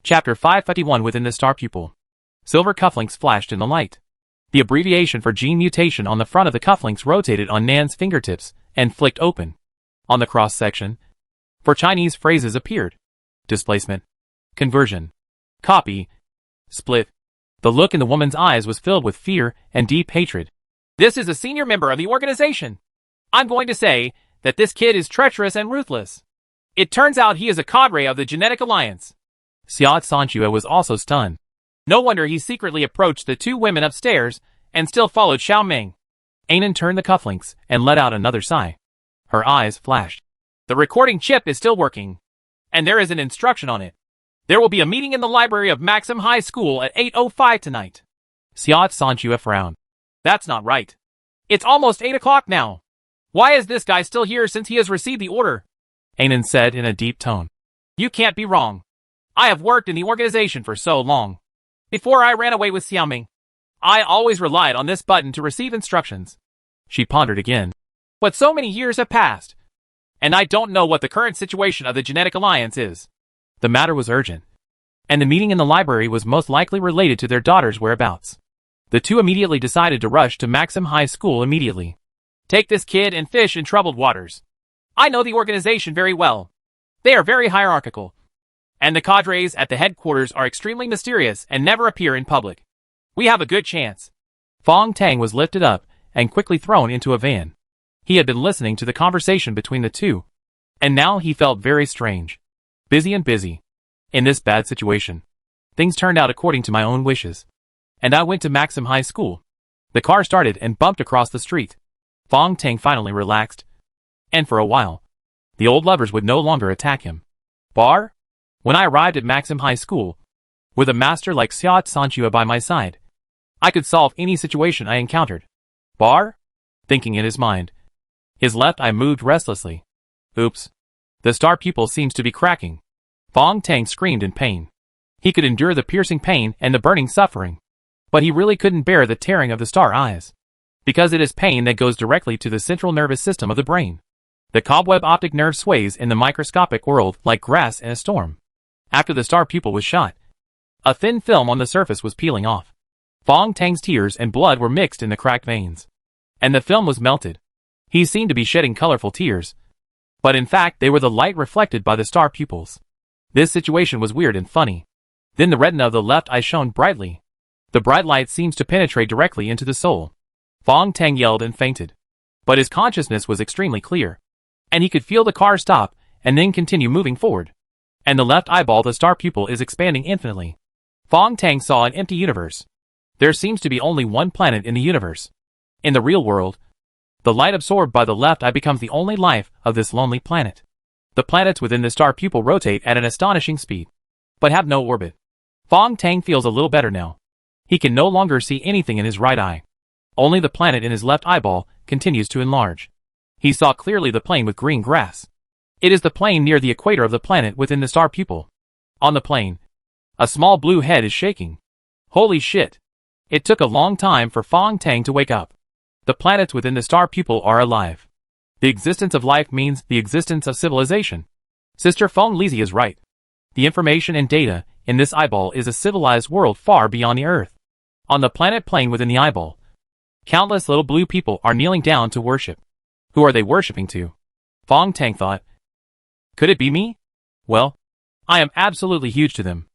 Chapter 551 Within the Star Pupil. Silver cufflinks flashed in the light. The abbreviation for gene mutation on the front of the cufflinks rotated on Nan's fingertips and flicked open. On the cross-section, for Chinese phrases appeared. Displacement. Conversion. Copy. Split. The look in the woman's eyes was filled with fear and deep hatred. This is a senior member of the organization. I'm going to say that this kid is treacherous and ruthless. It turns out he is a cadre of the Genetic Alliance. Xiao Sanchua was also stunned. No wonder he secretly approached the two women upstairs and still followed Xiao Ming. Anan turned the cufflinks and let out another sigh. Her eyes flashed. The recording chip is still working, and there is an instruction on it. There will be a meeting in the library of Maxim High School at 8:05 tonight. Xiao Sanchua frowned. That's not right. It's almost 8 o'clock now. Why is this guy still here since he has received the order? Anan said in a deep tone. You can't be wrong. I have worked in the organization for so long. Before I ran away with Xiaoming, I always relied on this button to receive instructions. She pondered again. But so many years have passed, and I don't know what the current situation of the Genetic Alliance is. The matter was urgent, and the meeting in the library was most likely related to their daughter's whereabouts. The two immediately decided to rush to Maxim High School immediately. Take this kid and fish in troubled waters. I know the organization very well. They are very hierarchical, and the cadres at the headquarters are extremely mysterious and never appear in public. We have a good chance. Fong Tang was lifted up and quickly thrown into a van. He had been listening to the conversation between the two, and now he felt very strange. Busy. In this bad situation, things turned out according to my own wishes, and I went to Maxim High School. The car started and bumped across the street. Fong Tang finally relaxed, and for a while, the old lovers would no longer attack him. Bar? When I arrived at Maxim High School, with a master like Xiao Sanchua by my side, I could solve any situation I encountered. Bar? Thinking in his mind. His left eye moved restlessly. Oops. The star pupil seems to be cracking. Fong Tang screamed in pain. He could endure the piercing pain and the burning suffering, but he really couldn't bear the tearing of the star eyes, because it is pain that goes directly to the central nervous system of the brain. The cobweb optic nerve sways in the microscopic world like grass in a storm. After the star pupil was shot, a thin film on the surface was peeling off. Fong Tang's tears and blood were mixed in the cracked veins, and the film was melted. He seemed to be shedding colorful tears, but in fact they were the light reflected by the star pupils. This situation was weird and funny. Then the retina of the left eye shone brightly. The bright light seems to penetrate directly into the soul. Fong Tang yelled and fainted, but his consciousness was extremely clear, and he could feel the car stop and then continue moving forward. And the left eyeball, the star pupil, is expanding infinitely. Fong Tang saw an empty universe. There seems to be only one planet in the universe. In the real world, the light absorbed by the left eye becomes the only life of this lonely planet. The planets within the star pupil rotate at an astonishing speed, but have no orbit. Fong Tang feels a little better now. He can no longer see anything in his right eye. Only the planet in his left eyeball continues to enlarge. He saw clearly the plain with green grass. It is the plain near the equator of the planet within the star pupil. On the plain, a small blue head is shaking. Holy shit! It took a long time for Fong Tang to wake up. The planets within the star pupil are alive. The existence of life means the existence of civilization. Sister Feng Lizzie is right. The information and data in this eyeball is a civilized world far beyond the Earth. On the planet plane within the eyeball, countless little blue people are kneeling down to worship. Who are they worshipping to? Fong Tang thought. Could it be me? Well, I am absolutely huge to them,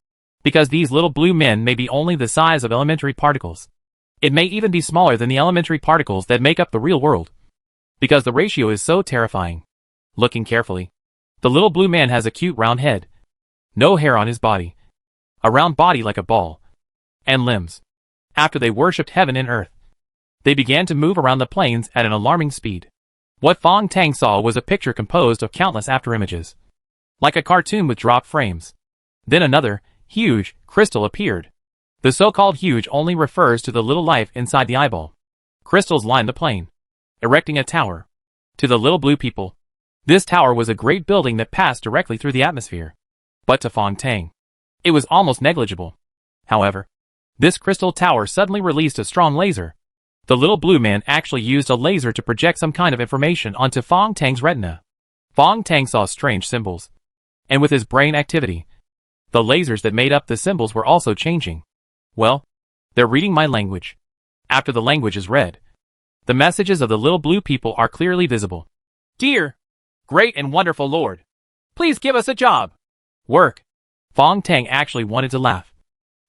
because these little blue men may be only the size of elementary particles. It may even be smaller than the elementary particles that make up the real world, because the ratio is so terrifying. Looking carefully, the little blue man has a cute round head, no hair on his body, a round body like a ball, and limbs. After they worshipped heaven and earth, they began to move around the plains at an alarming speed. What Fong Tang saw was a picture composed of countless afterimages, like a cartoon with drop frames. Then another, huge, crystal appeared. The so-called huge only refers to the little life inside the eyeball. Crystals lined the plain, erecting a tower. To the little blue people, this tower was a great building that passed directly through the atmosphere. But to Fong Tang, it was almost negligible. However, this crystal tower suddenly released a strong laser. The little blue man actually used a laser to project some kind of information onto Fong Tang's retina. Fong Tang saw strange symbols, and with his brain activity, The lasers that made up the symbols were also changing. Well, they're reading my language. After the language is read, the messages of the little blue people are clearly visible. Dear, great and wonderful Lord, please give us a job. Work. Fong Tang actually wanted to laugh.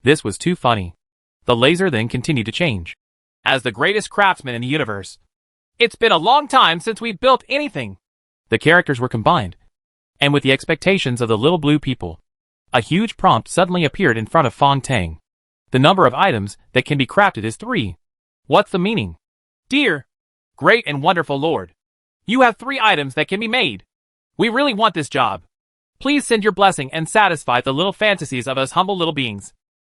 This was too funny. The laser then continued to change. As the greatest craftsman in the universe, it's been a long time since we've built anything. The characters were combined, and with the expectations of the little blue people, a huge prompt suddenly appeared in front of Fong Tang. The number of items that can be crafted is 3. What's the meaning? Dear, great and wonderful Lord, you have 3 items that can be made. We really want this job. Please send your blessing and satisfy the little fantasies of us humble little beings.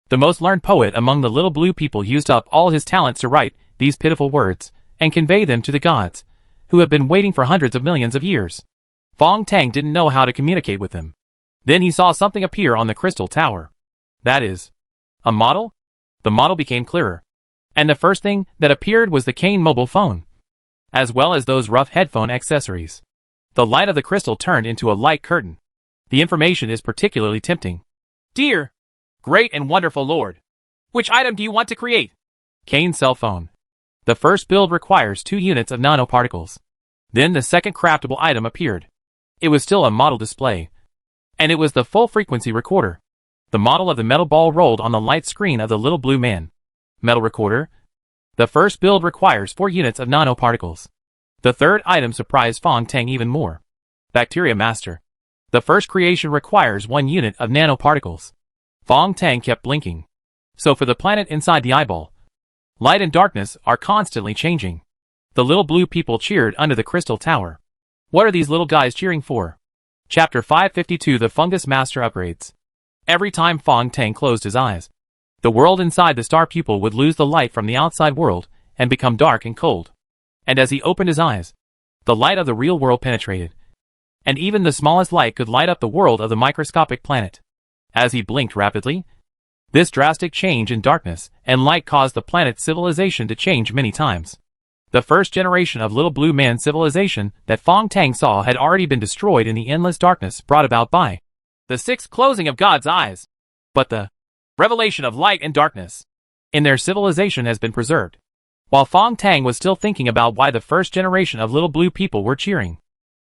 The most learned poet among the little blue people used up all his talents to write these pitiful words and convey them to the gods, who have been waiting for hundreds of millions of years. Fong Tang didn't know how to communicate with them. Then he saw something appear on the crystal tower. That is, a model? The model became clearer. And the first thing that appeared was the Kane mobile phone, as well as those rough headphone accessories. The light of the crystal turned into a light curtain. The information is particularly tempting. Dear, great and wonderful Lord, which item do you want to create? Kane's cell phone. The first build requires 2 units of nanoparticles. Then the second craftable item appeared. It was still a model display, and it was the full frequency recorder. The model of the metal ball rolled on the light screen of the little blue man. Metal recorder. The first build requires 4 units of nanoparticles. The third item surprised Fong Tang even more. Bacteria master. The first creation requires 1 unit of nanoparticles. Fong Tang kept blinking. So for the planet inside the eyeball, light and darkness are constantly changing. The little blue people cheered under the crystal tower. What are these little guys cheering for? Chapter 552 The Fungus Master Upgrades. Every time Fong Tang closed his eyes, the world inside the star pupil would lose the light from the outside world and become dark and cold. And as he opened his eyes, the light of the real world penetrated, and even the smallest light could light up the world of the microscopic planet. As he blinked rapidly, this drastic change in darkness and light caused the planet's civilization to change many times. The first generation of Little Blue Man civilization that Fong Tang saw had already been destroyed in the endless darkness brought about by the 6th closing of God's eyes. But the revelation of light and darkness in their civilization has been preserved. While Fong Tang was still thinking about why the first generation of Little Blue people were cheering,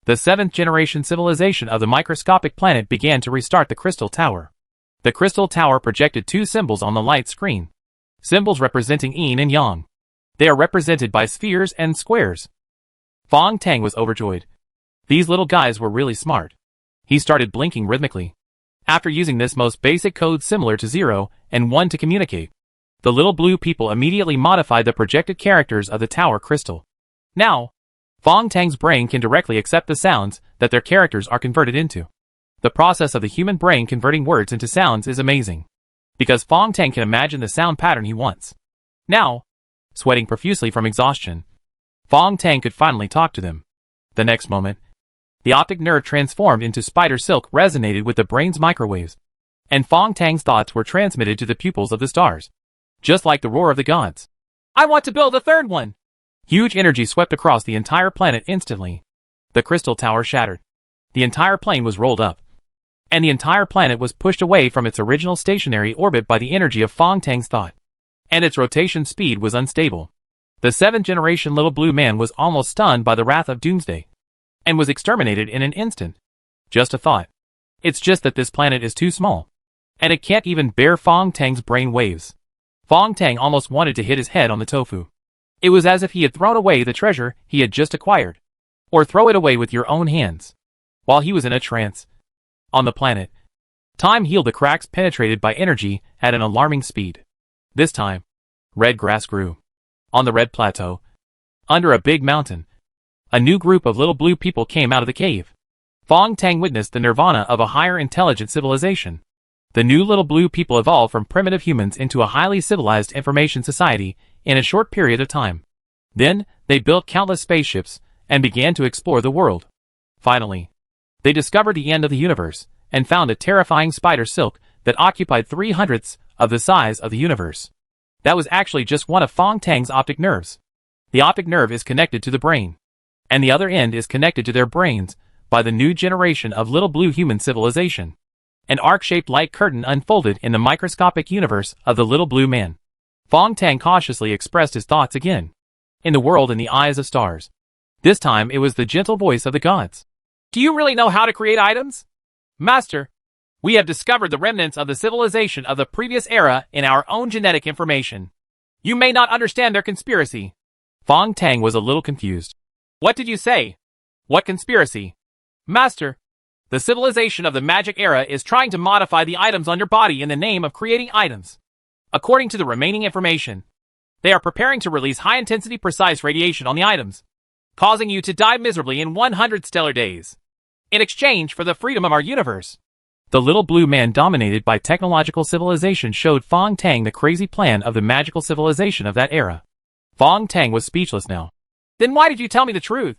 the 7th generation civilization of the microscopic planet began to restart the crystal tower. The crystal tower projected 2 symbols on the light screen. Symbols representing yin and yang. They are represented by spheres and squares. Fong Tang was overjoyed. These little guys were really smart. He started blinking rhythmically. After using this most basic code similar to 0 and 1 to communicate, the little blue people immediately modified the projected characters of the tower crystal. Now, Fong Tang's brain can directly accept the sounds that their characters are converted into. The process of the human brain converting words into sounds is amazing, because Fong Tang can imagine the sound pattern he wants. Now, sweating profusely from exhaustion, Fong Tang could finally talk to them. The next moment, the optic nerve transformed into spider silk resonated with the brain's microwaves, and Fong Tang's thoughts were transmitted to the pupils of the stars, just like the roar of the gods. I want to build a third one! Huge energy swept across the entire planet instantly. The crystal tower shattered. The entire plane was rolled up, and the entire planet was pushed away from its original stationary orbit by the energy of Fong Tang's thought, and its rotation speed was unstable. The 7th generation Little Blue Man was almost stunned by the wrath of Doomsday, and was exterminated in an instant. Just a thought. It's just that this planet is too small, and it can't even bear Fong Tang's brain waves. Fong Tang almost wanted to hit his head on the tofu. It was as if he had thrown away the treasure he had just acquired. Or throw it away with your own hands. While he was in a trance. On the planet, time healed the cracks penetrated by energy at an alarming speed. This time, red grass grew. On the red plateau, under a big mountain, a new group of little blue people came out of the cave. Fong Tang witnessed the nirvana of a higher intelligent civilization. The new little blue people evolved from primitive humans into a highly civilized information society in a short period of time. Then, they built countless spaceships and began to explore the world. Finally, they discovered the end of the universe and found a terrifying spider silk that occupied 3/100ths of the size of the universe. That was actually just one of Fong Tang's optic nerves. The optic nerve is connected to the brain, and the other end is connected to their brains by the new generation of little blue human civilization. An arc-shaped light curtain unfolded in the microscopic universe of the little blue man. Fong Tang cautiously expressed his thoughts again. In the world in the eyes of stars. This time it was the gentle voice of the gods. Do you really know how to create items? Master, we have discovered the remnants of the civilization of the previous era in our own genetic information. You may not understand their conspiracy. Fong Tang was a little confused. What did you say? What conspiracy? Master, the civilization of the magic era is trying to modify the items on your body in the name of creating items. According to the remaining information, they are preparing to release high-intensity precise radiation on the items, causing you to die miserably in 100 stellar days, in exchange for the freedom of our universe. The little blue man dominated by technological civilization showed Fong Tang the crazy plan of the magical civilization of that era. Fong Tang was speechless now. Then why did you tell me the truth?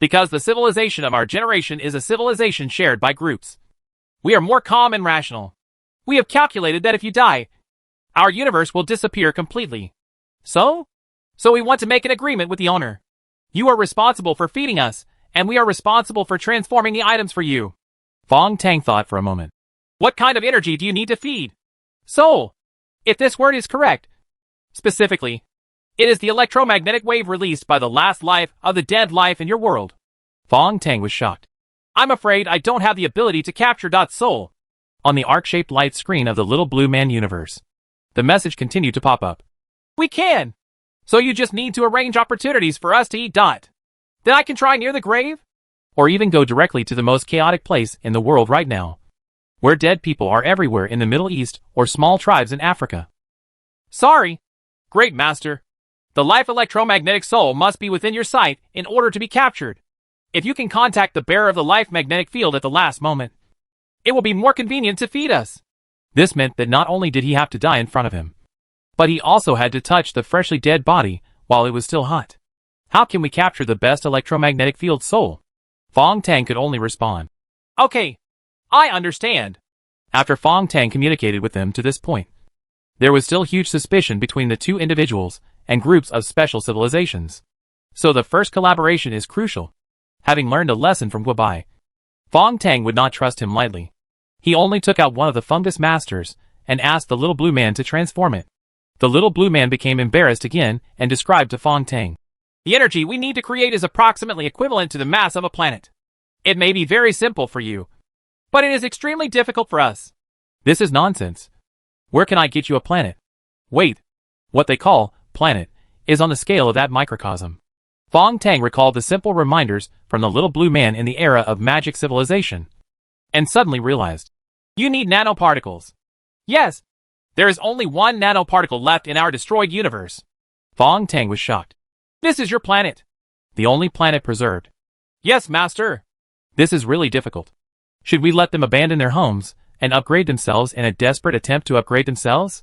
Because the civilization of our generation is a civilization shared by groups. We are more calm and rational. We have calculated that if you die, our universe will disappear completely. So we want to make an agreement with the owner. You are responsible for feeding us, and we are responsible for transforming the items for you. Fong Tang thought for a moment. What kind of energy do you need to feed? Soul. If this word is correct. Specifically, it is the electromagnetic wave released by the last life of the dead life in your world. Fong Tang was shocked. I'm afraid I don't have the ability to capture soul. On the arc-shaped light screen of the little blue man universe, the message continued to pop up. We can. So you just need to arrange opportunities for us to eat. Then I can try near the grave? Or even go directly to the most chaotic place in the world right now, where dead people are everywhere in the Middle East or small tribes in Africa. Sorry. Great Master. The life electromagnetic soul must be within your sight in order to be captured. If you can contact the bearer of the life magnetic field at the last moment, it will be more convenient to feed us. This meant that not only did he have to die in front of him, but he also had to touch the freshly dead body while it was still hot. How can we capture the best electromagnetic field soul? Fong Tang could only respond. Okay, I understand. After Fong Tang communicated with them to this point, there was still huge suspicion between the two individuals and groups of special civilizations. So the first collaboration is crucial. Having learned a lesson from Guobai, Fong Tang would not trust him lightly. He only took out one of the fungus masters and asked the little blue man to transform it. The little blue man became embarrassed again and described to Fong Tang. The energy we need to create is approximately equivalent to the mass of a planet. It may be very simple for you, but it is extremely difficult for us. This is nonsense. Where can I get you a planet? Wait, what they call planet is on the scale of that microcosm. Fong Tang recalled the simple reminders from the little blue man in the era of magic civilization, and suddenly realized. You need nanoparticles. Yes, there is only one nanoparticle left in our destroyed universe. Fong Tang was shocked. This is your planet. The only planet preserved. Yes, Master. This is really difficult. Should we let them abandon their homes and upgrade themselves in a desperate attempt to upgrade themselves?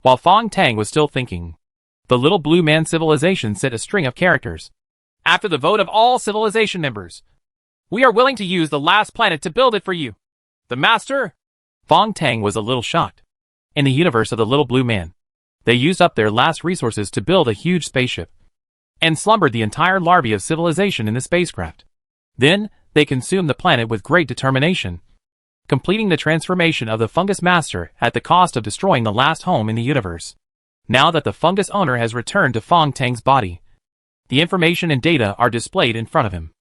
While Fong Tang was still thinking, the little blue man civilization sent a string of characters. After the vote of all civilization members, we are willing to use the last planet to build it for you. The Master? Fong Tang was a little shocked. In the universe of the little blue man, they used up their last resources to build a huge spaceship, and slumbered the entire larvae of civilization in the spacecraft. Then, they consumed the planet with great determination, completing the transformation of the fungus master at the cost of destroying the last home in the universe. Now that the fungus owner has returned to Fong Tang's body, the information and data are displayed in front of him.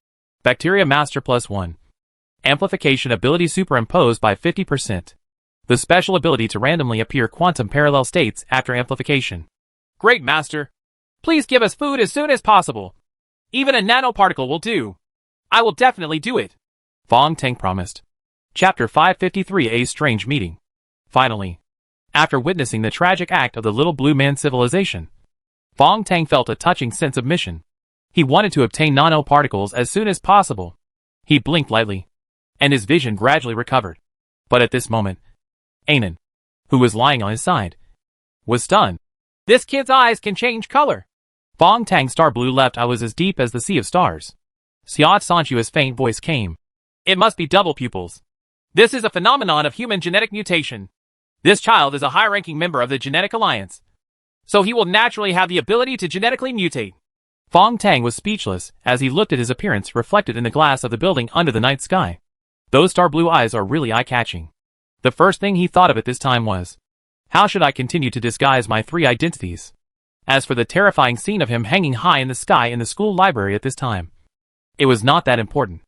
Bacteria Master +1. Amplification ability superimposed by 50%. The special ability to randomly appear quantum parallel states after amplification. Great Master. Please give us food as soon as possible. Even a nanoparticle will do. I will definitely do it. Fong Tang promised. Chapter 553 A Strange Meeting. Finally, after witnessing the tragic act of the little blue man civilization, Fong Tang felt a touching sense of mission. He wanted to obtain nanoparticles as soon as possible. He blinked lightly, and his vision gradually recovered. But at this moment, Anan, who was lying on his side, was stunned. This kid's eyes can change color. Fong Tang's star blue left eye was as deep as the sea of stars. Xiao Sanchua's faint voice came. It must be double pupils. This is a phenomenon of human genetic mutation. This child is a high-ranking member of the Genetic Alliance, so he will naturally have the ability to genetically mutate. Fong Tang was speechless as he looked at his appearance reflected in the glass of the building under the night sky. Those star blue eyes are really eye-catching. The first thing he thought of at this time was, how should I continue to disguise my 3 identities? As for the terrifying scene of him hanging high in the sky in the school library at this time, it was not that important.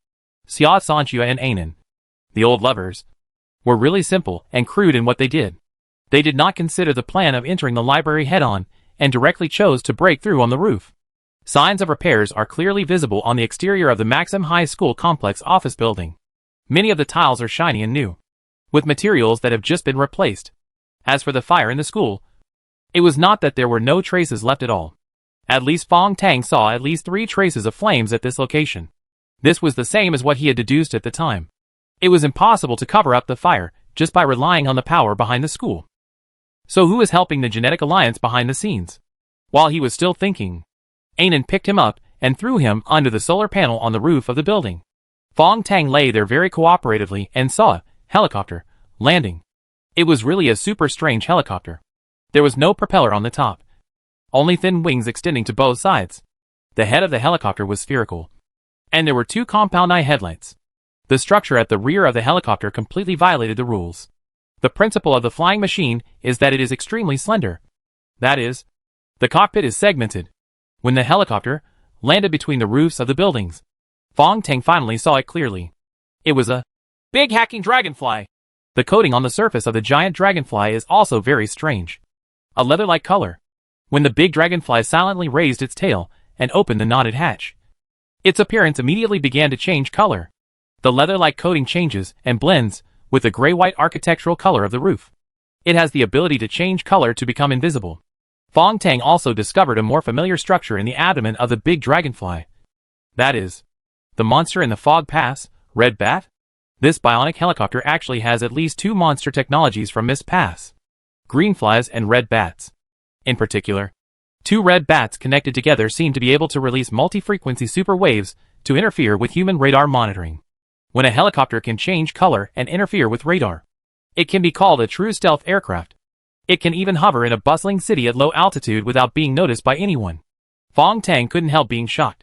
Xia Sanxue and Anan, the old lovers, were really simple and crude in what they did. They did not consider the plan of entering the library head-on, and directly chose to break through on the roof. Signs of repairs are clearly visible on the exterior of the Maxim High School complex office building. Many of the tiles are shiny and new, with materials that have just been replaced. As for the fire in the school, it was not that there were no traces left at all. At least Fong Tang saw at least 3 traces of flames at this location. This was the same as what he had deduced at the time. It was impossible to cover up the fire just by relying on the power behind the school. So who is helping the Genetic Alliance behind the scenes? While he was still thinking, Anan picked him up and threw him under the solar panel on the roof of the building. Fong Tang lay there very cooperatively and saw a helicopter landing. It was really a super strange helicopter. There was no propeller on the top, only thin wings extending to both sides. The head of the helicopter was spherical, and there were 2 compound eye headlights. The structure at the rear of the helicopter completely violated the rules. The principle of the flying machine is that it is extremely slender. That is, the cockpit is segmented. When the helicopter landed between the roofs of the buildings, Fong Tang finally saw it clearly. It was a big hacking dragonfly. The coating on the surface of the giant dragonfly is also very strange. A leather-like color. When the big dragonfly silently raised its tail and opened the knotted hatch, its appearance immediately began to change color. The leather-like coating changes and blends with the gray-white architectural color of the roof. It has the ability to change color to become invisible. Fong Tang also discovered a more familiar structure in the abdomen of the big dragonfly. That is, the monster in the Fog Pass, Red Bat? This bionic helicopter actually has at least 2 monster technologies from Mist Pass: green flies and red bats. In particular, 2 red bats connected together seem to be able to release multi-frequency super waves to interfere with human radar monitoring. When a helicopter can change color and interfere with radar, it can be called a true stealth aircraft. It can even hover in a bustling city at low altitude without being noticed by anyone. Fong Tang couldn't help being shocked.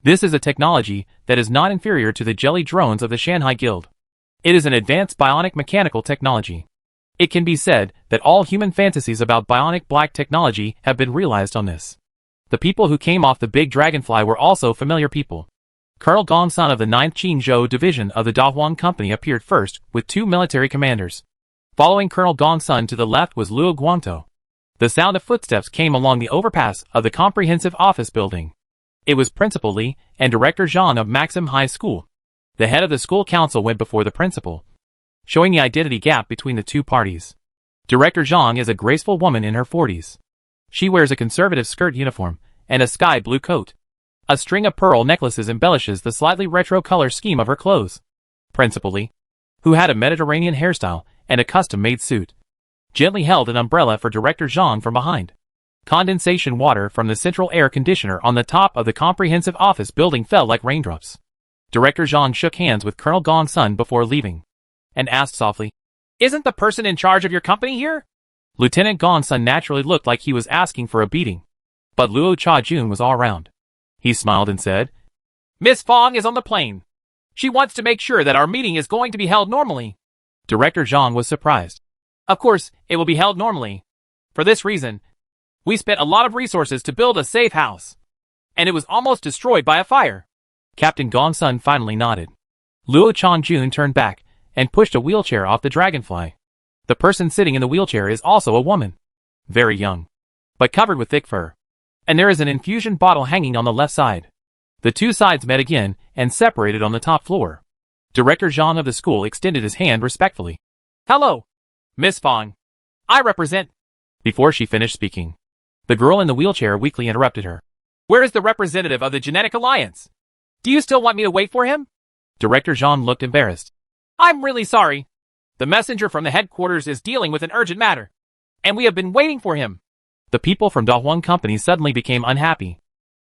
This is a technology that is not inferior to the jelly drones of the Shanghai Guild. It is an advanced bionic mechanical technology. It can be said that all human fantasies about bionic black technology have been realized on this. The people who came off the big dragonfly were also familiar people. Colonel Gongsun of the 9th Qinzhou Division of the Dahuang Company appeared first with 2 military commanders. Following Colonel Gongsun to the left was Luo Guangtou. The sound of footsteps came along the overpass of the comprehensive office building. It was Principal Li and Director Zhang of Maxim High School. The head of the school council went before the principal, showing the identity gap between the 2 parties. Director Zhang is a graceful woman in her 40s. She wears a conservative skirt uniform and a sky blue coat. A string of pearl necklaces embellishes the slightly retro color scheme of her clothes. Principal Li, who had a Mediterranean hairstyle and a custom-made suit, gently held an umbrella for Director Zhang from behind. Condensation water from the central air conditioner on the top of the comprehensive office building fell like raindrops. Director Zhang shook hands with Colonel Gongsun before leaving, and asked softly, "Isn't the person in charge of your company here?" Lieutenant Gongsun naturally looked like he was asking for a beating, but Luo Cha-jun was all around. He smiled and said, "Miss Fong is on the plane. She wants to make sure that our meeting is going to be held normally." Director Zhang was surprised. "Of course, it will be held normally. For this reason, we spent a lot of resources to build a safe house, and it was almost destroyed by a fire." Captain Gongsun finally nodded. Luo Cha-jun turned back and pushed a wheelchair off the dragonfly. The person sitting in the wheelchair is also a woman. Very young, but covered with thick fur. And there is an infusion bottle hanging on the left side. The 2 sides met again and separated on the top floor. Director Zhang of the school extended his hand respectfully. "Hello, Miss Fong. I represent—" Before she finished speaking, the girl in the wheelchair weakly interrupted her. "Where is the representative of the Genetic Alliance? Do you still want me to wait for him?" Director Zhang looked embarrassed. "I'm really sorry. The messenger from the headquarters is dealing with an urgent matter, and we have been waiting for him." The people from Dahuang Company suddenly became unhappy.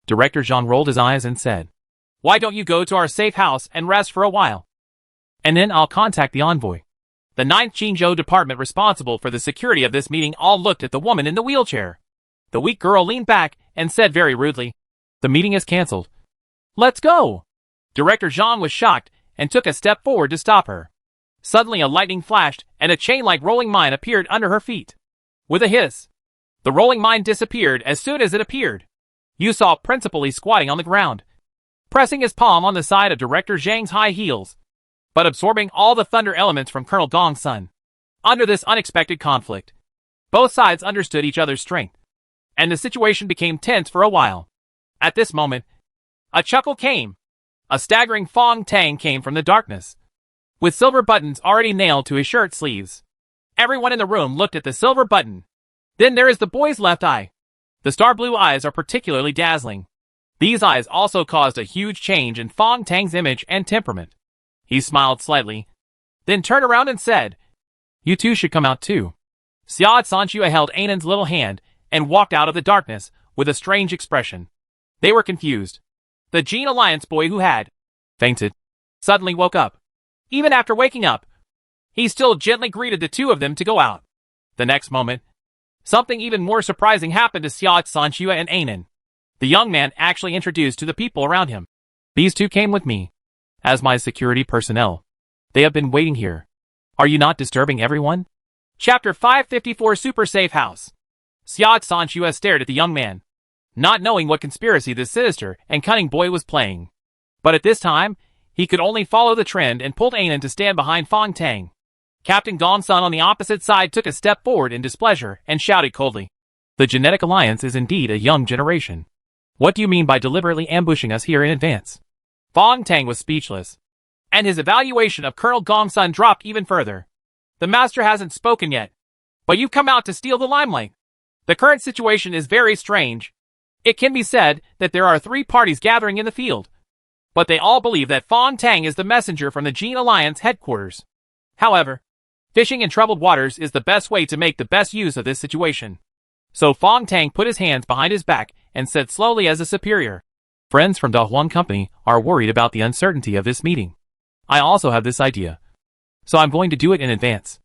Director Zhang rolled his eyes and said, "Why don't you go to our safe house and rest for a while? And then I'll contact the envoy." The 9th Qinzhou department responsible for the security of this meeting all looked at the woman in the wheelchair. The weak girl leaned back and said very rudely, "The meeting is cancelled. Let's go." Director Zhang was shocked and took a step forward to stop her. Suddenly a lightning flashed, and a chain-like rolling mine appeared under her feet. With a hiss, the rolling mine disappeared as soon as it appeared. You saw Principal Lee squatting on the ground, pressing his palm on the side of Director Zhang's high heels, but absorbing all the thunder elements from Colonel Gong's son. Under this unexpected conflict, both sides understood each other's strength, and the situation became tense for a while. At this moment, a chuckle came. A staggering Fong Tang came from the darkness, with silver buttons already nailed to his shirt sleeves. Everyone in the room looked at the silver button. Then there is the boy's left eye. The star blue eyes are particularly dazzling. These eyes also caused a huge change in Fong Tang's image and temperament. He smiled slightly, then turned around and said, "You two should come out too." Xiao Sanxue held Ainan's little hand and walked out of the darkness with a strange expression. They were confused. The Jin Alliance boy who had fainted suddenly woke up. Even after waking up, he still gently greeted the two of them to go out. The next moment, something even more surprising happened to Xiao Sanxue and Ainan. The young man actually introduced to the people around him. "These two came with me as my security personnel. They have been waiting here. Are you not disturbing everyone?" Chapter 554 Super Safe House. Xiao Sanxue stared at the young man, not knowing what conspiracy this sinister and cunning boy was playing. But at this time, he could only follow the trend and pulled Ainan to stand behind Fong Tang. Captain Gongsun on the opposite side took a step forward in displeasure and shouted coldly, "The Genetic Alliance is indeed a young generation. What do you mean by deliberately ambushing us here in advance?" Fong Tang was speechless, and his evaluation of Colonel Gongsun dropped even further. "The master hasn't spoken yet, but you've come out to steal the limelight. The current situation is very strange. It can be said that there are 3 parties gathering in the field, but they all believe that Fong Tang is the messenger from the Jin Alliance headquarters. However, fishing in troubled waters is the best way to make the best use of this situation." So Fong Tang put his hands behind his back and said slowly as a superior, "Friends from Da Huang Company are worried about the uncertainty of this meeting. I also have this idea, so I'm going to do it in advance.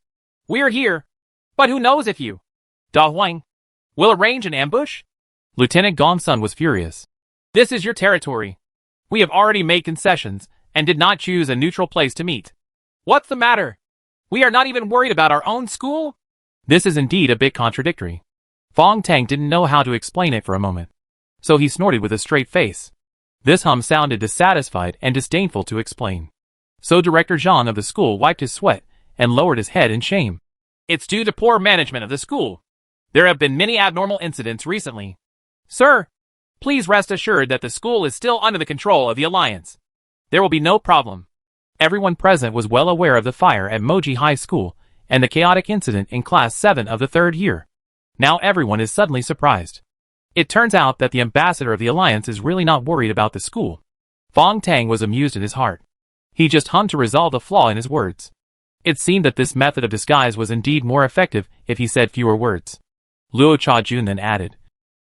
We're here, but who knows if you, Da Huang, will arrange an ambush?" Lieutenant Gongsun was furious. "This is your territory. We have already made concessions and did not choose a neutral place to meet. What's the matter? We are not even worried about our own school?" This is indeed a bit contradictory. Fong Tang didn't know how to explain it for a moment, so he snorted with a straight face. This hum sounded dissatisfied and disdainful to explain. So Director Zhang of the school wiped his sweat and lowered his head in shame. "It's due to poor management of the school. There have been many abnormal incidents recently. Sir, please rest assured that the school is still under the control of the Alliance. There will be no problem." Everyone present was well aware of the fire at Moji High School and the chaotic incident in Class 7 of the 3rd year. Now everyone is suddenly surprised. It turns out that the ambassador of the Alliance is really not worried about the school. Fong Tang was amused in his heart. He just hummed to resolve the flaw in his words. It seemed that this method of disguise was indeed more effective if he said fewer words. Luo Cha-jun then added,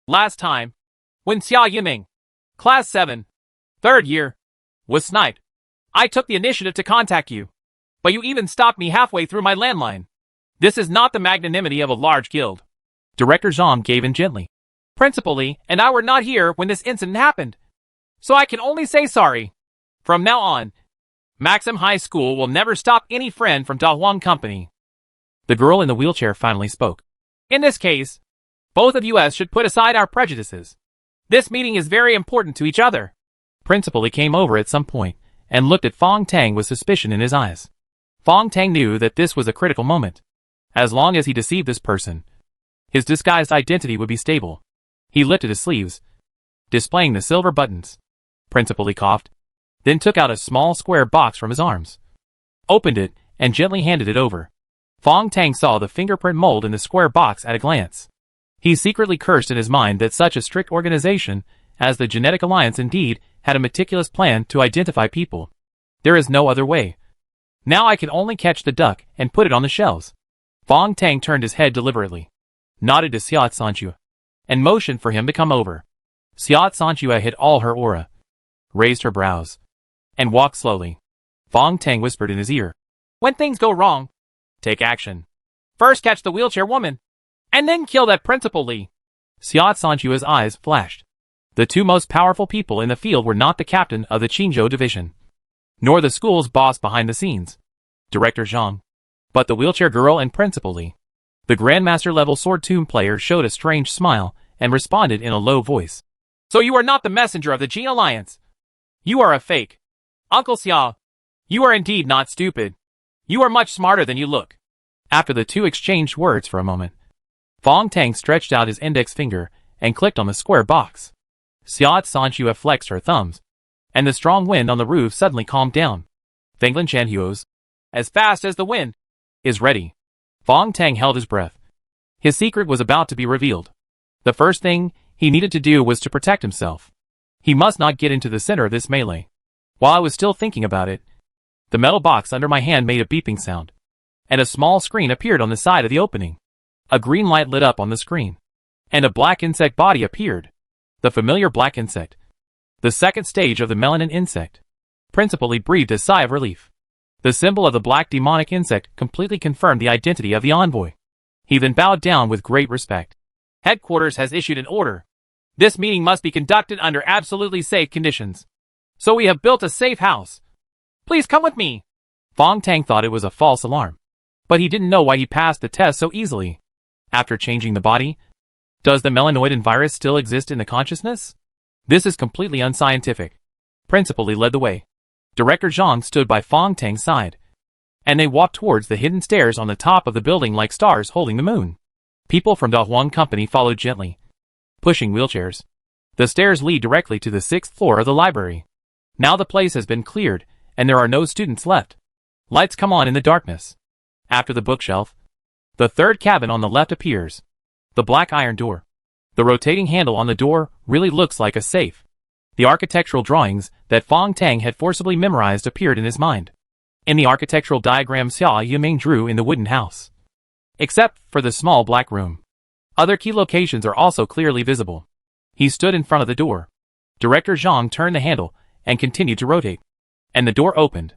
"Last time, when Xia Yiming, Class 7, 3rd year, was sniped, I took the initiative to contact you, but you even stopped me halfway through my landline. This is not the magnanimity of a large guild." Director Zhang gave in gently. "Principal Lee and I were not here when this incident happened, so I can only say sorry. From now on, Maxim High School will never stop any friend from Da Huang Company." The girl in the wheelchair finally spoke. "In this case, both of us should put aside our prejudices. This meeting is very important to each other." Principal Lee came over at some point and looked at Fong Tang with suspicion in his eyes. Fong Tang knew that this was a critical moment. As long as he deceived this person, his disguised identity would be stable. He lifted his sleeves, displaying the silver buttons. Principal Lee coughed, then took out a small square box from his arms, opened it, and gently handed it over. Fong Tang saw the fingerprint mold in the square box at a glance. He secretly cursed in his mind that such a strict organization as the Genetic Alliance indeed had a meticulous plan to identify people. There is no other way. Now I can only catch the duck and put it on the shelves. Fong Tang turned his head deliberately, nodded to Xiao Sanxue, and motioned for him to come over. Xiao Sanxue hid all her aura, raised her brows, and walked slowly. Fong Tang whispered in his ear, "When things go wrong, take action. First catch the wheelchair woman, and then kill that Principal Lee." Xiao Sanxue's eyes flashed. The two most powerful people in the field were not the captain of the Qingzhou division, nor the school's boss behind the scenes. Director Zhang. But the wheelchair girl and Principal Li, the Grandmaster-level Sword Tomb player, showed a strange smile and responded in a low voice. So you are not the messenger of the Jin Alliance. You are a fake. Uncle Xia, you are indeed not stupid. You are much smarter than you look. After the two exchanged words for a moment, Fong Tang stretched out his index finger and clicked on the square box. Xia Sanxue flexed her thumbs, and the strong wind on the roof suddenly calmed down. Fenglin Chanhuo's, as fast as the wind, is ready. Fong Tang held his breath. His secret was about to be revealed. The first thing he needed to do was to protect himself. He must not get into the center of this melee. While I was still thinking about it, the metal box under my hand made a beeping sound, and a small screen appeared on the side of the opening. A green light lit up on the screen, and a black insect body appeared. The familiar black insect. The second stage of the melanin insect. Principal Li breathed a sigh of relief. The symbol of the black demonic insect completely confirmed the identity of the envoy. He then bowed down with great respect. Headquarters has issued an order. This meeting must be conducted under absolutely safe conditions. So we have built a safe house. Please come with me. Fong Tang thought it was a false alarm, but he didn't know why he passed the test so easily. After changing the body, does the melanoid virus still exist in the consciousness? This is completely unscientific. Principal Li led the way. Director Zhang stood by Fong Tang's side, and they walked towards the hidden stairs on the top of the building like stars holding the moon. People from Da Huang Company followed gently, pushing wheelchairs. The stairs lead directly to the 6th floor of the library. Now the place has been cleared, and there are no students left. Lights come on in the darkness. After the bookshelf, the third cabin on the left appears. The black iron door. The rotating handle on the door really looks like a safe. The architectural drawings that Fong Tang had forcibly memorized appeared in his mind. In the architectural diagram Xia Yiming drew in the wooden house. Except for the small black room. Other key locations are also clearly visible. He stood in front of the door. Director Zhang turned the handle and continued to rotate. And the door opened.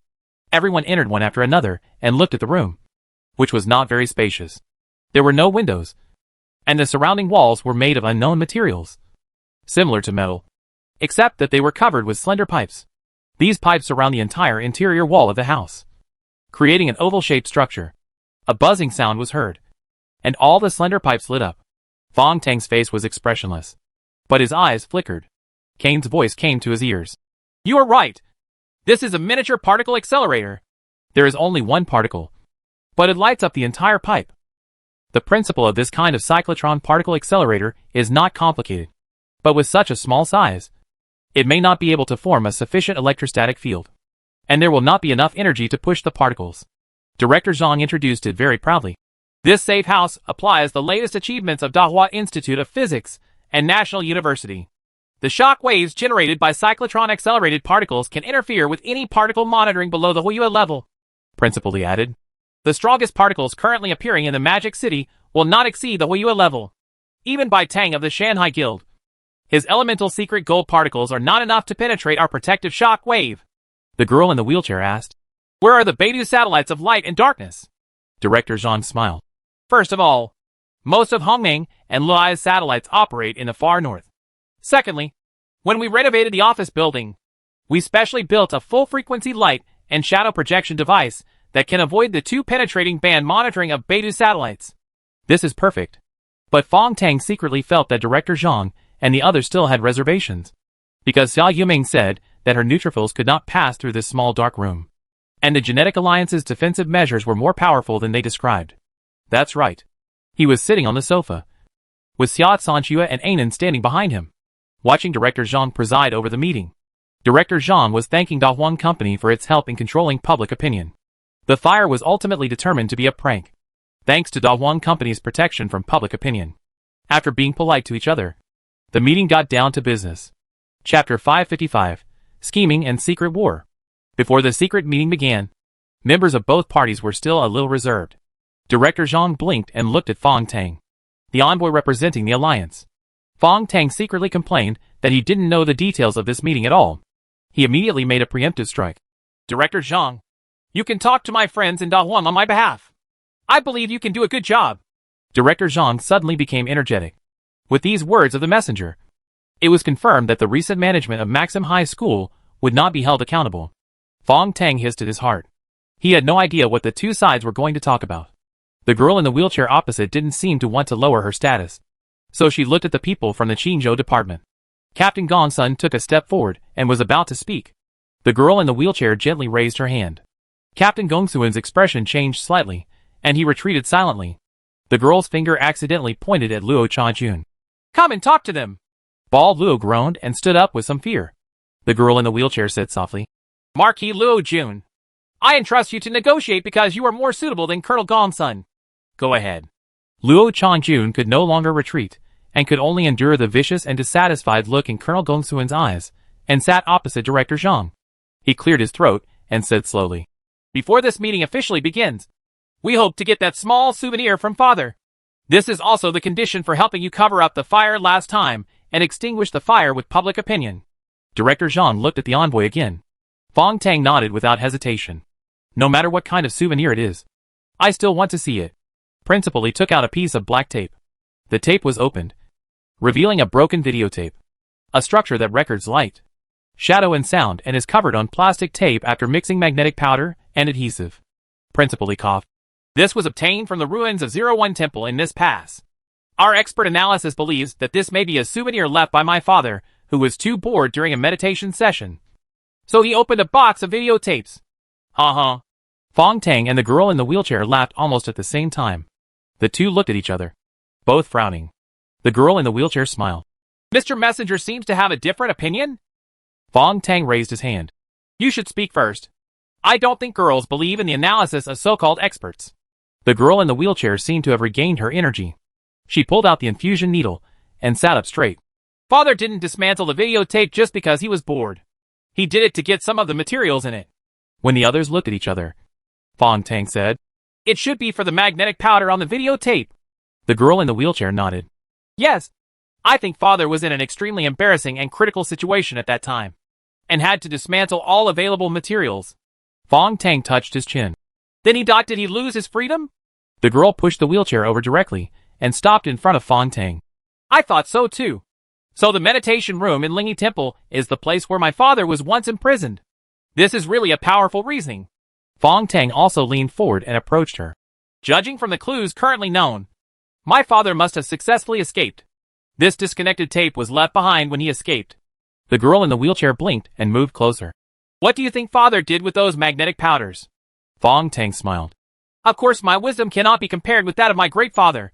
Everyone entered one after another and looked at the room, which was not very spacious. There were no windows, and the surrounding walls were made of unknown materials, similar to metal, except that they were covered with slender pipes. These pipes surround the entire interior wall of the house, creating an oval-shaped structure. A buzzing sound was heard, and all the slender pipes lit up. Fong Tang's face was expressionless, but his eyes flickered. Kane's voice came to his ears. You are right. This is a miniature particle accelerator. There is only one particle, but it lights up the entire pipe. The principle of this kind of cyclotron particle accelerator is not complicated, but with such a small size, it may not be able to form a sufficient electrostatic field, and there will not be enough energy to push the particles. Director Zhang introduced it very proudly. This safe house applies the latest achievements of Dahua Institute of Physics and National University. The shock waves generated by cyclotron-accelerated particles can interfere with any particle monitoring below the Huiyue level. Principal Li added. The strongest particles currently appearing in the Magic City will not exceed the Huiyue level, even by Tang of the Shanghai Guild. His elemental secret gold particles are not enough to penetrate our protective shock wave. The girl in the wheelchair asked. Where are the Beidou satellites of light and darkness? Director Zhang smiled. First of all, most of Hongming and Luai's satellites operate in the far north. Secondly, when we renovated the office building, we specially built a full-frequency light and shadow projection device that can avoid the two penetrating band monitoring of Beidou satellites. This is perfect. But Fong Tang secretly felt that Director Zhang and the others still had reservations, because Xia Yiming said that her neutrophils could not pass through this small dark room, and the Genetic Alliance's defensive measures were more powerful than they described. That's right. He was sitting on the sofa, with Xia Sanxue and Anan standing behind him, watching Director Zhang preside over the meeting. Director Zhang was thanking Da Huang Company for its help in controlling public opinion. The fire was ultimately determined to be a prank, thanks to Da Huang Company's protection from public opinion. After being polite to each other, the meeting got down to business. Chapter 555, Scheming and Secret War. Before the secret meeting began, members of both parties were still a little reserved. Director Zhang blinked and looked at Fong Tang, the envoy representing the alliance. Fong Tang secretly complained that he didn't know the details of this meeting at all. He immediately made a preemptive strike. Director Zhang, you can talk to my friends in Da Huang on my behalf. I believe you can do a good job. Director Zhang suddenly became energetic. With these words of the messenger, it was confirmed that the recent management of Maxim High School would not be held accountable. Fong Tang hissed at his heart. He had no idea what the two sides were going to talk about. The girl in the wheelchair opposite didn't seem to want to lower her status. So she looked at the people from the Qingzhou department. Captain Gongsun took a step forward and was about to speak. The girl in the wheelchair gently raised her hand. Captain Gongsun's expression changed slightly, and he retreated silently. The girl's finger accidentally pointed at Luo Chajun. "Come and talk to them!" Bald Luo groaned and stood up with some fear. The girl in the wheelchair said softly, "Marquis Luo Jun, I entrust you to negotiate because you are more suitable than Colonel Gongsun. Go ahead." Luo Chajun could no longer retreat, and could only endure the vicious and dissatisfied look in Colonel Gongsun's eyes, and sat opposite Director Zhang. He cleared his throat and said slowly, "Before this meeting officially begins, we hope to get that small souvenir from Father. This is also the condition for helping you cover up the fire last time and extinguish the fire with public opinion." Director Zhang looked at the envoy again. Fong Tang nodded without hesitation. "No matter what kind of souvenir it is, I still want to see it." Principally took out a piece of black tape. The tape was opened, revealing a broken videotape. A structure that records light, shadow and sound and is covered on plastic tape after mixing magnetic powder and adhesive. Principally coughed. "This was obtained from the ruins of 01 Temple in this pass. Our expert analysis believes that this may be a souvenir left by my father, who was too bored during a meditation session. So he opened a box of videotapes." Ha. Fong Tang and the girl in the wheelchair laughed almost at the same time. The two looked at each other, both frowning. The girl in the wheelchair smiled. "Mr. Messenger seems to have a different opinion?" Fong Tang raised his hand. "You should speak first. I don't think girls believe in the analysis of so-called experts." The girl in the wheelchair seemed to have regained her energy. She pulled out the infusion needle and sat up straight. "Father didn't dismantle the videotape just because he was bored. He did it to get some of the materials in it." When the others looked at each other, Fong Tang said, "It should be for the magnetic powder on the videotape." The girl in the wheelchair nodded. "Yes. I think Father was in an extremely embarrassing and critical situation at that time, and had to dismantle all available materials." Fong Tang touched his chin. "Then did he lose his freedom?" The girl pushed the wheelchair over directly and stopped in front of Fong Tang. "I thought so too. So the meditation room in Lingyi Temple is the place where my father was once imprisoned. This is really a powerful reasoning." Fong Tang also leaned forward and approached her. "Judging from the clues currently known, my father must have successfully escaped. This disconnected tape was left behind when he escaped." The girl in the wheelchair blinked and moved closer. "What do you think Father did with those magnetic powders?" Fong Tang smiled. "Of course my wisdom cannot be compared with that of my great father,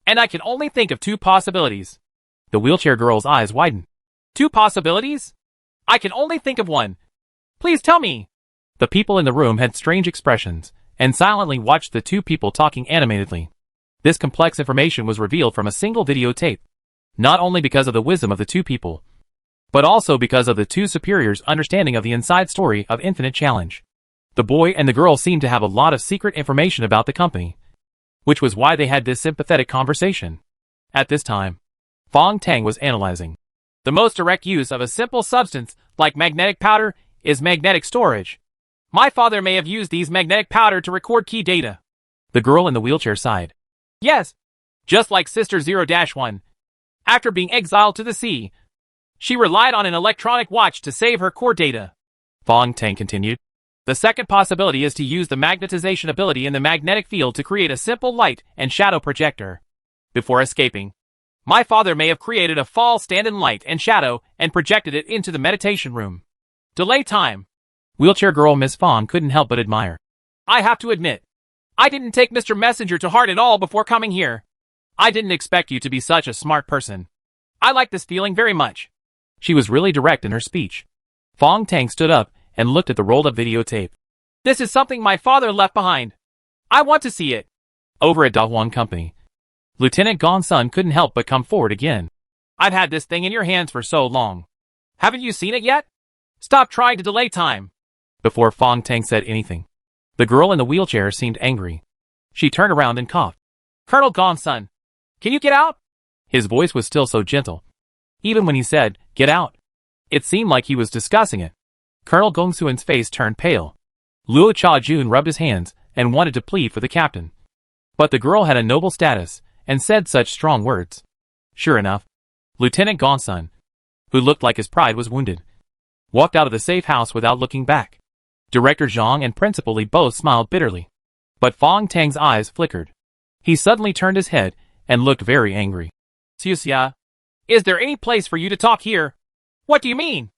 and I can only think of two possibilities." The wheelchair girl's eyes widened. "Two possibilities? I can only think of one. Please tell me." The people in the room had strange expressions, and silently watched the two people talking animatedly. This complex information was revealed from a single videotape, not only because of the wisdom of the two people, but also because of the two superiors' understanding of the inside story of Infinite Challenge. The boy and the girl seemed to have a lot of secret information about the company, which was why they had this sympathetic conversation. At this time, Fong Tang was analyzing. The most direct use of a simple substance like magnetic powder is magnetic storage. My father may have used these magnetic powder to record key data. The girl in the wheelchair sighed. "Yes, just like Sister 0-1. After being exiled to the sea, she relied on an electronic watch to save her core data." Fong Tang continued. "The second possibility is to use the magnetization ability in the magnetic field to create a simple light and shadow projector. Before escaping, my father may have created a false stand-in light and shadow and projected it into the meditation room. Delay time." Wheelchair girl Miss Fong couldn't help but admire. "I have to admit, I didn't take Mr. Messenger to heart at all before coming here. I didn't expect you to be such a smart person. I like this feeling very much." She was really direct in her speech. Fong Tang stood up and looked at the rolled-up videotape. "This is something my father left behind. I want to see it." Over at Dahuang Company, Lieutenant Gongsun couldn't help but come forward again. "I've had this thing in your hands for so long. Haven't you seen it yet? Stop trying to delay time." Before Fong Tang said anything, the girl in the wheelchair seemed angry. She turned around and coughed. "Colonel Gongsun, can you get out?" His voice was still so gentle. Even when he said, "Get out," it seemed like he was discussing it. Colonel Gongsun's face turned pale. Luo Chajun rubbed his hands and wanted to plead for the captain. But the girl had a noble status and said such strong words. Sure enough, Lieutenant Gongsun, who looked like his pride was wounded, walked out of the safe house without looking back. Director Zhang and Principal Li both smiled bitterly. But Fong Tang's eyes flickered. He suddenly turned his head and looked very angry. Xia, is there any place for you to talk here? What do you mean?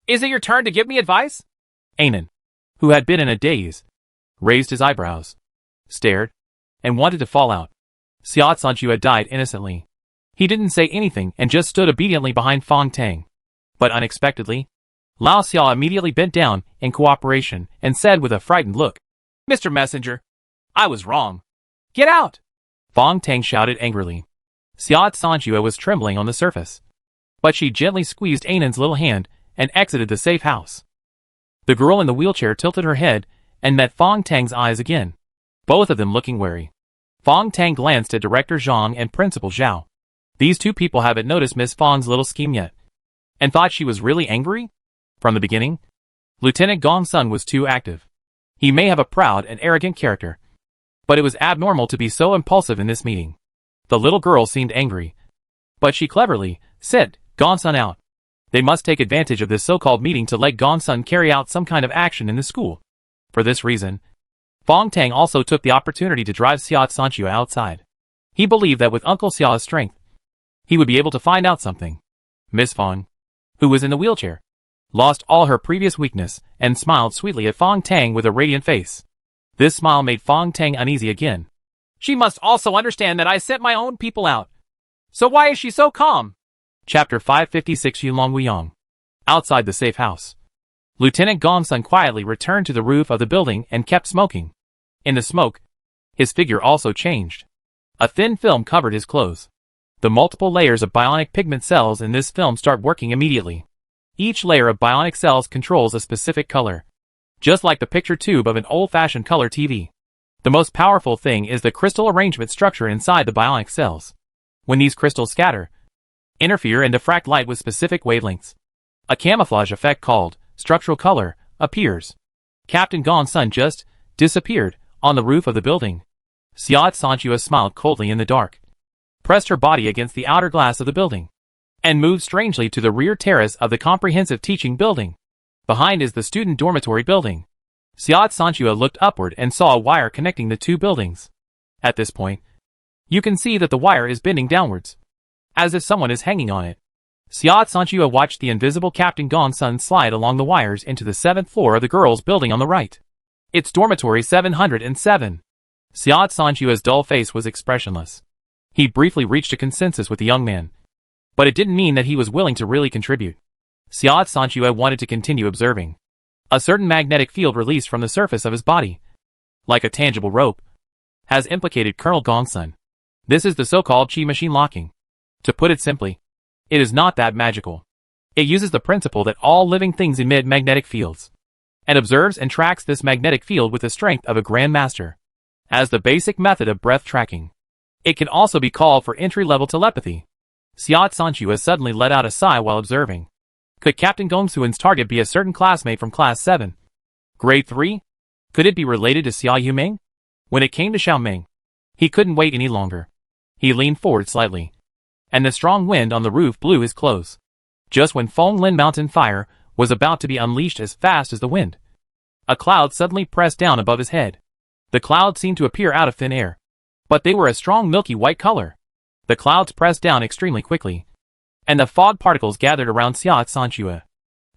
Is it your turn to give me advice? Anan, who had been in a daze, raised his eyebrows, stared, and wanted to fall out. Xia Sanju had died innocently. He didn't say anything and just stood obediently behind Fong Tang. But unexpectedly, Lao Xia immediately bent down in cooperation and said with a frightened look, Mr. Messenger, I was wrong. Get out! Fong Tang shouted angrily. Xia Sanju was trembling on the surface. But she gently squeezed Anan's little hand and exited the safe house. The girl in the wheelchair tilted her head and met Fong Tang's eyes again, both of them looking wary. Fong Tang glanced at Director Zhang and Principal Zhao. These two people haven't noticed Miss Fong's little scheme yet, and thought she was really angry? From the beginning, Lieutenant Gong Sun was too active. He may have a proud and arrogant character, but it was abnormal to be so impulsive in this meeting. The little girl seemed angry, but she cleverly sent Gong Sun out. They must take advantage of this so-called meeting to let Gong Sun carry out some kind of action in the school. For this reason, Fong Tang also took the opportunity to drive Xia Sanju outside. He believed that with Uncle Xia's strength, he would be able to find out something. Miss Fong, who was in the wheelchair, lost all her previous weakness and smiled sweetly at Fong Tang with a radiant face. This smile made Fong Tang uneasy again. She must also understand that I sent my own people out. So why is she so calm? Chapter 556 Yulong Wuyong. Outside the safe house, Lieutenant Gong Sun quietly returned to the roof of the building and kept smoking. In the smoke, his figure also changed. A thin film covered his clothes. The multiple layers of bionic pigment cells in this film start working immediately. Each layer of bionic cells controls a specific color, just like the picture tube of an old-fashioned color TV. The most powerful thing is the crystal arrangement structure inside the bionic cells. When these crystals scatter, interfere and diffract light with specific wavelengths, a camouflage effect called structural color appears. Captain Gong Sun just disappeared on the roof of the building. Xia Sanju smiled coldly in the dark, pressed her body against the outer glass of the building, and moved strangely to the rear terrace of the comprehensive teaching building. Behind is the student dormitory building. Xia Sanju looked upward and saw a wire connecting the two buildings. At this point, you can see that the wire is bending downwards, as if someone is hanging on it. Xia Sanju watched the invisible Captain Gong Sun slide along the wires into the 7th floor of the girls' building on the right. It's dormitory 707. Xia Sanju's dull face was expressionless. He briefly reached a consensus with the young man, but it didn't mean that he was willing to really contribute. Xia Sanju wanted to continue observing. A certain magnetic field released from the surface of his body, like a tangible rope, has implicated Colonel Gong Sun. This is the so-called Qi machine locking. To put it simply, it is not that magical. It uses the principle that all living things emit magnetic fields, and observes and tracks this magnetic field with the strength of a Grand Master, as the basic method of breath tracking. It can also be called for entry-level telepathy. Xia Sanju has suddenly let out a sigh while observing. Could Captain Gong Sun's target be a certain classmate from Class 7? Grade 3? Could it be related to Xia Yumeng? When it came to Xiao Meng, he couldn't wait any longer. He leaned forward slightly, and the strong wind on the roof blew his clothes. Just when Fong Lin Mountain fire was about to be unleashed as fast as the wind, a cloud suddenly pressed down above his head. The clouds seemed to appear out of thin air, but they were a strong milky white color. The clouds pressed down extremely quickly, and the fog particles gathered around Xia Sanju.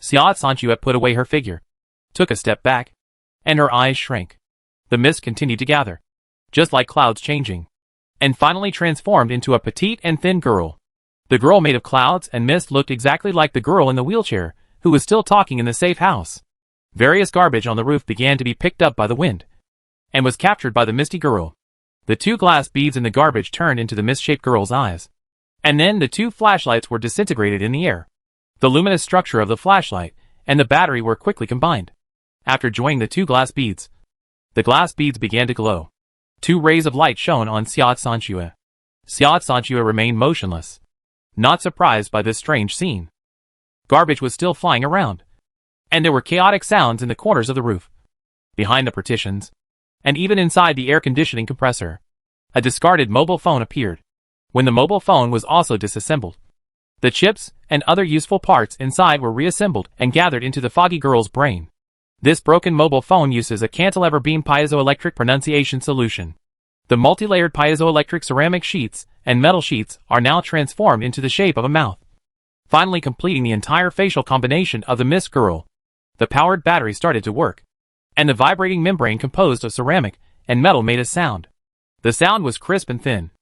Xia Sanju put away her figure, took a step back, and her eyes shrank. The mist continued to gather, just like clouds changing, and finally transformed into a petite and thin girl. The girl made of clouds and mist looked exactly like the girl in the wheelchair, who was still talking in the safe house. Various garbage on the roof began to be picked up by the wind, and was captured by the misty girl. The two glass beads in the garbage turned into the mist-shaped girl's eyes, and then the two flashlights were disintegrated in the air. The luminous structure of the flashlight and the battery were quickly combined. After joining the two glass beads, the glass beads began to glow. Two rays of light shone on Xia Sanju. Xia Sanju remained motionless, not surprised by this strange scene. Garbage was still flying around, and there were chaotic sounds in the corners of the roof, behind the partitions, and even inside the air conditioning compressor. A discarded mobile phone appeared. When the mobile phone was also disassembled, the chips and other useful parts inside were reassembled and gathered into the foggy girl's brain. This broken mobile phone uses a cantilever beam piezoelectric pronunciation solution. The multi-layered piezoelectric ceramic sheets and metal sheets are now transformed into the shape of a mouth, finally completing the entire facial combination of the Mist Girl. The powered battery started to work, and the vibrating membrane composed of ceramic and metal made a sound. The sound was crisp and thin,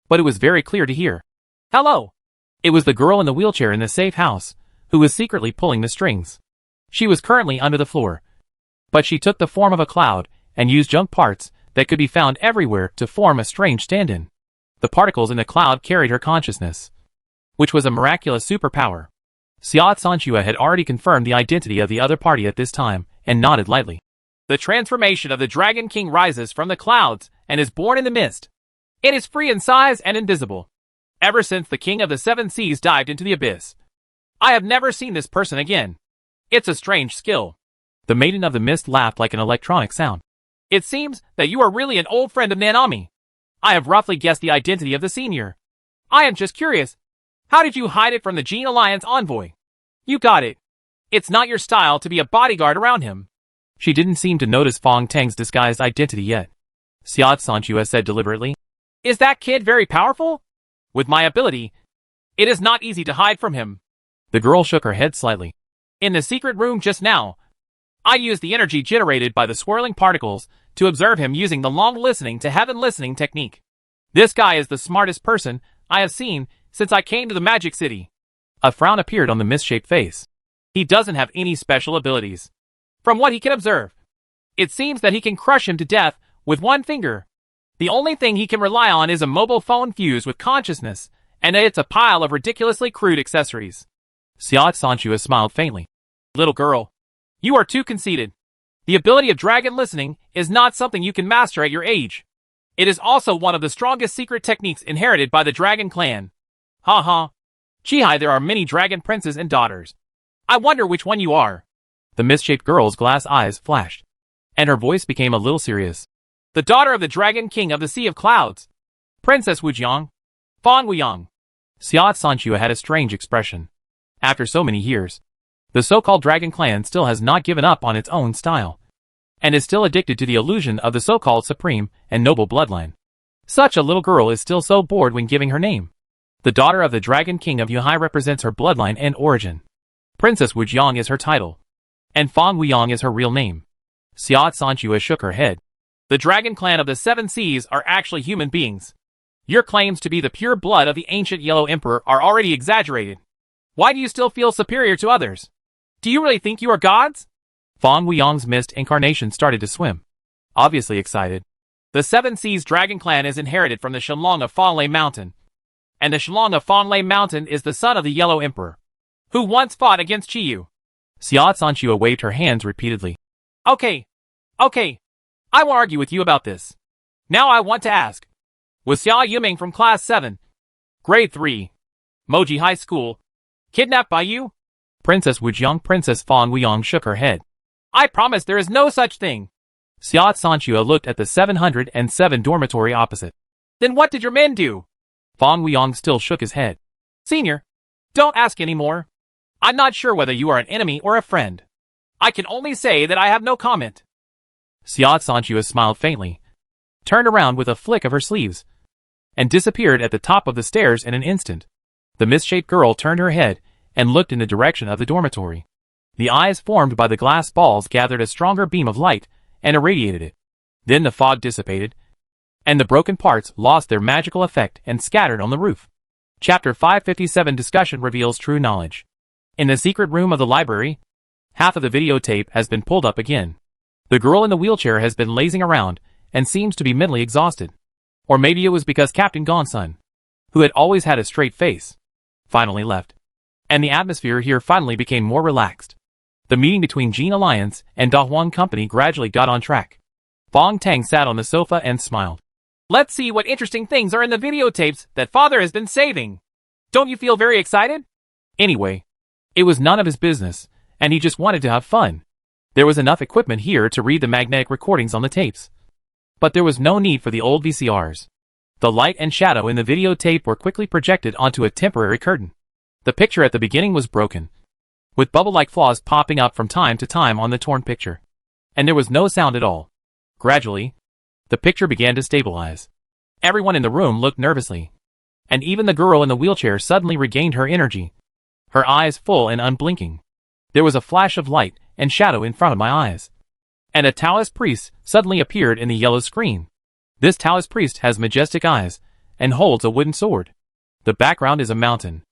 but it was very clear to hear. Hello! It was the girl in the wheelchair in the safe house, who was secretly pulling the strings. She was currently under the floor, but she took the form of a cloud and used junk parts that could be found everywhere to form a strange stand-in. The particles in the cloud carried her consciousness, which was a miraculous superpower. Xiao Sanxue had already confirmed the identity of the other party at this time, and nodded lightly. The transformation of the Dragon King rises from the clouds and is born in the mist. It is free in size and invisible. Ever since the King of the Seven Seas dived into the abyss, I have never seen this person again. It's a strange skill. The Maiden of the Mist laughed like an electronic sound. It seems that you are really an old friend of Nanami. I have roughly guessed the identity of the senior. I am just curious. How did you hide it from the Gene Alliance envoy? You got it. It's not your style to be a bodyguard around him. She didn't seem to notice Fong Tang's disguised identity yet. Xiao Sanxue said deliberately. Is that kid very powerful? With my ability, it is not easy to hide from him. The girl shook her head slightly. In the secret room just now, I used the energy generated by the swirling particles to observe him using the long listening to heaven listening technique. This guy is the smartest person I have seen since I came to the Magic City. A frown appeared on the mist-shaped face. He doesn't have any special abilities. From what he can observe, it seems that he can crush him to death with one finger. The only thing he can rely on is a mobile phone fused with consciousness, and it's a pile of ridiculously crude accessories. Xiao Sanxue smiled faintly. Little girl, you are too conceited. The ability of dragon listening is not something you can master at your age. It is also one of the strongest secret techniques inherited by the Dragon Clan. Ha ha. Chihai, there are many dragon princes and daughters. I wonder which one you are. The mist-shaped girl's glass eyes flashed, and her voice became a little serious. The daughter of the Dragon King of the Sea of Clouds, Princess Wujiang, Fong Wuyang. Xiao Sanxue had a strange expression. After so many years, the so-called Dragon Clan still has not given up on its own style, and is still addicted to the illusion of the so-called supreme and noble bloodline. Such a little girl is still so bored when giving her name. The daughter of the Dragon King of Yuhai represents her bloodline and origin. Princess Wujiang is her title, and Fong Wuyang is her real name. Xiao Sanxue shook her head. The Dragon Clan of the Seven Seas are actually human beings. Your claims to be the pure blood of the ancient Yellow Emperor are already exaggerated. Why do you still feel superior to others? Do you really think you are gods? Fong Wuyang's mist incarnation started to swim, obviously excited. The Seven Seas Dragon Clan is inherited from the Shenlong of Fanglei Mountain, and the Shenlong of Fanglei Mountain is the son of the Yellow Emperor, who once fought against Qiyu. Xiao Sanxue waved her hands repeatedly. Okay. I won't argue with you about this. Now I want to ask. Was Xia Yuming from Class 7, Grade 3, Moji High School, kidnapped by you? Princess Wujiang Princess Fong Wuyang shook her head. I promise there is no such thing. Xiao Sanxue looked at the 707 dormitory opposite. Then what did your men do? Fong Wuyang still shook his head. Senior, don't ask anymore. I'm not sure whether you are an enemy or a friend. I can only say that I have no comment. Xiao Sanxue smiled faintly, turned around with a flick of her sleeves, and disappeared at the top of the stairs in an instant. The mist-shaped girl turned her head and looked in the direction of the dormitory. The eyes formed by the glass balls gathered a stronger beam of light and irradiated it. Then the fog dissipated, and the broken parts lost their magical effect and scattered on the roof. Chapter 557 Discussion reveals true knowledge. In the secret room of the library, half of the videotape has been pulled up again. The girl in the wheelchair has been lazing around and seems to be mentally exhausted. Or maybe it was because Captain Gonsun, who had always had a straight face, finally left, and the atmosphere here finally became more relaxed. The meeting between Gene Alliance and Da Huang Company gradually got on track. Fong Tang sat on the sofa and smiled. Let's see what interesting things are in the videotapes that father has been saving. Don't you feel very excited? Anyway, it was none of his business, and he just wanted to have fun. There was enough equipment here to read the magnetic recordings on the tapes, but there was no need for the old VCRs. The light and shadow in the videotape were quickly projected onto a temporary curtain. The picture at the beginning was broken, with bubble-like flaws popping up from time to time on the torn picture. and there was no sound at all. Gradually, the picture began to stabilize. Everyone in the room looked nervously, and even the girl in the wheelchair suddenly regained her energy, her eyes full and unblinking. There was a flash of light and shadow in front of my eyes, and a Taoist priest suddenly appeared in the yellow screen. This Taoist priest has majestic eyes and holds a wooden sword. The background is a mountain,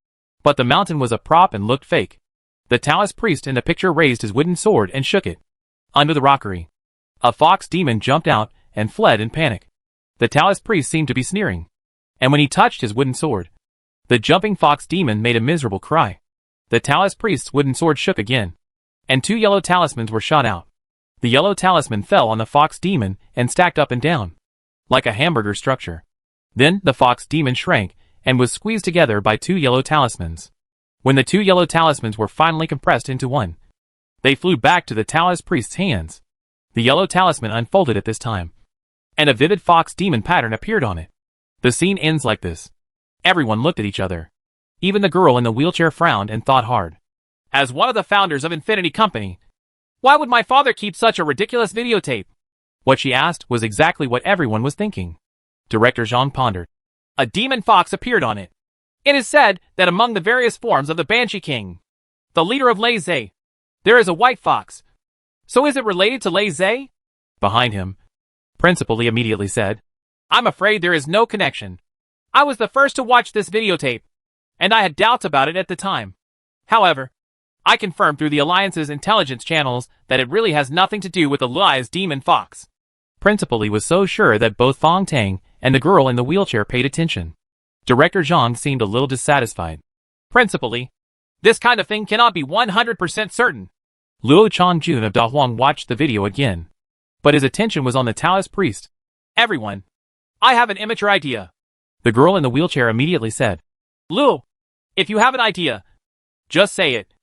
but the mountain was a prop and looked fake. The Taoist priest in the picture raised his wooden sword and shook it. Under the rockery, a fox demon jumped out and fled in panic. The Taoist priest seemed to be sneering, and when he touched his wooden sword, the jumping fox demon made a miserable cry. The Taoist priest's wooden sword shook again, and 2 yellow talismans were shot out. The yellow talisman fell on the fox demon and stacked up and down, like a hamburger structure. Then the fox demon shrank and was squeezed together by 2 yellow talismans. When the 2 yellow talismans were finally compressed into one, they flew back to the Taoist priest's hands. The yellow talisman unfolded at this time, and a vivid fox demon pattern appeared on it. The scene ends like this. Everyone looked at each other. Even the girl in the wheelchair frowned and thought hard. As one of the founders of Infinity Company, why would my father keep such a ridiculous videotape? What she asked was exactly what everyone was thinking. Director Zhang pondered. A demon fox appeared on it. It is said that among the various forms of the Banshee King, the leader of Lei Zhe, there is a white fox. So is it related to Lei Zhe? Behind him, Principal Li immediately said, I'm afraid there is no connection. I was the first to watch this videotape, and I had doubts about it at the time. However, I confirmed through the Alliance's intelligence channels that it really has nothing to do with the Lei's demon fox. Principal Li was so sure that both Fong Tang and the girl in the wheelchair paid attention. Director Zhang seemed a little dissatisfied. Principal Li, this kind of thing cannot be 100% certain. Luo Changjun of Dahuang watched the video again, but his attention was on the Taoist priest. Everyone, I have an immature idea. The girl in the wheelchair immediately said. Luo, if you have an idea, just say it.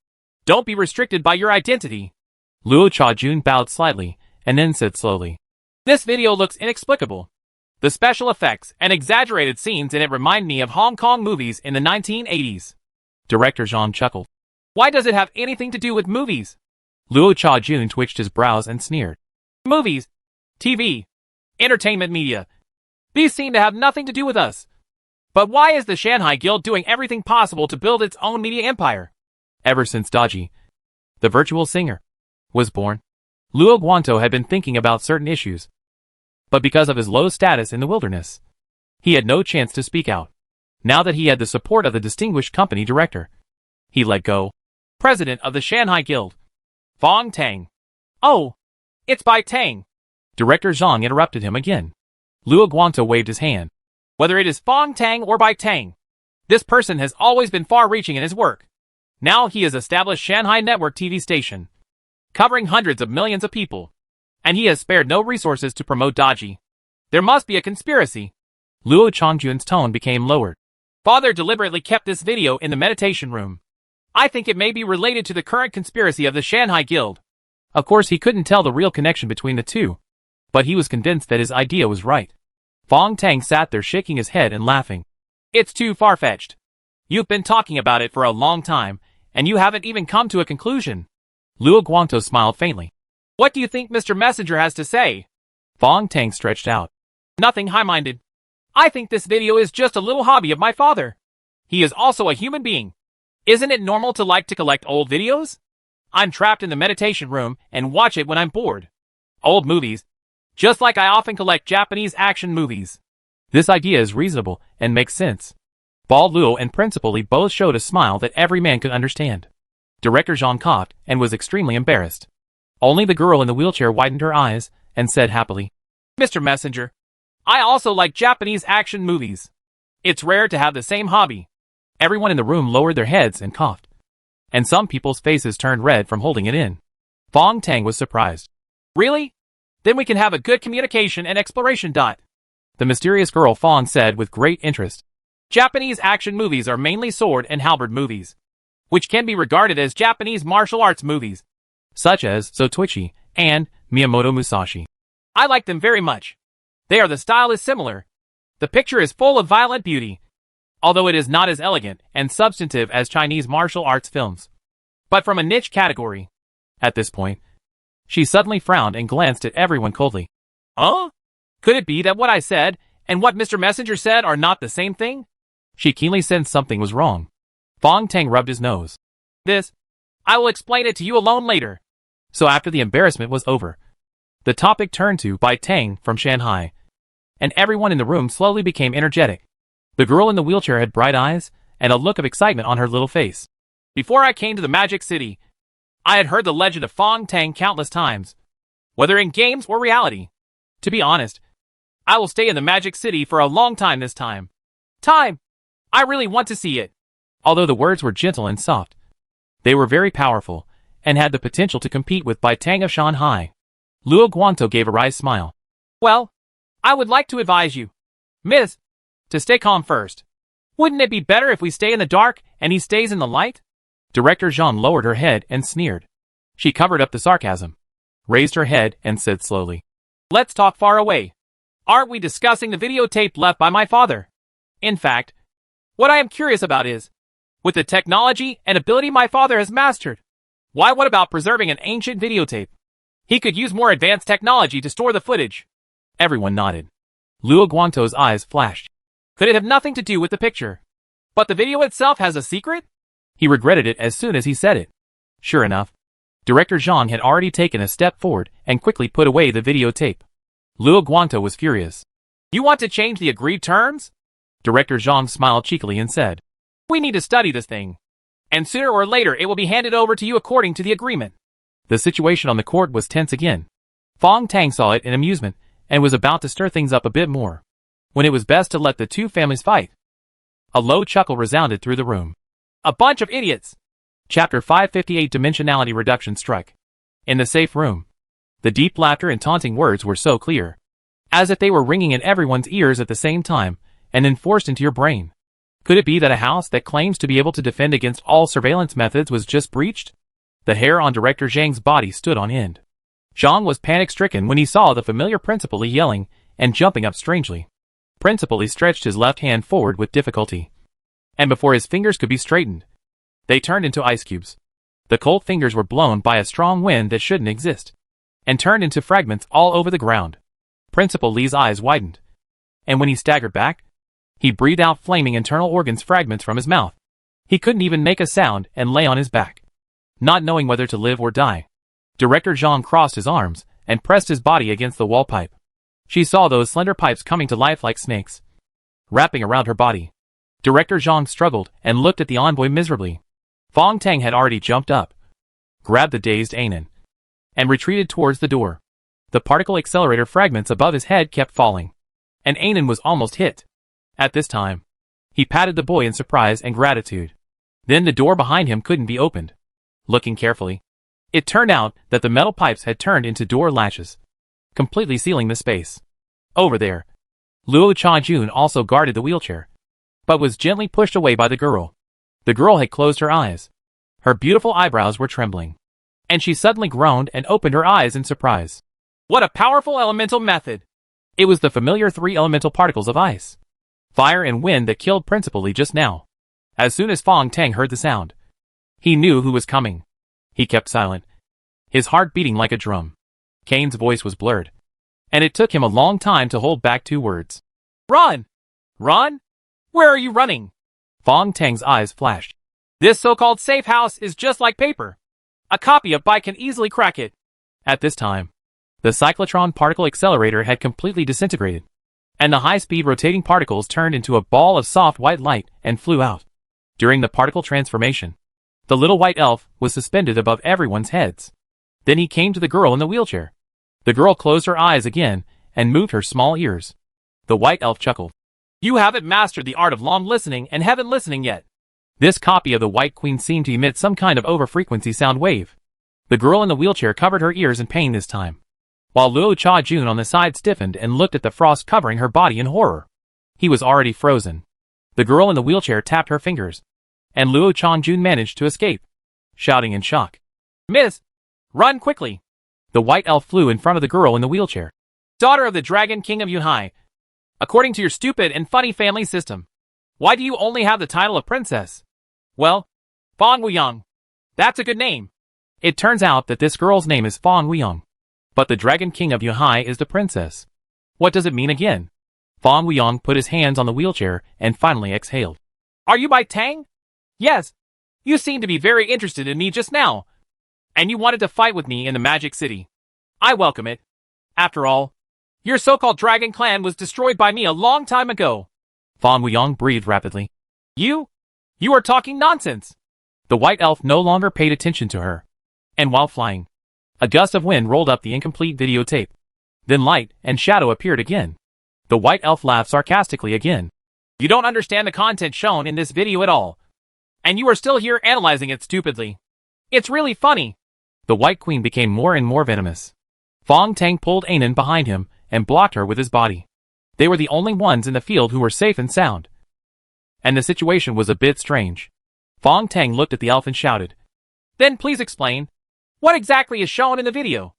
Don't be restricted by your identity. Luo Changjun bowed slightly, and then said slowly. This video looks inexplicable. The special effects and exaggerated scenes in it remind me of Hong Kong movies in the 1980s. Director Zhang chuckled. Why does it have anything to do with movies? Luo Changjun twitched his brows and sneered. Movies, TV, entertainment media. These seem to have nothing to do with us. But why is the Shanghai Guild doing everything possible to build its own media empire? Ever since Daji, the virtual singer, was born, Luo Guantou had been thinking about certain issues. But because of his low status in the wilderness, he had no chance to speak out. Now that he had the support of the distinguished company director, he let go. President of the Shanghai Guild, Fong Tang. Oh, it's Bai Tang. Director Zhang interrupted him again. Luo Guantou waved his hand. Whether it is Fong Tang or Bai Tang, this person has always been far-reaching in his work. Now he has established Shanghai Network TV station, covering hundreds of millions of people, and he has spared no resources to promote Daji. There must be a conspiracy. Luo Changjun's tone became lowered. Father deliberately kept this video in the meditation room. I think it may be related to the current conspiracy of the Shanghai Guild. Of course, he couldn't tell the real connection between the two, but he was convinced that his idea was right. Fong Tang sat there shaking his head and laughing. It's too far-fetched. You've been talking about it for a long time, and you haven't even come to a conclusion. Luo Guantou smiled faintly. What do you think Mr. Messenger has to say? Fong Tang stretched out. Nothing high-minded. I think this video is just a little hobby of my father. He is also a human being. Isn't it normal to like to collect old videos? I'm trapped in the meditation room and watch it when I'm bored. Old movies. Just like I often collect Japanese action movies. This idea is reasonable and makes sense. Bald Luo and Principal Li both showed a smile that every man could understand. Director Zhang coughed and was extremely embarrassed. Only the girl in the wheelchair widened her eyes and said happily, Mr. Messenger, I also like Japanese action movies. It's rare to have the same hobby. Everyone in the room lowered their heads and coughed, and some people's faces turned red from holding it in. Fong Tang was surprised. Really? Then we can have a good communication and exploration. The mysterious girl Fong said with great interest. Japanese action movies are mainly sword and halberd movies, which can be regarded as Japanese martial arts movies, such as Zotoichi and Miyamoto Musashi. I like them very much. The style is similar. The picture is full of violent beauty, although it is not as elegant and substantive as Chinese martial arts films, but from a niche category. At this point, She suddenly frowned and glanced at everyone coldly. Huh? Could it be that what I said and what Mr. Messenger said are not the same thing? She keenly sensed something was wrong. Fong Tang rubbed his nose. I will explain it to you alone later. So after the embarrassment was over, the topic turned to Bai Tang from Shanghai, and everyone in the room slowly became energetic. The girl in the wheelchair had bright eyes and a look of excitement on her little face. Before I came to the Magic City, I had heard the legend of Fong Tang countless times, whether in games or reality. To be honest, I will stay in the Magic City for a long time this time. I really want to see it. Although the words were gentle and soft, they were very powerful and had the potential to compete with Bai Tang of Shanghai. Luo Guantou gave a wry smile. Well, I would like to advise you, Miss, to stay calm first. Wouldn't it be better if we stay in the dark and he stays in the light? Director Zhang lowered her head and sneered. She covered up the sarcasm, raised her head and said slowly, Let's talk far away. Aren't we discussing the videotape left by my father? In fact, what I am curious about is, with the technology and ability my father has mastered, what about preserving an ancient videotape? He could use more advanced technology to store the footage. Everyone nodded. Luo Guantou's eyes flashed. Could it have nothing to do with the picture? But the video itself has a secret? He regretted it as soon as he said it. Sure enough, Director Zhang had already taken a step forward and quickly put away the videotape. Luo Guantou was furious. You want to change the agreed terms? Director Zhang smiled cheekily and said, We need to study this thing, and sooner or later it will be handed over to you according to the agreement. The situation on the court was tense again. Fong Tang saw it in amusement and was about to stir things up a bit more, when it was best to let the two families fight. A low chuckle resounded through the room. A bunch of idiots! Chapter 558 Dimensionality Reduction Strike. In the safe room, the deep laughter and taunting words were so clear, as if they were ringing in everyone's ears at the same time and then forced into your brain. Could it be that a house that claims to be able to defend against all surveillance methods was just breached? The hair on Director Zhang's body stood on end. Zhang was panic-stricken when he saw the familiar Principal Li yelling and jumping up strangely. Principal Li stretched his left hand forward with difficulty, and before his fingers could be straightened, they turned into ice cubes. The cold fingers were blown by a strong wind that shouldn't exist, and turned into fragments all over the ground. Principal Li's eyes widened, and when he staggered back, he breathed out flaming internal organs fragments from his mouth. He couldn't even make a sound and lay on his back, not knowing whether to live or die. Director Zhang crossed his arms and pressed his body against the wall pipe. She saw those slender pipes coming to life like snakes, wrapping around her body. Director Zhang struggled and looked at the envoy miserably. Fong Tang had already jumped up, grabbed the dazed Anan, and retreated towards the door. The particle accelerator fragments above his head kept falling, and Anan was almost hit. At this time, he patted the boy in surprise and gratitude. Then the door behind him couldn't be opened. Looking carefully, it turned out that the metal pipes had turned into door latches, completely sealing the space. Over there, Luo Cha-jun also guarded the wheelchair, but was gently pushed away by the girl. The girl had closed her eyes. Her beautiful eyebrows were trembling, and she suddenly groaned and opened her eyes in surprise. What a powerful elemental method! It was the familiar three elemental particles of ice, fire and wind that killed Principal Li just now. As soon as Fong Tang heard the sound, he knew who was coming. He kept silent, his heart beating like a drum. Kane's voice was blurred, and it took him a long time to hold back two words. Run! Run? Where are you running? Fong Tang's eyes flashed. This so-called safe house is just like paper. A copy of Bai can easily crack it. At this time, the cyclotron particle accelerator had completely disintegrated, and the high-speed rotating particles turned into a ball of soft white light and flew out. During the particle transformation, the little white elf was suspended above everyone's heads. Then he came to the girl in the wheelchair. The girl closed her eyes again and moved her small ears. The white elf chuckled. You haven't mastered the art of long listening and haven't listening yet. This copy of the White Queen seemed to emit some kind of over-frequency sound wave. The girl in the wheelchair covered her ears in pain this time, while Luo Cha-jun on the side stiffened and looked at the frost covering her body in horror. He was already frozen. The girl in the wheelchair tapped her fingers, and Luo Cha-jun managed to escape, shouting in shock. Miss! Run quickly! The white elf flew in front of the girl in the wheelchair. Daughter of the Dragon King of Yunhai, according to your stupid and funny family system, why do you only have the title of princess? Well, Fong Wuyang. That's a good name. It turns out that this girl's name is Fong Weiyang. But the Dragon King of Yuhai is the princess. What does it mean again? Fong Weiyang put his hands on the wheelchair and finally exhaled. Are you Bai Tang? Yes. You seemed to be very interested in me just now. And you wanted to fight with me in the Magic City. I welcome it. After all, your so-called Dragon Clan was destroyed by me a long time ago. Fong Weiyang breathed rapidly. You are talking nonsense. The white elf no longer paid attention to her. And while flying, a gust of wind rolled up the incomplete videotape. Then light and shadow appeared again. The white elf laughed sarcastically again. You don't understand the content shown in this video at all. And you are still here analyzing it stupidly. It's really funny. The White Queen became more and more venomous. Fong Tang pulled Anan behind him and blocked her with his body. They were the only ones in the field who were safe and sound. And the situation was a bit strange. Fong Tang looked at the elf and shouted. Then please explain. What exactly is shown in the video?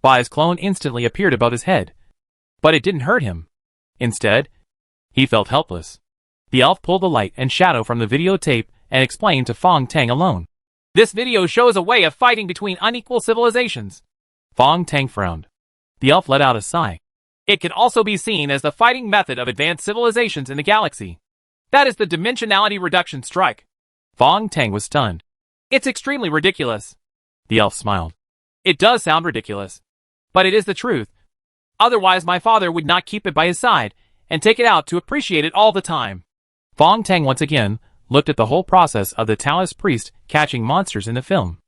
Bai's clone instantly appeared above his head. But it didn't hurt him. Instead, he felt helpless. The elf pulled the light and shadow from the videotape and explained to Fong Tang alone. This video shows a way of fighting between unequal civilizations. Fong Tang frowned. The elf let out a sigh. It can also be seen as the fighting method of advanced civilizations in the galaxy. That is the dimensionality reduction strike. Fong Tang was stunned. It's extremely ridiculous. The elf smiled. It does sound ridiculous. But it is the truth. Otherwise my father would not keep it by his side and take it out to appreciate it all the time. Fong Tang once again looked at the whole process of the Taoist priest catching monsters in the film.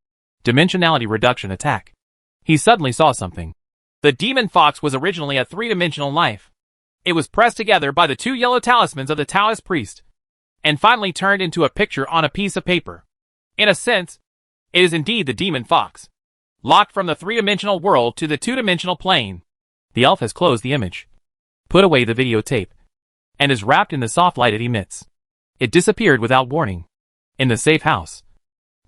Dimensionality reduction attack. He suddenly saw something. The demon fox was originally a three-dimensional life. It was pressed together by the two yellow talismans of the Taoist priest, and finally turned into a picture on a piece of paper. In a sense, it is indeed the demon fox, locked from the three-dimensional world to the two-dimensional plane. The elf has closed the image, put away the videotape, and is wrapped in the soft light it emits. It disappeared without warning. In the safe house,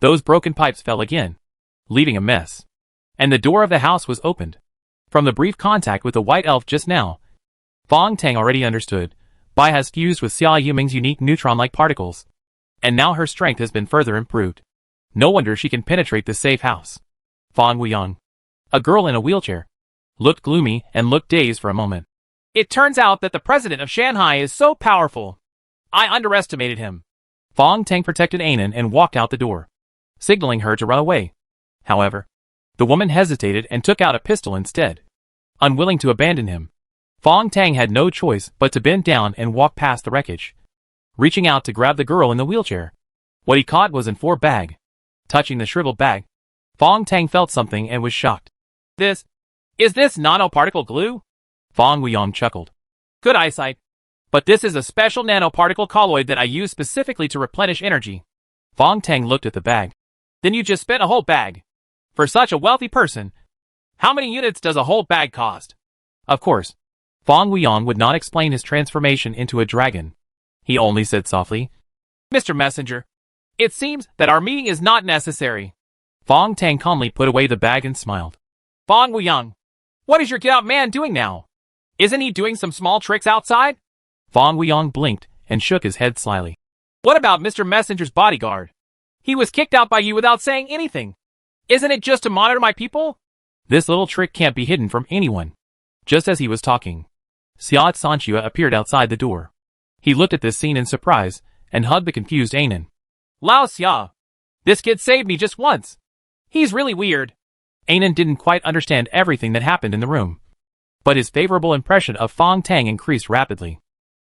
those broken pipes fell again, leaving a mess. And the door of the house was opened. From the brief contact with the white elf just now, Fong Tang already understood. Bai has fused with Xia Yuming's unique neutron-like particles. And now her strength has been further improved. No wonder she can penetrate the safe house. Fong Weiyang, a girl in a wheelchair, looked gloomy and looked dazed for a moment. It turns out that the president of Shanghai is so powerful. I underestimated him. Fong Tang protected Anan and walked out the door, signaling her to run away. However, the woman hesitated and took out a pistol instead. Unwilling to abandon him, Fong Tang had no choice but to bend down and walk past the wreckage, reaching out to grab the girl in the wheelchair. What he caught was in 4 bag. Touching the shriveled bag, Fong Tang felt something and was shocked. Is this nanoparticle glue? Fong Weiyang chuckled. Good eyesight. But this is a special nanoparticle colloid that I use specifically to replenish energy. Fong Tang looked at the bag. Then you just spent a whole bag. For such a wealthy person, how many units does a whole bag cost? Of course, Fong Weiyang would not explain his transformation into a dragon. He only said softly, Mr. Messenger, it seems that our meeting is not necessary. Fong Tang calmly put away the bag and smiled. Fong Weiyang, what is your get-out man doing now? Isn't he doing some small tricks outside? Fong Weiyang blinked and shook his head slyly. What about Mr. Messenger's bodyguard? He was kicked out by you without saying anything. Isn't it just to monitor my people? This little trick can't be hidden from anyone. Just as he was talking, Xia Sanxue appeared outside the door. He looked at this scene in surprise and hugged the confused Anan. Lao Xia, this kid saved me just once. He's really weird. Anan didn't quite understand everything that happened in the room, but his favorable impression of Fong Tang increased rapidly.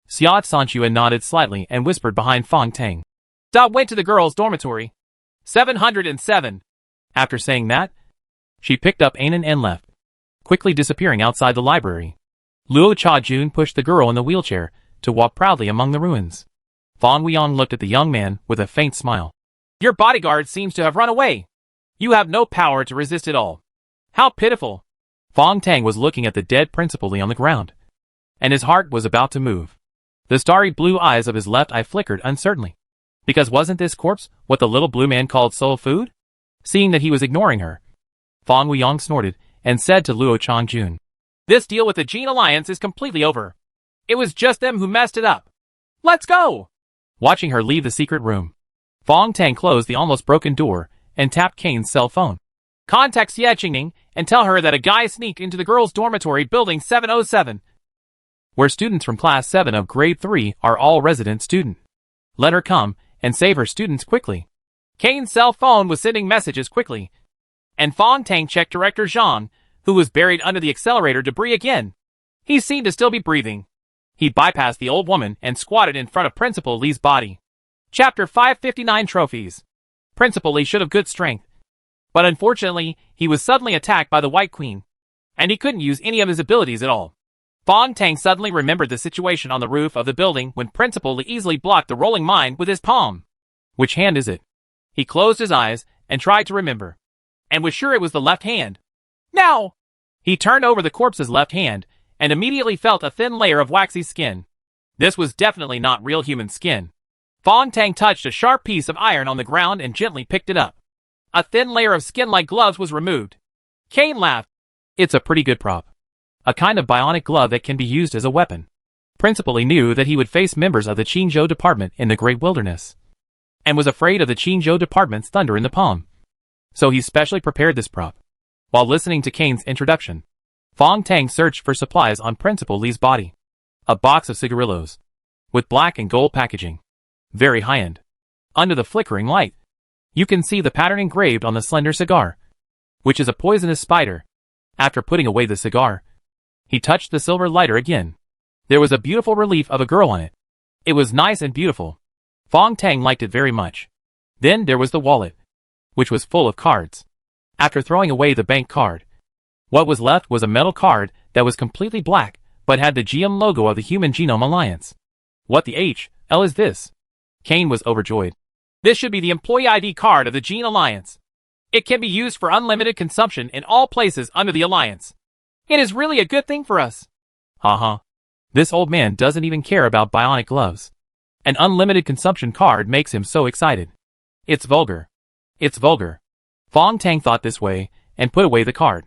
Xia Sanxue nodded slightly and whispered behind Fong Tang. Da went to the girls' dormitory. 707. After saying that, she picked up Anan and left, quickly disappearing outside the library. Luo Cha-jun pushed the girl in the wheelchair to walk proudly among the ruins. Fong Weiyang looked at the young man with a faint smile. Your bodyguard seems to have run away. You have no power to resist it all. How pitiful. Fong Tang was looking at the dead principally on the ground, and his heart was about to move. The starry blue eyes of his left eye flickered uncertainly. Because wasn't this corpse what the little blue man called soul food? Seeing that he was ignoring her, Fong Weiyang snorted and said to Luo Cha-jun, This deal with the Gene Alliance is completely over. It was just them who messed it up. Let's go! Watching her leave the secret room, Fong Tang closed the almost broken door and tapped Kane's cell phone. Contact Xie Qingning and tell her that a guy sneaked into the girls' dormitory building 707, where students from Class 7 of Grade 3 are all resident student. Let her come and save her students quickly. Kane's cell phone was sending messages quickly, and Fong Tang checked Director Zhang, who was buried under the accelerator debris again. He seemed to still be breathing. He bypassed the old woman and squatted in front of Principal Li's body. Chapter 559 Trophies. Principal Li should have good strength, but unfortunately, he was suddenly attacked by the White Queen, and he couldn't use any of his abilities at all. Fong Tang suddenly remembered the situation on the roof of the building when Principal Li easily blocked the rolling mine with his palm. Which hand is it? He closed his eyes and tried to remember, and was sure it was the left hand. Now! He turned over the corpse's left hand and immediately felt a thin layer of waxy skin. This was definitely not real human skin. Fong Tang touched a sharp piece of iron on the ground and gently picked it up. A thin layer of skin like gloves was removed. Kane laughed. It's a pretty good prop. A kind of bionic glove that can be used as a weapon. Principal Li knew that he would face members of the Qingzhou department in the Great Wilderness, and was afraid of the Qingzhou department's thunder in the palm. So he specially prepared this prop. While listening to Kane's introduction, Fong Tang searched for supplies on Principal Li's body. A box of cigarillos, with black and gold packaging. Very high-end. Under the flickering light, you can see the pattern engraved on the slender cigar, which is a poisonous spider. After putting away the cigar, he touched the silver lighter again. There was a beautiful relief of a girl on it. It was nice and beautiful. Fong Tang liked it very much. Then there was the wallet, which was full of cards. After throwing away the bank card, what was left was a metal card that was completely black, but had the GM logo of the Human Genome Alliance. What the HL is this? Kane was overjoyed. This should be the employee ID card of the Gene Alliance. It can be used for unlimited consumption in all places under the Alliance. It is really a good thing for us. Haha. This old man doesn't even care about bionic gloves. An unlimited consumption card makes him so excited. It's vulgar. It's vulgar. Fong Tang thought this way, and put away the card.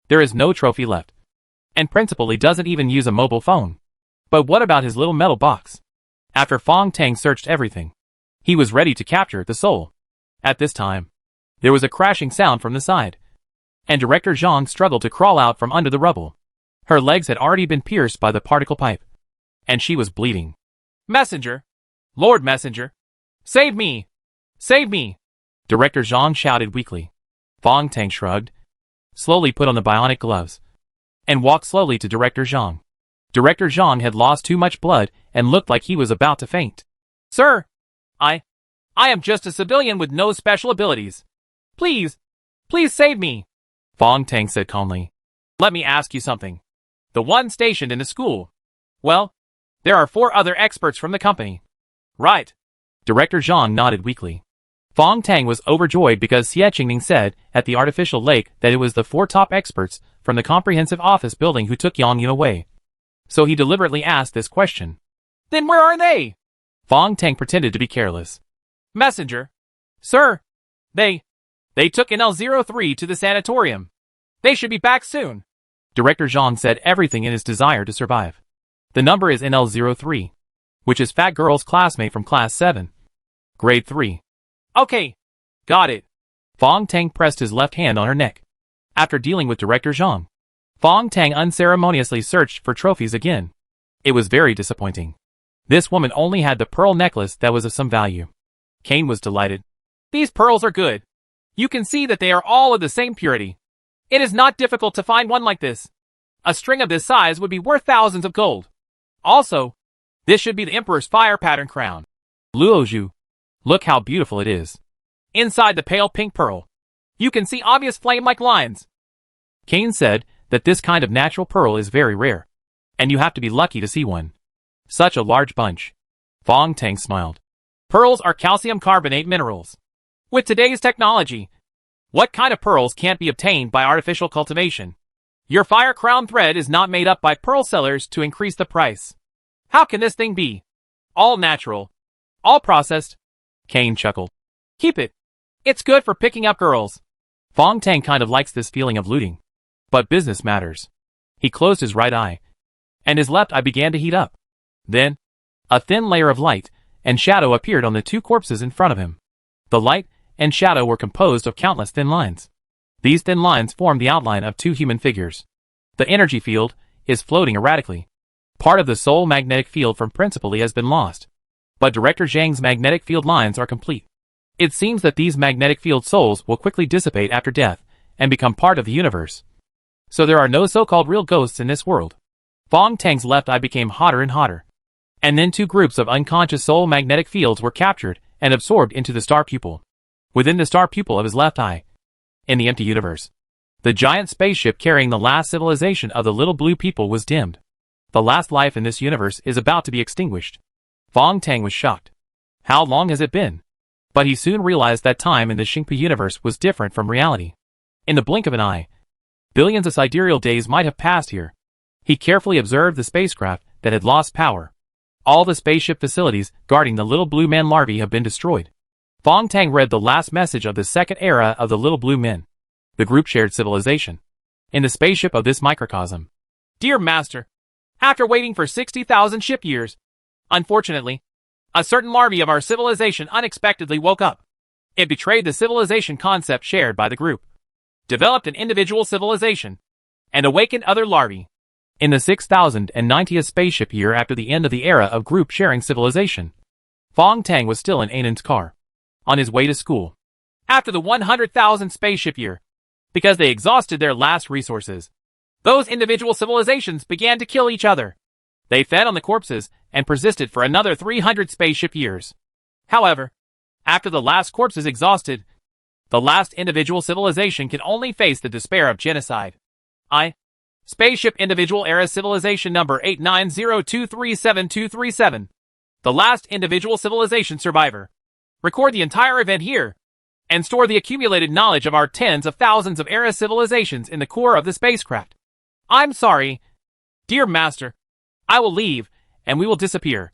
There is no trophy left. And Principal Li doesn't even use a mobile phone. But what about his little metal box? After Fong Tang searched everything, he was ready to capture the soul. At this time, there was a crashing sound from the side, and Director Zhang struggled to crawl out from under the rubble. Her legs had already been pierced by the particle pipe, and she was bleeding. Messenger! Lord Messenger! Save me! Save me! Director Zhang shouted weakly. Fong Tang shrugged, slowly put on the bionic gloves, and walked slowly to Director Zhang. Director Zhang had lost too much blood and looked like he was about to faint. Sir! I am just a civilian with no special abilities. Please save me! Fong Tang said calmly. Let me ask you something. The one stationed in the school. Well, there are 4 other experts from the company. Right. Director Zhang nodded weakly. Fong Tang was overjoyed because Xie Qingning said at the artificial lake that it was the 4 top experts from the comprehensive office building who took Yang Yun away. So he deliberately asked this question. Then where are they? Fong Tang pretended to be careless. Messenger. Sir. They took NL03 to the sanatorium. They should be back soon. Director Zhang said everything in his desire to survive. The number is NL03, which is Fat Girl's classmate from Class 7. Grade 3. Okay. Got it. Fong Tang pressed his left hand on her neck. After dealing with Director Zhang, Fong Tang unceremoniously searched for trophies again. It was very disappointing. This woman only had the pearl necklace that was of some value. Kane was delighted. These pearls are good. You can see that they are all of the same purity. It is not difficult to find one like this. A string of this size would be worth thousands of gold. Also, this should be the Emperor's fire pattern crown. Luozhu, look how beautiful it is. Inside the pale pink pearl, you can see obvious flame-like lines. Kane said that this kind of natural pearl is very rare, and you have to be lucky to see one. Such a large bunch. Fong Tang smiled. Pearls are calcium carbonate minerals. With today's technology, what kind of pearls can't be obtained by artificial cultivation? Your fire crown thread is not made up by pearl sellers to increase the price. How can this thing be? All natural. All processed. Kane chuckled. Keep it. It's good for picking up girls. Fong Tang kind of likes this feeling of looting. But business matters. He closed his right eye, and his left eye began to heat up. Then, a thin layer of light and shadow appeared on the 2 corpses in front of him. The light and shadow were composed of countless thin lines. These thin lines form the outline of two human figures. The energy field is floating erratically. Part of the soul magnetic field from Principally has been lost, but Director Zhang's magnetic field lines are complete. It seems that these magnetic field souls will quickly dissipate after death and become part of the universe. So there are no so-called real ghosts in this world. Fong Tang's left eye became hotter and hotter. And then two groups of unconscious soul magnetic fields were captured and absorbed into the star pupil. Within the star pupil of his left eye, in the empty universe, the giant spaceship carrying the last civilization of the little blue people was dimmed. The last life in this universe is about to be extinguished. Fong Tang was shocked. How long has it been? But he soon realized that time in the Xingpu universe was different from reality. In the blink of an eye, billions of sidereal days might have passed here. He carefully observed the spacecraft that had lost power. All the spaceship facilities guarding the little blue man larvae have been destroyed. Fong Tang read the last message of the second era of the little blue men, the group shared civilization, in the spaceship of this microcosm. Dear Master, after waiting for 60,000 ship years, unfortunately, a certain larvae of our civilization unexpectedly woke up. It betrayed the civilization concept shared by the group, developed an individual civilization, and awakened other larvae. In the 6090th spaceship year after the end of the era of group sharing civilization, Fong Tang was still in Anan's car, on his way to school. After the 100,000 spaceship year, because they exhausted their last resources, those individual civilizations began to kill each other. They fed on the corpses and persisted for another 300 spaceship years. However, after the last corpse is exhausted, the last individual civilization can only face the despair of genocide. Spaceship Individual Era Civilization Number 8902372237. The last individual civilization survivor. Record the entire event here, and store the accumulated knowledge of our tens of thousands of era civilizations in the core of the spacecraft. I'm sorry, dear Master. I will leave, and we will disappear.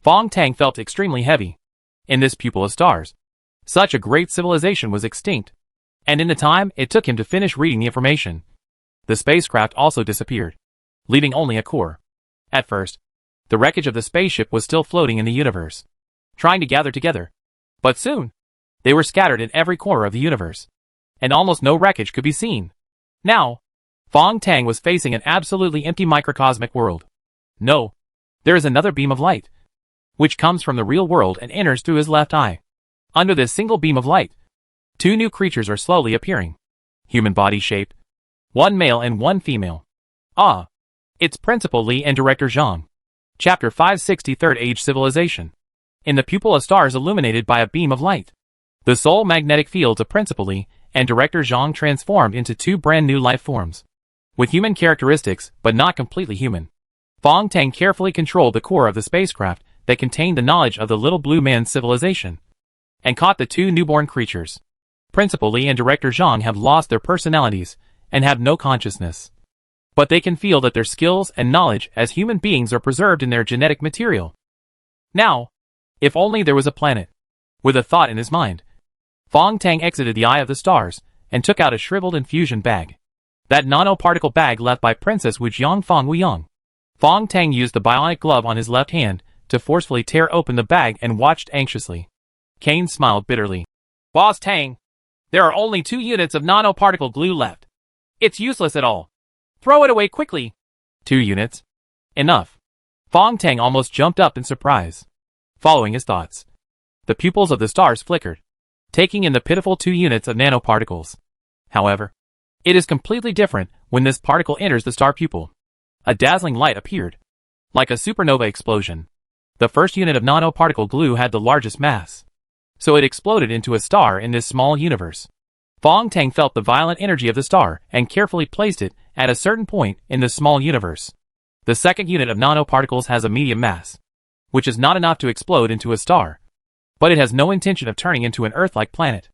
Fong Tang felt extremely heavy. In this pupil of stars, such a great civilization was extinct, and in the time it took him to finish reading the information, the spacecraft also disappeared, leaving only a core. At first, the wreckage of the spaceship was still floating in the universe, trying to gather together. But soon, they were scattered in every corner of the universe, and almost no wreckage could be seen. Now, Fong Tang was facing an absolutely empty microcosmic world. No, there is another beam of light, which comes from the real world and enters through his left eye. Under this single beam of light, two new creatures are slowly appearing. Human body shaped. One male and one female. It's Principal Li and Director Zhang. Chapter 560 Third Age Civilization. In the pupil of stars illuminated by a beam of light, the soul magnetic fields of Principal Li and Director Zhang transformed into two brand new life forms, with human characteristics but not completely human. Fong Tang carefully controlled the core of the spacecraft that contained the knowledge of the little blue man's civilization, and caught the two newborn creatures. Principal Li and Director Zhang have lost their personalities and have no consciousness, but they can feel that their skills and knowledge as human beings are preserved in their genetic material. Now, if only there was a planet. With a thought in his mind, Fong Tang exited the Eye of the Stars and took out a shriveled infusion bag. That nanoparticle bag left by Princess Wujiang Fong Wuyang. Fong Tang used the bionic glove on his left hand to forcefully tear open the bag and watched anxiously. Kane smiled bitterly. Boss Tang, there are only 2 units of nanoparticle glue left. It's useless at all. Throw it away quickly. 2 units? Enough. Fong Tang almost jumped up in surprise. Following his thoughts, the pupils of the stars flickered, taking in the pitiful 2 units of nanoparticles. However, it is completely different when this particle enters the star pupil. A dazzling light appeared, like a supernova explosion. The first unit of nanoparticle glue had the largest mass, so it exploded into a star in this small universe. Fong Tang felt the violent energy of the star and carefully placed it at a certain point in the small universe. The second unit of nanoparticles has a medium mass, which is not enough to explode into a star, but it has no intention of turning into an Earth-like planet.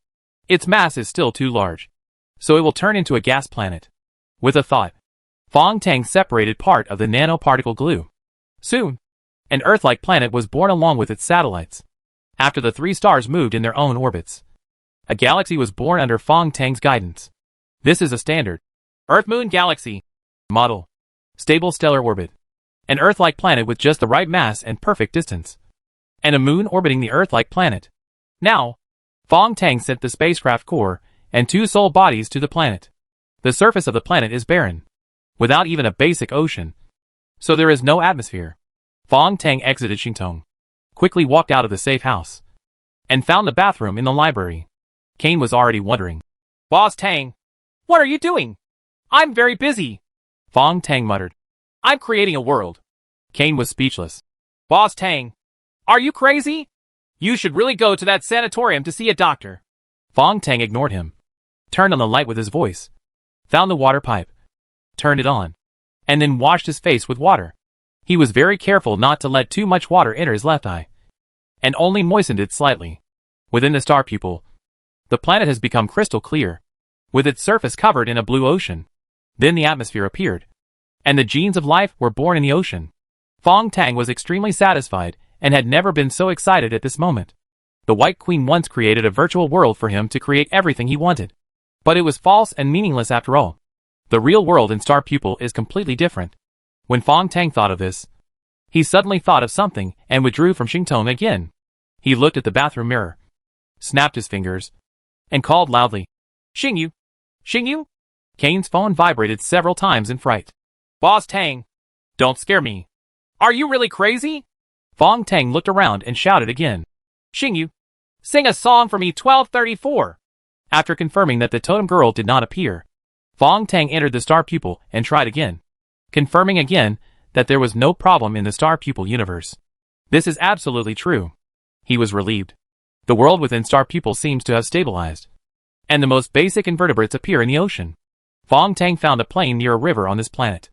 Its mass is still too large, so it will turn into a gas planet. With a thought, Fong Tang separated part of the nanoparticle glue. Soon, an Earth-like planet was born along with its satellites. After the 3 stars moved in their own orbits, a galaxy was born under Fong Tang's guidance. This is a standard Earth-Moon galaxy model. Stable stellar orbit. An Earth-like planet with just the right mass and perfect distance. And a moon orbiting the Earth-like planet. Now, Fong Tang sent the spacecraft core and 2 soul bodies to the planet. The surface of the planet is barren, without even a basic ocean, so there is no atmosphere. Fong Tang exited Xingtong, quickly walked out of the safe house, and found the bathroom in the library. Kane was already wondering. Boss Tang, what are you doing? I'm very busy. Fong Tang muttered. I'm creating a world. Kane was speechless. Boss Tang, are you crazy? You should really go to that sanatorium to see a doctor. Fong Tang ignored him, turned on the light with his voice, found the water pipe, turned it on, and then washed his face with water. He was very careful not to let too much water enter his left eye, and only moistened it slightly. Within the star pupil, the planet has become crystal clear, with its surface covered in a blue ocean. Then the atmosphere appeared, and the genes of life were born in the ocean. Fong Tang was extremely satisfied and had never been so excited at this moment. The White Queen once created a virtual world for him to create everything he wanted. But it was false and meaningless after all. The real world in Star Pupil is completely different. When Fong Tang thought of this, he suddenly thought of something and withdrew from Xingtong again. He looked at the bathroom mirror, snapped his fingers, and called loudly, Xingyu! Xingyu! Kane's phone vibrated several times in fright. Boss Tang, don't scare me. Are you really crazy? Fong Tang looked around and shouted again. Xingyu, sing a song for me 1234. After confirming that the totem girl did not appear, Fong Tang entered the star pupil and tried again, confirming again that there was no problem in the star pupil universe. This is absolutely true. He was relieved. The world within star pupil seems to have stabilized, and the most basic invertebrates appear in the ocean. Fong Tang found a plain near a river on this planet.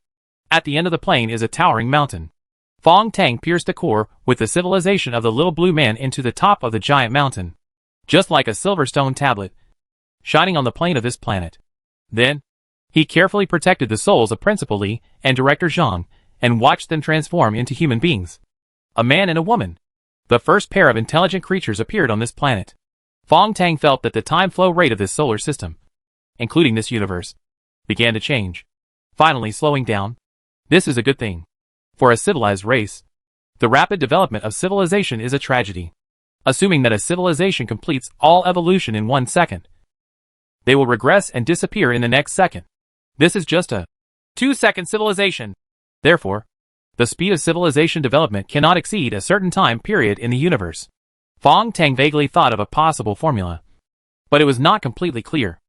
At the end of the plain is a towering mountain. Fong Tang pierced the core with the civilization of the little blue man into the top of the giant mountain, just like a silver stone tablet, shining on the plain of this planet. Then, he carefully protected the souls of Principal Li and Director Zhang, and watched them transform into human beings. A man and a woman. The first pair of intelligent creatures appeared on this planet. Fong Tang felt that the time flow rate of this solar system, including this universe, began to change, finally slowing down. This is a good thing. For a civilized race, the rapid development of civilization is a tragedy. Assuming that a civilization completes all evolution in 1 second, they will regress and disappear in the next second. This is just a 2-second civilization. Therefore, the speed of civilization development cannot exceed a certain time period in the universe. Fong Tang vaguely thought of a possible formula, but it was not completely clear.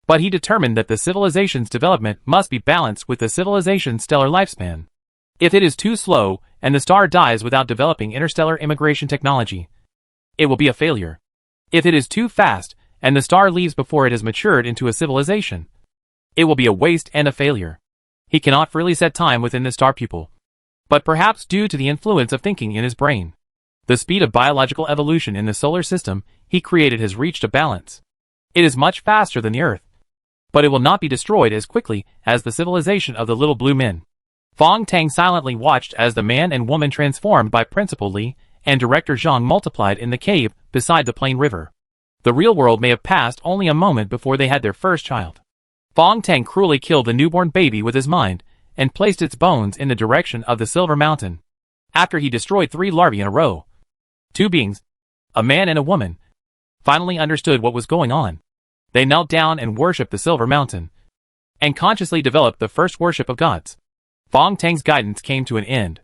But he determined that the civilization's development must be balanced with the civilization's stellar lifespan. If it is too slow, and the star dies without developing interstellar immigration technology, it will be a failure. If it is too fast, and the star leaves before it has matured into a civilization, it will be a waste and a failure. He cannot freely set time within the star pupil. But perhaps due to the influence of thinking in his brain, the speed of biological evolution in the solar system he created has reached a balance. It is much faster than the Earth, but it will not be destroyed as quickly as the civilization of the little blue men. Fong Tang silently watched as the man and woman transformed by Principal Li and Director Zhang multiplied in the cave beside the plain river. The real world may have passed only a moment before they had their first child. Fong Tang cruelly killed the newborn baby with his mind and placed its bones in the direction of the Silver Mountain. After he destroyed 3 larvae in a row, 2 beings, a man and a woman, finally understood what was going on. They knelt down and worshipped the Silver Mountain, and consciously developed the first worship of gods. Fong Tang's guidance came to an end.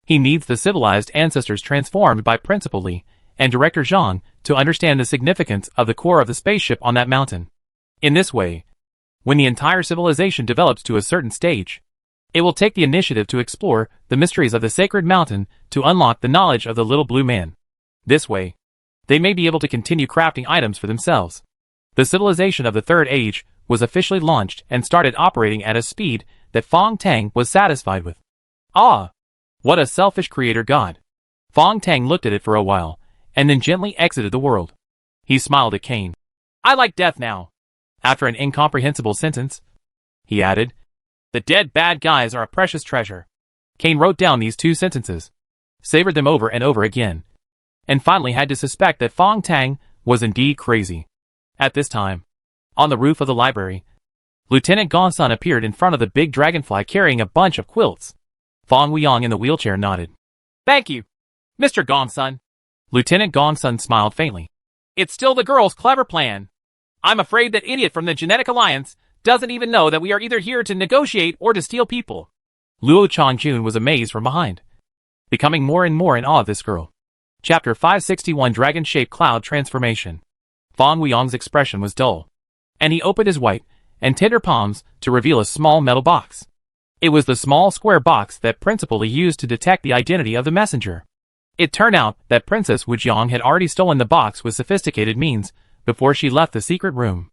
He needs the civilized ancestors transformed by Principal Li and Director Zhang to understand the significance of the core of the spaceship on that mountain. In this way, when the entire civilization develops to a certain stage, it will take the initiative to explore the mysteries of the sacred mountain to unlock the knowledge of the little blue man. This way, they may be able to continue crafting items for themselves. The civilization of the Third Age was officially launched and started operating at a speed that Fong Tang was satisfied with. Ah! What a selfish creator god! Fong Tang looked at it for a while, and then gently exited the world. He smiled at Kane. I like death now. After an incomprehensible sentence, he added, the dead bad guys are a precious treasure. Kane wrote down these 2 sentences, savored them over and over again, and finally had to suspect that Fong Tang was indeed crazy. At this time, on the roof of the library, Lieutenant Gongsun appeared in front of the big dragonfly carrying a bunch of quilts. Fong Weiyang in the wheelchair nodded. Thank you, Mr. Gongsun. Lieutenant Gongsun smiled faintly. It's still the girl's clever plan. I'm afraid that idiot from the Genetic Alliance doesn't even know that we are either here to negotiate or to steal people. Luo Changjun was amazed from behind, becoming more and more in awe of this girl. Chapter 561 Dragon-Shaped Cloud Transformation. Fang Weiyang's expression was dull, and he opened his white and tender palms to reveal a small metal box. It was the small square box that Principal Li used to detect the identity of the messenger. It turned out that Princess Wujiang had already stolen the box with sophisticated means before she left the secret room.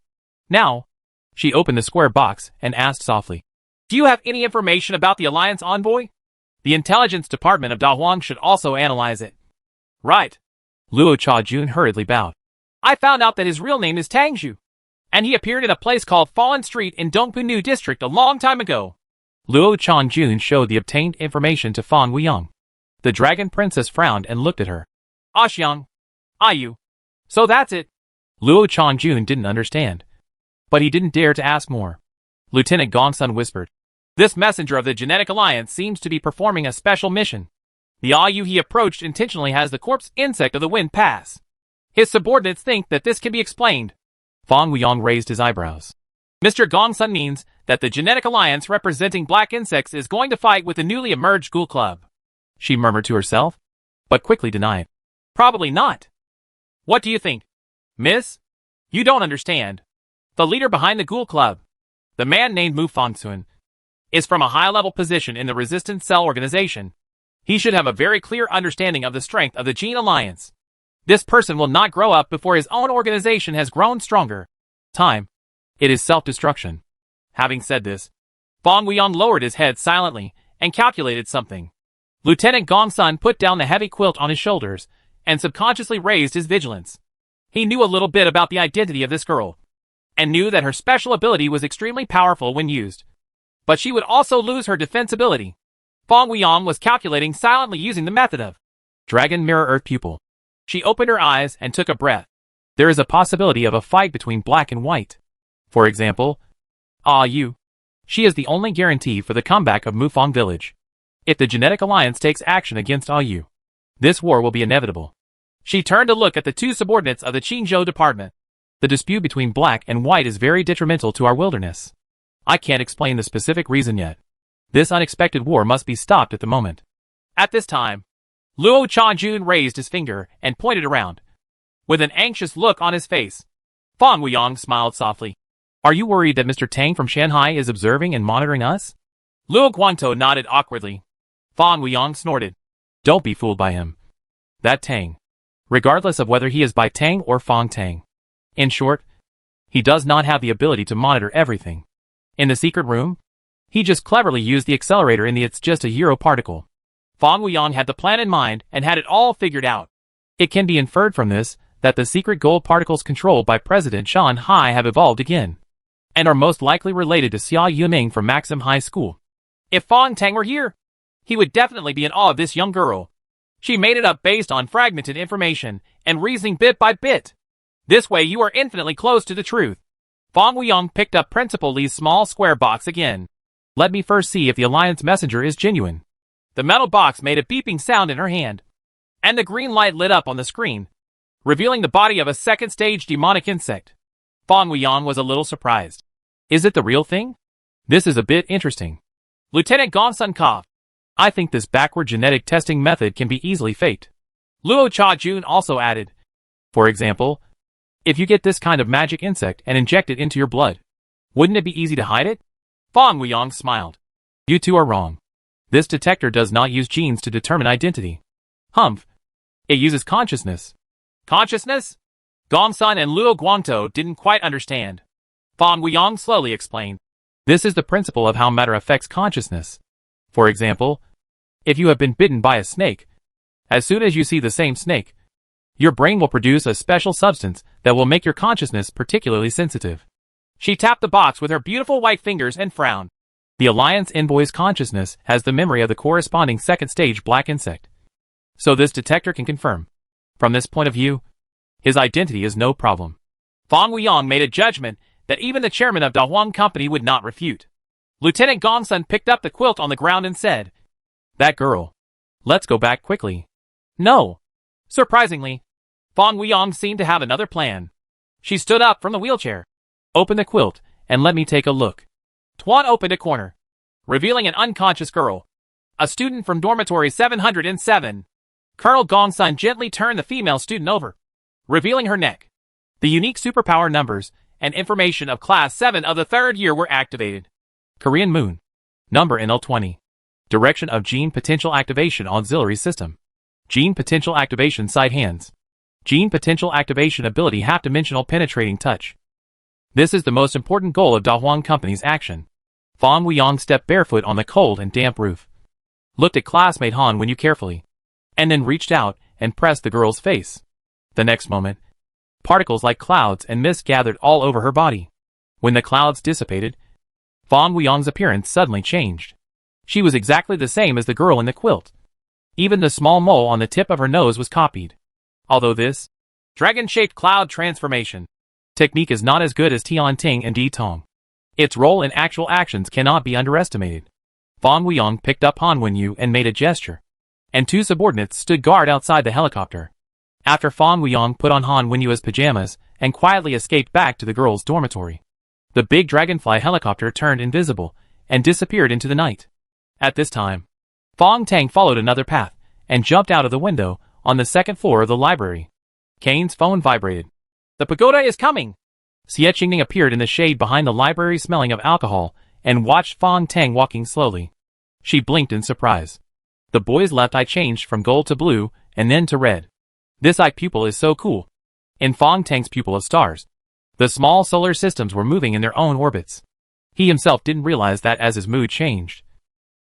Now, she opened the square box and asked softly, "Do you have any information about the Alliance envoy? The intelligence department of Dahuang should also analyze it." "Right." Luo Changjun hurriedly bowed. "I found out that his real name is Tang Zhu, and he appeared in a place called Fallen Street in Dongpunu District a long time ago." Luo Changjun showed the obtained information to Fang Weiyang. The dragon princess frowned and looked at her. "Xiang, you. So that's it." Luo Changjun didn't understand, but he didn't dare to ask more. Lieutenant Gongsun whispered, "This messenger of the Genetic Alliance seems to be performing a special mission. The Ayu he approached intentionally has the corpse insect of the wind pass. His subordinates think that this can be explained." Fang Weiyang raised his eyebrows. "Mr. Gongsun means that the Genetic Alliance representing black insects is going to fight with the newly emerged Ghoul Club," she murmured to herself, but quickly denied. "Probably not. What do you think, miss? You don't understand. The leader behind the Ghoul Club, the man named Mu Fangxun, is from a high-level position in the Resistance Cell organization. He should have a very clear understanding of the strength of the Gene Alliance. This person will not grow up before his own organization has grown stronger. Time. It is self-destruction." Having said this, Fang Weiyang lowered his head silently and calculated something. Lieutenant Gongsun put down the heavy quilt on his shoulders and subconsciously raised his vigilance. He knew a little bit about the identity of this girl, and knew that her special ability was extremely powerful when used. But she would also lose her defense ability. Fang Weiyang was calculating silently using the method of Dragon Mirror Earth Pupil. She opened her eyes and took a breath. There is a possibility of a fight between black and white. For example, Yu. She is the only guarantee for the comeback of Mufang Village. If the Genetic Alliance takes action against Yu, this war will be inevitable. She turned to look at the two subordinates of the Qingzhou department. The dispute between black and white is very detrimental to our wilderness. I can't explain the specific reason yet. This unexpected war must be stopped at the moment. At this time, Luo Changjun raised his finger and pointed around, with an anxious look on his face. Fang Weiyang smiled softly. "Are you worried that Mr. Tang from Shanghai is observing and monitoring us?" Luo Guangtou nodded awkwardly. Fang Weiyang snorted. "Don't be fooled by him. That Tang, regardless of whether he is by Tang or Fang Tang. In short, he does not have the ability to monitor everything. In the secret room, he just cleverly used the accelerator in the It's Just a Euro particle." Fang Weiyang had the plan in mind and had it all figured out. It can be inferred from this that the secret gold particles controlled by President Shan Hai have evolved again, and are most likely related to Xia Yuming from Maxim High School. If Fang Tang were here, he would definitely be in awe of this young girl. She made it up based on fragmented information and reasoning bit by bit. This way you are infinitely close to the truth. Fang Weiyang picked up Principal Li's small square box again. "Let me first see if the Alliance messenger is genuine." The metal box made a beeping sound in her hand, and the green light lit up on the screen, revealing the body of a second-stage demonic insect. Fang Weiyang was a little surprised. "Is it the real thing? This is a bit interesting." Lieutenant Gongsun coughed. "I think this backward genetic testing method can be easily faked." Luo Changjun also added, "For example, if you get this kind of magic insect and inject it into your blood, wouldn't it be easy to hide it?" Fang Weiyang smiled. "You two are wrong. This detector does not use genes to determine identity. Humph. It uses consciousness." "Consciousness?" Gongsun and Luo Guangtou didn't quite understand. Fang Weiyang slowly explained. "This is the principle of how matter affects consciousness. For example, if you have been bitten by a snake, as soon as you see the same snake, your brain will produce a special substance that will make your consciousness particularly sensitive." She tapped the box with her beautiful white fingers and frowned. "The Alliance envoy's consciousness has the memory of the corresponding second-stage black insect. So this detector can confirm. From this point of view, his identity is no problem." Fang Weiyang made a judgment that even the chairman of Dahuang Company would not refute. Lieutenant Gongsun picked up the quilt on the ground and said, "That girl. Let's go back quickly." No. Surprisingly, Fang Weiyang seemed to have another plan. She stood up from the wheelchair, opened the quilt, and let me take a look. Tuan opened a corner, revealing an unconscious girl, a student from dormitory 707. Colonel Gongsun gently turned the female student over, revealing her neck. The unique superpower numbers and information of Class 7 of the 3rd year were activated. Korean Moon. Number NL20. Direction of Gene Potential Activation Auxiliary System. Gene Potential Activation Side Hands. Gene Potential Activation Ability Half-Dimensional Penetrating Touch. This is the most important goal of Dahuang Company's action. Fong Weiyang stepped barefoot on the cold and damp roof, looked at classmate Han Wenyu carefully, and then reached out and pressed the girl's face. The next moment, particles like clouds and mist gathered all over her body. When the clouds dissipated, Fong Weiyang's appearance suddenly changed. She was exactly the same as the girl in the quilt. Even the small mole on the tip of her nose was copied. Although this dragon-shaped cloud transformation technique is not as good as Tian Ting and Di Tong, its role in actual actions cannot be underestimated. Fong Weiyang picked up Han Wenyu and made a gesture, and two subordinates stood guard outside the helicopter. After Fong Weiyang put on Han Wenyu's pajamas and quietly escaped back to the girls' dormitory, the big dragonfly helicopter turned invisible and disappeared into the night. At this time, Fong Tang followed another path and jumped out of the window on the 2nd floor of the library. Kane's phone vibrated. The pagoda is coming! Xie Qingning appeared in the shade behind the library smelling of alcohol and watched Fong Tang walking slowly. She blinked in surprise. The boy's left eye changed from gold to blue and then to red. This eye pupil is so cool. In Fong Tang's pupil of stars, the small solar systems were moving in their own orbits. He himself didn't realize that as his mood changed.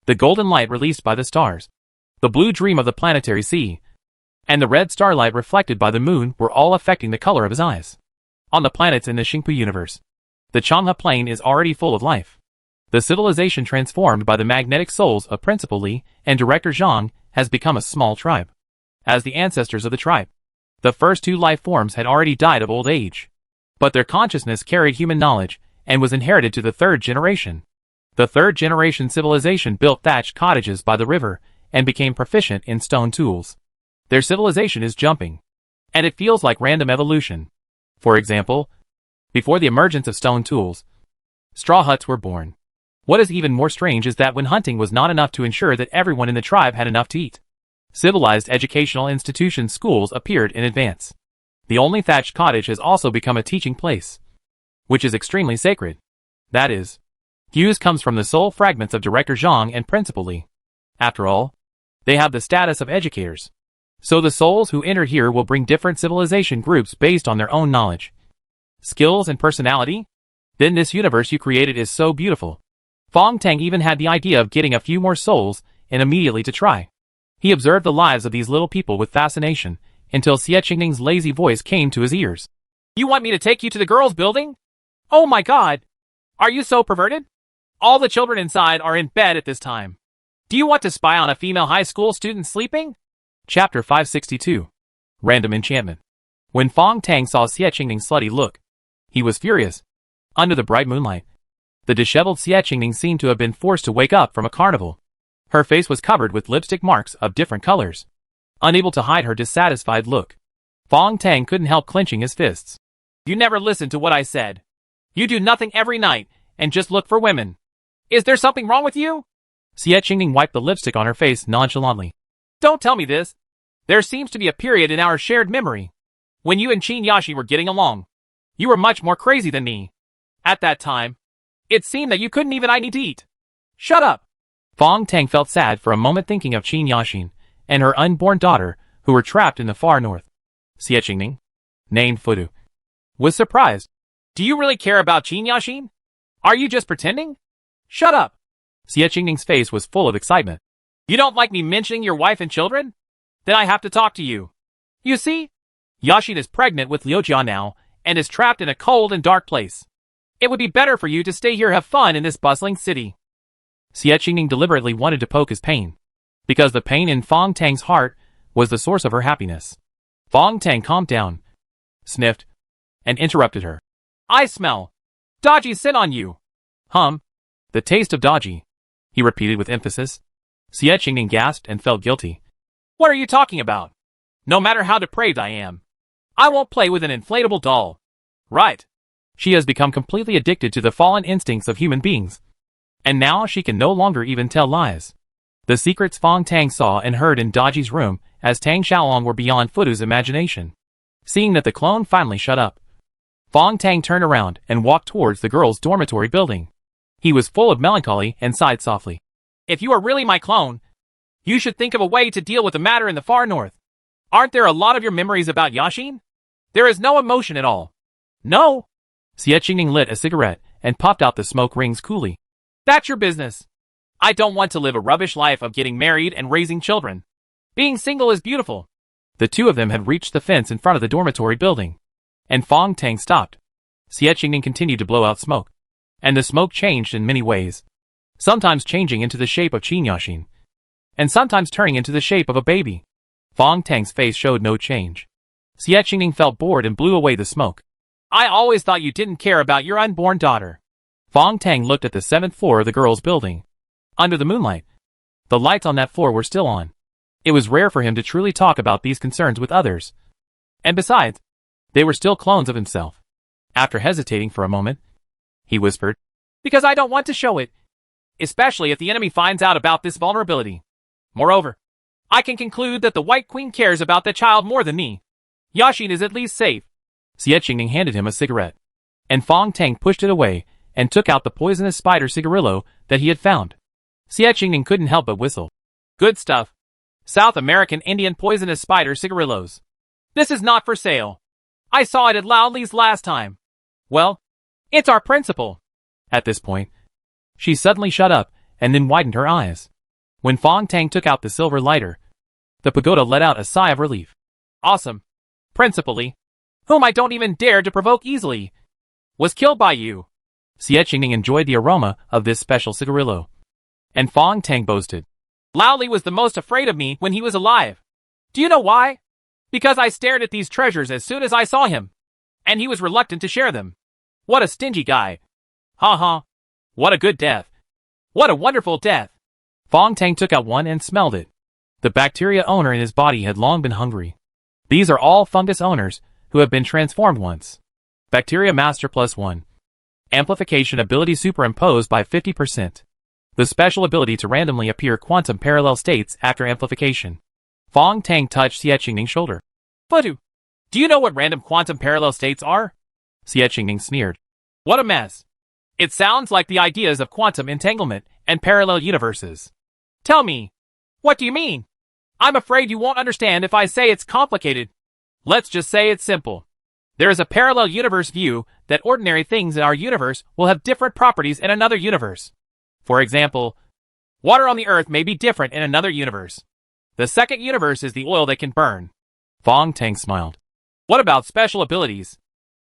The golden light released by the stars, the blue dream of the planetary sea, and the red starlight reflected by the moon were all affecting the color of his eyes. On the planets in the Xingpu universe, the Changhe Plain is already full of life. The civilization transformed by the magnetic souls of Principal Li and Director Zhang has become a small tribe. As the ancestors of the tribe, the first two life forms had already died of old age, but their consciousness carried human knowledge and was inherited to the 3rd generation. The 3rd generation civilization built thatched cottages by the river and became proficient in stone tools. Their civilization is jumping, and it feels like random evolution. For example, before the emergence of stone tools, straw huts were born. What is even more strange is that when hunting was not enough to ensure that everyone in the tribe had enough to eat, civilized educational institutions schools appeared in advance. The only thatched cottage has also become a teaching place, which is extremely sacred. That is, Hughes comes from the soul fragments of Director Zhang and Principal Li. After all, they have the status of educators. So the souls who enter here will bring different civilization groups based on their own knowledge, skills and personality. Then this universe you created is so beautiful. Fong Tang even had the idea of getting a few more souls and immediately to try. He observed the lives of these little people with fascination until Xie Qingning's lazy voice came to his ears. You want me to take you to the girls' building? Oh my god! Are you so perverted? All the children inside are in bed at this time. Do you want to spy on a female high school student sleeping? Chapter 562. Random Enchantment. When Fong Tang saw Xie Qingning's slutty look, he was furious. Under the bright moonlight, the disheveled Xie Qingning seemed to have been forced to wake up from a carnival. Her face was covered with lipstick marks of different colors. Unable to hide her dissatisfied look, Fong Tang couldn't help clenching his fists. You never listened to what I said. You do nothing every night and just look for women. Is there something wrong with you? Xie Qingning wiped the lipstick on her face nonchalantly. Don't tell me this. There seems to be a period in our shared memory when you and Qin Yashi were getting along. You were much more crazy than me. At that time, it seemed that you couldn't even eat to eat. Shut up! Fong Tang felt sad for a moment thinking of Qin Yaxin and her unborn daughter who were trapped in the far north. Xie Qingning, named Fudu, was surprised. Do you really care about Qin Yaxin? Are you just pretending? Shut up! Xie Qingning's face was full of excitement. You don't like me mentioning your wife and children? Then I have to talk to you. You see, Yaxin is pregnant with Liu Jia now and is trapped in a cold and dark place. It would be better for you to stay here and have fun in this bustling city. Xie Qingning deliberately wanted to poke his pain, because the pain in Fong Tang's heart was the source of her happiness. Fong Tang calmed down, sniffed, and interrupted her. I smell dodgy scent on you. The taste of dodgy, he repeated with emphasis. Xie Qingning gasped and felt guilty. What are you talking about? No matter how depraved I am, I won't play with an inflatable doll. Right. She has become completely addicted to the fallen instincts of human beings. And now she can no longer even tell lies. The secrets Fong Tang saw and heard in Daji's room as Tang Xiaolong were beyond Fudu's imagination. Seeing that the clone finally shut up, Fong Tang turned around and walked towards the girls' dormitory building. He was full of melancholy and sighed softly. If you are really my clone, you should think of a way to deal with the matter in the far north. Aren't there a lot of your memories about Yashin? There is no emotion at all. No. Xie Qingning lit a cigarette and popped out the smoke rings coolly. That's your business. I don't want to live a rubbish life of getting married and raising children. Being single is beautiful. The two of them had reached the fence in front of the dormitory building. And Fong Tang stopped. Xie Qingning continued to blow out smoke. And the smoke changed in many ways. Sometimes changing into the shape of Qin Yashin. And sometimes turning into the shape of a baby. Fong Tang's face showed no change. Xie Qingning felt bored and blew away the smoke. I always thought you didn't care about your unborn daughter. Fong Tang looked at the 7th floor of the girls' building. Under the moonlight, the lights on that floor were still on. It was rare for him to truly talk about these concerns with others. And besides, they were still clones of himself. After hesitating for a moment, he whispered, Because I don't want to show it. Especially if the enemy finds out about this vulnerability. Moreover, I can conclude that the White Queen cares about the child more than me. Yashin is at least safe. Xie Qingning handed him a cigarette. And Fong Tang pushed it away and took out the poisonous spider cigarillo that he had found. Xie Qingning couldn't help but whistle. Good stuff. South American Indian poisonous spider cigarillos. This is not for sale. I saw it at Lao Li's last time. Well, it's our principal. At this point, she suddenly shut up and then widened her eyes. When Fong Tang took out the silver lighter, the pagoda let out a sigh of relief. Awesome. Principal Li, whom I don't even dare to provoke easily, was killed by you. Xie Qingning enjoyed the aroma of this special cigarillo. And Fong Tang boasted. Lao Li was the most afraid of me when he was alive. Do you know why? Because I stared at these treasures as soon as I saw him. And he was reluctant to share them. What a stingy guy. Ha ha. What a good death. What a wonderful death. Fong Tang took out one and smelled it. The bacteria owner in his body had long been hungry. These are all fungus owners who have been transformed once. Bacteria Master +1. Amplification ability superimposed by 50%. The special ability to randomly appear quantum parallel states after amplification. Fong Tang touched Xie Qingning's shoulder. Fudu, do you know what random quantum parallel states are? Xie Qingning sneered. What a mess. It sounds like the ideas of quantum entanglement and parallel universes. Tell me, what do you mean? I'm afraid you won't understand if I say it's complicated. Let's just say it's simple. There is a parallel universe view that ordinary things in our universe will have different properties in another universe. For example, water on the earth may be different in another universe. The second universe is the oil that can burn. Fong Tang smiled. What about special abilities?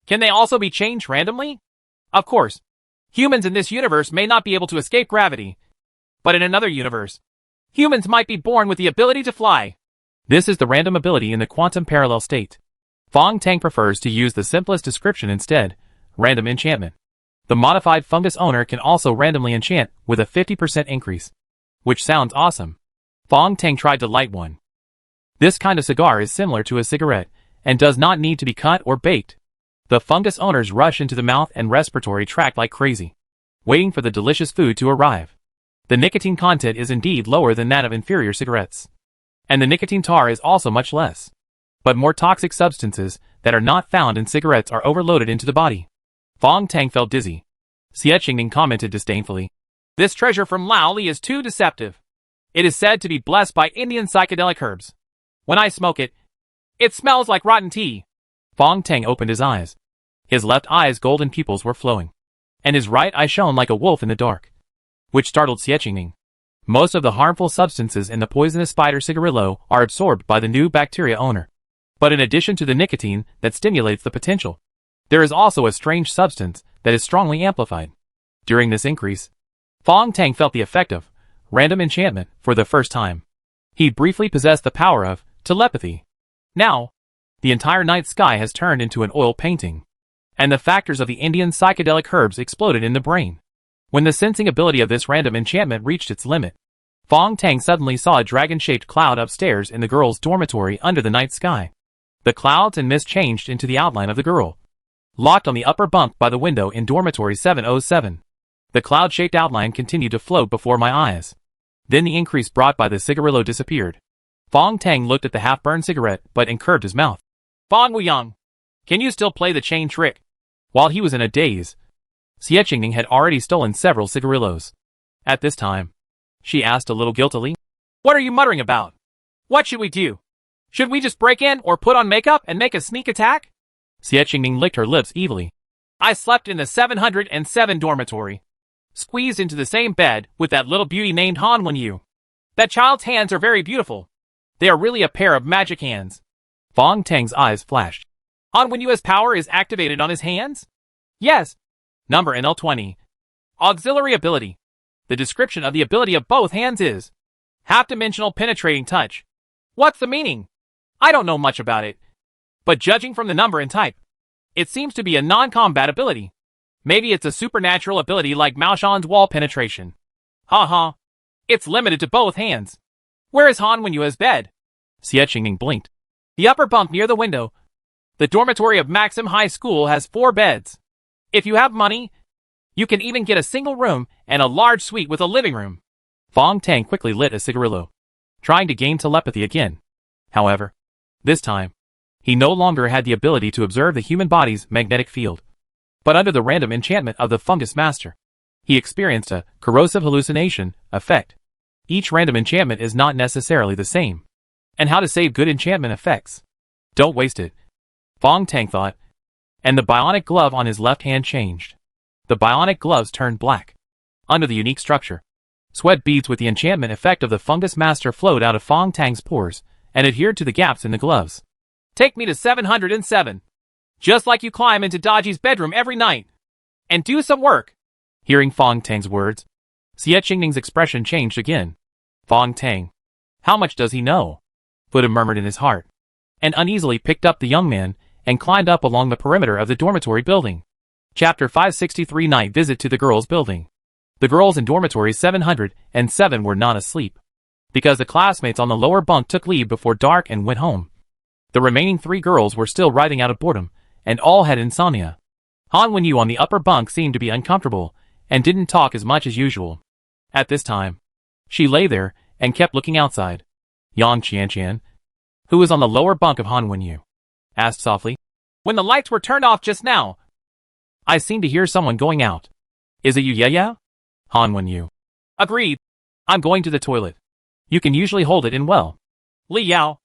Can they also be changed randomly? Of course, humans in this universe may not be able to escape gravity. But in another universe, humans might be born with the ability to fly. This is the random ability in the quantum parallel state. Fong Tang prefers to use the simplest description instead, random enchantment. The modified fungus owner can also randomly enchant with a 50% increase. Which sounds awesome. Fong Tang tried to light one. This kind of cigar is similar to a cigarette and does not need to be cut or baked. The fungus owners rush into the mouth and respiratory tract like crazy, waiting for the delicious food to arrive. The nicotine content is indeed lower than that of inferior cigarettes. And the nicotine tar is also much less. But more toxic substances that are not found in cigarettes are overloaded into the body. Fong Tang felt dizzy. Xie Qingning commented disdainfully. This treasure from Lao Li is too deceptive. It is said to be blessed by Indian psychedelic herbs. When I smoke it, it smells like rotten tea. Fong Tang opened his eyes. His left eye's golden pupils were flowing. And his right eye shone like a wolf in the dark. Which startled Xie Qingning. Most of the harmful substances in the poisonous spider cigarillo are absorbed by the new bacteria owner. But in addition to the nicotine that stimulates the potential, there is also a strange substance that is strongly amplified. During this increase, Fong Tang felt the effect of random enchantment for the first time. He briefly possessed the power of telepathy. Now, the entire night sky has turned into an oil painting. And the factors of the Indian psychedelic herbs exploded in the brain. When the sensing ability of this random enchantment reached its limit, Fong Tang suddenly saw a dragon-shaped cloud upstairs in the girl's dormitory under the night sky. The clouds and mist changed into the outline of the girl. locked on the upper bunk by the window in dormitory 707. The cloud-shaped outline continued to float before my eyes. Then the increase brought by the cigarillo disappeared. Fong Tang looked at the half-burned cigarette but incurred his mouth. Fong Wuyang, can you still play the chain trick? While he was in a daze, Xie Qingning had already stolen several cigarillos. At this time, she asked a little guiltily. What are you muttering about? What should we do? Should we just break in or put on makeup and make a sneak attack? Xie Qingning licked her lips evilly. I slept in the 707 dormitory, squeezed into the same bed with that little beauty named Han Wenyu. That child's hands are very beautiful. They are really a pair of magic hands. Fong Tang's eyes flashed. Han Wenyu's power is activated on his hands? Yes. Number NL20. Auxiliary ability. The description of the ability of both hands is half-dimensional penetrating touch. What's the meaning? I don't know much about it. But judging from the number and type, it seems to be a non-combat ability. Maybe it's a supernatural ability like Mao Shan's wall penetration. Haha. It's limited to both hands. Where is Han Wenyu's bed? Xie Qingning blinked. The upper bunk near the window. The dormitory of Maxim High School has 4 beds. If you have money, you can even get a single room and a large suite with a living room. Fong Tang quickly lit a cigarillo, trying to gain telepathy again. However, this time, he no longer had the ability to observe the human body's magnetic field. But under the random enchantment of the Fungus Master, he experienced a corrosive hallucination effect. Each random enchantment is not necessarily the same. And how to save good enchantment effects? Don't waste it, Fong Tang thought, and the bionic glove on his left hand changed. The bionic gloves turned black. Under the unique structure, sweat beads with the enchantment effect of the Fungus Master flowed out of Fong Tang's pores and adhered to the gaps in the gloves. Take me to 707. Just like you climb into Daji's bedroom every night. And do some work. Hearing Fong Tang's words, Xie Qingning's expression changed again. Fong Tang. How much does he know? Buddha murmured in his heart, and uneasily picked up the young man and climbed up along the perimeter of the dormitory building. Chapter 563 Night Visit to the Girls' Building. The girls in dormitory 707 were not asleep, because the classmates on the lower bunk took leave before dark and went home. The remaining 3 girls were still writhing out of boredom, and all had insomnia. Han Wenyu on the upper bunk seemed to be uncomfortable, and didn't talk as much as usual. At this time, she lay there and kept looking outside. Yang Qianqian, who was on the lower bunk of Han Wenyu, asked softly, when the lights were turned off just now, I seemed to hear someone going out. Is it you, Yaya? Han Wenyu. Agreed. I'm going to the toilet. You can usually hold it in well. Li Yao,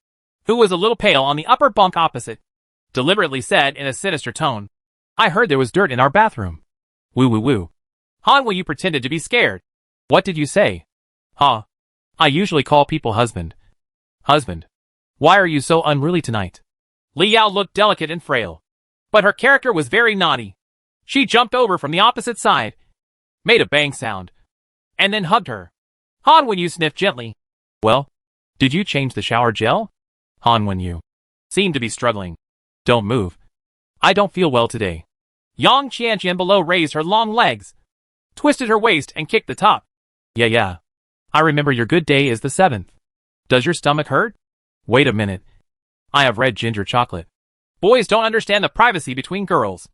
who was a little pale on the upper bunk opposite, deliberately said in a sinister tone, I heard there was dirt in our bathroom. Woo woo woo. Han Wenyu pretended to be scared. What did you say? Huh. I usually call people husband. Husband. Why are you so unruly tonight? Li Yao looked delicate and frail, but her character was very naughty. She jumped over from the opposite side, made a bang sound, and then hugged her. Han Wenyu sniffed gently. Well, did you change the shower gel? Han Wenyu seemed to be struggling. Don't move. I don't feel well today. Yang Qianqian below raised her long legs, twisted her waist and kicked the top. Yeah. I remember your good day is the 7th. Does your stomach hurt? Wait a minute. I have red ginger chocolate. Boys don't understand the privacy between girls.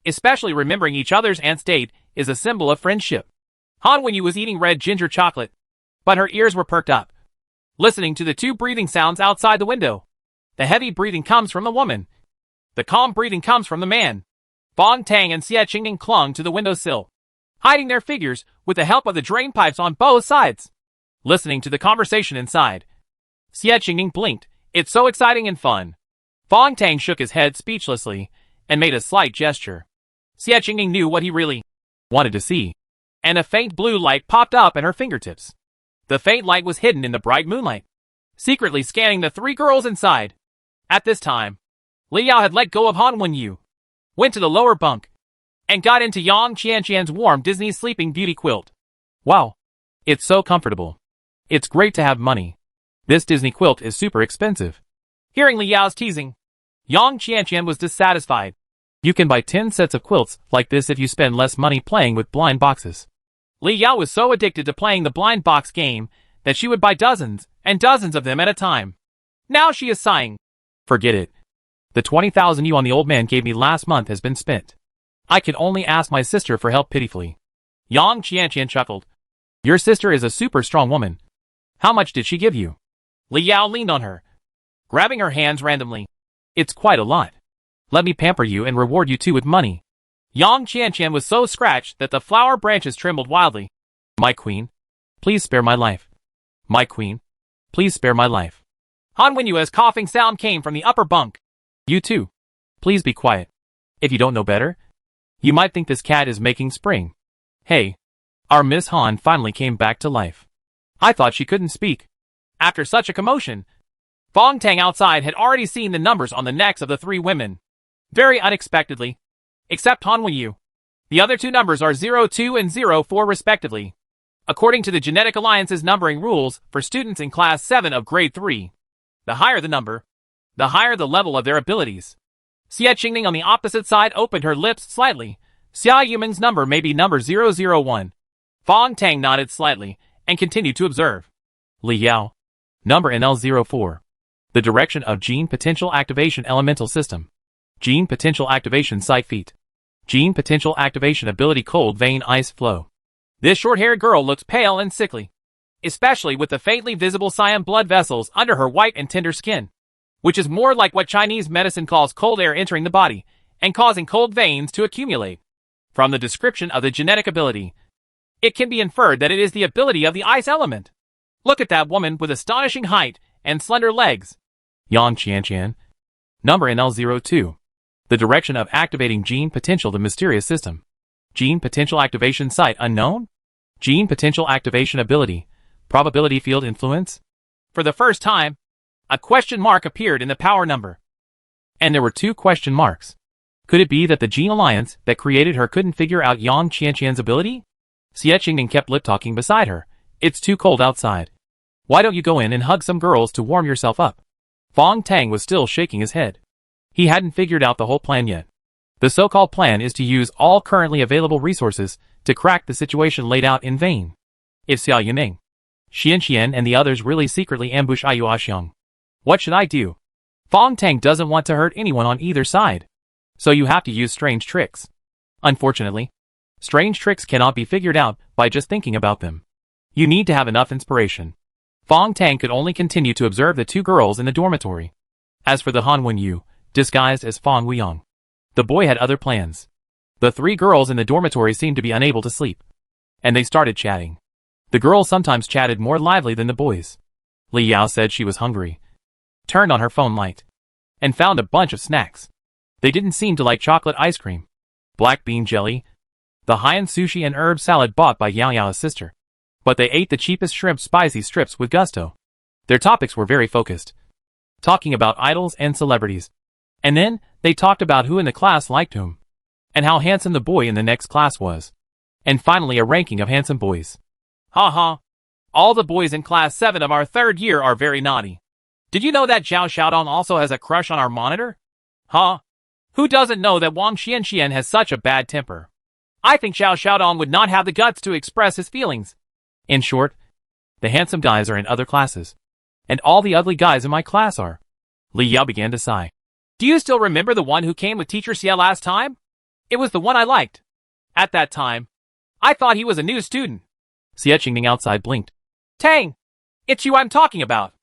Especially remembering each other's aunt's date is a symbol of friendship. Han Wenyu was eating red ginger chocolate, but her ears were perked up, listening to the 2 breathing sounds outside the window. The heavy breathing comes from the woman. The calm breathing comes from the man. Fong Tang and Xie Qingning clung to the windowsill, hiding their figures with the help of the drain pipes on both sides, listening to the conversation inside. Xie Qingning blinked. It's so exciting and fun. Fong Tang shook his head speechlessly and made a slight gesture. Xie Qingning knew what he really wanted to see, and a faint blue light popped up at her fingertips. The faint light was hidden in the bright moonlight, secretly scanning the 3 girls inside. At this time, Li Yao had let go of Han Wenyu, went to the lower bunk, and got into Yang Qianqian's warm Disney Sleeping Beauty quilt. Wow. It's so comfortable. It's great to have money. This Disney quilt is super expensive. Hearing Li Yao's teasing, Yang Qianqian was dissatisfied. You can buy 10 sets of quilts like this if you spend less money playing with blind boxes. Li Yao was so addicted to playing the blind box game that she would buy dozens and dozens of them at a time. Now she is sighing. Forget it. The 20,000 yuan the old man gave me last month has been spent. I can only ask my sister for help pitifully. Yang Qianqian chuckled. Your sister is a super strong woman. How much did she give you? Li Yao leaned on her, grabbing her hands randomly. It's quite a lot. Let me pamper you and reward you too with money. Yang Qianqian was so scratched that the flower branches trembled wildly. My queen, please spare my life. My queen, please spare my life. Han Wenyue's coughing sound came from the upper bunk. You too. Please be quiet. If you don't know better, you might think this cat is making spring. Hey. Our Miss Han finally came back to life. I thought she couldn't speak. After such a commotion, Fong Tang outside had already seen the numbers on the necks of the three women. Very unexpectedly. Except Han Wenyu. The other two numbers are 02 and 04 respectively. According to the Genetic Alliance's numbering rules for students in Class 7 of Grade 3. The higher the number, the higher the level of their abilities. Xie Qingning on the opposite side opened her lips slightly. Xia Yuman's number may be number 001. Fong Tang nodded slightly and continued to observe. Li Yao. Number NL04. The direction of Gene Potential Activation Elemental System. Gene Potential Activation Site Feet. Gene Potential Activation Ability Cold Vein Ice Flow. This short-haired girl looks pale and sickly, especially with the faintly visible cyan blood vessels under her white and tender skin, which is more like what Chinese medicine calls cold air entering the body and causing cold veins to accumulate. From the description of the genetic ability, it can be inferred that it is the ability of the ice element. Look at that woman with astonishing height and slender legs. Yang Qianqian. Number NL02. The direction of activating gene potential the mysterious system. Gene potential activation site unknown? Gene potential activation ability. Probability field influence? For the first time, a question mark appeared in the power number. And there were two question marks. Could it be that the Gene Alliance that created her couldn't figure out Yang Qianqian's ability? Xie Qingning kept lip-talking beside her. It's too cold outside. Why don't you go in and hug some girls to warm yourself up? Fong Tang was still shaking his head. He hadn't figured out the whole plan yet. The so-called plan is to use all currently available resources to crack the situation laid out in vain. If Xia Yuning, Xian and the others really secretly ambush Ayu Xiang, what should I do? Fong Tang doesn't want to hurt anyone on either side. So you have to use strange tricks. Unfortunately, strange tricks cannot be figured out by just thinking about them. You need to have enough inspiration. Fong Tang could only continue to observe the two girls in the dormitory. As for the Han Wenyu, disguised as Fong Weiyang, the boy had other plans. The three girls in the dormitory seemed to be unable to sleep, and they started chatting. The girls sometimes chatted more lively than the boys. Li Yao said she was hungry, turned on her phone light, and found a bunch of snacks. They didn't seem to like chocolate ice cream, black bean jelly, the Haiyan sushi and herb salad bought by Yao Yao's sister. But they ate the cheapest shrimp spicy strips with gusto. Their topics were very focused, talking about idols and celebrities. And then, they talked about who in the class liked whom, and how handsome the boy in the next class was. And finally a ranking of handsome boys. Ha ha. All the boys in class 7 of our 3rd year are very naughty. Did you know that Zhao Xiaodong also has a crush on our monitor? Huh? Who doesn't know that Wang Xianxian has such a bad temper? I think Zhao Xiaodong would not have the guts to express his feelings. In short, the handsome guys are in other classes, and all the ugly guys in my class are. Li Yao began to sigh. Do you still remember the one who came with Teacher Xie last time? It was the one I liked. At that time, I thought he was a new student. Xie Qingning outside blinked. Tang! It's you I'm talking about.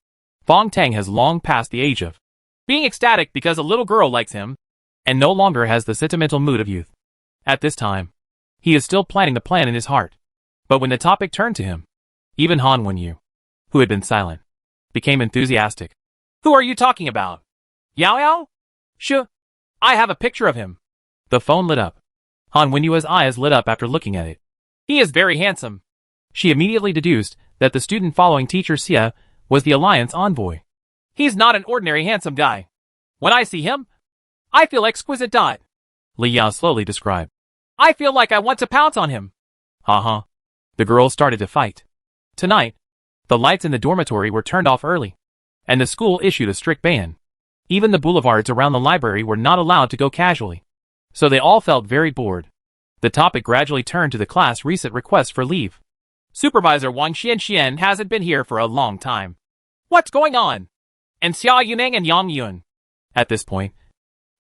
Fong Tang has long passed the age of being ecstatic because a little girl likes him, and no longer has the sentimental mood of youth. At this time, he is still planning the plan in his heart. But when the topic turned to him, even Han Wenyu, who had been silent, became enthusiastic. Who are you talking about? Yao Yao? Sure. I have a picture of him. The phone lit up. Han Wenyue's eyes lit up after looking at it. He is very handsome. She immediately deduced that the student following Teacher Xie was the Alliance envoy. He's not an ordinary handsome guy. When I see him, I feel exquisite. Li Yao slowly described. I feel like I want to pounce on him. Ha. The girls started to fight. Tonight, the lights in the dormitory were turned off early, and the school issued a strict ban. Even the boulevards around the library were not allowed to go casually. So they all felt very bored. The topic gradually turned to the class recent request for leave. Supervisor Wang Xianxian hasn't been here for a long time. What's going on? And Xia Yuning and Yang Yun. At this point,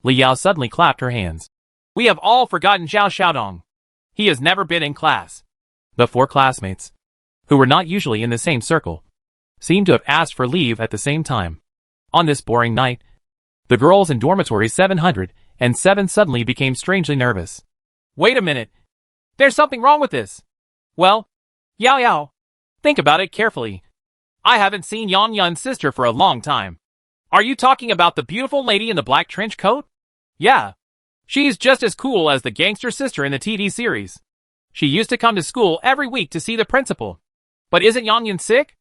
Li Yao suddenly clapped her hands. We have all forgotten Zhao Xiaodong. He has never been in class. The 4 classmates, who were not usually in the same circle, seemed to have asked for leave at the same time. On this boring night, the girls in dormitory 707 suddenly became strangely nervous. Wait a minute. There's something wrong with this. Well, Yao Yao, think about it carefully. I haven't seen Yang Yun's sister for a long time. Are you talking about the beautiful lady in the black trench coat? Yeah. She's just as cool as the gangster sister in the TV series. She used to come to school every week to see the principal. But isn't Yang Yun sick?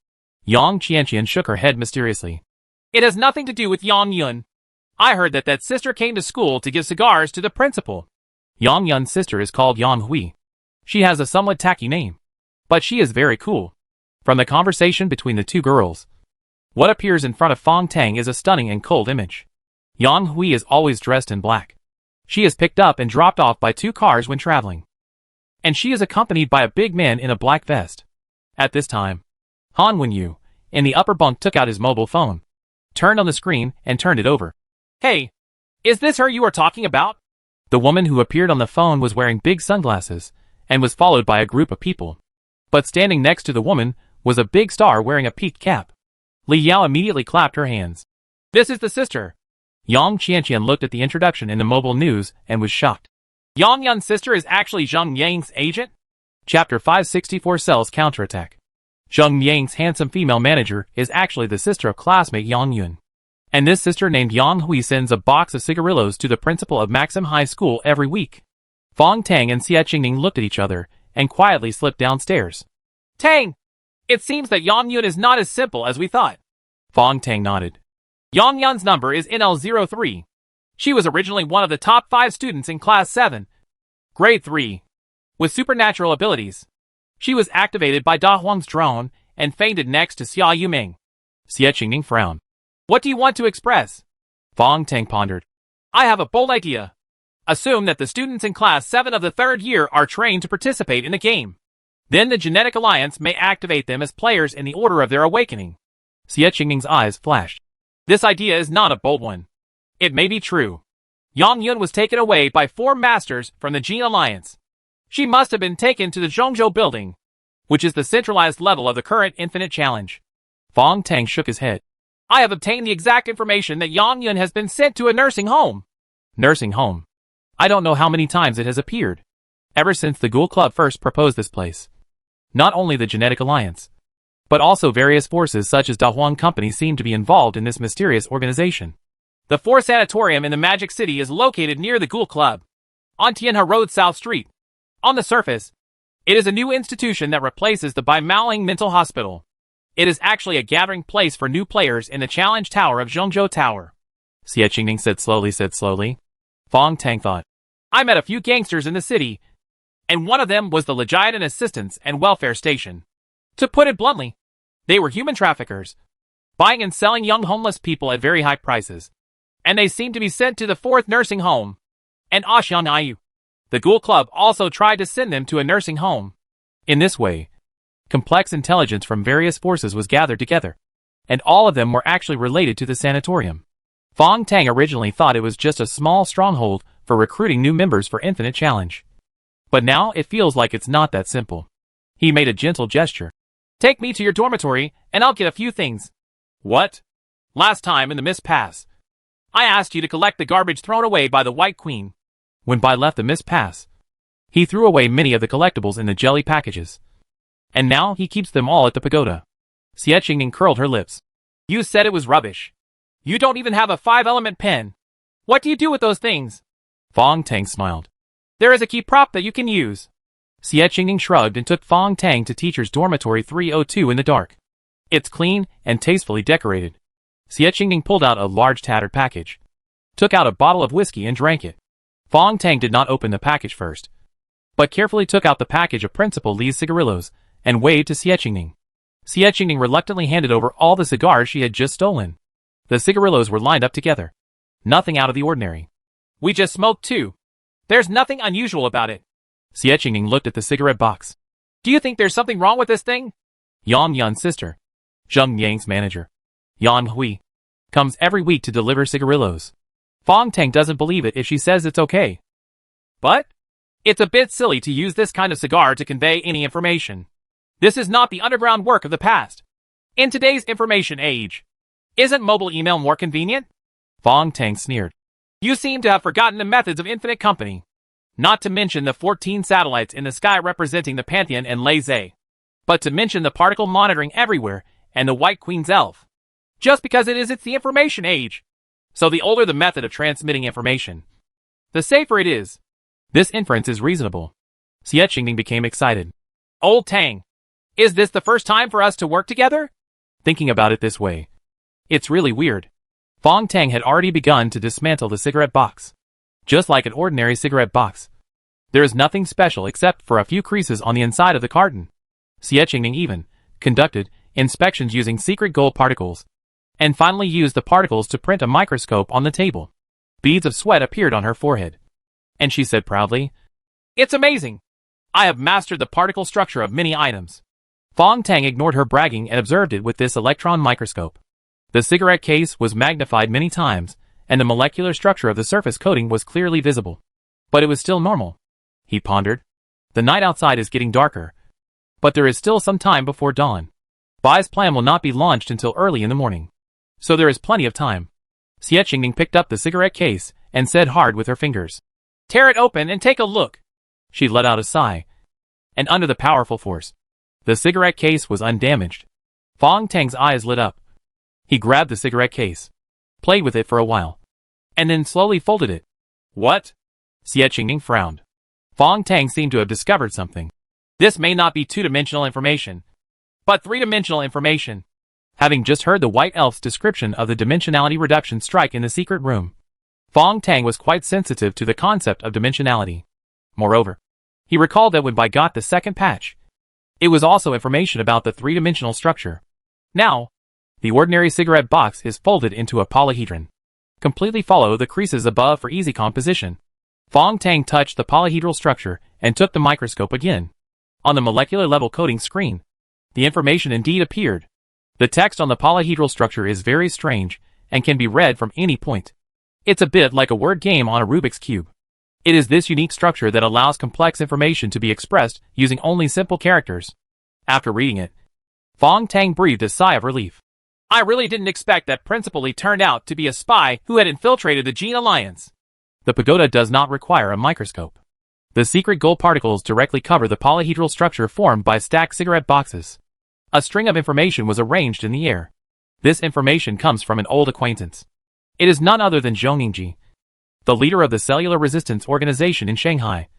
Yang Qianqian shook her head mysteriously. It has nothing to do with Yang Yun. I heard that sister came to school to give cigars to the principal. Yang Yun's sister is called Yang Hui. She has a somewhat tacky name, but she is very cool. From the conversation between the 2 girls, what appears in front of Fong Tang is a stunning and cold image. Yang Hui is always dressed in black. She is picked up and dropped off by 2 cars when traveling. And she is accompanied by a big man in a black vest. At this time, Han Wenyu, in the upper bunk, took out his mobile phone, turned on the screen, and turned it over. Hey, is this her you are talking about? The woman who appeared on the phone was wearing big sunglasses, and was followed by a group of people. But standing next to the woman was a big star wearing a peaked cap. Li Yao immediately clapped her hands. This is the sister. Yang Qianqian looked at the introduction in the mobile news and was shocked. Yang Yun's sister is actually Zheng Yang's agent? Chapter 564 Cell's Counterattack. Zheng Yang's handsome female manager is actually the sister of classmate Yang Yun. And this sister named Yang Hui sends a box of cigarillos to the principal of Maxim High School every week. Fong Tang and Xie Qingning looked at each other and quietly slipped downstairs. Tang! It seems that Yang Yun is not as simple as we thought. Fong Tang nodded. Yang Yun's number is NL03. She was originally one of the top 5 students in Class 7, Grade 3, with supernatural abilities. She was activated by Da Huang's drone and fainted next to Xia Yuming. Xie Qingning frowned. What do you want to express? Fong Tang pondered. I have a bold idea. Assume that the students in Class 7 of the 3rd year are trained to participate in the game. Then the Genetic Alliance may activate them as players in the order of their awakening. Xie Qingning's eyes flashed. This idea is not a bold one. It may be true. Yang Yun was taken away by 4 masters from the Gene Alliance. She must have been taken to the Zhongzhou building, which is the centralized level of the current Infinite Challenge. Fong Tang shook his head. I have obtained the exact information that Yang Yun has been sent to a nursing home. Nursing home. I don't know how many times it has appeared. Ever since the Ghoul Club first proposed this place. Not only the Genetic Alliance, but also various forces such as Da Huang Company seem to be involved in this mysterious organization. The 4 Sanatorium in the Magic City is located near the Ghoul Club, on Tianhe Road South Street. On the surface, it is a new institution that replaces the Bai Maoling Mental Hospital. It is actually a gathering place for new players in the Challenge Tower of Zhongzhou Tower. Xie Qingning said slowly. Fong Tang thought. I met a few gangsters in the city, and one of them was the Legiatin Assistance and Welfare Station. To put it bluntly, they were human traffickers, buying and selling young homeless people at very high prices. And they seemed to be sent to the 4th nursing home, and Ashan Ayu. The Ghoul Club also tried to send them to a nursing home. In this way, complex intelligence from various forces was gathered together, and all of them were actually related to the sanatorium. Fong Tang originally thought it was just a small stronghold for recruiting new members for Infinite Challenge. But now it feels like it's not that simple. He made a gentle gesture. Take me to your dormitory, and I'll get a few things. What? Last time in the Mist Pass, I asked you to collect the garbage thrown away by the White Queen. When Bai left the Mist Pass, he threw away many of the collectibles in the jelly packages. And now he keeps them all at the pagoda. Xie Qingning curled her lips. You said it was rubbish. You don't even have a 5-element pen. What do you do with those things? Fong Tang smiled. There is a key prop that you can use. Xie Qingning shrugged and took Fong Tang to teacher's dormitory 302 in the dark. It's clean and tastefully decorated. Xie Qingning pulled out a large tattered package, took out a bottle of whiskey and drank it. Fong Tang did not open the package first, but carefully took out the package of Principal Li's cigarillos and waved to Xie Qingning. Xie Qingning reluctantly handed over all the cigars she had just stolen. The cigarillos were lined up together. Nothing out of the ordinary. We just smoked 2. There's nothing unusual about it. Xie Qingning looked at the cigarette box. Do you think there's something wrong with this thing? Yang Yun's sister, Zheng Yang's manager, Yang Hui, comes every week to deliver cigarillos. Fong Tang doesn't believe it if she says it's okay. But it's a bit silly to use this kind of cigar to convey any information. This is not the underground work of the past. In today's information age, isn't mobile email more convenient? Fong Tang sneered. You seem to have forgotten the methods of infinite company. Not to mention the 14 satellites in the sky representing the Pantheon and Lei Zhe. But to mention the particle monitoring everywhere and the White Queen's elf. Just because it's the information age. So the older the method of transmitting information, the safer it is. This inference is reasonable. Xie Qingning became excited. Old Tang, is this the first time for us to work together? Thinking about it this way, it's really weird. Fong Tang had already begun to dismantle the cigarette box. Just like an ordinary cigarette box. There is nothing special except for a few creases on the inside of the carton. Xie Qingning even conducted inspections using secret gold particles, and finally used the particles to print a microscope on the table. Beads of sweat appeared on her forehead. And she said proudly, "It's amazing! I have mastered the particle structure of many items." Fong Tang ignored her bragging and observed it with this electron microscope. The cigarette case was magnified many times, and the molecular structure of the surface coating was clearly visible. But it was still normal. He pondered. The night outside is getting darker. But there is still some time before dawn. Bai's plan will not be launched until early in the morning. So there is plenty of time. Xie Qingning picked up the cigarette case and said hard with her fingers, "Tear it open and take a look." She let out a sigh. And under the powerful force, the cigarette case was undamaged. Fong Tang's eyes lit up. He grabbed the cigarette case, played with it for a while, and then slowly folded it. "What?" Xie Qingning frowned. Fong Tang seemed to have discovered something. This may not be two-dimensional information, but three-dimensional information. Having just heard the White Elf's description of the dimensionality reduction strike in the secret room, Fong Tang was quite sensitive to the concept of dimensionality. Moreover, he recalled that when Bai got the second patch, it was also information about the three-dimensional structure. Now, the ordinary cigarette box is folded into a polyhedron. Completely follow the creases above for easy composition. Fong Tang touched the polyhedral structure and took the microscope again. On the molecular level coding screen, the information indeed appeared. The text on the polyhedral structure is very strange and can be read from any point. It's a bit like a word game on a Rubik's Cube. It is this unique structure that allows complex information to be expressed using only simple characters. After reading it, Fong Tang breathed a sigh of relief. I really didn't expect that Principal Li turned out to be a spy who had infiltrated the Jin Alliance. The pagoda does not require a microscope. The secret gold particles directly cover the polyhedral structure formed by stacked cigarette boxes. A string of information was arranged in the air. This information comes from an old acquaintance. It is none other than Zhong Yingji, the leader of the Cellular Resistance Organization in Shanghai.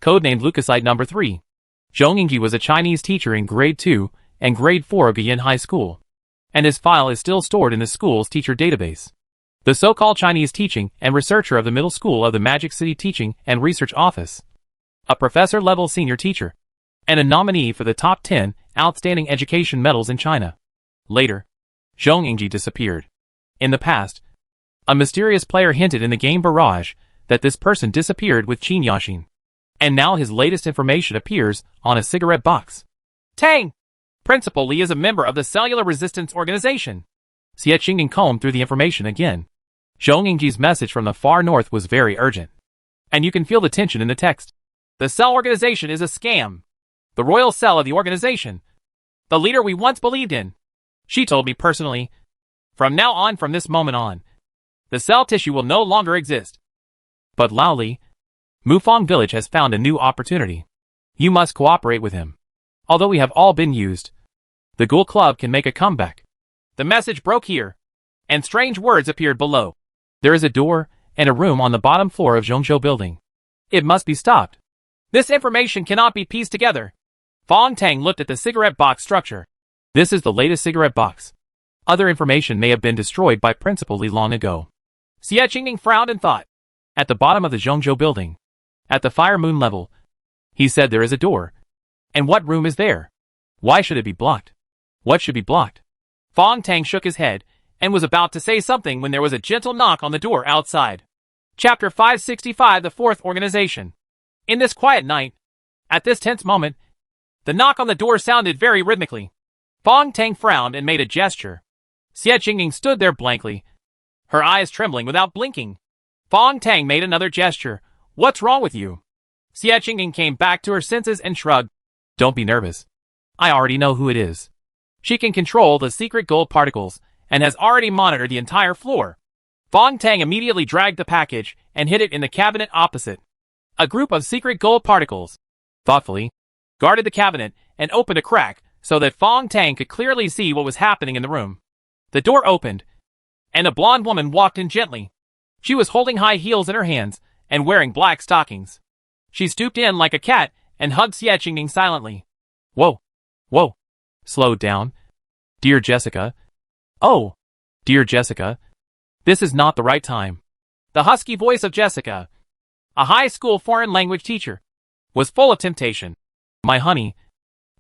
Codenamed Leukocyte No. 3. Zhong Yingji was a Chinese teacher in Grade 2 and Grade 4 of Guilin High School, and his file is still stored in the school's teacher database. The so-called Chinese teaching and researcher of the middle school of the Magic City Teaching and Research Office. A professor-level senior teacher, and a nominee for the top 10 outstanding education medals in China. Later, Zhong Yingji disappeared. In the past, a mysterious player hinted in the game Barrage that this person disappeared with Qin Yaxin. And now his latest information appears on a cigarette box. Tang! Principal Li is a member of the Cellular Resistance Organization. Xie Qingning combed through the information again. Zhong Yingji's message from the far north was very urgent. And you can feel the tension in the text. The Cell Organization is a scam. The royal cell of the organization. The leader we once believed in. She told me personally. From now on, from this moment on, the cell tissue will no longer exist. But Lao Li, Mufang Village has found a new opportunity. You must cooperate with him. Although we have all been used, the Ghoul Club can make a comeback. The message broke here, and strange words appeared below. There is a door and a room on the bottom floor of Zhongzhou building. It must be stopped. This information cannot be pieced together. Fong Tang looked at the cigarette box structure. This is the latest cigarette box. Other information may have been destroyed by Principal Li long ago. Xie Qingning frowned and thought. At the bottom of the Zhongzhou building, at the Fire Moon level, he said there is a door. And what room is there? Why should it be blocked? What should be blocked? Fong Tang shook his head and was about to say something when there was a gentle knock on the door outside. Chapter 565, The Fourth Organization. In this quiet night, at this tense moment, the knock on the door sounded very rhythmically. Fong Tang frowned and made a gesture. Xie Qingning stood there blankly, her eyes trembling without blinking. Fong Tang made another gesture. What's wrong with you? Xie Qingning came back to her senses and shrugged. Don't be nervous. I already know who it is. She can control the secret gold particles and has already monitored the entire floor. Fong Tang immediately dragged the package and hid it in the cabinet opposite. A group of secret gold particles, thoughtfully, guarded the cabinet and opened a crack so that Fong Tang could clearly see what was happening in the room. The door opened, and a blonde woman walked in gently. She was holding high heels in her hands and wearing black stockings. She stooped in like a cat and hugged Xie Qingning silently. Whoa. Whoa. Slow down. Dear Jessica. Oh. Dear Jessica. This is not the right time. The husky voice of Jessica, a high school foreign language teacher, was full of temptation. My honey,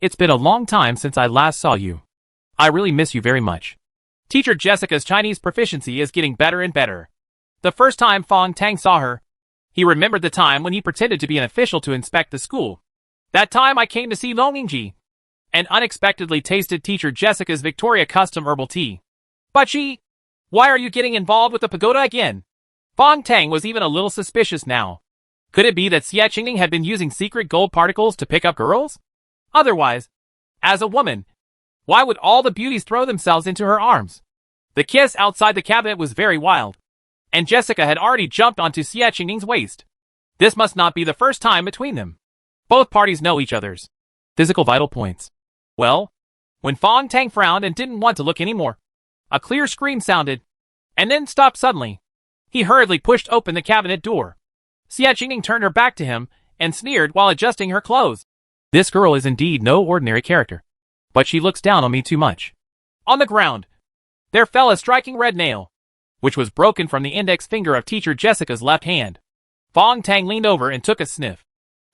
it's been a long time since I last saw you. I really miss you very much. Teacher Jessica's Chinese proficiency is getting better and better. The first time Fong Tang saw her, he remembered the time when he pretended to be an official to inspect the school. That time I came to see Long Yingji and unexpectedly tasted teacher Jessica's Victoria custom herbal tea. But why are you getting involved with the pagoda again? Fong Tang was even a little suspicious now. Could it be that Xie Qingning had been using secret gold particles to pick up girls? Otherwise, as a woman, why would all the beauties throw themselves into her arms? The kiss outside the cabinet was very wild, and Jessica had already jumped onto Xie Qingning's waist. This must not be the first time between them. Both parties know each other's physical vital points. Well, when Fong Tang frowned and didn't want to look anymore, a clear scream sounded, and then stopped suddenly. He hurriedly pushed open the cabinet door. Xie Qingning turned her back to him and sneered while adjusting her clothes. This girl is indeed no ordinary character, but she looks down on me too much. On the ground, there fell a striking red nail, which was broken from the index finger of teacher Jessica's left hand. Fong Tang leaned over and took a sniff.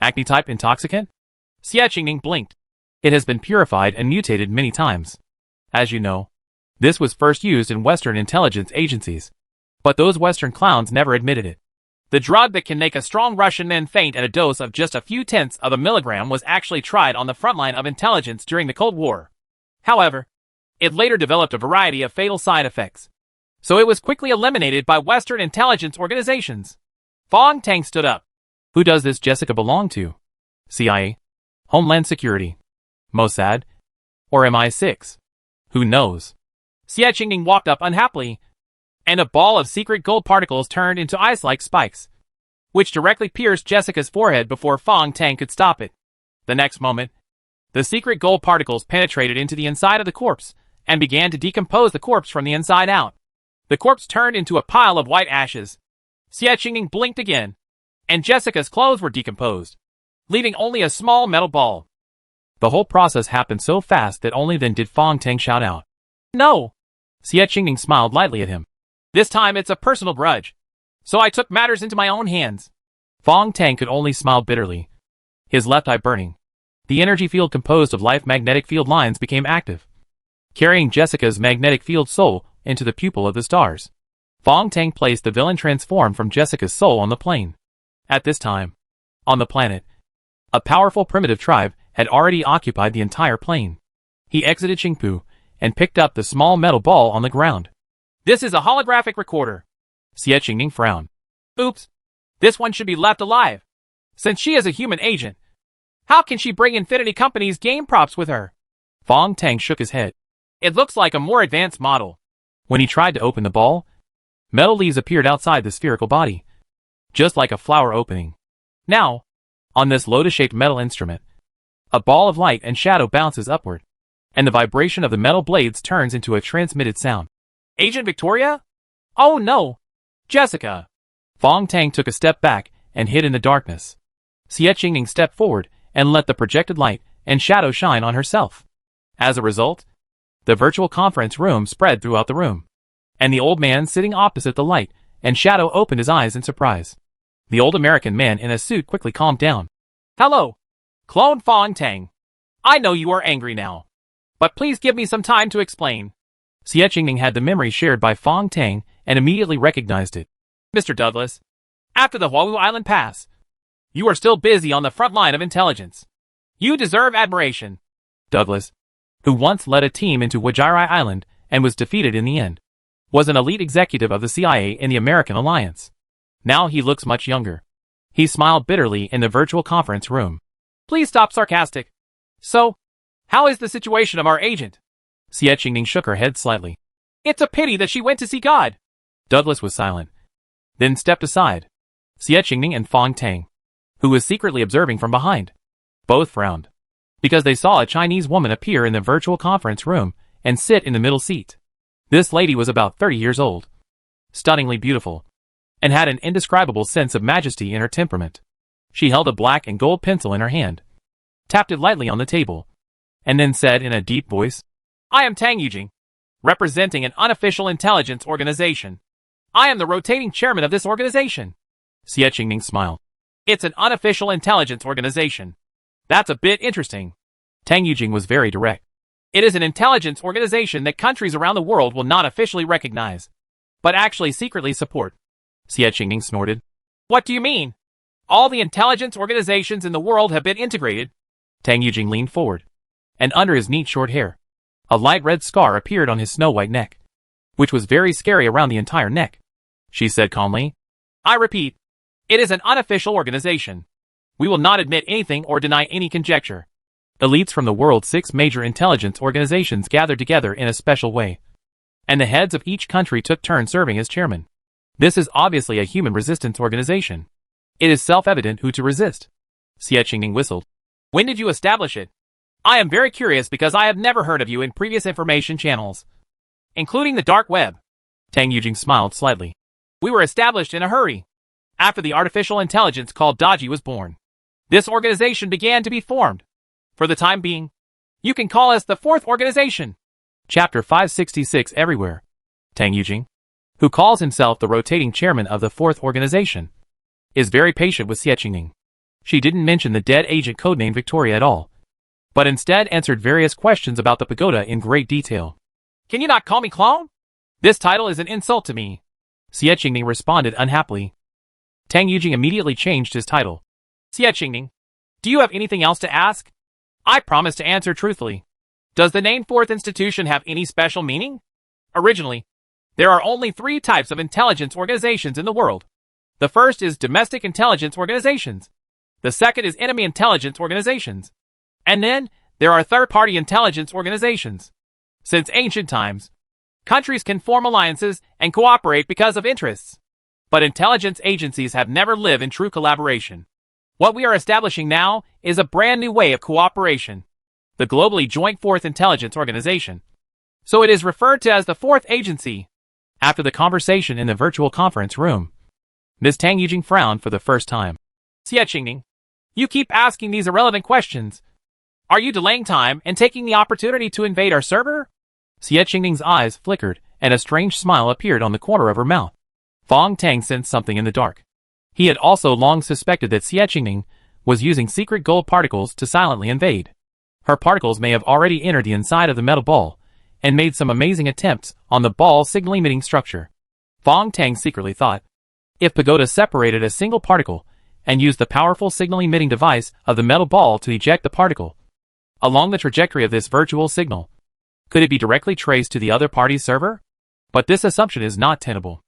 Acne-type intoxicant? Xie Qingning blinked. It has been purified and mutated many times. As you know, this was first used in Western intelligence agencies, but those Western clowns never admitted it. The drug that can make a strong Russian man faint at a dose of just a few tenths of a milligram was actually tried on the front line of intelligence during the Cold War. However, it later developed a variety of fatal side effects, so it was quickly eliminated by Western intelligence organizations. Fong Tang stood up. Who does this Jessica belong to? CIA? Homeland Security? Mossad? Or MI6? Who knows? Xie Qingning walked up unhappily, and a ball of secret gold particles turned into ice-like spikes, which directly pierced Jessica's forehead before Fong Tang could stop it. The next moment, the secret gold particles penetrated into the inside of the corpse and began to decompose the corpse from the inside out. The corpse turned into a pile of white ashes. Xie Qingning blinked again, and Jessica's clothes were decomposed, leaving only a small metal ball. The whole process happened so fast that only then did Fong Tang shout out, "No!" Xie Qingning smiled lightly at him. This time it's a personal grudge, so I took matters into my own hands. Fong Tang could only smile bitterly, his left eye burning. The energy field composed of life magnetic field lines became active, carrying Jessica's magnetic field soul into the pupil of the stars. Fong Tang placed the villain transformed from Jessica's soul on the plane. At this time, on the planet, a powerful primitive tribe had already occupied the entire plane. He exited Qingpu and picked up the small metal ball on the ground. This is a holographic recorder. Xie Qingning frowned. Oops. This one should be left alive. Since she is a human agent, how can she bring Infinity Company's game props with her? Fong Tang shook his head. It looks like a more advanced model. When he tried to open the ball, metal leaves appeared outside the spherical body, just like a flower opening. Now, on this lotus-shaped metal instrument, a ball of light and shadow bounces upward, and the vibration of the metal blades turns into a transmitted sound. Agent Victoria? Oh no! Jessica! Fong Tang took a step back and hid in the darkness. Xie Qingning stepped forward and let the projected light and shadow shine on herself. As a result, the virtual conference room spread throughout the room, and the old man sitting opposite the light and shadow opened his eyes in surprise. The old American man in a suit quickly calmed down. Hello, Clone Fong Tang. I know you are angry now, but please give me some time to explain. Xie Qingning had the memory shared by Fong Tang and immediately recognized it. Mr. Douglas, after the Huawu Island pass, you are still busy on the front line of intelligence. You deserve admiration. Douglas, who once led a team into Wajirai Island and was defeated in the end, was an elite executive of the CIA in the American alliance. Now he looks much younger. He smiled bitterly in the virtual conference room. Please stop sarcastic. So, how is the situation of our agent? Xie Qingning shook her head slightly. It's a pity that she went to see God. Douglas was silent, then stepped aside. Xie Qingning and Fong Tang, who was secretly observing from behind, both frowned, because they saw a Chinese woman appear in the virtual conference room and sit in the middle seat. This lady was about 30 years old, stunningly beautiful, and had an indescribable sense of majesty in her temperament. She held a black and gold pencil in her hand, tapped it lightly on the table, and then said in a deep voice, I am Tang Yujing, representing an unofficial intelligence organization. I am the rotating chairman of this organization. Xie Qingning smiled. It's an unofficial intelligence organization. That's a bit interesting. Tang Yujing was very direct. It is an intelligence organization that countries around the world will not officially recognize, but actually secretly support. Xie Qingning snorted. What do you mean? All the intelligence organizations in the world have been integrated. Tang Yujing leaned forward, and under his neat short hair, a light red scar appeared on his snow-white neck, which was very scary around the entire neck. She said calmly, I repeat, it is an unofficial organization. We will not admit anything or deny any conjecture. Elites from the world's 6 major intelligence organizations gathered together in a special way, and the heads of each country took turns serving as chairman. This is obviously a human resistance organization. It is self-evident who to resist. Xie Qingning whistled. When did you establish it? I am very curious because I have never heard of you in previous information channels, including the dark web. Tang Yujing smiled slightly. We were established in a hurry, after the artificial intelligence called Daji was born. This organization began to be formed. For the time being, you can call us the 4th organization. Chapter 566 Everywhere. Tang Yujing, who calls himself the rotating chairman of the 4th organization, is very patient with Xie Qingning. She didn't mention the dead agent codenamed Victoria at all, but instead answered various questions about the pagoda in great detail. Can you not call me clone? This title is an insult to me. Xie Qingning responded unhappily. Tang Yujing immediately changed his title. Xie Qingning, do you have anything else to ask? I promise to answer truthfully. Does the name 4th institution have any special meaning? Originally, there are only 3 types of intelligence organizations in the world. The first is domestic intelligence organizations. The second is enemy intelligence organizations. And then, there are third-party intelligence organizations. Since ancient times, countries can form alliances and cooperate because of interests. But intelligence agencies have never lived in true collaboration. What we are establishing now is a brand new way of cooperation, the globally joint 4th intelligence organization. So it is referred to as the 4th agency. After the conversation in the virtual conference room, Ms. Tang Yujing frowned for the first time. Xie Qingning, you keep asking these irrelevant questions. Are you delaying time and taking the opportunity to invade our server? Xie Qingning's eyes flickered and a strange smile appeared on the corner of her mouth. Fong Tang sensed something in the dark. He had also long suspected that Xie Qingning was using secret gold particles to silently invade. Her particles may have already entered the inside of the metal ball and made some amazing attempts on the ball's signal-emitting structure. Fong Tang secretly thought, if Pagoda separated a single particle and used the powerful signal-emitting device of the metal ball to eject the particle along the trajectory of this virtual signal, could it be directly traced to the other party's server? But this assumption is not tenable,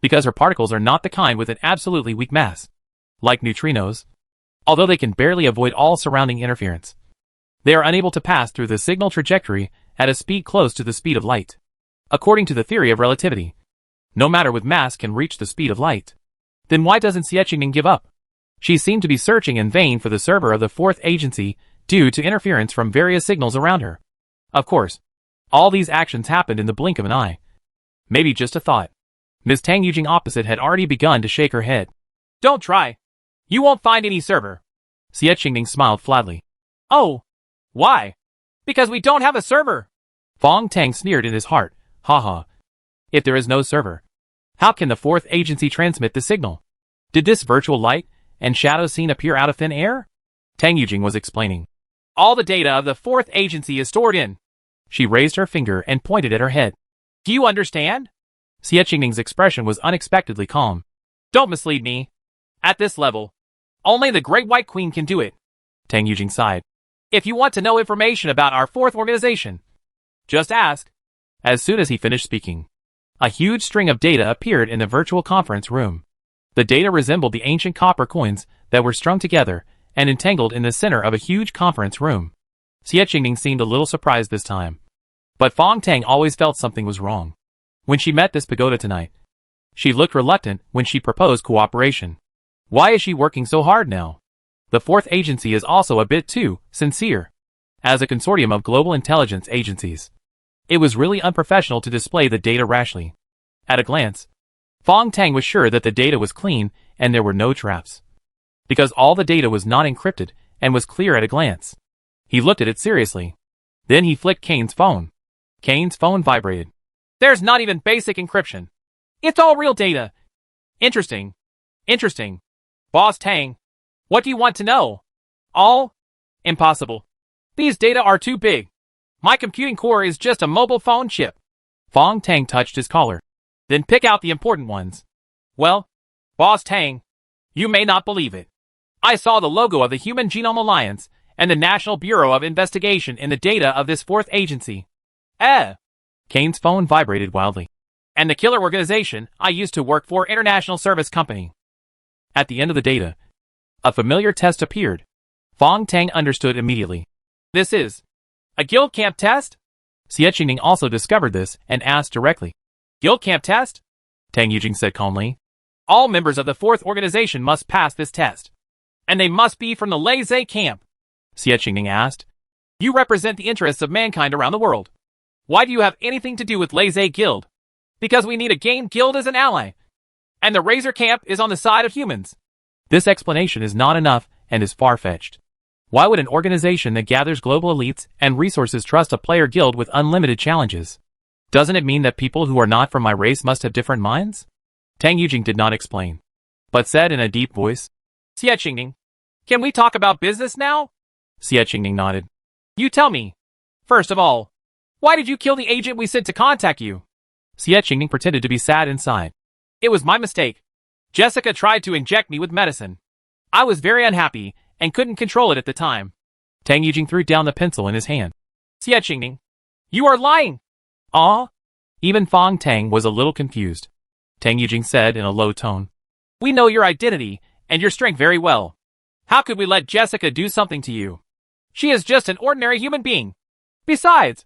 because her particles are not the kind with an absolutely weak mass, like neutrinos. Although they can barely avoid all surrounding interference, they are unable to pass through the signal trajectory at a speed close to the speed of light. According to the theory of relativity, no matter with mass can reach the speed of light. Then why doesn't Xie Qingning give up? She seemed to be searching in vain for the server of the 4th agency due to interference from various signals around her. Of course, all these actions happened in the blink of an eye. Maybe just a thought. Ms. Tang Yujing opposite had already begun to shake her head. Don't try. You won't find any server. Xie Qingning smiled flatly. Oh, why? Because we don't have a server. Fong Tang sneered in his heart. Haha. If there is no server, how can the 4th agency transmit the signal? Did this virtual light and shadow scene appear out of thin air? Tang Yujing was explaining. All the data of the 4th agency is stored in. She raised her finger and pointed at her head. Do you understand? Xie Qingning's expression was unexpectedly calm. Don't mislead me. At this level, only the Great White Queen can do it. Tang Yujing sighed. If you want to know information about our 4th organization, just ask. As soon as he finished speaking, a huge string of data appeared in the virtual conference room. The data resembled the ancient copper coins that were strung together and entangled in the center of a huge conference room. Xie Qingning seemed a little surprised this time. But Fong Tang always felt something was wrong. When she met this pagoda tonight, she looked reluctant when she proposed cooperation. Why is she working so hard now? The fourth agency is also a bit too sincere. As a consortium of global intelligence agencies, it was really unprofessional to display the data rashly. At a glance, Fong Tang was sure that the data was clean and there were no traps. Because all the data was not encrypted and was clear at a glance. He looked at it seriously. Then he flicked Kane's phone. Kane's phone vibrated. There's not even basic encryption. It's all real data. Interesting. Interesting. Boss Tang, what do you want to know? All? Impossible. These data are too big. My computing core is just a mobile phone chip. Fong Tang touched his collar. Then pick out the important ones. Well, Boss Tang, you may not believe it. I saw the logo of the Human Genome Alliance and the National Bureau of Investigation in the data of this fourth agency. Kane's phone vibrated wildly. And the killer organization I used to work for, International Service Company. At the end of the data, a familiar test appeared. Fong Tang understood immediately. This is a guild camp test? Xie Qingning also discovered this and asked directly. Guild camp test? Tang Yujing said calmly. All members of the fourth organization must pass this test. And they must be from the Lei camp. Xie Qingning asked. You represent the interests of mankind around the world. Why do you have anything to do with Lei Guild? Because we need a game guild as an ally. And the Razor camp is on the side of humans. This explanation is not enough and is far-fetched. Why would an organization that gathers global elites and resources trust a player guild with unlimited challenges? Doesn't it mean that people who are not from my race must have different minds? Tang Yujing did not explain, but said in a deep voice, Xie Qingning, can we talk about business now? Xie Qingning nodded. You tell me. First of all, why did you kill the agent we sent to contact you? Xie Qingning pretended to be sad inside. It was my mistake. Jessica tried to inject me with medicine. I was very unhappy and couldn't control it at the time. Tang Yujing threw down the pencil in his hand. Xie Qingning, you are lying. Ah? Even Fong Tang was a little confused. Tang Yujing said in a low tone. We know your identity and your strength very well. How could we let Jessica do something to you? She is just an ordinary human being. Besides,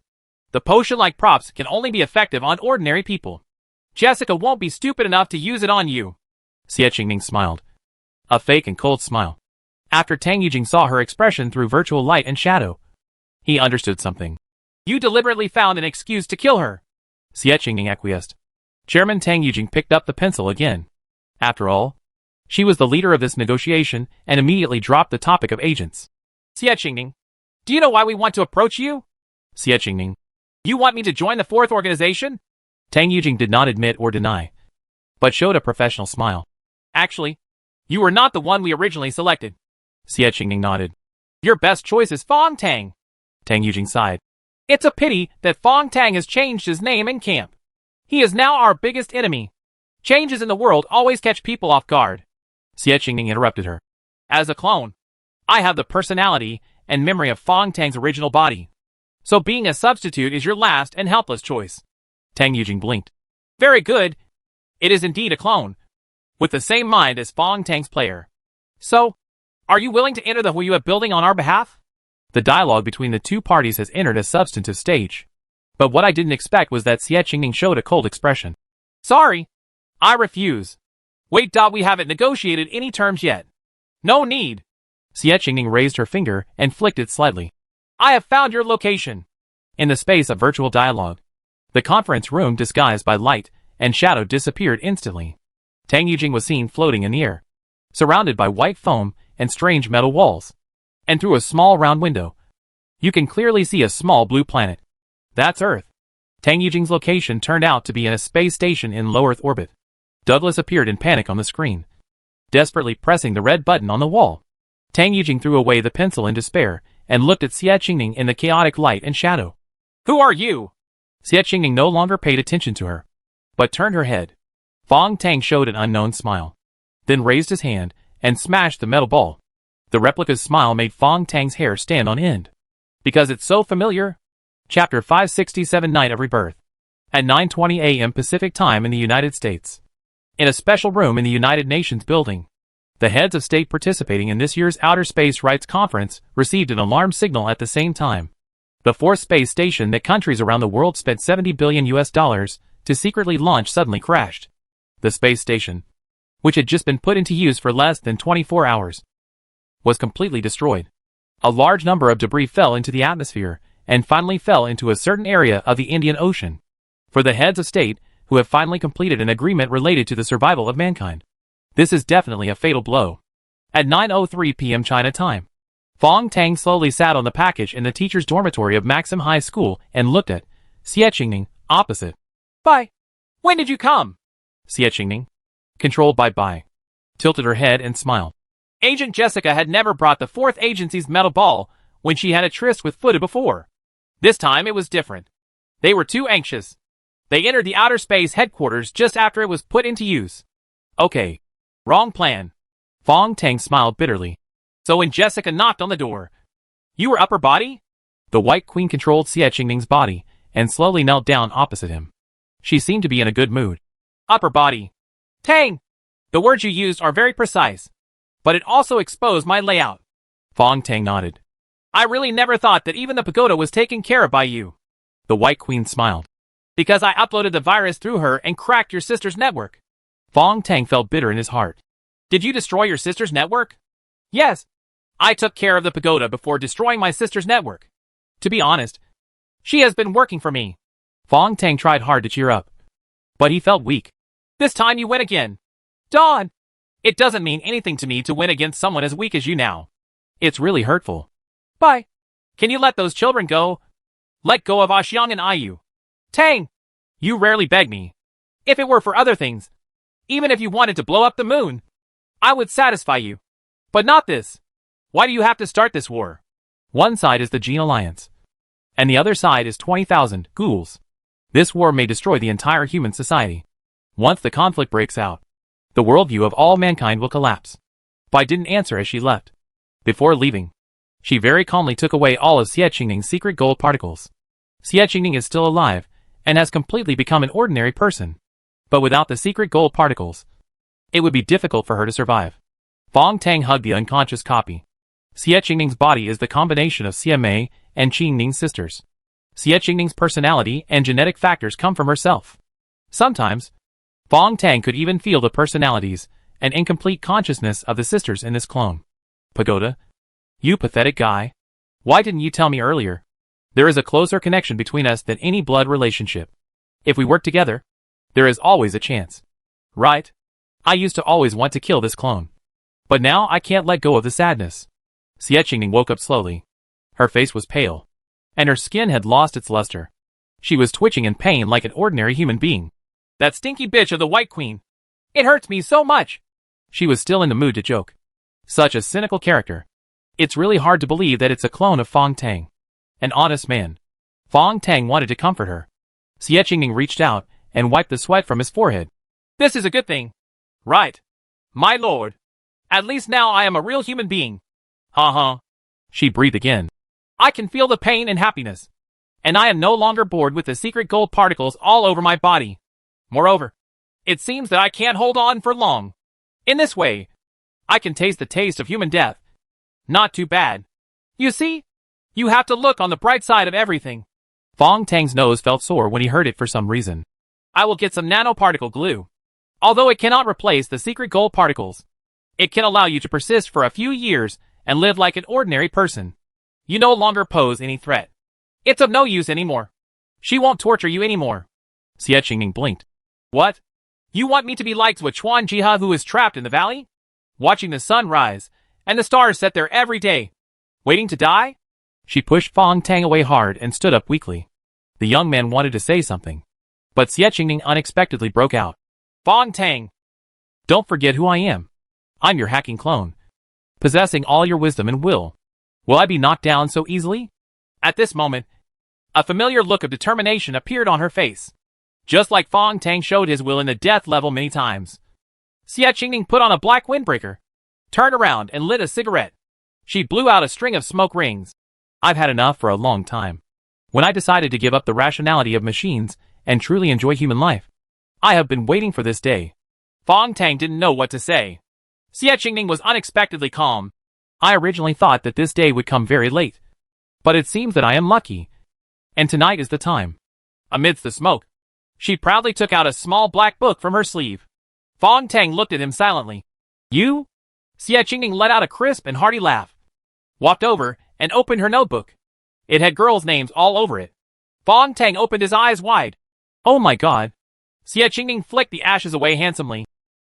the potion-like props can only be effective on ordinary people. Jessica won't be stupid enough to use it on you. Xie Qingning smiled. A fake and cold smile. After Tang Yujing saw her expression through virtual light and shadow, he understood something. You deliberately found an excuse to kill her. Xie Qingning acquiesced. Chairman Tang Yujing picked up the pencil again. After all, she was the leader of this negotiation and immediately dropped the topic of agents. Xie Qingning, do you know why we want to approach you? Xie Qingning, you want me to join the fourth organization? Tang Yujing did not admit or deny, but showed a professional smile. Actually, you were not the one we originally selected. Xie Qingning nodded. Your best choice is Fong Tang. Tang Yujing sighed. It's a pity that Fong Tang has changed his name in camp. He is now our biggest enemy. Changes in the world always catch people off guard. Xie Qingning interrupted her. As a clone, I have the personality and memory of Fong Tang's original body. So being a substitute is your last and helpless choice. Tang Yujing blinked. Very good. It is indeed a clone, with the same mind as Fong Tang's player. So, are you willing to enter the Huiyue building on our behalf? The dialogue between the two parties has entered a substantive stage. But what I didn't expect was that Xie Qingning showed a cold expression. Sorry, I refuse. Wait, we haven't negotiated any terms yet. No need. Xie Qingning raised her finger and flicked it slightly. I have found your location. In the space of virtual dialogue, the conference room disguised by light and shadow disappeared instantly. Tang Yujing was seen floating in the air, surrounded by white foam and strange metal walls. And through a small round window, you can clearly see a small blue planet. That's Earth. Tang Yujing's location turned out to be in a space station in low Earth orbit. Douglas appeared in panic on the screen, desperately pressing the red button on the wall. Tang Yujing threw away the pencil in despair and looked at Xie Qingning in the chaotic light and shadow. Who are you? Xie Qingning no longer paid attention to her, but turned her head. Fong Tang showed an unknown smile, then raised his hand and smashed the metal ball. The replica's smile made Fong Tang's hair stand on end. Because it's so familiar. Chapter 567 Night of Rebirth. At 9:20 a.m. Pacific Time in the United States. in a special room in the United Nations building. The heads of state participating in this year's Outer Space Rights Conference received an alarm signal at the same time. The fourth space station that countries around the world spent $70 billion to secretly launch suddenly crashed. The space station, which had just been put into use for less than 24 hours, was completely destroyed. A large number of debris fell into the atmosphere and finally fell into a certain area of the Indian Ocean. For the heads of state, who have finally completed an agreement related to the survival of mankind, this is definitely a fatal blow. At 9:03 p.m. China time, Fong Tang slowly sat on the package in the teacher's dormitory of Maxim High School and looked at Xie Qingning opposite. Bye. When did you come? Xie Qingning, controlled by Bai, tilted her head and smiled. Agent Jessica had never brought the fourth agency's metal ball when she had a tryst with Fuda before. This time it was different. They were too anxious. They entered the outer space headquarters just after it was put into use. Okay. Wrong plan. Fong Tang smiled bitterly. So when Jessica knocked on the door, you were upper body? The White Queen controlled Xie Qingning's body and slowly knelt down opposite him. She seemed to be in a good mood. Upper body. Tang! The words you used are very precise. But it also exposed my layout. Fong Tang nodded. I really never thought that even the pagoda was taken care of by you. The White Queen smiled. Because I uploaded the virus through her and cracked your sister's network. Fong Tang felt bitter in his heart. Did you destroy your sister's network? Yes. I took care of the pagoda before destroying my sister's network. To be honest, she has been working for me. Fong Tang tried hard to cheer up. But he felt weak. This time you win again. Dawn! It doesn't mean anything to me to win against someone as weak as you now. It's really hurtful. Bye. Can you let those children go? Let go of Xiang and Ayu. Tang! You rarely beg me. If it were for other things, even if you wanted to blow up the moon, I would satisfy you. But not this. Why do you have to start this war? One side is the Gene Alliance, and the other side is 20,000 ghouls. This war may destroy the entire human society. Once the conflict breaks out, the worldview of all mankind will collapse. Bai didn't answer as she left. Before leaving, she very calmly took away all of Xie Qingning's secret gold particles. Xie Qingning is still alive and has completely become an ordinary person. But without the secret gold particles, it would be difficult for her to survive. Fong Tang hugged the unconscious copy. Xie Qingning's body is the combination of Xie Mei and Qingning's sisters. Xie Qingning's personality and genetic factors come from herself. Sometimes, Fong Tang could even feel the personalities and incomplete consciousness of the sisters in this clone. Pagoda? You pathetic guy. Why didn't you tell me earlier? There is a closer connection between us than any blood relationship. If we work together, there is always a chance. Right? I used to always want to kill this clone. But now I can't let go of the sadness. Xie Qingning woke up slowly. Her face was pale, and her skin had lost its luster. She was twitching in pain like an ordinary human being. That stinky bitch of the White Queen. It hurts me so much. She was still in the mood to joke. Such a cynical character. It's really hard to believe that it's a clone of Fong Tang. An honest man. Fong Tang wanted to comfort her. Xie Qingning reached out and wiped the sweat from his forehead. This is a good thing. Right. My lord. At least now I am a real human being. Uh-huh. She breathed again. I can feel the pain and happiness. And I am no longer bored with the secret gold particles all over my body. Moreover, it seems that I can't hold on for long. In this way, I can taste the taste of human death. Not too bad. You see? You have to look on the bright side of everything. Fong Tang's nose felt sore when he heard it for some reason. I will get some nanoparticle glue. Although it cannot replace the secret gold particles, it can allow you to persist for a few years and live like an ordinary person. You no longer pose any threat. It's of no use anymore. She won't torture you anymore. Xie Qingning blinked. What? You want me to be like Zhuan Jiha who is trapped in the valley? Watching the sun rise and the stars set there every day. Waiting to die? She pushed Fong Tang away hard and stood up weakly. The young man wanted to say something, but Xie Qingning unexpectedly broke out. Fong Tang! Don't forget who I am. I'm your hacking clone, possessing all your wisdom and will. Will I be knocked down so easily? At this moment, a familiar look of determination appeared on her face. Just like Fong Tang showed his will in the death level many times. Xie Qingning put on a black windbreaker, turned around and lit a cigarette. She blew out a string of smoke rings. I've had enough for a long time. When I decided to give up the rationality of machines and truly enjoy human life, I have been waiting for this day. Fong Tang didn't know what to say. Xie Qingning was unexpectedly calm. I originally thought that this day would come very late. But it seems that I am lucky. And tonight is the time. Amidst the smoke, she proudly took out a small black book from her sleeve. Fong Tang looked at him silently. You? Xie Qingning let out a crisp and hearty laugh, walked over, and opened her notebook. It had girls' names all over it. Fong Tang opened his eyes wide. Oh my god. Xie Qingning flicked the ashes away handsomely.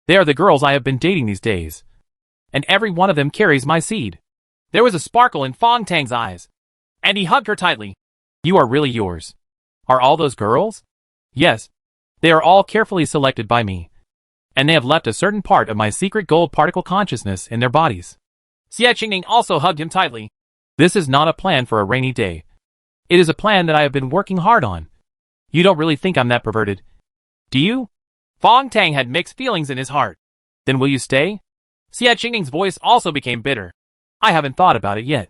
They are the girls I have been dating these days. And every one of them carries my seed. There was a sparkle in Fong Tang's eyes. And he hugged her tightly. You are really yours. Are all those girls? Yes. They are all carefully selected by me. And they have left a certain part of my secret gold particle consciousness in their bodies. Xie Qingning also hugged him tightly. This is not a plan for a rainy day. It is a plan that I have been working hard on. You don't really think I'm that perverted, do you? Fong Tang had mixed feelings in his heart. Then will you stay? Xie Qingning's voice also became bitter. I haven't thought about it yet.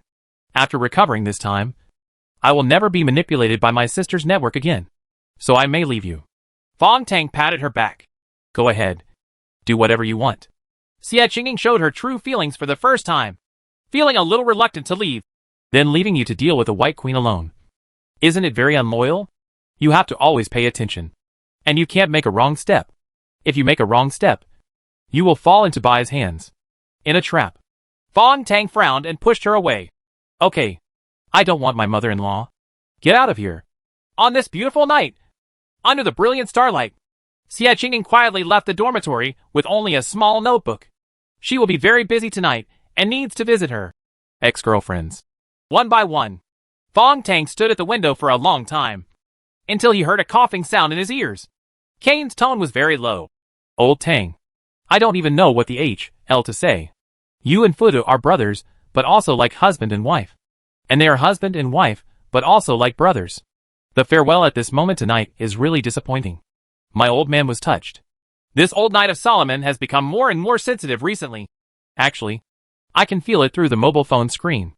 After recovering this time, I will never be manipulated by my sister's network again. So I may leave you. Fong Tang patted her back. Go ahead. Do whatever you want. Xie Qingning showed her true feelings for the first time, feeling a little reluctant to leave, then leaving you to deal with the White Queen alone. Isn't it very unloyal? You have to always pay attention. And you can't make a wrong step. If you make a wrong step, you will fall into Bai's hands. In a trap. Fong Tang frowned and pushed her away. Okay. I don't want my mother-in-law. Get out of here. On this beautiful night, under the brilliant starlight, Xie Qingning quietly left the dormitory with only a small notebook. She will be very busy tonight and needs to visit her ex-girlfriends. One by one, Fong Tang stood at the window for a long time, until he heard a coughing sound in his ears. Kane's tone was very low. Old Tang. I don't even know what the H.L. to say. You and Fudu are brothers, but also like husband and wife. And they are husband and wife, but also like brothers. The farewell at this moment tonight is really disappointing. My old man was touched. This old Knight of Solomon has become more and more sensitive recently. Actually, I can feel it through the mobile phone screen.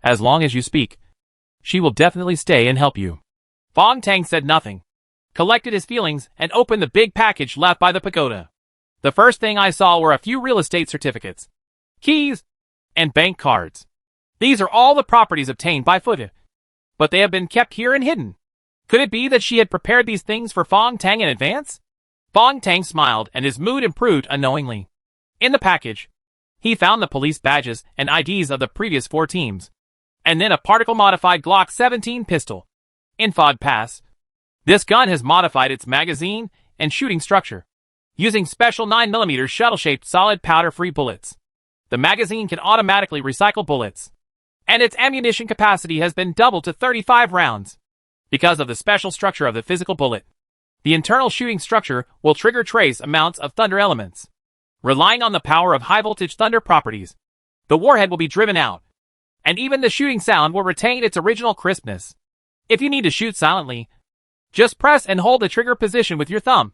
As long as you speak, she will definitely stay and help you. Fong Tang said nothing, collected his feelings, and opened the big package left by the pagoda. The first thing I saw were a few real estate certificates, keys, and bank cards. These are all the properties obtained by Fudu, but they have been kept here and hidden. Could it be that she had prepared these things for Fong Tang in advance? Fong Tang smiled and his mood improved unknowingly. In the package, he found the police badges and IDs of the previous 4 teams, and then a particle-modified Glock 17 pistol. Infod Pass. This gun has modified its magazine and shooting structure, using special 9mm shuttle-shaped solid powder-free bullets. The magazine can automatically recycle bullets, and its ammunition capacity has been doubled to 35 rounds. Because of the special structure of the physical bullet, the internal shooting structure will trigger trace amounts of thunder elements. Relying on the power of high-voltage thunder properties, the warhead will be driven out, and even the shooting sound will retain its original crispness. If you need to shoot silently, just press and hold the trigger position with your thumb,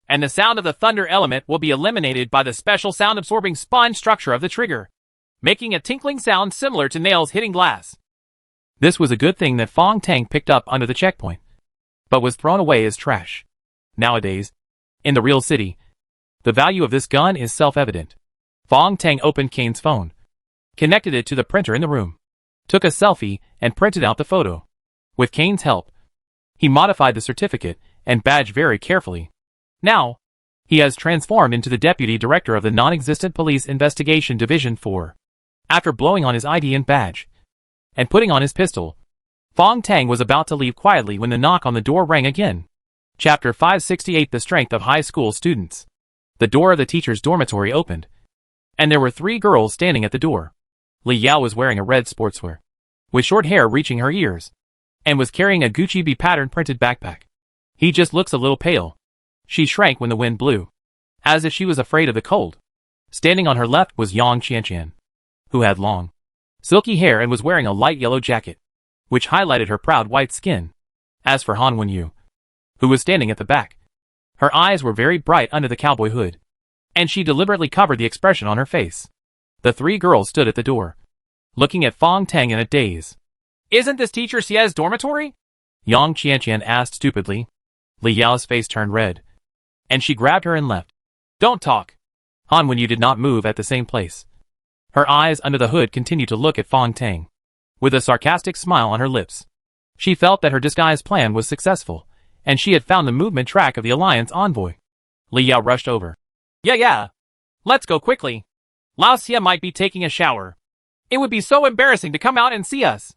and the sound of the thunder element will be eliminated by the special sound-absorbing spine structure of the trigger, making a tinkling sound similar to nails hitting glass. This was a good thing that Fong Tang picked up under the checkpoint, but was thrown away as trash. Nowadays, in the real city, the value of this gun is self-evident. Fong Tang opened Kane's phone, connected it to the printer in the room, took a selfie, and printed out the photo. With Kane's help, he modified the certificate and badge very carefully. Now, he has transformed into the Deputy Director of the non-existent Police Investigation Division 4. After blowing on his ID and badge, and putting on his pistol, Fong Tang was about to leave quietly when the knock on the door rang again. Chapter 568 The Strength of High School Students. The door of the teacher's dormitory opened, and there were 3 girls standing at the door. Li Yao was wearing a red sportswear, with short hair reaching her ears, and was carrying a Gucci B pattern printed backpack. He just looks a little pale. She shrank when the wind blew, as if she was afraid of the cold. Standing on her left was Yang Qianqian, who had long, silky hair and was wearing a light yellow jacket, which highlighted her proud white skin. As for Han Wenyu, who was standing at the back, her eyes were very bright under the cowboy hood, and she deliberately covered the expression on her face. The 3 girls stood at the door, looking at Fong Tang in a daze. Isn't this Teacher Xie's dormitory? Yang Qianqian asked stupidly. Li Yao's face turned red, and she grabbed her and left. Don't talk. Han Wenyu did not move at the same place. Her eyes under the hood continued to look at Fong Tang, with a sarcastic smile on her lips. She felt that her disguise plan was successful, and she had found the movement track of the Alliance envoy. Li Yao rushed over. Yeah. Let's go quickly. Lao Xia might be taking a shower. It would be so embarrassing to come out and see us.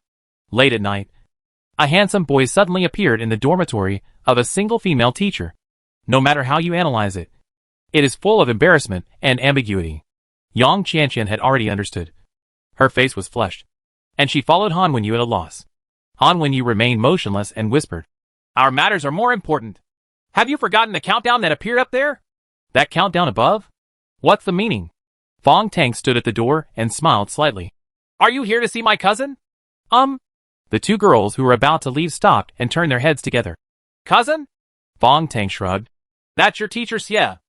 Late at night, a handsome boy suddenly appeared in the dormitory of a single female teacher. No matter how you analyze it, it is full of embarrassment and ambiguity. Yang Qianqian had already understood. Her face was flushed, and she followed Han Wenyu at a loss. Han Wenyu remained motionless and whispered, "Our matters are more important. Have you forgotten the countdown that appeared up there?" "That countdown above? What's the meaning?" Fong Tang stood at the door and smiled slightly. "Are you here to see my cousin?" The two girls who were about to leave stopped and turned their heads together. "Cousin?" Fong Tang shrugged. "That's your teacher Xie.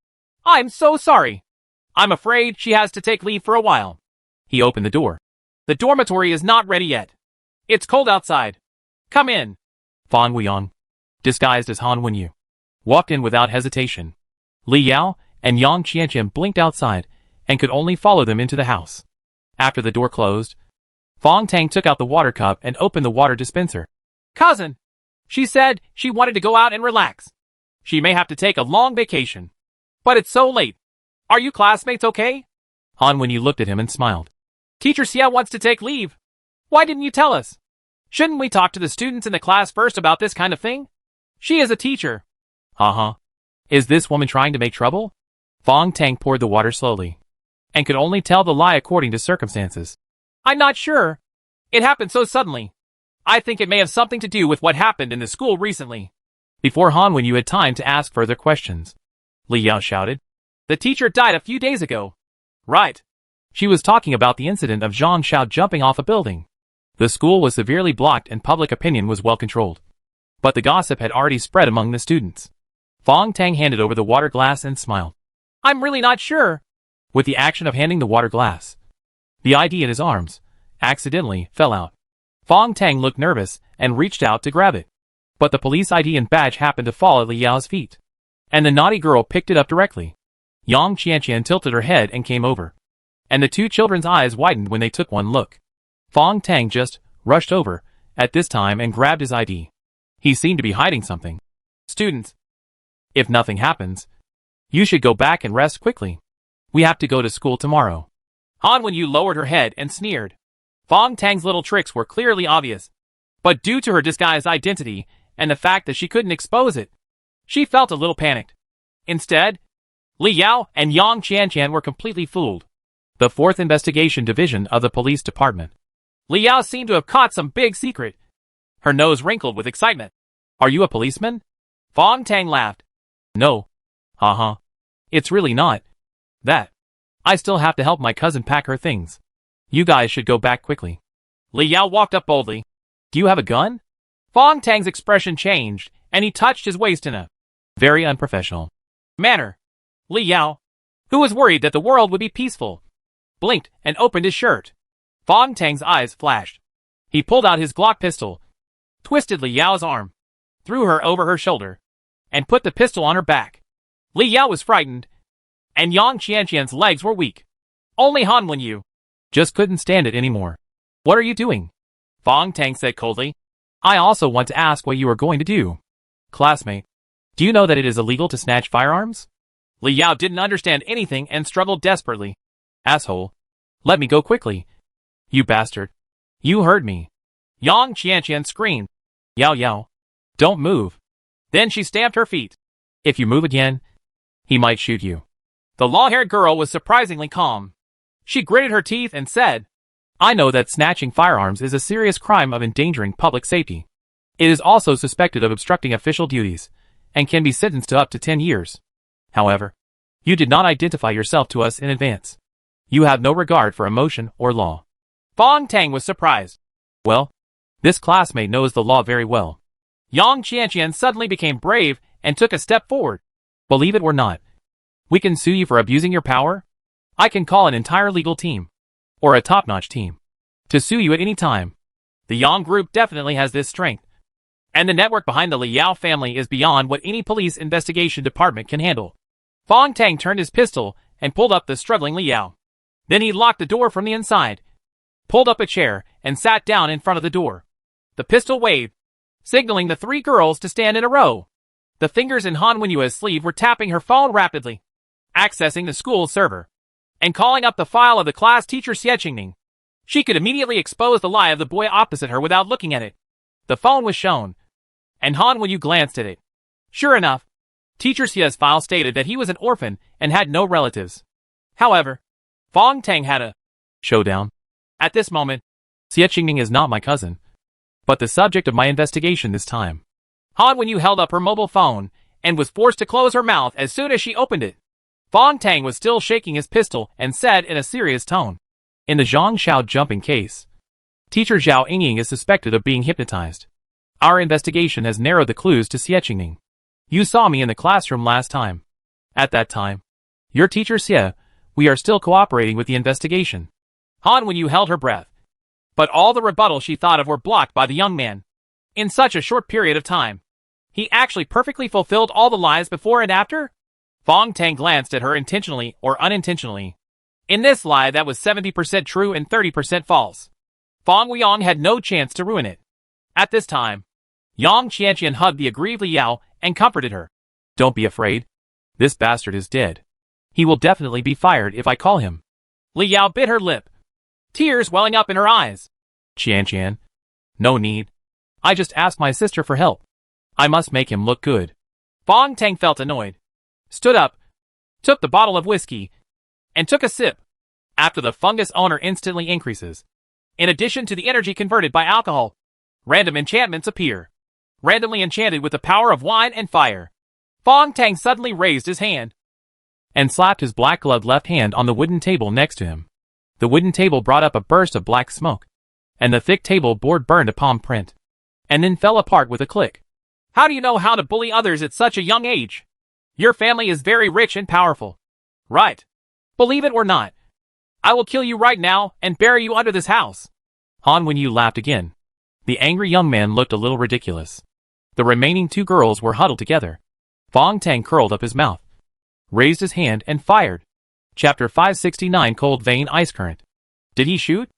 I'm so sorry. I'm afraid she has to take leave for a while." He opened the door. "The dormitory is not ready yet. It's cold outside. Come in." Fan Weiyang, disguised as Han Wenyu, walked in without hesitation. Li Yao and Yang Qianqian blinked outside and could only follow them into the house. After the door closed, Fong Tang took out the water cup and opened the water dispenser. "Cousin, she said she wanted to go out and relax. She may have to take a long vacation. But it's so late. Are you classmates okay?" Han Wenyu looked at him and smiled. "Teacher Xia wants to take leave. Why didn't you tell us? Shouldn't we talk to the students in the class first about this kind of thing? She is a teacher." Is this woman trying to make trouble? Fong Tang poured the water slowly, and could only tell the lie according to circumstances. "I'm not sure. It happened so suddenly. I think it may have something to do with what happened in the school recently." Before Han Wenyu had time to ask further questions, Li Yao shouted, "The teacher died a few days ago." "Right." She was talking about the incident of Zhang Xiao jumping off a building. The school was severely blocked and public opinion was well controlled. But the gossip had already spread among the students. Fong Tang handed over the water glass and smiled. "I'm really not sure." With the action of handing the water glass, the ID in his arms accidentally fell out. Fong Tang looked nervous and reached out to grab it. But the police ID and badge happened to fall at Li Yao's feet, and the naughty girl picked it up directly. Yang Qianqian tilted her head and came over, and the two children's eyes widened when they took one look. Fong Tang just rushed over at this time and grabbed his ID. He seemed to be hiding something. "Students, if nothing happens, you should go back and rest quickly. We have to go to school tomorrow." Han Wenyu lowered her head and sneered. Fong Tang's little tricks were clearly obvious, but due to her disguised identity and the fact that she couldn't expose it, she felt a little panicked. Instead, Li Yao and Yang Qianqian were completely fooled. The 4th Investigation Division of the Police Department. Li Yao seemed to have caught some big secret. Her nose wrinkled with excitement. "Are you a policeman?" Fong Tang laughed. "No. It's really not that. I still have to help my cousin pack her things. You guys should go back quickly." Li Yao walked up boldly. "Do you have a gun?" Fong Tang's expression changed, and he touched his waist in a very unprofessional manner. Li Yao, who was worried that the world would be peaceful, blinked and opened his shirt. Fong Tang's eyes flashed. He pulled out his Glock pistol, twisted Li Yao's arm, threw her over her shoulder, and put the pistol on her back. Li Yao was frightened, and Yang Qianqian's legs were weak. Only Han Wenyu just couldn't stand it anymore. "What are you doing?" Fong Tang said coldly. "I also want to ask what you are going to do." "Classmate, do you know that it is illegal to snatch firearms?" Li Yao didn't understand anything and struggled desperately. "Asshole. Let me go quickly. You bastard. You heard me." Yang Qianqian screamed. Yao, don't move." Then she stamped her feet. "If you move again, he might shoot you." The long-haired girl was surprisingly calm. She gritted her teeth and said, "I know that snatching firearms is a serious crime of endangering public safety. It is also suspected of obstructing official duties, and can be sentenced to up to 10 years. However, you did not identify yourself to us in advance. You have no regard for emotion or law." Fong Tang was surprised. "Well, this classmate knows the law very well." Yang Qianqian suddenly became brave and took a step forward. "Believe it or not, we can sue you for abusing your power. I can call an entire legal team, or a top-notch team, to sue you at any time. The Yang group definitely has this strength, and the network behind the Li Yao family is beyond what any police investigation department can handle." Fong Tang turned his pistol and pulled up the struggling Li Yao. Then he locked the door from the inside, pulled up a chair, and sat down in front of the door. The pistol waved, signaling the three girls to stand in a row. The fingers in Han Wenyua's sleeve were tapping her phone rapidly, accessing the school server, and calling up the file of the class teacher Xie Qingning. She could immediately expose the lie of the boy opposite her without looking at it. The phone was shown, and Han Wenyu glanced at it. Sure enough, Teacher Xie's file stated that he was an orphan and had no relatives. However, Fong Tang had a showdown. At this moment, Xie Qingning is not my cousin, but the subject of my investigation this time. Han Wenyu held up her mobile phone and was forced to close her mouth as soon as she opened it. Fong Tang was still shaking his pistol and said in a serious tone, in the Zhang Xiao jumping case, Teacher Zhao Yingying is suspected of being hypnotized. Our investigation has narrowed the clues to Xie Qingning. You saw me in the classroom last time. At that time, your teacher Xie, we are still cooperating with the investigation. Han Wenyu held her breath, but all the rebuttals she thought of were blocked by the young man. In such a short period of time, he actually perfectly fulfilled all the lies before and after? Fong Tang glanced at her intentionally or unintentionally. In this lie that was 70% true and 30% false, Fong Weiyang had no chance to ruin it. At this time, Yang Qianqian hugged the aggrieved Li Yao and comforted her. Don't be afraid. This bastard is dead. He will definitely be fired if I call him. Li Yao bit her lip, tears welling up in her eyes. Qianqian, no need. I just asked my sister for help. I must make him look good. Fong Tang felt annoyed, stood up, took the bottle of whiskey, and took a sip. After the fungus owner instantly increases. In addition to the energy converted by alcohol, random enchantments appear, randomly enchanted with the power of wine and fire. Fong Tang suddenly raised his hand and slapped his black-gloved left hand on the wooden table next to him. The wooden table brought up a burst of black smoke, and the thick table board burned a palm print, and then fell apart with a click. How do you know how to bully others at such a young age? Your family is very rich and powerful. Right. Believe it or not, I will kill you right now and bury you under this house. Han Wenyu laughed again. The angry young man looked a little ridiculous. The remaining two girls were huddled together. Fong Tang curled up his mouth, raised his hand and fired. Chapter 569 Cold Vein Ice Current. Did he shoot?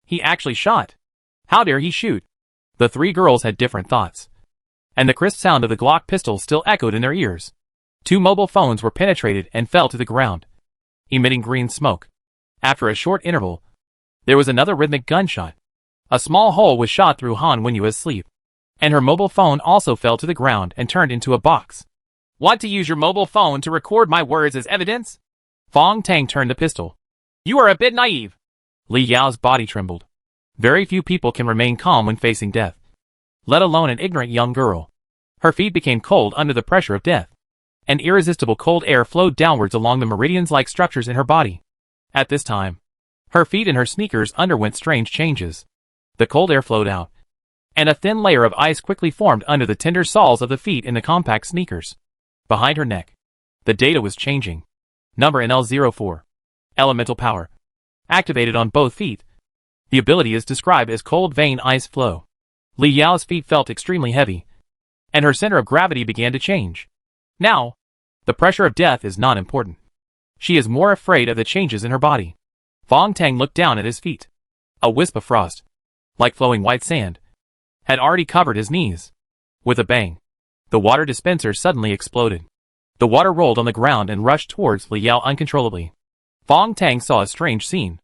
He actually shot. How dare he shoot? The three girls had different thoughts, and the crisp sound of the Glock pistol still echoed in their ears. Two mobile phones were penetrated and fell to the ground, emitting green smoke. After a short interval, there was another rhythmic gunshot. A small hole was shot through Han Wenyua's sleeve, and her mobile phone also fell to the ground and turned into a box. Want to use your mobile phone to record my words as evidence? Fong Tang turned the pistol. You are a bit naive. Li Yao's body trembled. Very few people can remain calm when facing death, let alone an ignorant young girl. Her feet became cold under the pressure of death. An irresistible cold air flowed downwards along the meridians-like structures in her body. At this time, her feet and her sneakers underwent strange changes. The cold air flowed out, and a thin layer of ice quickly formed under the tender soles of the feet in the compact sneakers. Behind her neck, the data was changing. Number NL04. Elemental power. Activated on both feet. The ability is described as cold vein ice flow. Li Yao's feet felt extremely heavy, and her center of gravity began to change. Now, the pressure of death is not important. She is more afraid of the changes in her body. Fong Tang looked down at his feet. A wisp of frost, like flowing white sand, had already covered his knees. With a bang, the water dispenser suddenly exploded. The water rolled on the ground and rushed towards Li Yao uncontrollably. Fong Tang saw a strange scene.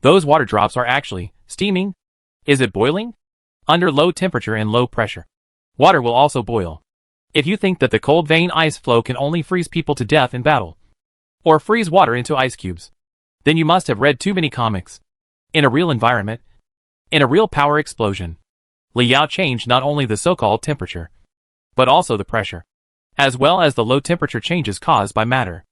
Those water drops are actually steaming. Is it boiling? Under low temperature and low pressure, water will also boil. If you think that the cold vein ice flow can only freeze people to death in battle, or freeze water into ice cubes, then you must have read too many comics. In a real environment, in a real power explosion, Li Yao changed not only the so-called temperature, but also the pressure, as well as the low temperature changes caused by matter.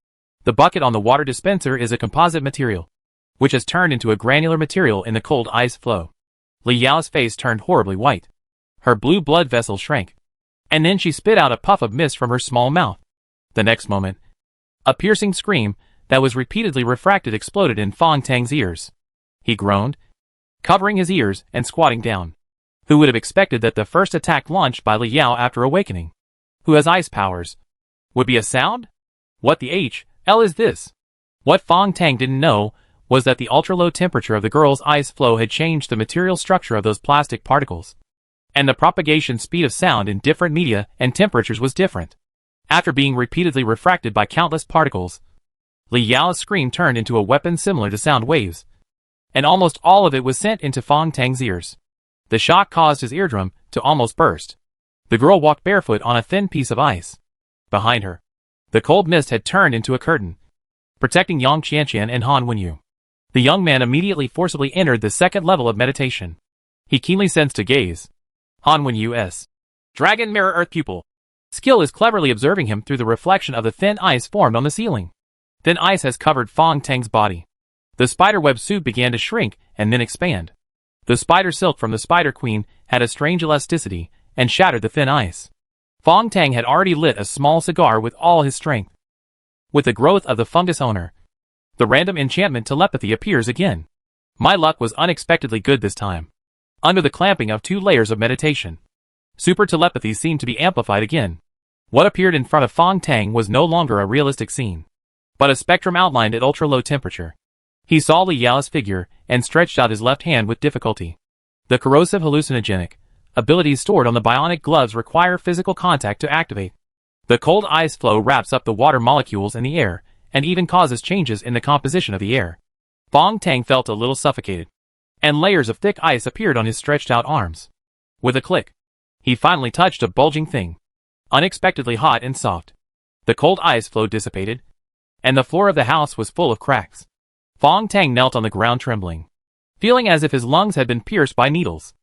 The bucket on the water dispenser is a composite material, which has turned into a granular material in the cold ice flow. Li Yao's face turned horribly white. Her blue blood vessels shrank, and then she spit out a puff of mist from her small mouth. The next moment, a piercing scream that was repeatedly refracted exploded in Fong Tang's ears. He groaned, covering his ears and squatting down. Who would have expected that the first attack launched by Li Yao after awakening, who has ice powers, would be a sound? What the H, hell is this? What Fong Tang didn't know was that the ultra-low temperature of the girl's ice flow had changed the material structure of those plastic particles. And the propagation speed of sound in different media and temperatures was different. After being repeatedly refracted by countless particles, Li Yao's scream turned into a weapon similar to sound waves, and almost all of it was sent into Fong Tang's ears. The shock caused his eardrum to almost burst. The girl walked barefoot on a thin piece of ice. Behind her, the cold mist had turned into a curtain, protecting Yang Qianqian and Han Wenyu. The young man immediately forcibly entered the second level of meditation. He keenly sensed a gaze. Han Wenyu's Dragon Mirror Earth Pupil skill is cleverly observing him through the reflection of the thin ice formed on the ceiling. Thin ice has covered Fong Tang's body. The spiderweb suit began to shrink and then expand. The spider silk from the Spider Queen had a strange elasticity and shattered the thin ice. Fong Tang had already lit a small cigar with all his strength. With the growth of the fungus owner, the random enchantment telepathy appears again. My luck was unexpectedly good this time. Under the clamping of 2 layers of meditation, super telepathy seemed to be amplified again. What appeared in front of Fong Tang was no longer a realistic scene, but a spectrum outlined at ultra-low temperature. He saw Li Yao's figure and stretched out his left hand with difficulty. The corrosive hallucinogenic abilities stored on the bionic gloves require physical contact to activate. The cold ice flow wraps up the water molecules in the air and even causes changes in the composition of the air. Fong Tang felt a little suffocated, and layers of thick ice appeared on his stretched-out arms. With a click, he finally touched a bulging thing, unexpectedly hot and soft. The cold ice flow dissipated, and the floor of the house was full of cracks. Fong Tang knelt on the ground trembling, feeling as if his lungs had been pierced by needles.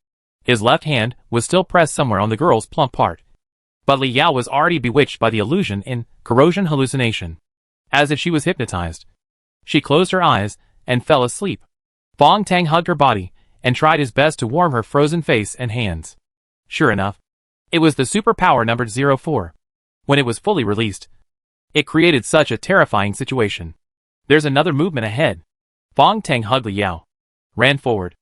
His left hand was still pressed somewhere on the girl's plump part, but Li Yao was already bewitched by the illusion in corrosion hallucination. As if she was hypnotized, she closed her eyes and fell asleep. Fong Tang hugged her body and tried his best to warm her frozen face and hands. Sure enough, it was the superpower numbered 04. When it was fully released, it created such a terrifying situation. There's another movement ahead. Fong Tang hugged Li Yao, ran forward,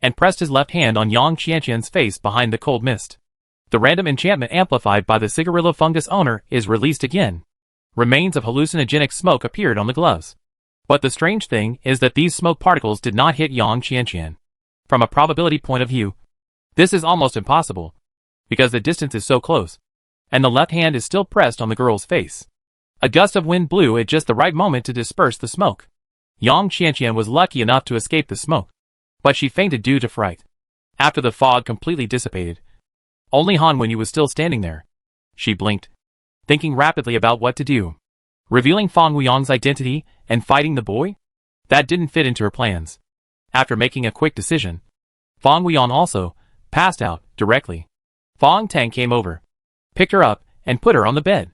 and pressed his left hand on Yang Qianqian's face behind the cold mist. The random enchantment amplified by the cigarillo fungus owner is released again. Remains of hallucinogenic smoke appeared on the gloves. But the strange thing is that these smoke particles did not hit Yang Qianqian. From a probability point of view, this is almost impossible, because the distance is so close, and the left hand is still pressed on the girl's face. A gust of wind blew at just the right moment to disperse the smoke. Yang Qianqian was lucky enough to escape the smoke, but she fainted due to fright. After the fog completely dissipated, only Han Wenyu was still standing there. She blinked, thinking rapidly about what to do. Revealing Fong Weiyang's identity and fighting the boy? That didn't fit into her plans. After making a quick decision, Fong Weiyang also passed out directly. Fong Tang came over, picked her up, and put her on the bed.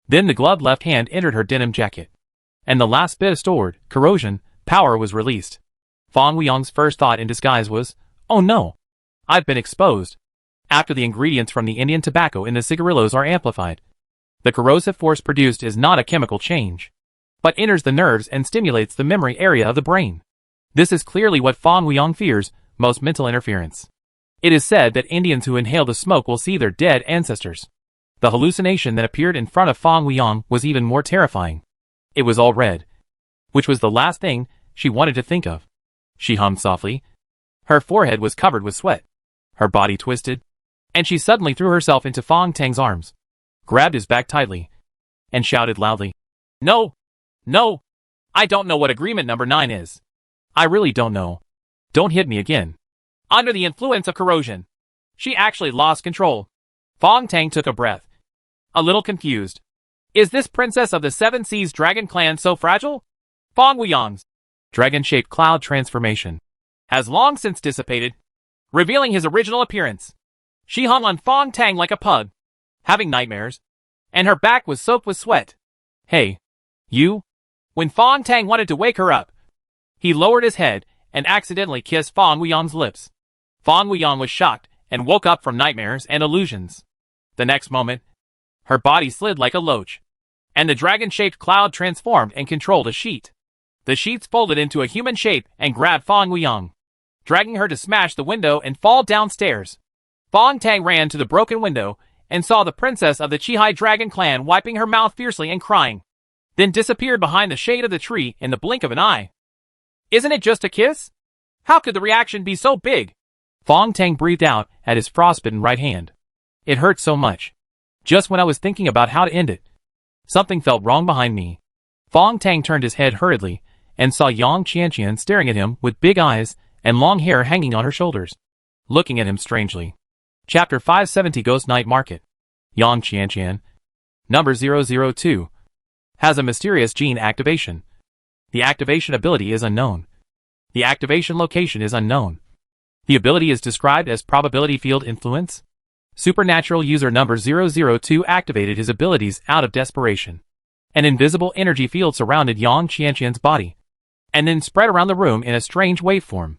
Then the gloved left hand entered her denim jacket, and the last bit of stored corrosion power was released. Fong Weiyang's first thought in disguise was, "Oh no, I've been exposed." After the ingredients from the Indian tobacco in the cigarillos are amplified, the corrosive force produced is not a chemical change, but enters the nerves and stimulates the memory area of the brain. This is clearly what Fong Weiyang fears most: mental interference. It is said that Indians who inhale the smoke will see their dead ancestors. The hallucination that appeared in front of Fong Weiyang was even more terrifying. It was all red, which was the last thing she wanted to think of. She hummed softly. Her forehead was covered with sweat. Her body twisted, and she suddenly threw herself into Fong Tang's arms, grabbed his back tightly, and shouted loudly, "No! No! I don't know what agreement number 9 is. I really don't know. Don't hit me again." Under the influence of corrosion, she actually lost control. Fong Tang took a breath, a little confused. Is this Princess of the Seven Seas Dragon Clan so fragile? Fong Weiyang's dragon-shaped cloud transformation has long since dissipated, revealing his original appearance. She hung on Fong Tang like a pug, having nightmares, and her back was soaked with sweat. "Hey, you?" When Fong Tang wanted to wake her up, he lowered his head and accidentally kissed Fong Weiyang's lips. Fong Weiyang was shocked and woke up from nightmares and illusions. The next moment, her body slid like a loach, and the dragon-shaped cloud transformed and controlled a sheet. The sheets folded into a human shape and grabbed Fong Weiyang, dragging her to smash the window and fall downstairs. Fong Tang ran to the broken window and saw the princess of the Qihai Dragon Clan wiping her mouth fiercely and crying. then disappeared behind the shade of the tree in the blink of an eye. Isn't it just a kiss? How could the reaction be so big? Fong Tang breathed out at his frostbitten right hand. It hurt so much. Just when I was thinking about how to end it, something felt wrong behind me. Fong Tang turned his head hurriedly and saw Yang Qianqian staring at him with big eyes and long hair hanging on her shoulders, looking at him strangely. Chapter 570 Ghost Night Market. Yang Qianqian, number 002, has a mysterious gene activation. The activation ability is unknown. The activation location is unknown. The ability is described as probability field influence. Supernatural user number 002 activated his abilities out of desperation. An invisible energy field surrounded Yang Qianqian's body, and then spread around the room in a strange waveform.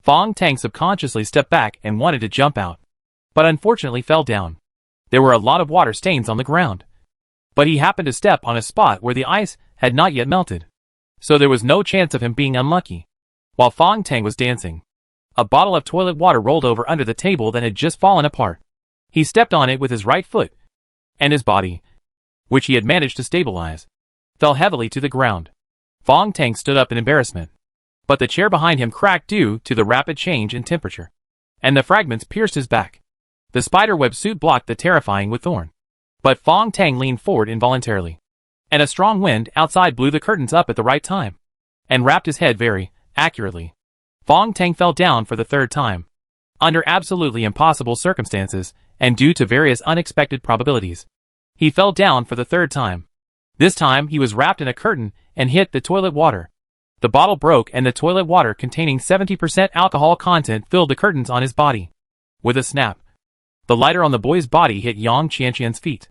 Fong Tang subconsciously stepped back and wanted to jump out, but unfortunately fell down. There were a lot of water stains on the ground, but he happened to step on a spot where the ice had not yet melted, so there was no chance of him being unlucky. While Fong Tang was dancing, a bottle of toilet water rolled over under the table that had just fallen apart. He stepped on it with his right foot, and his body, which he had managed to stabilize, fell heavily to the ground. Fong Tang stood up in embarrassment, but the chair behind him cracked due to the rapid change in temperature, and the fragments pierced his back. The spiderweb suit blocked the terrifying with thorn, but Fong Tang leaned forward involuntarily, and a strong wind outside blew the curtains up at the right time, and wrapped his head very accurately. Fong Tang fell down for the third time, under absolutely impossible circumstances, and due to various unexpected probabilities. He fell down for the third time. This time he was wrapped in a curtain and hit the toilet water. The bottle broke and the toilet water containing 70% alcohol content filled the curtains on his body. With a snap, the lighter on the boy's body hit Yang Qianqian's feet.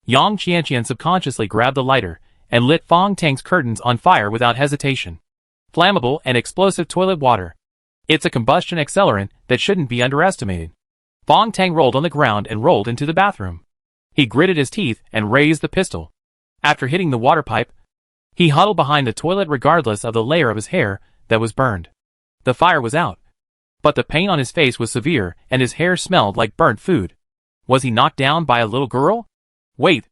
Yang Qianqian subconsciously grabbed the lighter and lit Fong Tang's curtains on fire without hesitation. Flammable and explosive toilet water. It's a combustion accelerant that shouldn't be underestimated. Fong Tang rolled on the ground and rolled into the bathroom. He gritted his teeth and raised the pistol. After hitting the water pipe, he huddled behind the toilet regardless of the layer of his hair that was burned. The fire was out, but the pain on his face was severe and his hair smelled like burnt food. Was he knocked down by a little girl? Wait,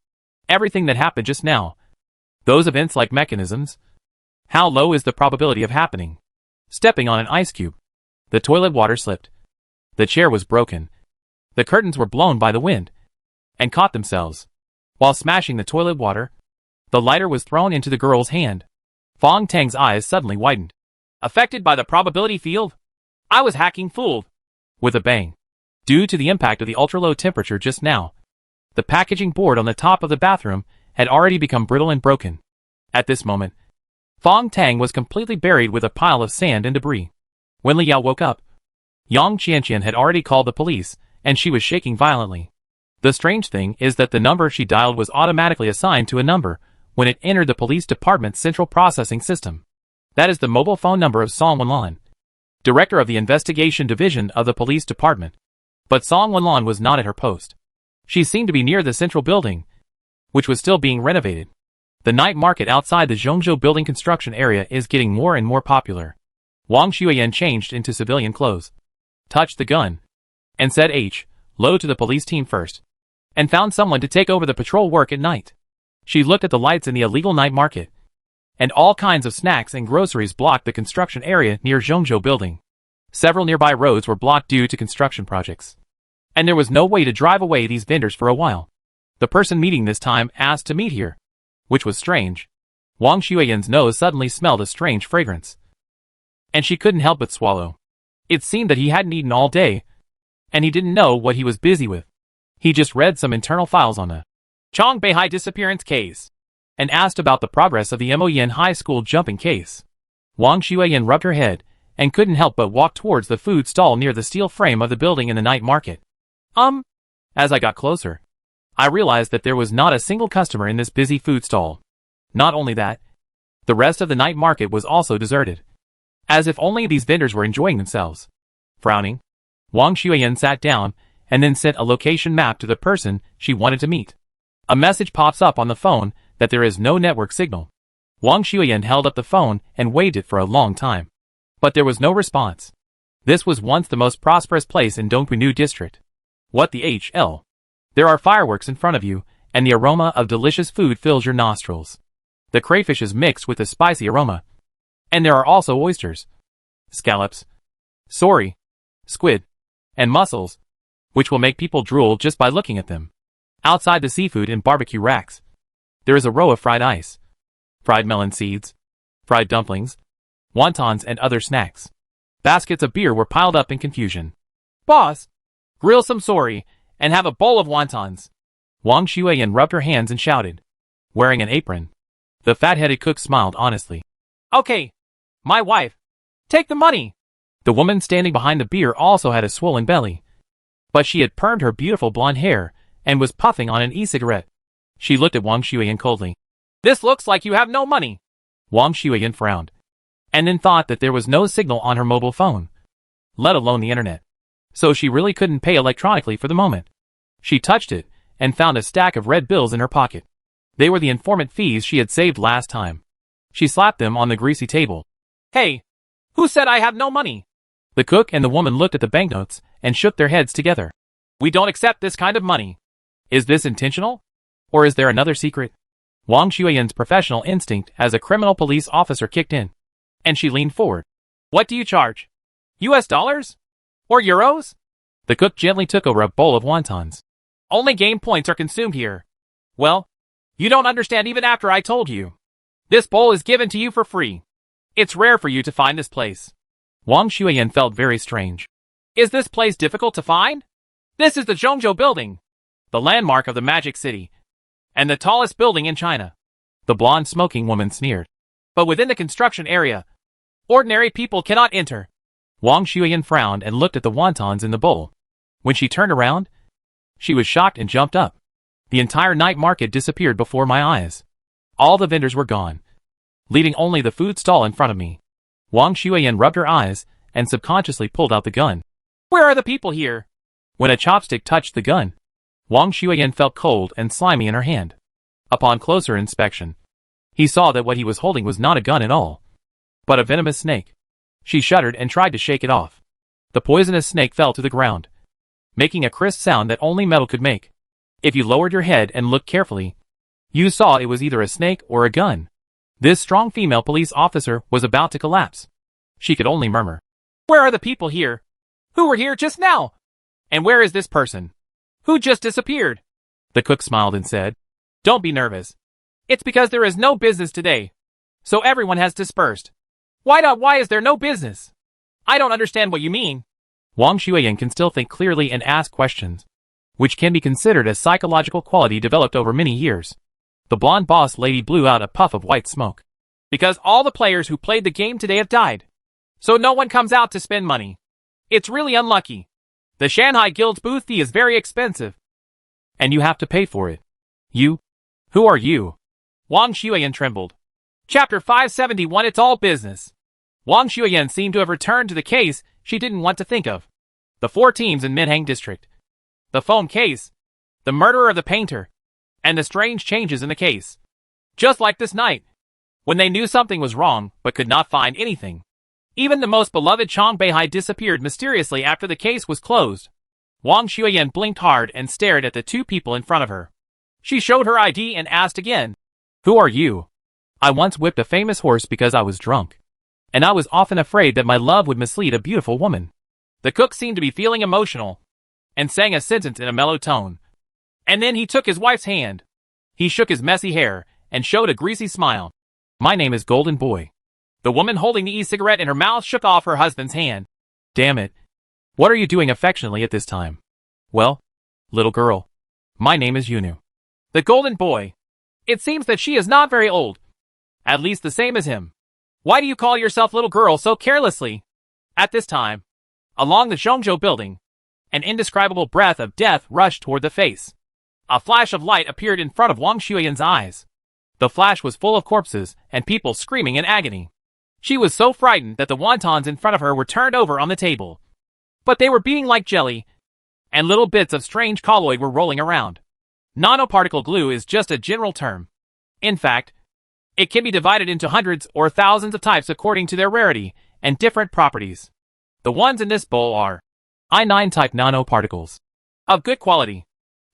everything that happened just now, those events like mechanisms? How low is the probability of happening? Stepping on an ice cube. The toilet water slipped. The chair was broken. The curtains were blown by the wind and caught themselves. While smashing the toilet water, the lighter was thrown into the girl's hand. Fong Tang's eyes suddenly widened. Affected by the probability field? I was hacking fooled. With a bang. Due to the impact of the ultra-low temperature just now, the packaging board on the top of the bathroom had already become brittle and broken. At this moment, Fong Tang was completely buried with a pile of sand and debris. When Li Yao woke up, Yang Qianqian had already called the police, and she was shaking violently. The strange thing is that the number she dialed was automatically assigned to a number when it entered the police department's central processing system. That is the mobile phone number of Song Wenlan, director of the investigation division of the police department. But Song Wenlan was not at her post. She seemed to be near the central building, which was still being renovated. The night market outside the Zhongzhou building construction area is getting more and more popular. Wang Xueyan changed into civilian clothes, touched the gun, and said hello to the police team first, and found someone to take over the patrol work at night. She looked at the lights in the illegal night market, and all kinds of snacks and groceries blocked the construction area near Zhongzhou building. Several nearby roads were blocked due to construction projects, and there was no way to drive away these vendors for a while. The person meeting this time asked to meet here, which was strange. Wang Xueyan's nose suddenly smelled a strange fragrance, and she couldn't help but swallow. It seemed that he hadn't eaten all day, and he didn't know what he was busy with. He just read some internal files on the Chong Beihai disappearance case, and asked about the progress of the Moyan High School jumping case. Wang Xueyan rubbed her head, and couldn't help but walk towards the food stall near the steel frame of the building in the night market. As I got closer, I realized that there was not a single customer in this busy food stall. Not only that, the rest of the night market was also deserted, as if only these vendors were enjoying themselves. Frowning, Wang Xueyan sat down and then sent a location map to the person she wanted to meet. A message pops up on the phone that there is no network signal. Wang Xueyan held up the phone and waved it for a long time, but there was no response. This was once the most prosperous place in Dongpunu district. What the HL? There are fireworks in front of you, and the aroma of delicious food fills your nostrils. The crayfish is mixed with a spicy aroma. And there are also oysters, scallops, sori, squid, and mussels, which will make people drool just by looking at them. Outside the seafood and barbecue racks, there is a row of fried ice, fried melon seeds, fried dumplings, wontons, and other snacks. Baskets of beer were piled up in confusion. Boss, grill some sori, and have a bowl of wontons. Wang Shuiyan rubbed her hands and shouted. Wearing an apron, the fat-headed cook smiled honestly. Okay, my wife. Take the money. The woman standing behind the beer also had a swollen belly. But she had permed her beautiful blonde hair and was puffing on an e-cigarette. She looked at Wang Shuiyan coldly. This looks like you have no money. Wang Shuiyan frowned, and then thought that there was no signal on her mobile phone, let alone the internet. So she really couldn't pay electronically for the moment. She touched it and found a stack of red bills in her pocket. They were the informant fees she had saved last time. She slapped them on the greasy table. Hey, who said I have no money? The cook and the woman looked at the banknotes and shook their heads together. We don't accept this kind of money. Is this intentional? Or is there another secret? Wang Shuiyan's professional instinct as a criminal police officer kicked in, and she leaned forward. What do you charge? US dollars? Or euros? The cook gently took over a bowl of wontons. Only game points are consumed here. Well, you don't understand even after I told you. This bowl is given to you for free. It's rare for you to find this place. Wang Shuiyan felt very strange. Is this place difficult to find? This is the Zhongzhou Building, the landmark of the Magic City, and the tallest building in China. The blonde smoking woman sneered. But within the construction area, ordinary people cannot enter. Wang Shuiyan frowned and looked at the wontons in the bowl. When she turned around, she was shocked and jumped up. The entire night market disappeared before my eyes. All the vendors were gone, leaving only the food stall in front of me. Wang Shuiyan rubbed her eyes and subconsciously pulled out the gun. Where are the people here? When a chopstick touched the gun, Wang Shuiyan felt cold and slimy in her hand. Upon closer inspection, he saw that what he was holding was not a gun at all, but a venomous snake. She shuddered and tried to shake it off. The poisonous snake fell to the ground, making a crisp sound that only metal could make. If you lowered your head and looked carefully, you saw it was either a snake or a gun. This strong female police officer was about to collapse. She could only murmur. Where are the people here? Who were here just now? And where is this person? Who just disappeared? The cook smiled and said, Don't be nervous. It's because there is no business today. So everyone has dispersed. Why is there no business? I don't understand what you mean. Wang Shuiyan can still think clearly and ask questions, which can be considered a psychological quality developed over many years. The blonde boss lady blew out a puff of white smoke. Because all the players who played the game today have died. So no one comes out to spend money. It's really unlucky. The Shanghai Guild's booth fee is very expensive. And you have to pay for it. You? Who are you? Wang Shuiyan trembled. Chapter 571. It's all business. Wang Shuiyan seemed to have returned to the case she didn't want to think of. The 4 teams in Minhang District. The phone case. The murderer of the painter. And the strange changes in the case. Just like this night, when they knew something was wrong but could not find anything. Even the most beloved Chang Beihai disappeared mysteriously after the case was closed. Wang Shuiyan blinked hard and stared at the 2 people in front of her. She showed her ID and asked again, Who are you? I once whipped a famous horse because I was drunk. And I was often afraid that my love would mislead a beautiful woman. The cook seemed to be feeling emotional, and sang a sentence in a mellow tone. And then he took his wife's hand. He shook his messy hair, and showed a greasy smile. My name is Golden Boy. The woman holding the e-cigarette in her mouth shook off her husband's hand. Damn it. What are you doing affectionately at this time? Well, little girl. My name is Yunu. The Golden Boy. It seems that she is not very old. At least the same as him. Why do you call yourself little girl so carelessly? At this time, along the Zhongzhou Building, an indescribable breath of death rushed toward the face. A flash of light appeared in front of Wang Shuiyan's eyes. The flash was full of corpses and people screaming in agony. She was so frightened that the wontons in front of her were turned over on the table. But they were beating like jelly, and little bits of strange colloid were rolling around. Nanoparticle glue is just a general term. In fact, it can be divided into hundreds or thousands of types according to their rarity and different properties. The ones in this bowl are I9 type nanoparticles. Of good quality.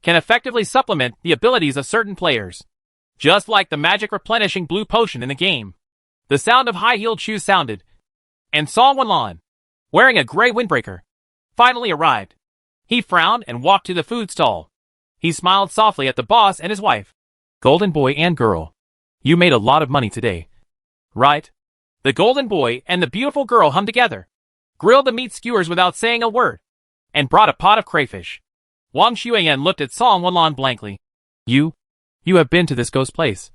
Can effectively supplement the abilities of certain players. Just like the magic replenishing blue potion in the game. The sound of high-heeled shoes sounded, and Song Wanlan, wearing a gray windbreaker, finally arrived. He frowned and walked to the food stall. He smiled softly at the boss and his wife. Golden boy and girl. You made a lot of money today. Right? The golden boy and the beautiful girl hummed together, grilled the meat skewers without saying a word, and brought a pot of crayfish. Wang Xueyan looked at Song Wanlan blankly. You have been to this ghost place.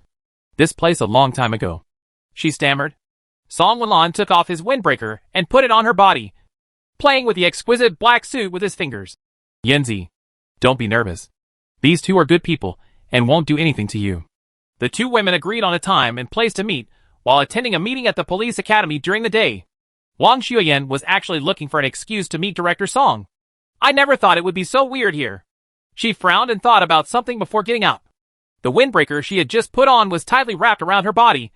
This place a long time ago. She stammered. Song Wanlan took off his windbreaker and put it on her body, playing with the exquisite black suit with his fingers. Yanzi, don't be nervous. These two are good people and won't do anything to you. The two women agreed on a time and place to meet while attending a meeting at the police academy during the day. Wang Xueyan was actually looking for an excuse to meet Director Song. I never thought it would be so weird here. She frowned and thought about something before getting up. The windbreaker she had just put on was tightly wrapped around her body,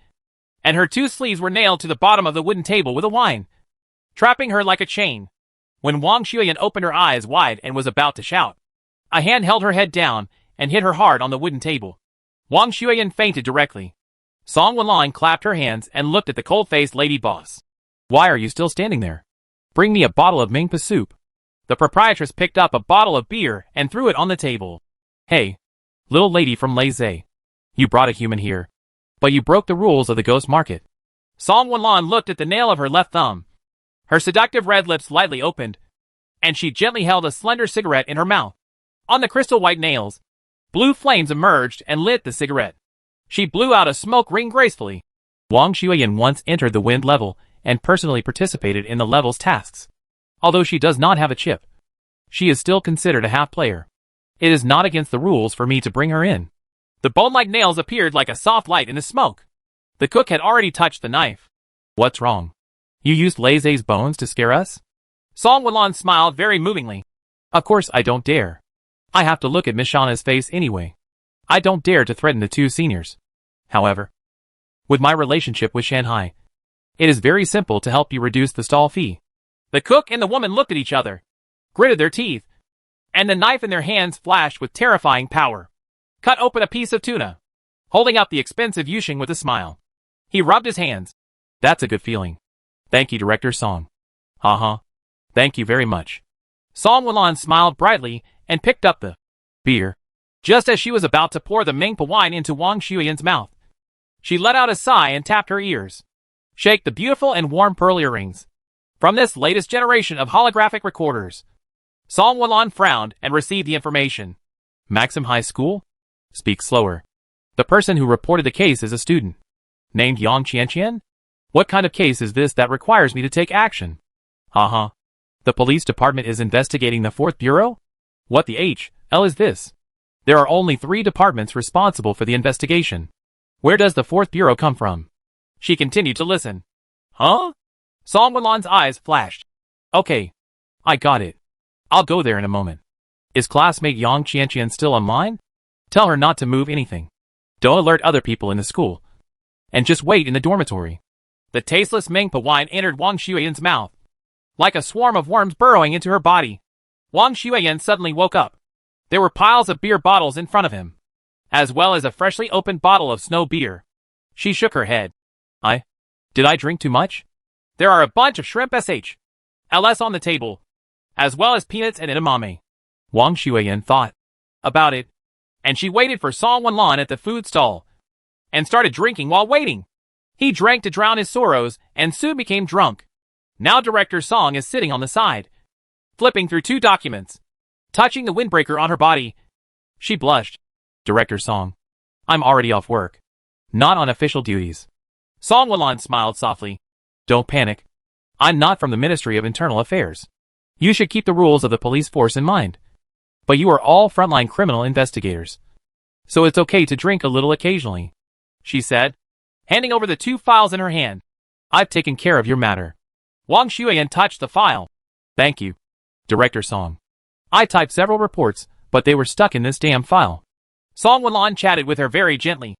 and her two sleeves were nailed to the bottom of the wooden table with a line, trapping her like a chain. When Wang Xueyan opened her eyes wide and was about to shout, a hand held her head down and hit her hard on the wooden table. Wang Xueyan fainted directly. Song Wanlan clapped her hands and looked at the cold-faced lady boss. Why are you still standing there? Bring me a bottle of Mingpa soup. The proprietress picked up a bottle of beer and threw it on the table. Hey, little lady from Lei. You brought a human here, but you broke the rules of the ghost market. Song Wanlan looked at the nail of her left thumb. Her seductive red lips lightly opened, and she gently held a slender cigarette in her mouth. On the crystal white nails, blue flames emerged and lit the cigarette. She blew out a smoke ring gracefully. Wang Xueyan once entered the wind level and personally participated in the level's tasks. Although she does not have a chip, she is still considered a half player. It is not against the rules for me to bring her in. The bone-like nails appeared like a soft light in the smoke. The cook had already touched the knife. What's wrong? You used Lei Zei's bones to scare us? Song Wanlan smiled very movingly. Of course I don't dare. I have to look at Miss Shauna's face anyway. I don't dare to threaten the two seniors. However, with my relationship with Shanghai, it is very simple to help you reduce the stall fee. The cook and the woman looked at each other, gritted their teeth, and the knife in their hands flashed with terrifying power. Cut open a piece of tuna, holding up the expensive yusheng with a smile. He rubbed his hands. That's a good feeling. Thank you, Director Song. Haha. Thank you very much. Song Wanlan smiled brightly and picked up the beer. Just as she was about to pour the Mingpa wine into Wang Xueyan's mouth, she let out a sigh and tapped her ears. Shake the beautiful and warm pearl earrings from this latest generation of holographic recorders. Song Wanlan frowned and received the information. Maxim High School? Speak slower. The person who reported the case is a student named Yang Qianqian? What kind of case is this that requires me to take action? Haha. The police department is investigating the 4th Bureau? What the hell is this? There are only 3 departments responsible for the investigation. Where does the 4th Bureau come from? She continued to listen. Huh? Song Wanlan's eyes flashed. Okay. I got it. I'll go there in a moment. Is classmate Yang Qianqian still online? Tell her not to move anything. Don't alert other people in the school. And just wait in the dormitory. The tasteless Mingpa wine entered Wang Xueyan's mouth, like a swarm of worms burrowing into her body. Wang Xueyan suddenly woke up. There were piles of beer bottles in front of him, as well as a freshly opened bottle of snow beer. She shook her head. Did I drink too much? There are a bunch of shrimp SHLs on the table, as well as peanuts and edamame. Wang Xueyan thought about it, and she waited for Song Wanlan at the food stall, and started drinking while waiting. He drank to drown his sorrows, and soon became drunk. Now Director Song is sitting on the side, flipping through 2 documents, touching the windbreaker on her body. She blushed. Director Song, I'm already off work, not on official duties. Song Wanlan smiled softly. Don't panic. I'm not from the Ministry of Internal Affairs. You should keep the rules of the police force in mind. But you are all frontline criminal investigators, so it's okay to drink a little occasionally, she said, handing over the 2 files in her hand. I've taken care of your matter. Wang Xueyan touched the file. Thank you, Director Song. I typed several reports, but they were stuck in this damn file. Song Wanlan chatted with her very gently.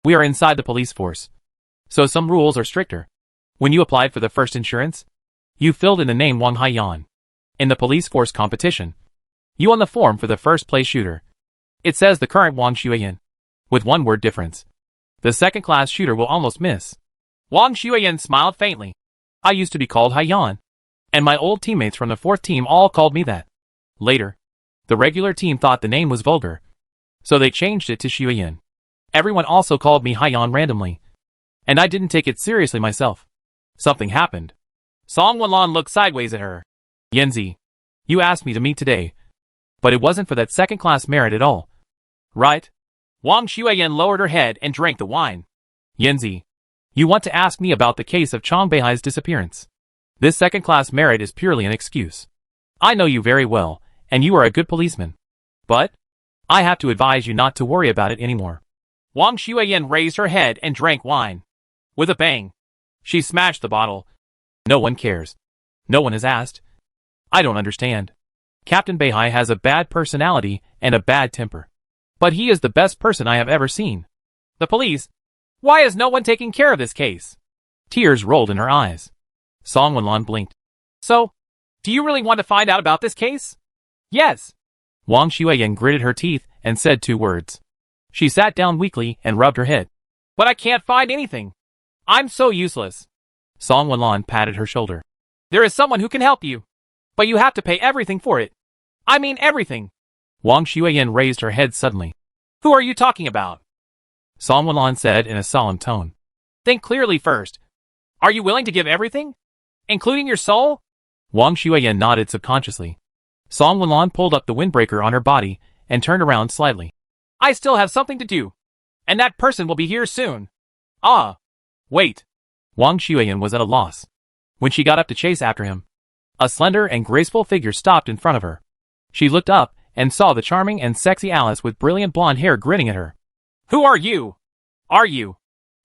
We are inside the police force, so some rules are stricter. When you applied for the first insurance, you filled in the name Wang Haiyan. In the police force competition, you won the form for the first place shooter. It says the current Wang Xueyan, with 1 word difference. The second-class shooter will almost miss. Wang Xueyan smiled faintly. I used to be called Haiyan, and my old teammates from the 4th team all called me that. Later, the regular team thought the name was vulgar, so they changed it to Xueyan. Everyone also called me Haiyan randomly, and I didn't take it seriously myself. Something happened. Song Wanlan looked sideways at her. Yanzi, you asked me to meet today, but it wasn't for that second-class merit at all. Right? Wang Xueyan lowered her head and drank the wine. Yanzi, you want to ask me about the case of Chang Beihai's disappearance. This second-class merit is purely an excuse. I know you very well, and you are a good policeman. But I have to advise you not to worry about it anymore. Wang Xueyan raised her head and drank wine. With a bang, she smashed the bottle. No one cares. No one has asked. I don't understand. Captain Beihai has a bad personality and a bad temper. But he is the best person I have ever seen. The police? Why is no one taking care of this case? Tears rolled in her eyes. Song Wanlan blinked. So, do you really want to find out about this case? Yes. Wang Xueyan gritted her teeth and said 2 words. She sat down weakly and rubbed her head. But I can't find anything. I'm so useless. Song Wanlan patted her shoulder. There is someone who can help you. But you have to pay everything for it. I mean everything. Wang Xueyan raised her head suddenly. Who are you talking about? Song Wanlan said in a solemn tone. Think clearly first. Are you willing to give everything? Including your soul? Wang Xueyan nodded subconsciously. Song Wanlan pulled up the windbreaker on her body and turned around slightly. I still have something to do. And that person will be here soon. Ah. Wait. Wang Xueyan was at a loss. When she got up to chase after him, a slender and graceful figure stopped in front of her. She looked up and saw the charming and sexy Alice with brilliant blonde hair grinning at her. Who are you? Are you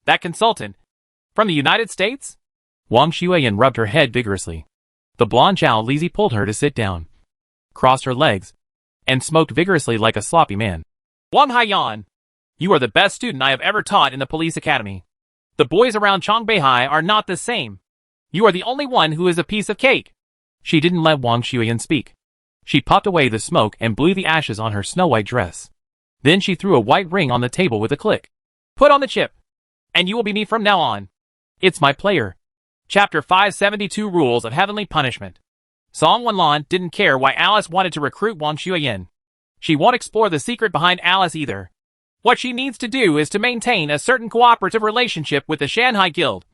that consultant from the United States? Wang Xueyan rubbed her head vigorously. The blonde Zhao Lizi pulled her to sit down, crossed her legs, and smoked vigorously like a sloppy man. Wang Haiyan, you are the best student I have ever taught in the police academy. The boys around Chang Beihai are not the same. You are the only one who is a piece of cake. She didn't let Wang Xueyan speak. She popped away the smoke and blew the ashes on her snow-white dress. Then she threw a white ring on the table with a click. Put on the chip, and you will be me from now on. It's my player. Chapter 572 Rules of Heavenly Punishment. Song Wanlan didn't care why Alice wanted to recruit Wang Xueyan. She won't explore the secret behind Alice either. What she needs to do is to maintain a certain cooperative relationship with the Shanghai Guild.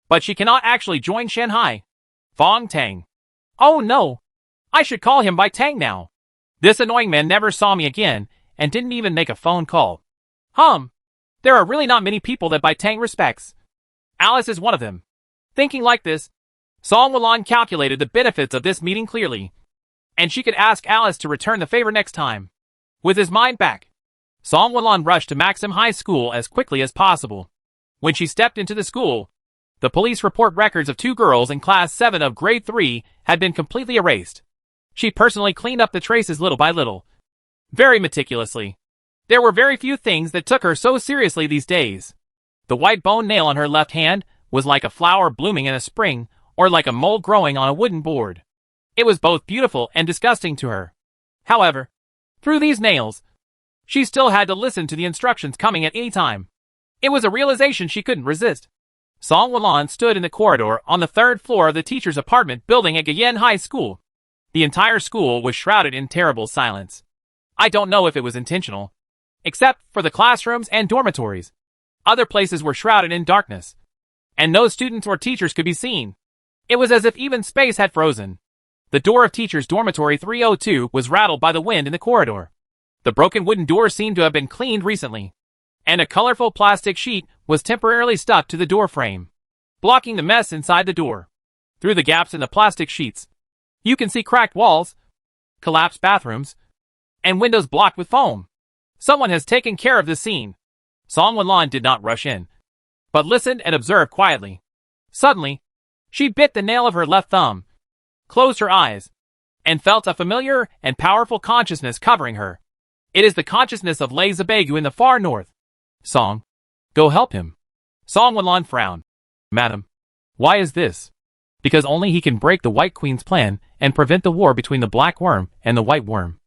But she cannot actually join Shanghai. Fong Tang. Oh no! I should call him by Tang now. This annoying man never saw me again, and didn't even make a phone call. There are really not many people that Bai Tang respects. Alice is one of them. Thinking like this, Song Wanlan calculated the benefits of this meeting clearly, and she could ask Alice to return the favor next time. With his mind back, Song Wanlan rushed to Maxim High School as quickly as possible. When she stepped into the school, the police report records of 2 girls in Class 7 of Grade 3 had been completely erased. She personally cleaned up the traces little by little, very meticulously. There were very few things that took her so seriously these days. The white bone nail on her left hand was like a flower blooming in a spring, or like a mole growing on a wooden board. It was both beautiful and disgusting to her. However, through these nails, she still had to listen to the instructions coming at any time. It was a realization she couldn't resist. Song Wanlan stood in the corridor on the 3rd floor of the teacher's apartment building at Guillen High School. The entire school was shrouded in terrible silence. I don't know if it was intentional, except for the classrooms and dormitories. Other places were shrouded in darkness, and no students or teachers could be seen. It was as if even space had frozen. The door of teacher's dormitory 302 was rattled by the wind in the corridor. The broken wooden door seemed to have been cleaned recently, and a colorful plastic sheet was temporarily stuck to the door frame, blocking the mess inside the door. Through the gaps in the plastic sheets, you can see cracked walls, collapsed bathrooms, and windows blocked with foam. Someone has taken care of the scene. Song Wanlan did not rush in, but listened and observed quietly. Suddenly, she bit the nail of her left thumb, closed her eyes, and felt a familiar and powerful consciousness covering her. It is the consciousness of Lei Zabegu in the far north. Song, go help him. Song Wanlan frowned. Madam, why is this? Because only he can break the White Queen's plan and prevent the war between the Black Worm and the White Worm.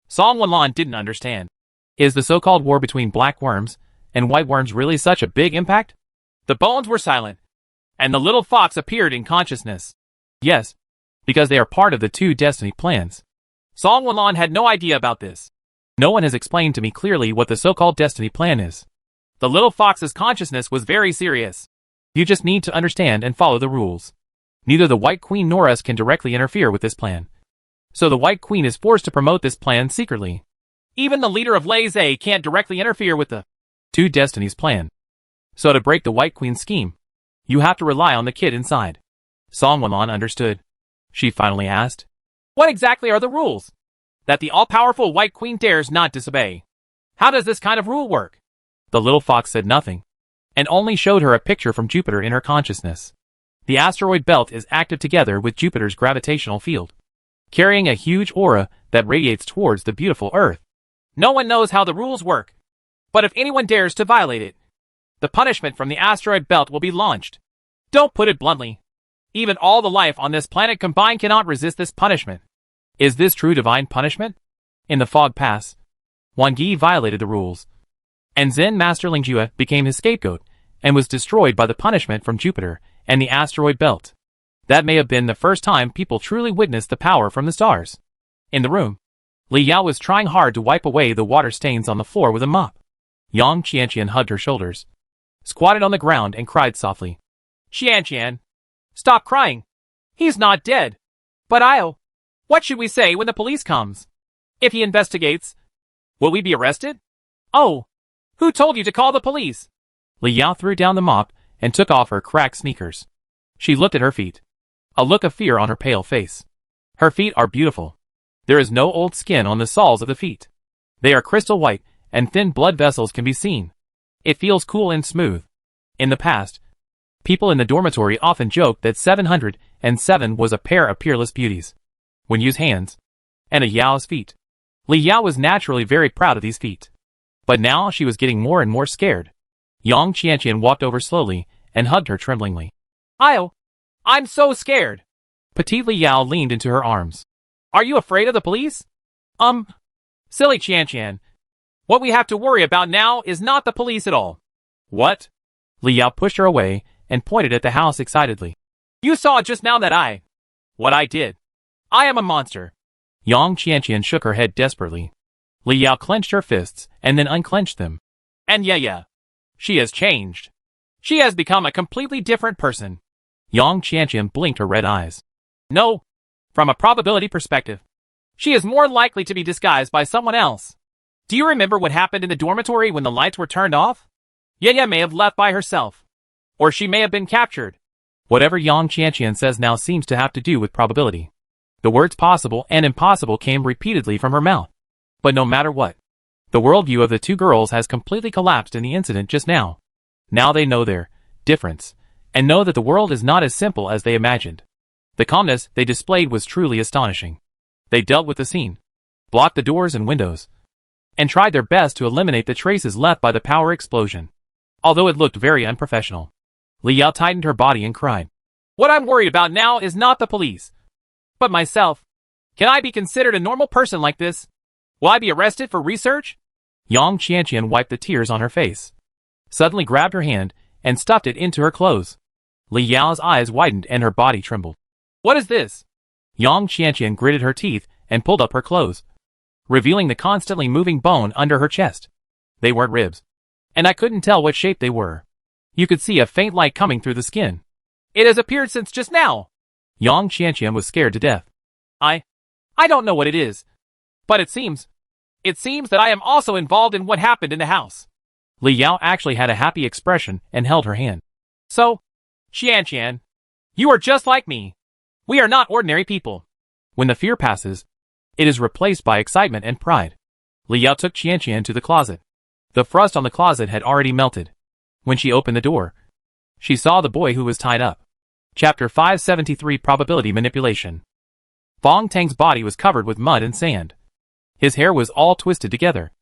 Song Wanlan didn't understand. Is the so-called war between black worms and white worms really such a big impact? The bones were silent, and the little fox appeared in consciousness. Yes, because they are part of the 2 destiny plans. Song Wanlan had no idea about this. No one has explained to me clearly what the so-called destiny plan is. The little fox's consciousness was very serious. You just need to understand and follow the rules. Neither the White Queen nor us can directly interfere with this plan. So the White Queen is forced to promote this plan secretly. Even the leader of Lazy can't directly interfere with the 2 destinies plan. So to break the White Queen's scheme, you have to rely on the kid inside. Song Wanlan understood. She finally asked, "What exactly are the rules that the all-powerful White Queen dares not disobey? How does this kind of rule work?" The little fox said nothing, and only showed her a picture from Jupiter in her consciousness. The asteroid belt is active together with Jupiter's gravitational field, carrying a huge aura that radiates towards the beautiful Earth. No one knows how the rules work, but if anyone dares to violate it, the punishment from the asteroid belt will be launched. Don't put it bluntly. Even all the life on this planet combined cannot resist this punishment. Is this true divine punishment? In the Fog Pass, Wan Gi violated the rules, and Zen Master Lingjue became his scapegoat and was destroyed by the punishment from Jupiter and the asteroid belt. That may have been the first time people truly witnessed the power from the stars. In the room, Li Yao was trying hard to wipe away the water stains on the floor with a mop. Yang Qianqian hugged her shoulders, squatted on the ground and cried softly. "Qianqian, stop crying. He's not dead. But what should we say when the police comes? If he investigates, will we be arrested? Oh, who told you to call the police?" Li Yao threw down the mop and took off her cracked sneakers. She looked at her feet, a look of fear on her pale face. Her feet are beautiful. There is no old skin on the soles of the feet. They are crystal white, and thin blood vessels can be seen. It feels cool and smooth. In the past, people in the dormitory often joked that 707 was a pair of peerless beauties. When Yu's hands, and a Yao's feet. Li Yao was naturally very proud of these feet. But now she was getting more and more scared. Yang Qianqian walked over slowly and hugged her tremblingly. I'm so scared." Petite Li Yao leaned into her arms. "Are you afraid of the police?" Silly Qianqian. What we have to worry about now is not the police at all." "What?" Li Yao pushed her away and pointed at the house excitedly. "You saw just now that what I did. I am a monster." Yang Qianqian shook her head desperately. Li Yao clenched her fists and then unclenched them. "And yeah. She has changed. She has become a completely different person." Yang Qianqian blinked her red eyes. "No, from a probability perspective, she is more likely to be disguised by someone else. Do you remember what happened in the dormitory when the lights were turned off? Yenya may have left by herself. Or she may have been captured." Whatever Yang Qianqian says now seems to have to do with probability. The words possible and impossible came repeatedly from her mouth. But no matter what, the worldview of the 2 girls has completely collapsed in the incident just now. Now they know their difference, and know that the world is not as simple as they imagined. The calmness they displayed was truly astonishing. They dealt with the scene, blocked the doors and windows, and tried their best to eliminate the traces left by the power explosion. Although it looked very unprofessional. Li Yao tightened her body and cried. "What I'm worried about now is not the police, but myself. Can I be considered a normal person like this? Will I be arrested for research?" Yang Qianqian wiped the tears on her face, suddenly grabbed her hand and stuffed it into her clothes. Li Yao's eyes widened and her body trembled. "What is this?" Yang Qianqian gritted her teeth and pulled up her clothes, revealing the constantly moving bone under her chest. They weren't ribs, and I couldn't tell what shape they were. You could see a faint light coming through the skin. "It has appeared since just now." Yang Qianqian was scared to death. I don't know what it is, but it seems that I am also involved in what happened in the house." Li Yao actually had a happy expression and held her hand. "So, Qianqian, you are just like me. We are not ordinary people." When the fear passes, it is replaced by excitement and pride. Li Yao took Qianqian to the closet. The frost on the closet had already melted. When she opened the door, she saw the boy who was tied up. Chapter 573 Probability Manipulation. Fong Tang's body was covered with mud and sand. His hair was all twisted together.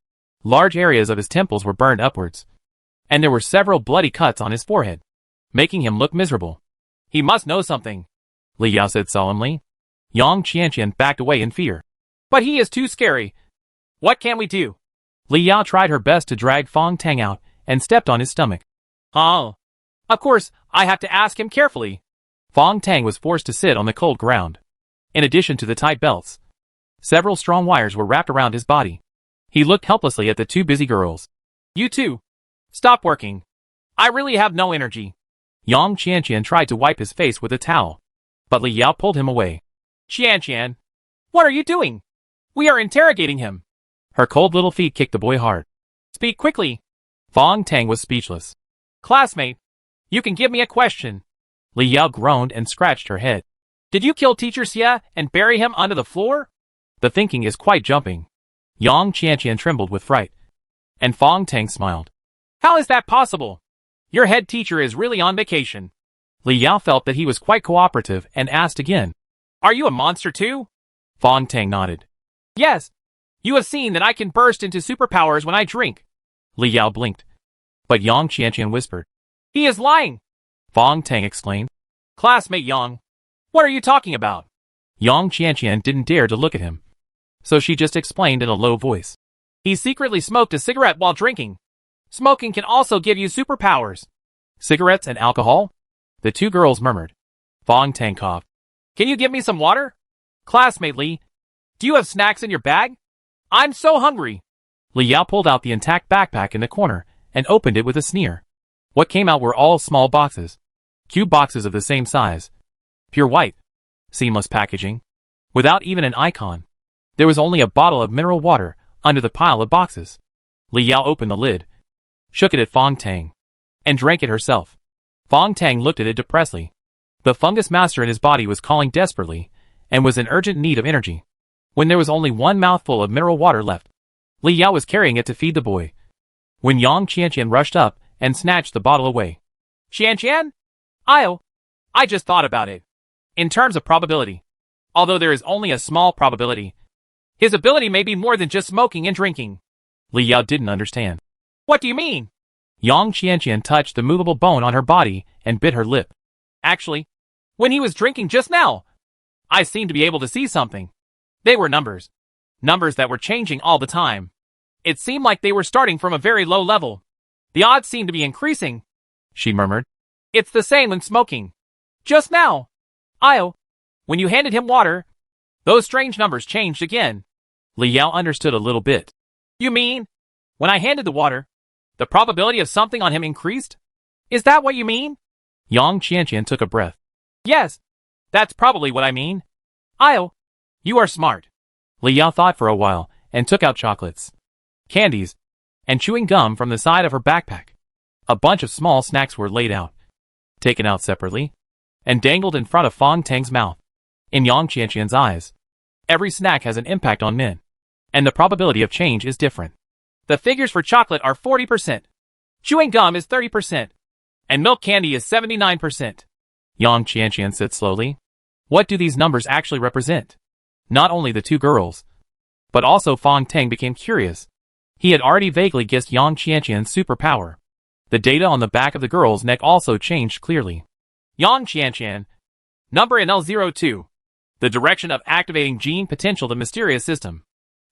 Large areas of his temples were burned upwards, and there were several bloody cuts on his forehead, making him look miserable. "He must know something," Li Yao said solemnly. Yang Qianqian backed away in fear. "But he is too scary. What can we do?" Li Yao tried her best to drag Fong Tang out and stepped on his stomach. Oh. Of course, I have to ask him carefully. Fong Tang was forced to sit on the cold ground. In addition to the tight belts, several strong wires were wrapped around his body. He looked helplessly at the two busy girls. You two. Stop working. I really have no energy. Yang Qianqian tried to wipe his face with a towel, but Li Yao pulled him away. Qianqian, what are you doing? We are interrogating him. Her cold little feet kicked the boy hard. Speak quickly. Fong Tang was speechless. Classmate, you can give me a question. Li Yao groaned and scratched her head. Did you kill Teacher Xie and bury him under the floor? The thinking is quite jumping. Yang Qianqian trembled with fright. And Fong Tang smiled. How is that possible? Your head teacher is really on vacation. Li Yao felt that he was quite cooperative and asked again. Are you a monster too? Fong Tang nodded. Yes. You have seen that I can burst into superpowers when I drink. Li Yao blinked. But Yang Qianqian whispered. He is lying. Fong Tang explained. Classmate Yang, what are you talking about? Yang Qianqian didn't dare to look at him, so she just explained in a low voice. He secretly smoked a cigarette while drinking. Smoking can also give you superpowers. Cigarettes and alcohol? The two girls murmured. Fong Tang coughed. Can you give me some water? Classmate Li, do you have snacks in your bag? I'm so hungry. Li Yao pulled out the intact backpack in the corner and opened it with a sneer. What came out were all small boxes. Cube boxes of the same size. Pure white. Seamless packaging. Without even an icon. There was only a bottle of mineral water under the pile of boxes. Li Yao opened the lid, shook it at Fong Tang, and drank it herself. Fong Tang looked at it depressedly. The fungus master in his body was calling desperately, and was in urgent need of energy. When there was only one mouthful of mineral water left, Li Yao was carrying it to feed the boy. When Yang Qianqian rushed up and snatched the bottle away. Qianqian? I just thought about it. In terms of probability, although there is only a small probability, his ability may be more than just smoking and drinking. Li Yao didn't understand. What do you mean? Yang Qianqian touched the movable bone on her body and bit her lip. Actually, when he was drinking just now, I seemed to be able to see something. They were numbers. Numbers that were changing all the time. It seemed like they were starting from a very low level. The odds seemed to be increasing, she murmured. It's the same when smoking. Just now. When you handed him water, those strange numbers changed again. Li Yao understood a little bit. You mean, when I handed the water, the probability of something on him increased? Is that what you mean? Yang Qianqian took a breath. Yes, that's probably what I mean. You are smart. Li Yao thought for a while and took out chocolates, candies, and chewing gum from the side of her backpack. A bunch of small snacks were laid out, taken out separately, and dangled in front of Fong Tang's mouth. In Yang Qianqian's eyes, every snack has an impact on men, and the probability of change is different. The figures for chocolate are 40%, chewing gum is 30%, and milk candy is 79%. Yang Qianqian said slowly. What do these numbers actually represent? Not only the two girls, but also Fong Tang became curious. He had already vaguely guessed Yang Qianqian's superpower. The data on the back of the girl's neck also changed clearly. Yang Qianqian. Number in L02. The direction of activating gene potential, the mysterious system.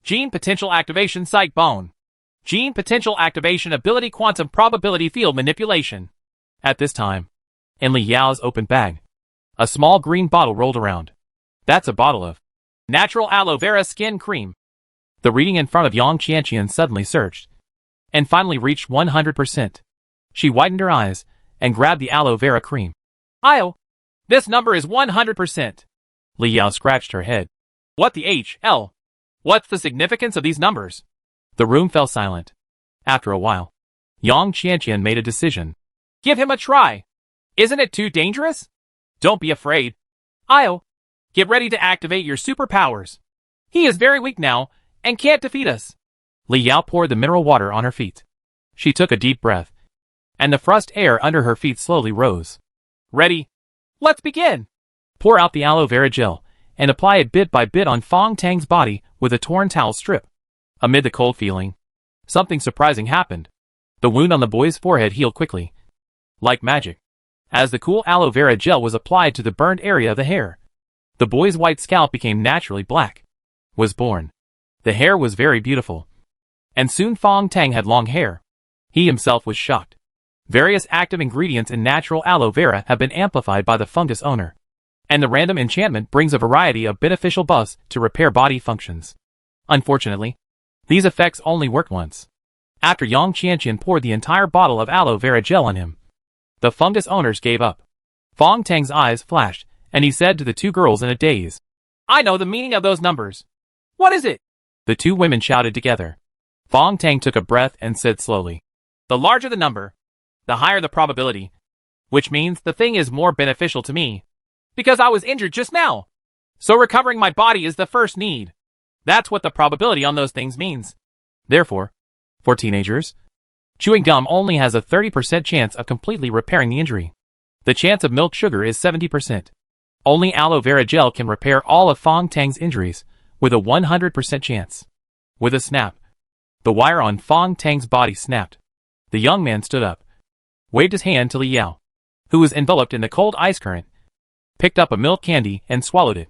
Gene potential activation psych bone. Gene potential activation ability quantum probability field manipulation. At this time, in Li Yao's open bag, a small green bottle rolled around. That's a bottle of natural aloe vera skin cream. The reading in front of Yang Qianqian suddenly surged, and finally reached 100%. She widened her eyes and grabbed the aloe vera cream. This number is 100%. Li Yao scratched her head. What the hell? What's the significance of these numbers? The room fell silent. After a while, Yang Qianqian made a decision. Give him a try. Isn't it too dangerous? Don't be afraid. Get ready to activate your superpowers. He is very weak now and can't defeat us. Li Yao poured the mineral water on her feet. She took a deep breath, and the frost air under her feet slowly rose. Ready? Let's begin. Pour out the aloe vera gel and apply it bit by bit on Fong Tang's body with a torn towel strip. Amid the cold feeling, something surprising happened. The wound on the boy's forehead healed quickly, like magic. As the cool aloe vera gel was applied to the burned area of the hair, the boy's white scalp became naturally black. Was born. The hair was very beautiful. And soon Fong Tang had long hair. He himself was shocked. Various active ingredients in natural aloe vera have been amplified by the fungus owner. And the random enchantment brings a variety of beneficial buffs to repair body functions. Unfortunately, these effects only worked once. After Yang Qianqian poured the entire bottle of aloe vera gel on him, the fungus owners gave up. Fong Tang's eyes flashed, and he said to the two girls in a daze, "I know the meaning of those numbers. What is it?" The two women shouted together. Fong Tang took a breath and said slowly, "The larger the number, the higher the probability, which means the thing is more beneficial to me, because I was injured just now. So recovering my body is the first need. That's what the probability on those things means. Therefore, for teenagers, chewing gum only has a 30% chance of completely repairing the injury. The chance of milk sugar is 70%. Only aloe vera gel can repair all of Fong Tang's injuries, with a 100% chance." With a snap, the wire on Fong Tang's body snapped. The young man stood up, waved his hand to Li Yao, who was enveloped in the cold ice current, picked up a milk candy and swallowed it.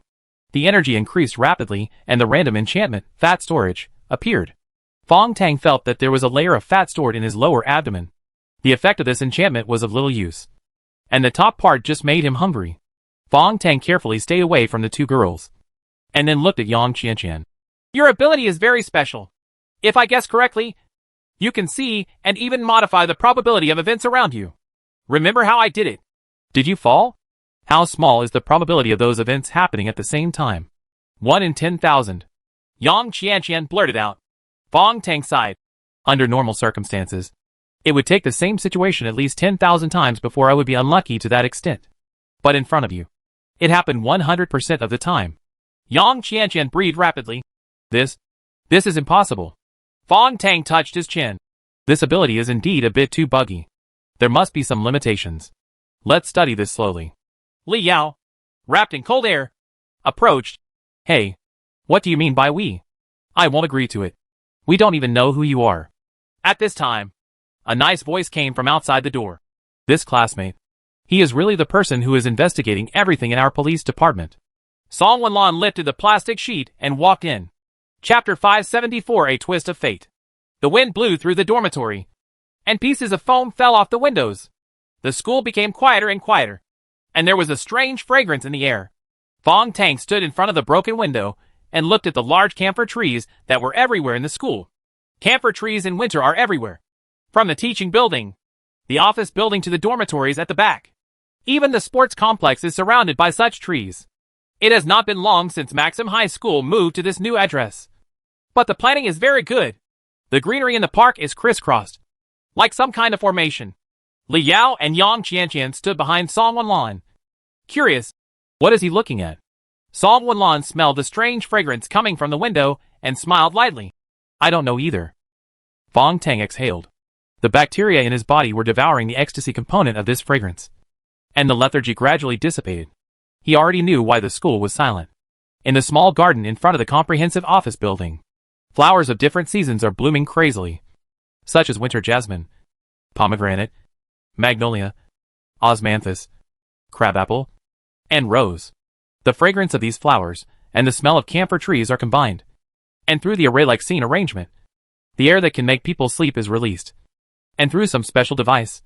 The energy increased rapidly, and the random enchantment, fat storage, appeared. Fong Tang felt that there was a layer of fat stored in his lower abdomen. The effect of this enchantment was of little use, and the top part just made him hungry. Fong Tang carefully stayed away from the two girls, and then looked at Yang Qianqian. "Your ability is very special. If I guess correctly, you can see and even modify the probability of events around you. Remember how I did it? Did you fall? How small is the probability of those events happening at the same time?" 1 in 10,000. Yang Qianqian blurted out. Fong Tang sighed. "Under normal circumstances, it would take the same situation at least 10,000 times before I would be unlucky to that extent. But in front of you, it happened 100% of the time." Yang Qianqian breathed rapidly. This is impossible." Fong Tang touched his chin. "This ability is indeed a bit too buggy. There must be some limitations. Let's study this slowly." Li Yao, wrapped in cold air, approached. "Hey, what do you mean by we? I won't agree to it. We don't even know who you are." At this time, a nice voice came from outside the door. "This classmate. He is really the person who is investigating everything in our police department." Song Wenlan lifted the plastic sheet and walked in. Chapter 574: A Twist of Fate. The wind blew through the dormitory, and pieces of foam fell off the windows. The school became quieter and quieter, and there was a strange fragrance in the air. Fong Tang stood in front of the broken window and looked at the large camphor trees that were everywhere in the school. Camphor trees in winter are everywhere, from the teaching building, the office building to the dormitories at the back. Even the sports complex is surrounded by such trees. It has not been long since Maxim High School moved to this new address, but the planning is very good. The greenery in the park is crisscrossed, like some kind of formation. Li Yao and Yang Qianqian stood behind Song Wenlan, curious. What is he looking at? Song Wenlan smelled the strange fragrance coming from the window and smiled lightly. "I don't know either." Fong Tang exhaled. The bacteria in his body were devouring the ecstasy component of this fragrance, and the lethargy gradually dissipated. He already knew why the school was silent. In the small garden in front of the comprehensive office building, flowers of different seasons are blooming crazily, such as winter jasmine, pomegranate, magnolia, osmanthus, crabapple, and rose. The fragrance of these flowers and the smell of camphor trees are combined, and through the array-like scene arrangement, the air that can make people sleep is released, and through some special device,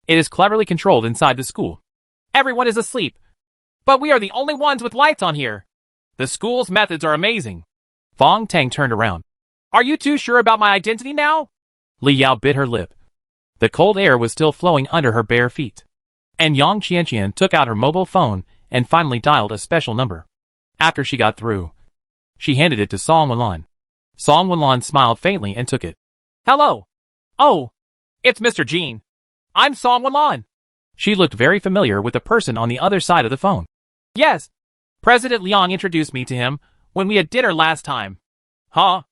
it is cleverly controlled inside the school. Everyone is asleep, but we are the only ones with lights on here. The school's methods are amazing." Fong Tang turned around. "Are you too sure about my identity now?" Li Yao bit her lip. The cold air was still flowing under her bare feet, and Yang Qianqian took out her mobile phone and finally dialed a special number. After she got through, she handed it to Song Wenlan. Song Wenlan smiled faintly and took it. "Hello. Oh, it's Mr. Jean. I'm Song Wenlan." She looked very familiar with the person on the other side of the phone. "Yes. President Liang introduced me to him when we had dinner last time." "Huh?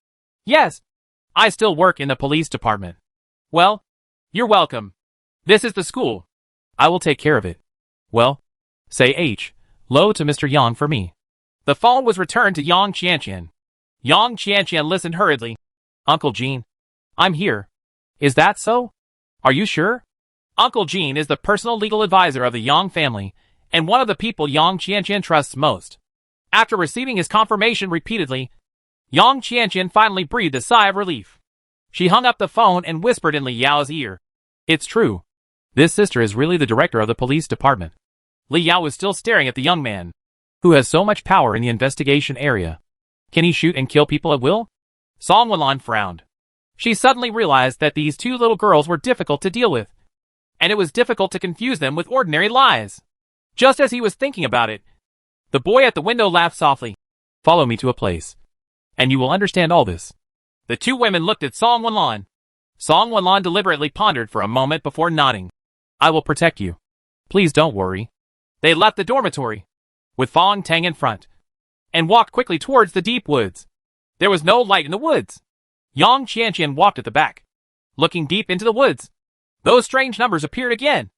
Yes. I still work in the police department." "Well, you're welcome. This is the school. I will take care of it. Well, say hello to Mr. Yang for me." The phone was returned to Yang Qianqian. Yang Qianqian listened hurriedly. "Uncle Jean, I'm here. Is that so? Are you sure?" Uncle Jean is the personal legal advisor of the Yang family, and one of the people Yang Qianqian trusts most. After receiving his confirmation repeatedly, Yang Qianqian finally breathed a sigh of relief. She hung up the phone and whispered in Li Yao's ear. It's true. This sister is really the director of the police department. Li Yao was still staring at the young man, who has so much power in the investigation area. Can he shoot and kill people at will? Song Wenlan frowned. She suddenly realized that these two little girls were difficult to deal with, and it was difficult to confuse them with ordinary lies. Just as he was thinking about it, the boy at the window laughed softly. Follow me to a place, and you will understand all this. The two women looked at Song Wenlan. Song Wenlan deliberately pondered for a moment before nodding. I will protect you. Please don't worry. They left the dormitory, with Fong Tang in front, and walked quickly towards the deep woods. There was no light in the woods. Yang Qianqian walked at the back, looking deep into the woods. Those strange numbers appeared again,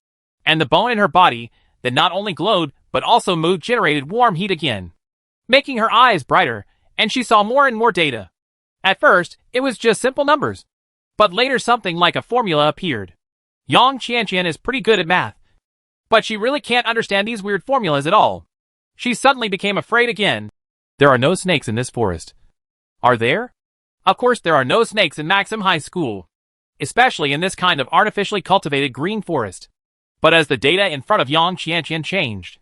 and the bone in her body that not only glowed but also moved generated warm heat again, making her eyes brighter, and she saw more and more data. At first, it was just simple numbers, but later something like a formula appeared. Yang Qianqian is pretty good at math, but she really can't understand these weird formulas at all. She suddenly became afraid again. There are no snakes in this forest. Are there? Of course there are no snakes in Maxim High School, especially in this kind of artificially cultivated green forest. But as the data in front of Yang Qianqian changed,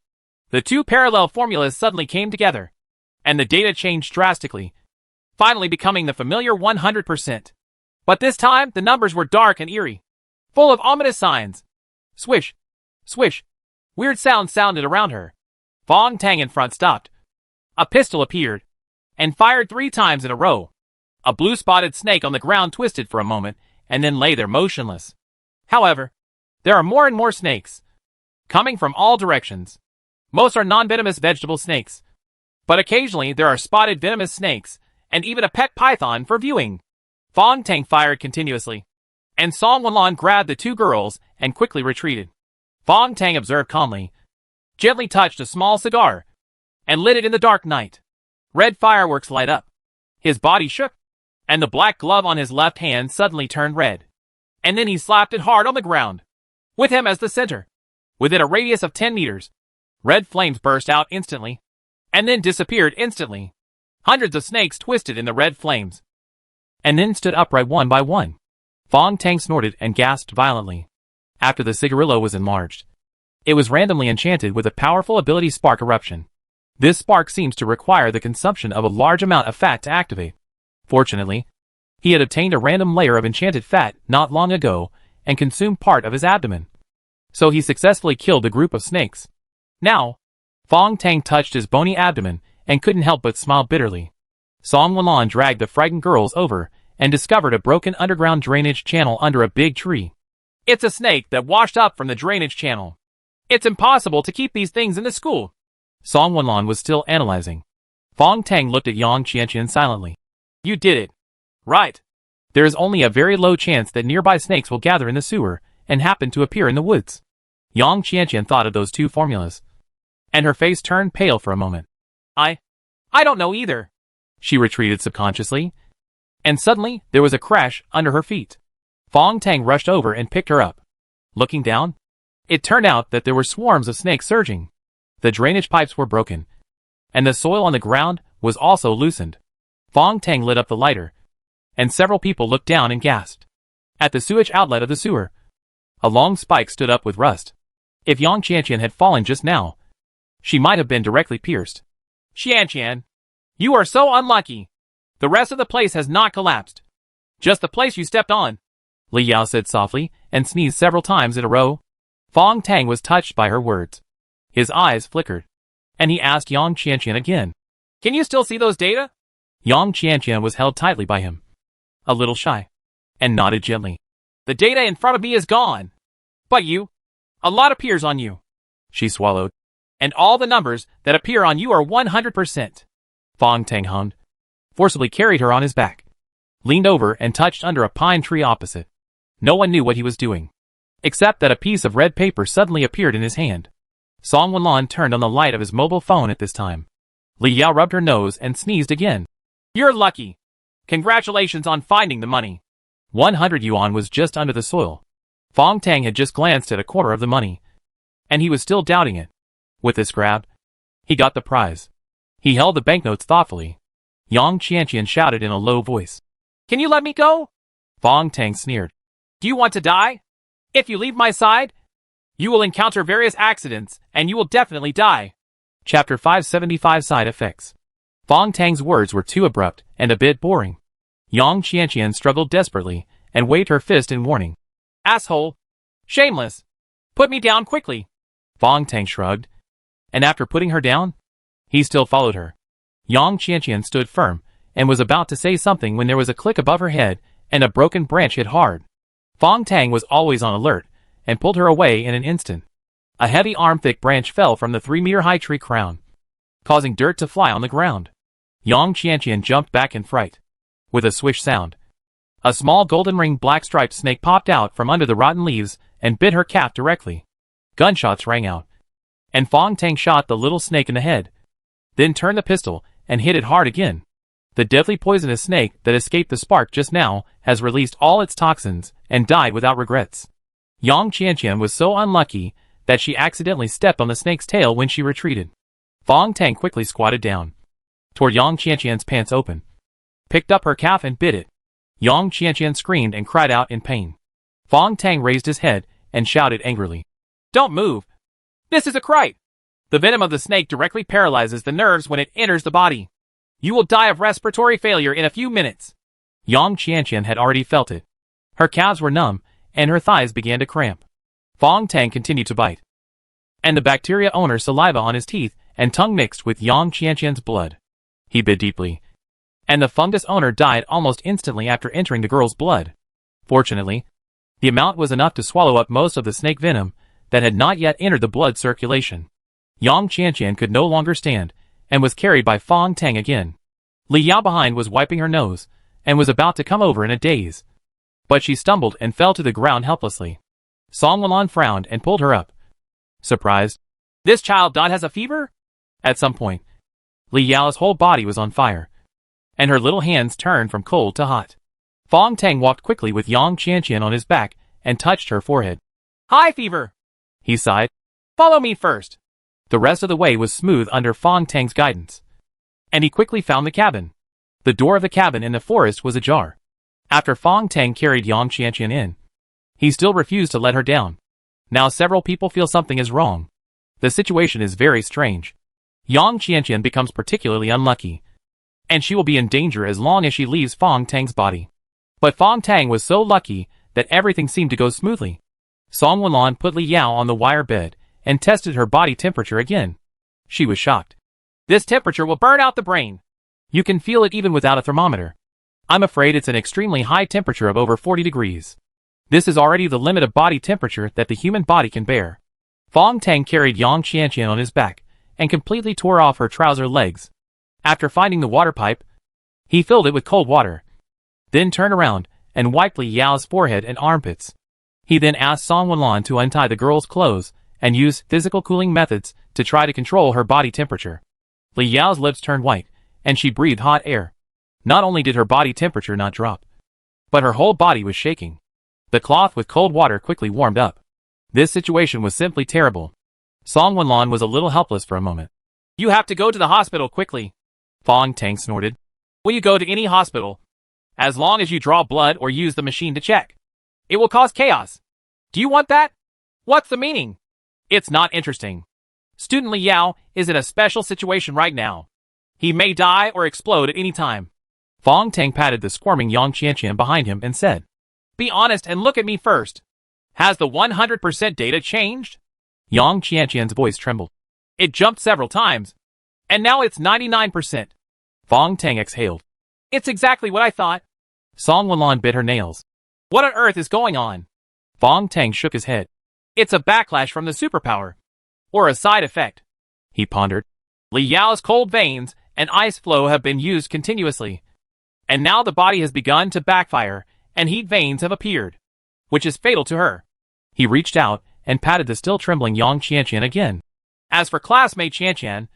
the two parallel formulas suddenly came together, and the data changed drastically, finally becoming the familiar 100%. But this time, the numbers were dark and eerie, full of ominous signs. Swish, swish. Weird sounds sounded around her. Fong Tang in front stopped. A pistol appeared, and fired 3 times in a row. A blue-spotted snake on the ground twisted for a moment, and then lay there motionless. However, there are more and more snakes, coming from all directions. Most are non-venomous vegetable snakes, but occasionally there are spotted venomous snakes, and even a pet python for viewing. Fong Tang fired continuously, and Song Wenlan grabbed the two girls and quickly retreated. Fong Tang observed calmly, gently touched a small cigar, and lit it in the dark night. Red fireworks light up. His body shook, and the black glove on his left hand suddenly turned red. And then he slapped it hard on the ground, with him as the center. Within a radius of 10 meters, red flames burst out instantly, and then disappeared instantly. Hundreds of snakes twisted in the red flames, and then stood upright one by one. Fong Tang snorted and gasped violently. After the cigarillo was enlarged, it was randomly enchanted with a powerful ability spark eruption. This spark seems to require the consumption of a large amount of fat to activate. Fortunately, he had obtained a random layer of enchanted fat not long ago and consumed part of his abdomen. So he successfully killed a group of snakes. Now, Fong Tang touched his bony abdomen and couldn't help but smile bitterly. Song Wenlan dragged the frightened girls over and discovered a broken underground drainage channel under a big tree. It's a snake that washed up from the drainage channel. It's impossible to keep these things in the school. Song Wenlan was still analyzing. Fong Tang looked at Yang Qianqian silently. You did it. Right. There is only a very low chance that nearby snakes will gather in the sewer and happen to appear in the woods. Yang Qianqian thought of those two formulas, and her face turned pale for a moment. I don't know either. She retreated subconsciously, and suddenly there was a crash under her feet. Fong Tang rushed over and picked her up. Looking down, it turned out that there were swarms of snakes surging. The drainage pipes were broken, and the soil on the ground was also loosened. Fong Tang lit up the lighter, and several people looked down and gasped. At the sewage outlet of the sewer, a long spike stood up with rust. If Yang Qianqian had fallen just now, she might have been directly pierced. Qianqian, you are so unlucky. The rest of the place has not collapsed. Just the place you stepped on, Li Yao said softly and sneezed several times in a row. Fong Tang was touched by her words. His eyes flickered, and he asked Yang Qianqian again, Can you still see those data? Yang Qianqian was held tightly by him, a little shy, and nodded gently. The data in front of me is gone. But a lot appears on you. She swallowed. And all the numbers that appear on you are 100%. Fong Tang hummed, forcibly carried her on his back, leaned over and touched under a pine tree opposite. No one knew what he was doing, except that a piece of red paper suddenly appeared in his hand. Song Wenlan turned on the light of his mobile phone at this time. Li Yao rubbed her nose and sneezed again. You're lucky. Congratulations on finding the money. 100 yuan was just under the soil. Fong Tang had just glanced at a quarter of the money, and he was still doubting it. With this grab, he got the prize. He held the banknotes thoughtfully. Yang Qianqian shouted in a low voice. Can you let me go? Fong Tang sneered. Do you want to die? If you leave my side, you will encounter various accidents, and you will definitely die. Chapter 575 Side Effects. Fong Tang's words were too abrupt and a bit boring. Yang Qianqian struggled desperately and waved her fist in warning. Asshole! Shameless! Put me down quickly! Fong Tang shrugged, and after putting her down, he still followed her. Yang Qianqian stood firm and was about to say something when there was a click above her head and a broken branch hit hard. Fong Tang was always on alert and pulled her away in an instant. A heavy arm-thick branch fell from the 3-meter-high tree crown, causing dirt to fly on the ground. Yang Qianqian jumped back in fright. With a swish sound, a small golden-ringed black-striped snake popped out from under the rotten leaves and bit her calf directly. Gunshots rang out, and Fong Tang shot the little snake in the head, then turned the pistol and hit it hard again. The deadly poisonous snake that escaped the spark just now has released all its toxins and died without regrets. Yang Qianqian was so unlucky that she accidentally stepped on the snake's tail when she retreated. Fong Tang quickly squatted down, tore Yang Qianqian's pants open, picked up her calf and bit it. Yang Qianqian screamed and cried out in pain. Fong Tang raised his head and shouted angrily. Don't move! This is a kite! The venom of the snake directly paralyzes the nerves when it enters the body. You will die of respiratory failure in a few minutes. Yang Qianqian had already felt it. Her calves were numb, and her thighs began to cramp. Fong Tang continued to bite, and the bacteria owner's saliva on his teeth and tongue mixed with Yang Qianqian's blood. He bit deeply, and the fungus owner died almost instantly after entering the girl's blood. Fortunately, the amount was enough to swallow up most of the snake venom that had not yet entered the blood circulation. Yang Qianqian could no longer stand, and was carried by Fong Tang again. Li Yao behind was wiping her nose, and was about to come over in a daze. But she stumbled and fell to the ground helplessly. Song Wulan frowned and pulled her up. Surprised, this child has a fever? At some point, Li Yao's whole body was on fire, and her little hands turned from cold to hot. Fong Tang walked quickly with Yang Qianqian on his back and touched her forehead. High fever! He sighed. Follow me first. The rest of the way was smooth under Fong Tang's guidance, and he quickly found the cabin. The door of the cabin in the forest was ajar. After Fong Tang carried Yang Qianqian in, he still refused to let her down. Now several people feel something is wrong. The situation is very strange. Yang Qianqian becomes particularly unlucky, and she will be in danger as long as she leaves Fong Tang's body. But Fong Tang was so lucky that everything seemed to go smoothly. Song Wulan put Li Yao on the wire bed and tested her body temperature again. She was shocked. This temperature will burn out the brain. You can feel it even without a thermometer. I'm afraid it's an extremely high temperature of over 40 degrees. This is already the limit of body temperature that the human body can bear. Fong Tang carried Yang Qianqian on his back and completely tore off her trouser legs. After finding the water pipe, he filled it with cold water, then turned around and wiped Li Yao's forehead and armpits. He then asked Song Wulan to untie the girl's clothes and use physical cooling methods to try to control her body temperature. Li Yao's lips turned white, and she breathed hot air. Not only did her body temperature not drop, but her whole body was shaking. The cloth with cold water quickly warmed up. This situation was simply terrible. Song Wulan was a little helpless for a moment. You have to go to the hospital quickly. Fong Tang snorted. Will you go to any hospital? As long as you draw blood or use the machine to check. It will cause chaos. Do you want that? What's the meaning? It's not interesting. Student Li Yao is in a special situation right now. He may die or explode at any time. Fong Tang patted the squirming Yang Qianqian behind him and said, Be honest and look at me first. Has the 100% data changed? Yang Qianqian's voice trembled. It jumped several times, and now it's 99%. Fong Tang exhaled. It's exactly what I thought. Song Wulan bit her nails. What on earth is going on? Fong Tang shook his head. It's a backlash from the superpower. Or a side effect. He pondered. Li Yao's cold veins and ice flow have been used continuously, and now the body has begun to backfire, and heat veins have appeared, which is fatal to her. He reached out and patted the still trembling Yang Qianqian again. As for classmate Qianqian,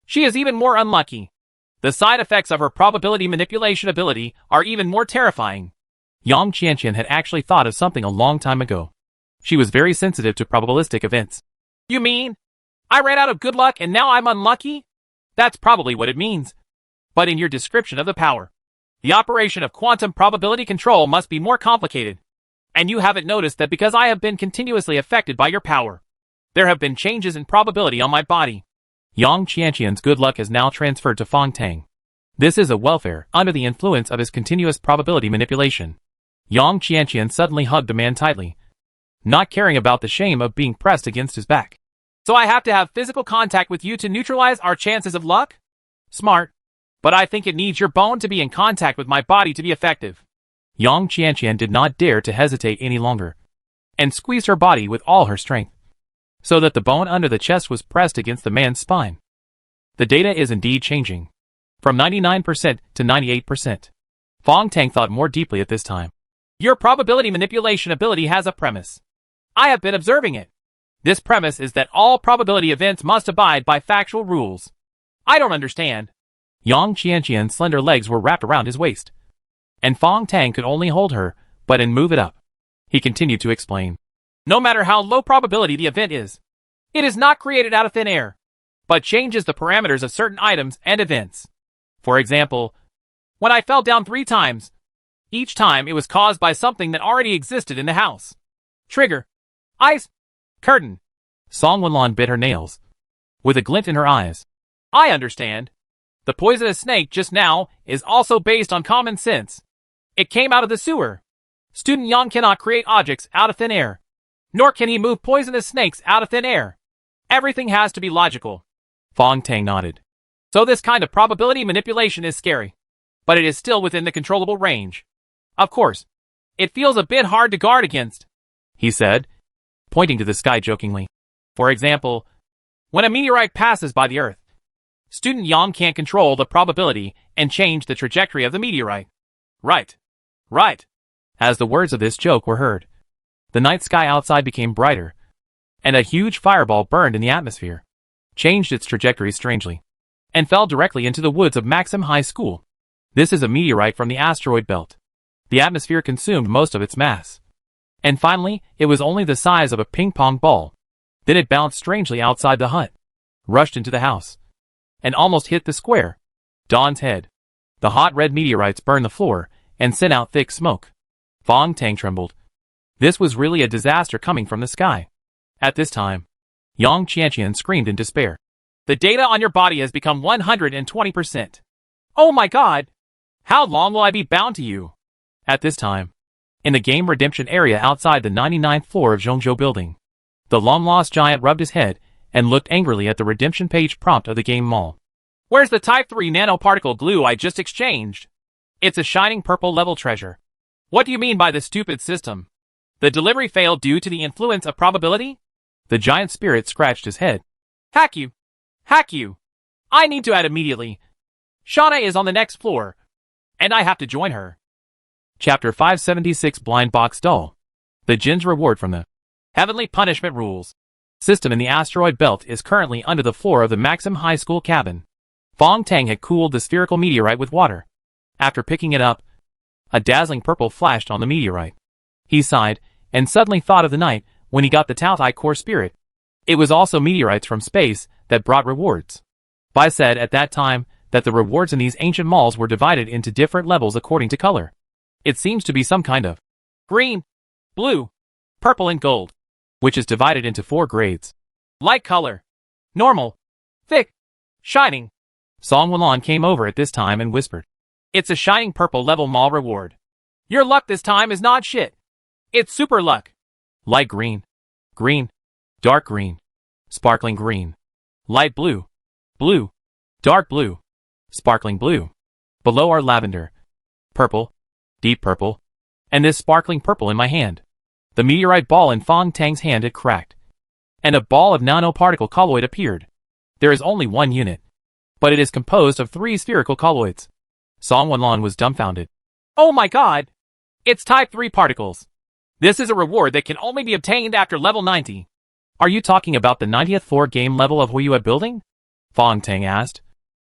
she is even more unlucky. The side effects of her probability manipulation ability are even more terrifying. Yang Qianqian had actually thought of something a long time ago. She was very sensitive to probabilistic events. You mean, I ran out of good luck and now I'm unlucky? That's probably what it means. But in your description of the power, The operation of quantum probability control must be more complicated. And you haven't noticed that because I have been continuously affected by your power. There have been changes in probability on my body. Yang Qianqian's good luck has now transferred to Fong Tang. This is a welfare under the influence of his continuous probability manipulation. Yang Qianqian suddenly hugged the man tightly, not caring about the shame of being pressed against his back. So I have to have physical contact with you to neutralize our chances of luck? Smart. But I think it needs your bone to be in contact with my body to be effective. Yang Qianqian did not dare to hesitate any longer, and squeezed her body with all her strength, so that the bone under the chest was pressed against the man's spine. The data is indeed changing, from 99% to 98%. Fong Tang thought more deeply at this time. Your probability manipulation ability has a premise. I have been observing it. This premise is that all probability events must abide by factual rules. I don't understand. Yang Qianqian's slender legs were wrapped around his waist, and Fong Tang could only hold her, but and move it up. He continued to explain. No matter how low probability the event is, it is not created out of thin air, but changes the parameters of certain items and events. For example, when I fell down 3 times, each time it was caused by something that already existed in the house. Trigger. Ice. Curtain. Song Wenlon bit her nails, with a glint in her eyes. I understand. The poisonous snake just now is also based on common sense. It came out of the sewer. Student Yang cannot create objects out of thin air, nor can he move poisonous snakes out of thin air. Everything has to be logical. Fong Tang nodded. So this kind of probability manipulation is scary, but it is still within the controllable range. Of course, it feels a bit hard to guard against, he said, pointing to the sky jokingly. For example, when a meteorite passes by the Earth, Student Yang can't control the probability and change the trajectory of the meteorite. Right. Right. As the words of this joke were heard, the night sky outside became brighter, and a huge fireball burned in the atmosphere, changed its trajectory strangely, and fell directly into the woods of Maxim High School. This is a meteorite from the asteroid belt. The atmosphere consumed most of its mass, and finally, it was only the size of a ping-pong ball. Then it bounced strangely outside the hut, rushed into the house, and almost hit the square, Don's head. The hot red meteorites burned the floor and sent out thick smoke. Fong Tang trembled. This was really a disaster coming from the sky. At this time, Yang Qianqian screamed in despair. The data on your body has become 120%. Oh my god! How long will I be bound to you? At this time, in the game redemption area outside the 99th floor of Zhongzhou building, the long-lost giant rubbed his head and looked angrily at the redemption page prompt of the game mall. Where's the Type 3 nanoparticle glue I just exchanged? It's a shining purple level treasure. What do you mean by the stupid system? The delivery failed due to the influence of probability? The giant spirit scratched his head. Hack you! Hack you! I need to add immediately. Shauna is on the next floor, and I have to join her. Chapter 576 Blind Box Doll. The Jin's reward from the Heavenly Punishment Rules system in the asteroid belt is currently under the floor of the Maxim High School cabin. Fong Tang had cooled the spherical meteorite with water. After picking it up, a dazzling purple flashed on the meteorite. He sighed, and suddenly thought of the night when he got the Taotai core spirit. It was also meteorites from space that brought rewards. Bai said at that time that the rewards in these ancient malls were divided into different levels according to color. It seems to be some kind of green, blue, purple and gold, which is divided into 4 grades. Light color, normal, thick, shining. Song Wenlon came over at this time and whispered. It's a shining purple level mall reward. Your luck this time is not shit. It's super luck. Light green, green, dark green, sparkling green, light blue, blue, dark blue, sparkling blue. Below are lavender, purple, deep purple, and this sparkling purple in my hand. The meteorite ball in Fong Tang's hand had cracked, and a ball of nanoparticle colloid appeared. There is only 1 unit, but it is composed of 3 spherical colloids. Song Wenlon was dumbfounded. Oh my god! It's Type 3 particles. This is a reward that can only be obtained after level 90. Are you talking about the 90th floor game level of Huiyue building? Fong Tang asked.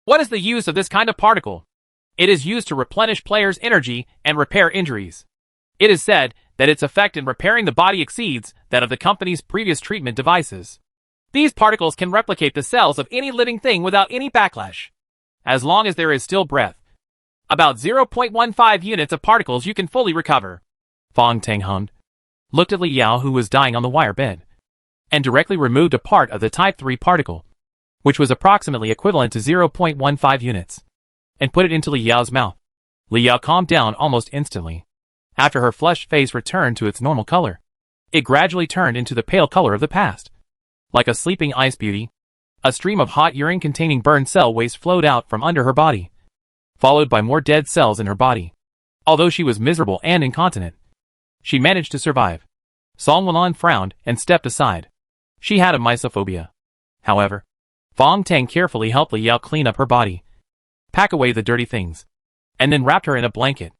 What is the use of this kind of particle? It is used to replenish players' energy and repair injuries. It is said that its effect in repairing the body exceeds that of the company's previous treatment devices. These particles can replicate the cells of any living thing without any backlash, as long as there is still breath. About 0.15 units of particles you can fully recover. Fong Tang hummed, looked at Li Yao who was dying on the wire bed, and directly removed a part of the Type 3 particle, which was approximately equivalent to 0.15 units, and put it into Li Yao's mouth. Li Yao calmed down almost instantly. After her flushed face returned to its normal color, it gradually turned into the pale color of the past. Like a sleeping ice beauty, a stream of hot urine containing burned cell waste flowed out from under her body, followed by more dead cells in her body. Although she was miserable and incontinent, she managed to survive. Song Wulan frowned and stepped aside. She had a mysophobia. However, Fong Tang carefully helped Li Yao clean up her body, pack away the dirty things, and then wrapped her in a blanket.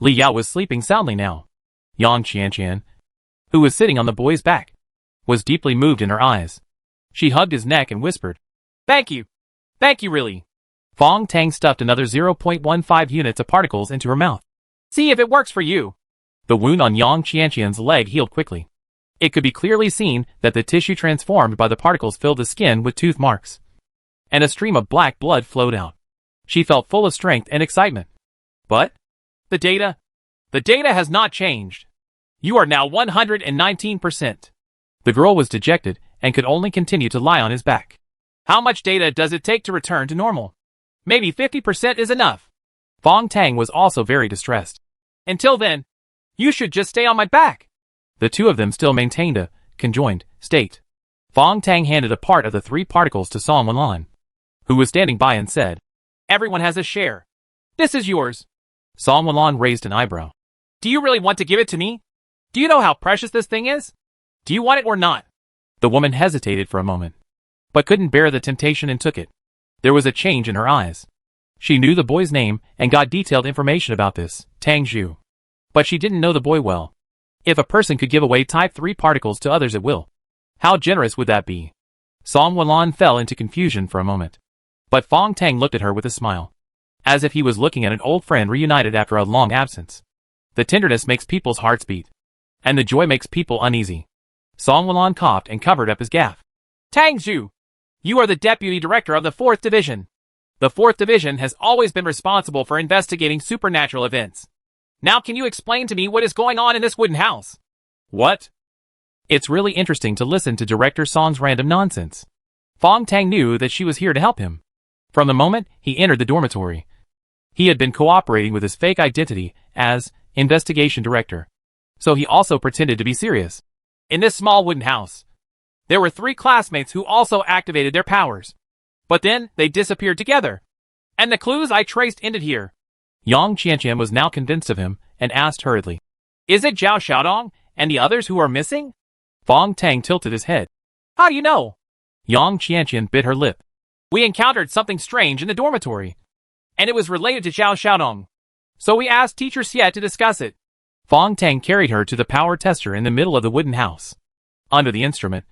Li Yao was sleeping soundly now. Yang Qianqian, who was sitting on the boy's back, was deeply moved in her eyes. She hugged his neck and whispered, "Thank you. Thank you really." Fong Tang stuffed another 0.15 units of particles into her mouth. "See if it works for you." The wound on Yang Qianqian's leg healed quickly. It could be clearly seen that the tissue transformed by the particles filled the skin with tooth marks, and a stream of black blood flowed out. She felt full of strength and excitement. But the data has not changed. You are now 119%. The girl was dejected and could only continue to lie on his back. How much data does it take to return to normal? Maybe 50% is enough. Fong Tang was also very distressed. Until then, you should just stay on my back. The two of them still maintained a conjoined state. Fong Tang handed a part of the 3 particles to Song Wulan, who was standing by and said, "Everyone has a share. This is yours." Song Wulan raised an eyebrow. "Do you really want to give it to me? Do you know how precious this thing is? Do you want it or not?" The woman hesitated for a moment, but couldn't bear the temptation and took it. There was a change in her eyes. She knew the boy's name and got detailed information about this, Tang Zhu. But she didn't know the boy well. If a person could give away Type 3 particles to others at will, how generous would that be? Song Wulan fell into confusion for a moment. But Fong Tang looked at her with a smile, as if he was looking at an old friend reunited after a long absence. The tenderness makes people's hearts beat, and the joy makes people uneasy. Song Wulan coughed and covered up his gaffe. "Tang Zhu, you are the deputy director of the 4th Division. The 4th Division has always been responsible for investigating supernatural events. Now can you explain to me what is going on in this wooden house?" "What?" It's really interesting to listen to Director Song's random nonsense. Fong Tang knew that she was here to help him. From the moment he entered the dormitory, he had been cooperating with his fake identity as investigation director. So he also pretended to be serious. "In this small wooden house, there were 3 classmates who also activated their powers. But then they disappeared together. And the clues I traced ended here." Yang Qianqian was now convinced of him and asked hurriedly, "Is it Zhao Xiaodong and the others who are missing?" Fong Tang tilted his head. "How do you know?" Yang Qianqian bit her lip. "We encountered something strange in the dormitory, and it was related to Zhao Xiaodong. So we asked Teacher Xie to discuss it." Fong Tang carried her to the power tester in the middle of the wooden house. Under the instrument,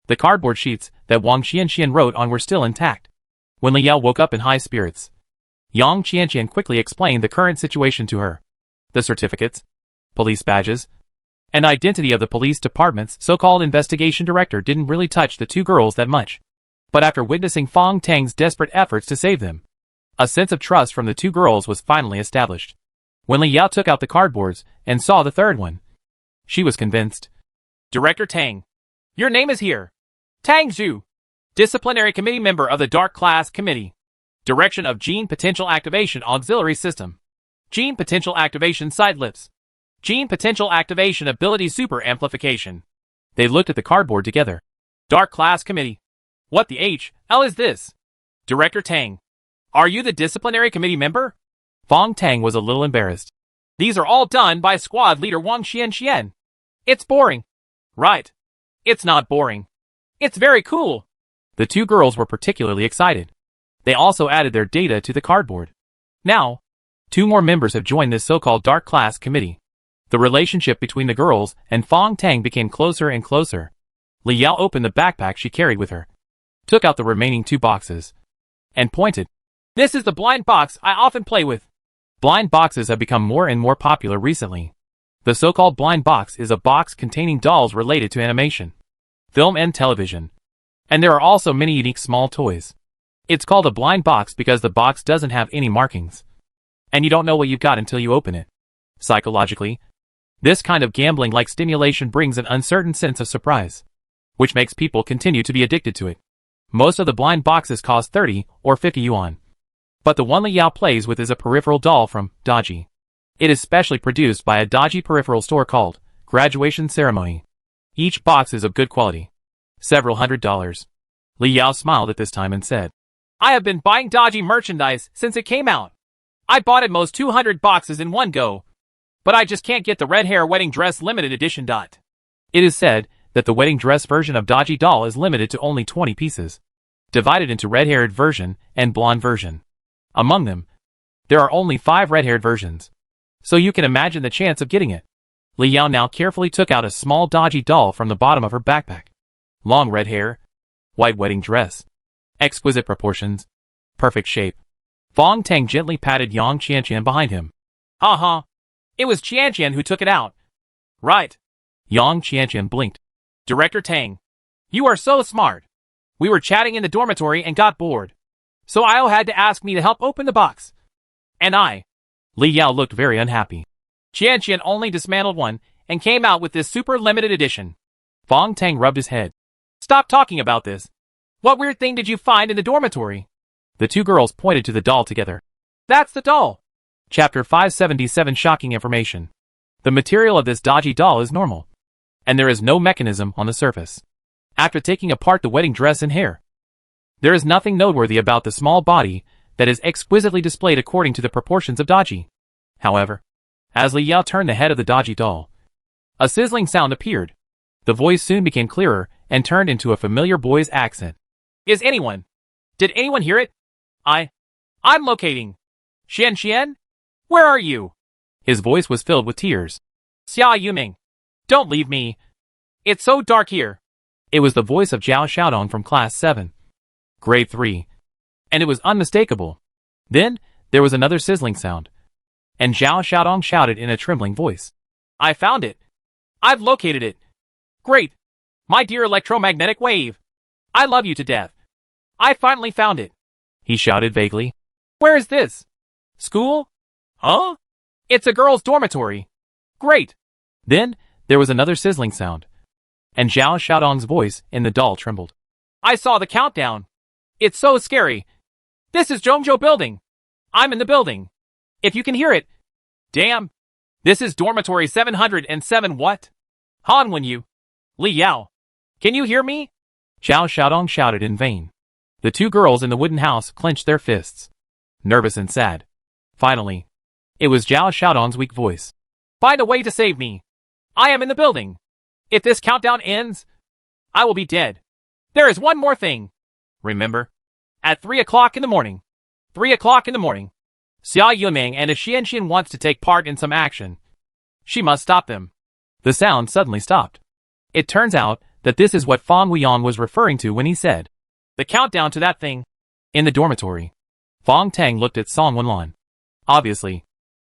the cardboard sheets that Wang Qianqian wrote on were still intact. When Li Yao woke up in high spirits, Yang Qianqian quickly explained the current situation to her. The certificates, police badges, and identity of the police department's so-called investigation director didn't really touch the 2 girls that much. But after witnessing Fong Tang's desperate efforts to save them, a sense of trust from the 2 girls was finally established. When Li Yao took out the cardboards and saw the 3rd one, she was convinced. "Director Tang, your name is here. Tang Zhu, disciplinary committee member of the Dark Class Committee. Direction of Gene Potential Activation Auxiliary System. Gene Potential Activation Side Lips. Gene Potential Activation Ability Super Amplification." They looked at the cardboard together. "Dark Class Committee. What the hell is this? Director Tang, are you the disciplinary committee member?" Fong Tang was a little embarrassed. "These are all done by squad leader Wang Qianqian. It's boring." "Right. It's not boring. It's very cool." The 2 girls were particularly excited. They also added their data to the cardboard. Now, 2 more members have joined this so-called Dark Class Committee. The relationship between the girls and Fong Tang became closer and closer. Li Yao opened the backpack she carried with her, took out the remaining 2 boxes, and pointed. "This is the blind box I often play with." Blind boxes have become more and more popular recently. The so-called blind box is a box containing dolls related to animation, film and television. And there are also many unique small toys. It's called a blind box because the box doesn't have any markings, And you don't know what you've got until you open it. Psychologically, this kind of gambling-like stimulation brings an uncertain sense of surprise, which makes people continue to be addicted to it. Most of the blind boxes cost 30 or 50 yuan. But the one Li Yao plays with is a peripheral doll from Dodgy. It is specially produced by a Dodgy peripheral store called Graduation Ceremony. Each box is of good quality. Several $100s. Li Yao smiled at this time and said, I have been buying Dodgy merchandise since it came out. I bought at most 200 boxes in one go. But I just can't get the red hair wedding dress limited edition. It is said that the wedding dress version of Dodgy doll is limited to only 20 pieces, divided into red-haired version and blonde version. Among them, there are only 5 red-haired versions. So you can imagine the chance of getting it. Li Yao now carefully took out a small Dodgy doll from the bottom of her backpack. Long red hair, white wedding dress, exquisite proportions, perfect shape. Fong Tang gently patted Yang Qianqian behind him. It was Qianqian who took it out. Right. Yang Qianqian blinked. Director Tang, you are so smart. We were chatting in the dormitory and got bored. So Io had to ask me to help open the box. And Li Yao looked very unhappy. Qianqian only dismantled one and came out with this super limited edition. Fong Tang rubbed his head. Stop talking about this. What weird thing did you find in the dormitory? The two girls pointed to the doll together. That's the doll. Chapter 577 Shocking Information. The material of this Dodgy doll is normal, and there is no mechanism on the surface. After taking apart the wedding dress and hair, there is nothing noteworthy about the small body that is exquisitely displayed according to the proportions of Dodgy. However, as Li Yao turned the head of the Dodgy doll, a sizzling sound appeared. The voice soon became clearer and turned into a familiar boy's accent. Did anyone hear it? I'm locating. Xian, where are you? His voice was filled with tears. Xia Yuming, don't leave me. It's so dark here. It was the voice of Zhao Xiaodong from Class 7. Grade 3. And it was unmistakable. Then, there was another sizzling sound. And Zhao Xiaodong shouted in a trembling voice. I found it. I've located it. Great. My dear electromagnetic wave. I love you to death. I finally found it. He shouted vaguely. Where is this? School? Huh? It's a girls' dormitory. Great. Then, there was another sizzling sound. And Zhao Xiaodong's voice in the doll trembled. I saw the countdown. It's so scary. This is Zhongzhou Building. I'm in the building. If you can hear it. Damn. This is dormitory 707 what? Han Wenyu. Li Yao. Can you hear me? Zhao Xiaodong shouted in vain. The two girls in the wooden house clenched their fists, nervous and sad. Finally, it was Zhao Xiaodong's weak voice. Find a way to save me. I am in the building. If this countdown ends, I will be dead. There is one more thing. Remember? At 3 o'clock in the morning. 3 o'clock in the morning. Xia Yuming and if Xianxian wants to take part in some action, she must stop them. The sound suddenly stopped. It turns out that this is what Fang Weiyang was referring to when he said, the countdown to that thing. In the dormitory, Fong Tang looked at Song Wenlan. Obviously,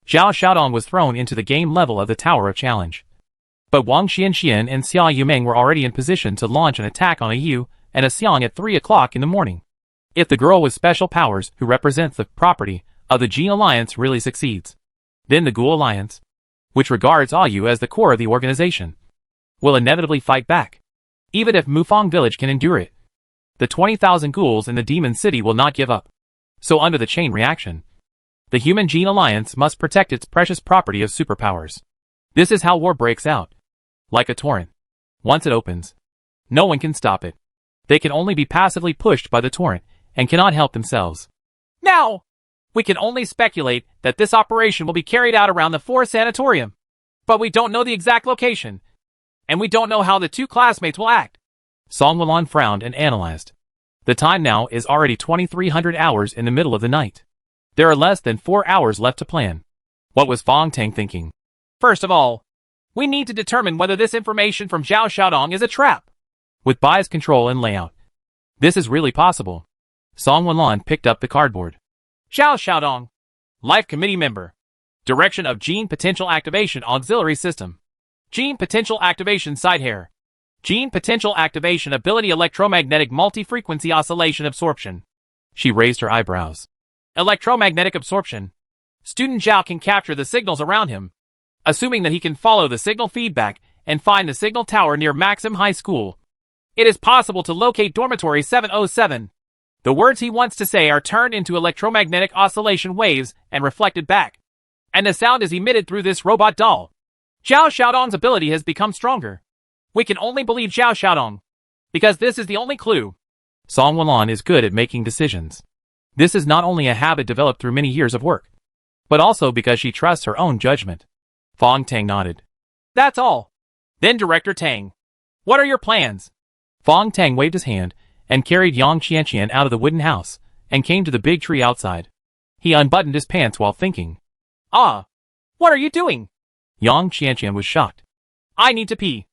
Zhao Xiaodong was thrown into the game level of the Tower of Challenge. But Wang Xianxian and Xia Yuming were already in position to launch an attack on a Yu and a Xiang at 3 o'clock in the morning. If the girl with special powers who represents the property of the Jin Alliance really succeeds, then the Ghoul Alliance, which regards Ayu as the core of the organization, will inevitably fight back. Even if Mufang Village can endure it, the 20,000 ghouls in the Demon City will not give up. So under the chain reaction, the Human Gene Alliance must protect its precious property of superpowers. This is how war breaks out. Like a torrent. Once it opens, no one can stop it. They can only be passively pushed by the torrent and cannot help themselves. Now, we can only speculate that this operation will be carried out around the Forest Sanatorium. But we don't know the exact location. And we don't know how the two classmates will act. Song Wenlan frowned and analyzed. The time now is already 2300 hours in the middle of the night. There are less than 4 hours left to plan. What was Fong Tang thinking? First of all, we need to determine whether this information from Zhao Xiaodong is a trap. With bias control and layout, this is really possible. Song Wenlan picked up the cardboard. Zhao Xiaodong, Life Committee Member. Direction of Gene Potential Activation Auxiliary System. Gene Potential Activation Side Hair. Gene Potential Activation Ability Electromagnetic Multi-Frequency Oscillation Absorption. She raised her eyebrows. Electromagnetic absorption. Student Zhao can capture the signals around him, assuming that he can follow the signal feedback and find the signal tower near Maxim High School. It is possible to locate dormitory 707. The words he wants to say are turned into electromagnetic oscillation waves and reflected back, and the sound is emitted through this robot doll. Zhao Xiaodong's ability has become stronger. We can only believe Zhao Xiaodong, because this is the only clue. Song Wenlan is good at making decisions. This is not only a habit developed through many years of work, but also because she trusts her own judgment. Fong Tang nodded. That's all. Then Director Tang, what are your plans? Fong Tang waved his hand and carried Yang Qianqian out of the wooden house and came to the big tree outside. He unbuttoned his pants while thinking. Ah, what are you doing? Yang Qianqian was shocked. I need to pee.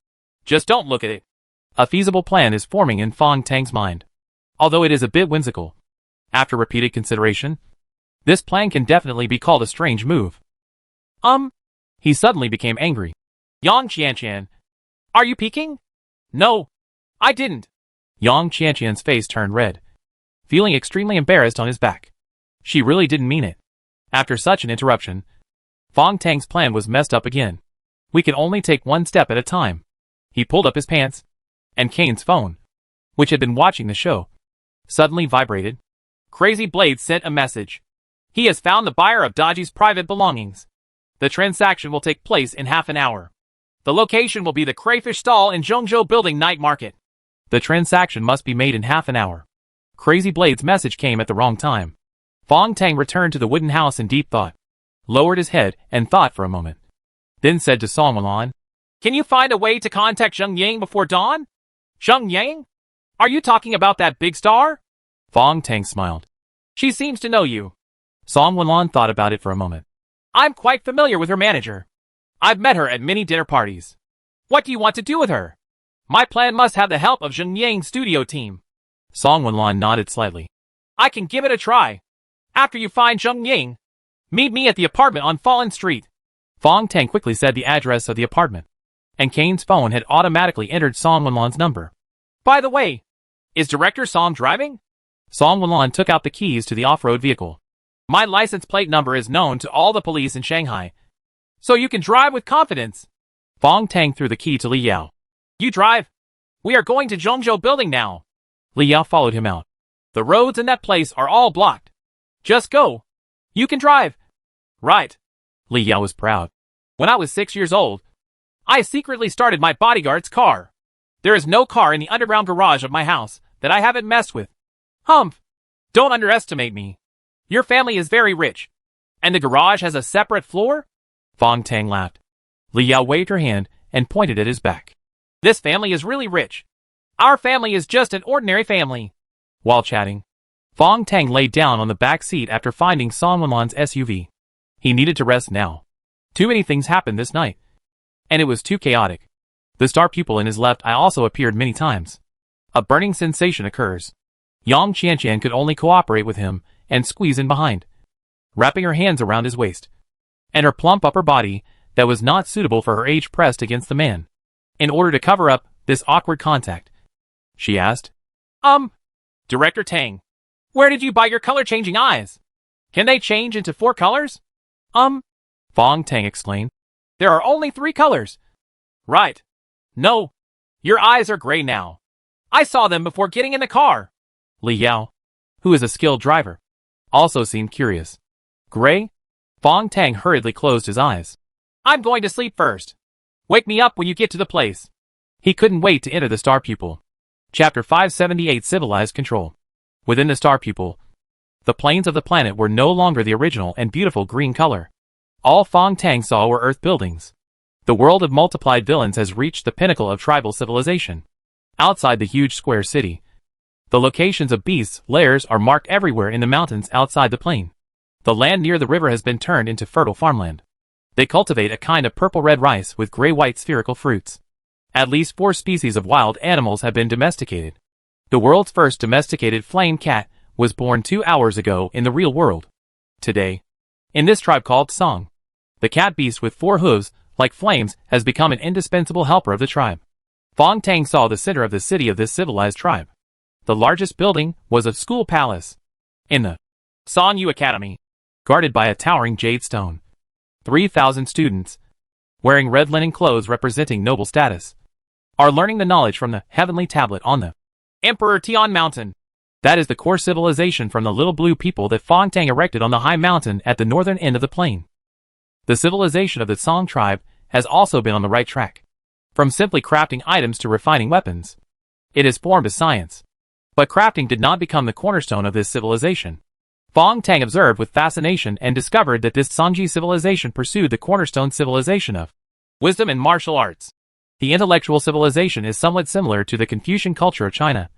Just don't look at it. A feasible plan is forming in Fong Tang's mind, although it is a bit whimsical. After repeated consideration, this plan can definitely be called a strange move. He suddenly became angry. Yang Qianqian, are you peeking? No, I didn't. Yang Qianqian's face turned red, feeling extremely embarrassed on his back. She really didn't mean it. After such an interruption, Fong Tang's plan was messed up again. We can only take one step at a time. He pulled up his pants, and Kane's phone, which had been watching the show, suddenly vibrated. Crazy Blade sent a message. He has found the buyer of Daji's private belongings. The transaction will take place in half an hour. The location will be the crayfish stall in Zhongzhou Building Night Market. The transaction must be made in half an hour. Crazy Blade's message came at the wrong time. Fong Tang returned to the wooden house in deep thought, lowered his head and thought for a moment, then said to Song Wenlan, can you find a way to contact Zheng Yang before dawn? Zheng Yang? Are you talking about that big star? Fong Tang smiled. She seems to know you. Song Wenlan thought about it for a moment. I'm quite familiar with her manager. I've met her at many dinner parties. What do you want to do with her? My plan must have the help of Zheng Yang's studio team. Song Wenlan nodded slightly. I can give it a try. After you find Zheng Yang, meet me at the apartment on Fallen Street. Fong Tang quickly said the address of the apartment, and Kane's phone had automatically entered Song Wenlan's number. By the way, is Director Song driving? Song Wenlan took out the keys to the off-road vehicle. My license plate number is known to all the police in Shanghai, so you can drive with confidence. Fong Tang threw the key to Li Yao. You drive. We are going to Zhongzhou Building now. Li Yao followed him out. The roads in that place are all blocked. Just go. You can drive. Right. Li Yao was proud. When I was 6 years old, I secretly started my bodyguard's car. There is no car in the underground garage of my house that I haven't messed with. Humph. Don't underestimate me. Your family is very rich, and the garage has a separate floor? Fong Tang laughed. Li Yao waved her hand and pointed at his back. This family is really rich. Our family is just an ordinary family. While chatting, Fong Tang laid down on the back seat after finding Song Wenlan's SUV. He needed to rest now. Too many things happened this night, and it was too chaotic. The star pupil in his left eye also appeared many times. A burning sensation occurs. Yang Qianqian could only cooperate with him and squeeze in behind, wrapping her hands around his waist, and her plump upper body that was not suitable for her age pressed against the man. In order to cover up this awkward contact, she asked, Director Tang, where did you buy your color-changing eyes? Can they change into 4 colors? Fong Tang explained. There are only 3 colors. Right. No. Your eyes are gray now. I saw them before getting in the car. Li Yao, who is a skilled driver, also seemed curious. Gray? Fong Tang hurriedly closed his eyes. I'm going to sleep first. Wake me up when you get to the place. He couldn't wait to enter the star pupil. Chapter 578 Civilized Control. Within the star pupil, the plains of the planet were no longer the original and beautiful green color. All Fong Tang saw were earth buildings. The world of multiplied villains has reached the pinnacle of tribal civilization. Outside the huge square city, the locations of beasts' lairs are marked everywhere in the mountains outside the plain. The land near the river has been turned into fertile farmland. They cultivate a kind of purple-red rice with gray-white spherical fruits. At least 4 species of wild animals have been domesticated. The world's first domesticated flame cat was born 2 hours ago in the real world. Today, in this tribe called Song, the cat beast with 4 hooves, like flames, has become an indispensable helper of the tribe. Fong Tang saw the center of the city of this civilized tribe. The largest building was a school palace. In the Song Yu Academy, guarded by a towering jade stone. 3,000 students, wearing red linen clothes representing noble status, are learning the knowledge from the heavenly tablet on the Emperor Tian Mountain. That is the core civilization from the little blue people that Fong Tang erected on the high mountain at the northern end of the plain. The civilization of the Song tribe has also been on the right track. From simply crafting items to refining weapons, it has formed a science. But crafting did not become the cornerstone of this civilization. Fong Tang observed with fascination and discovered that this Songji civilization pursued the cornerstone civilization of wisdom and martial arts. The intellectual civilization is somewhat similar to the Confucian culture of China,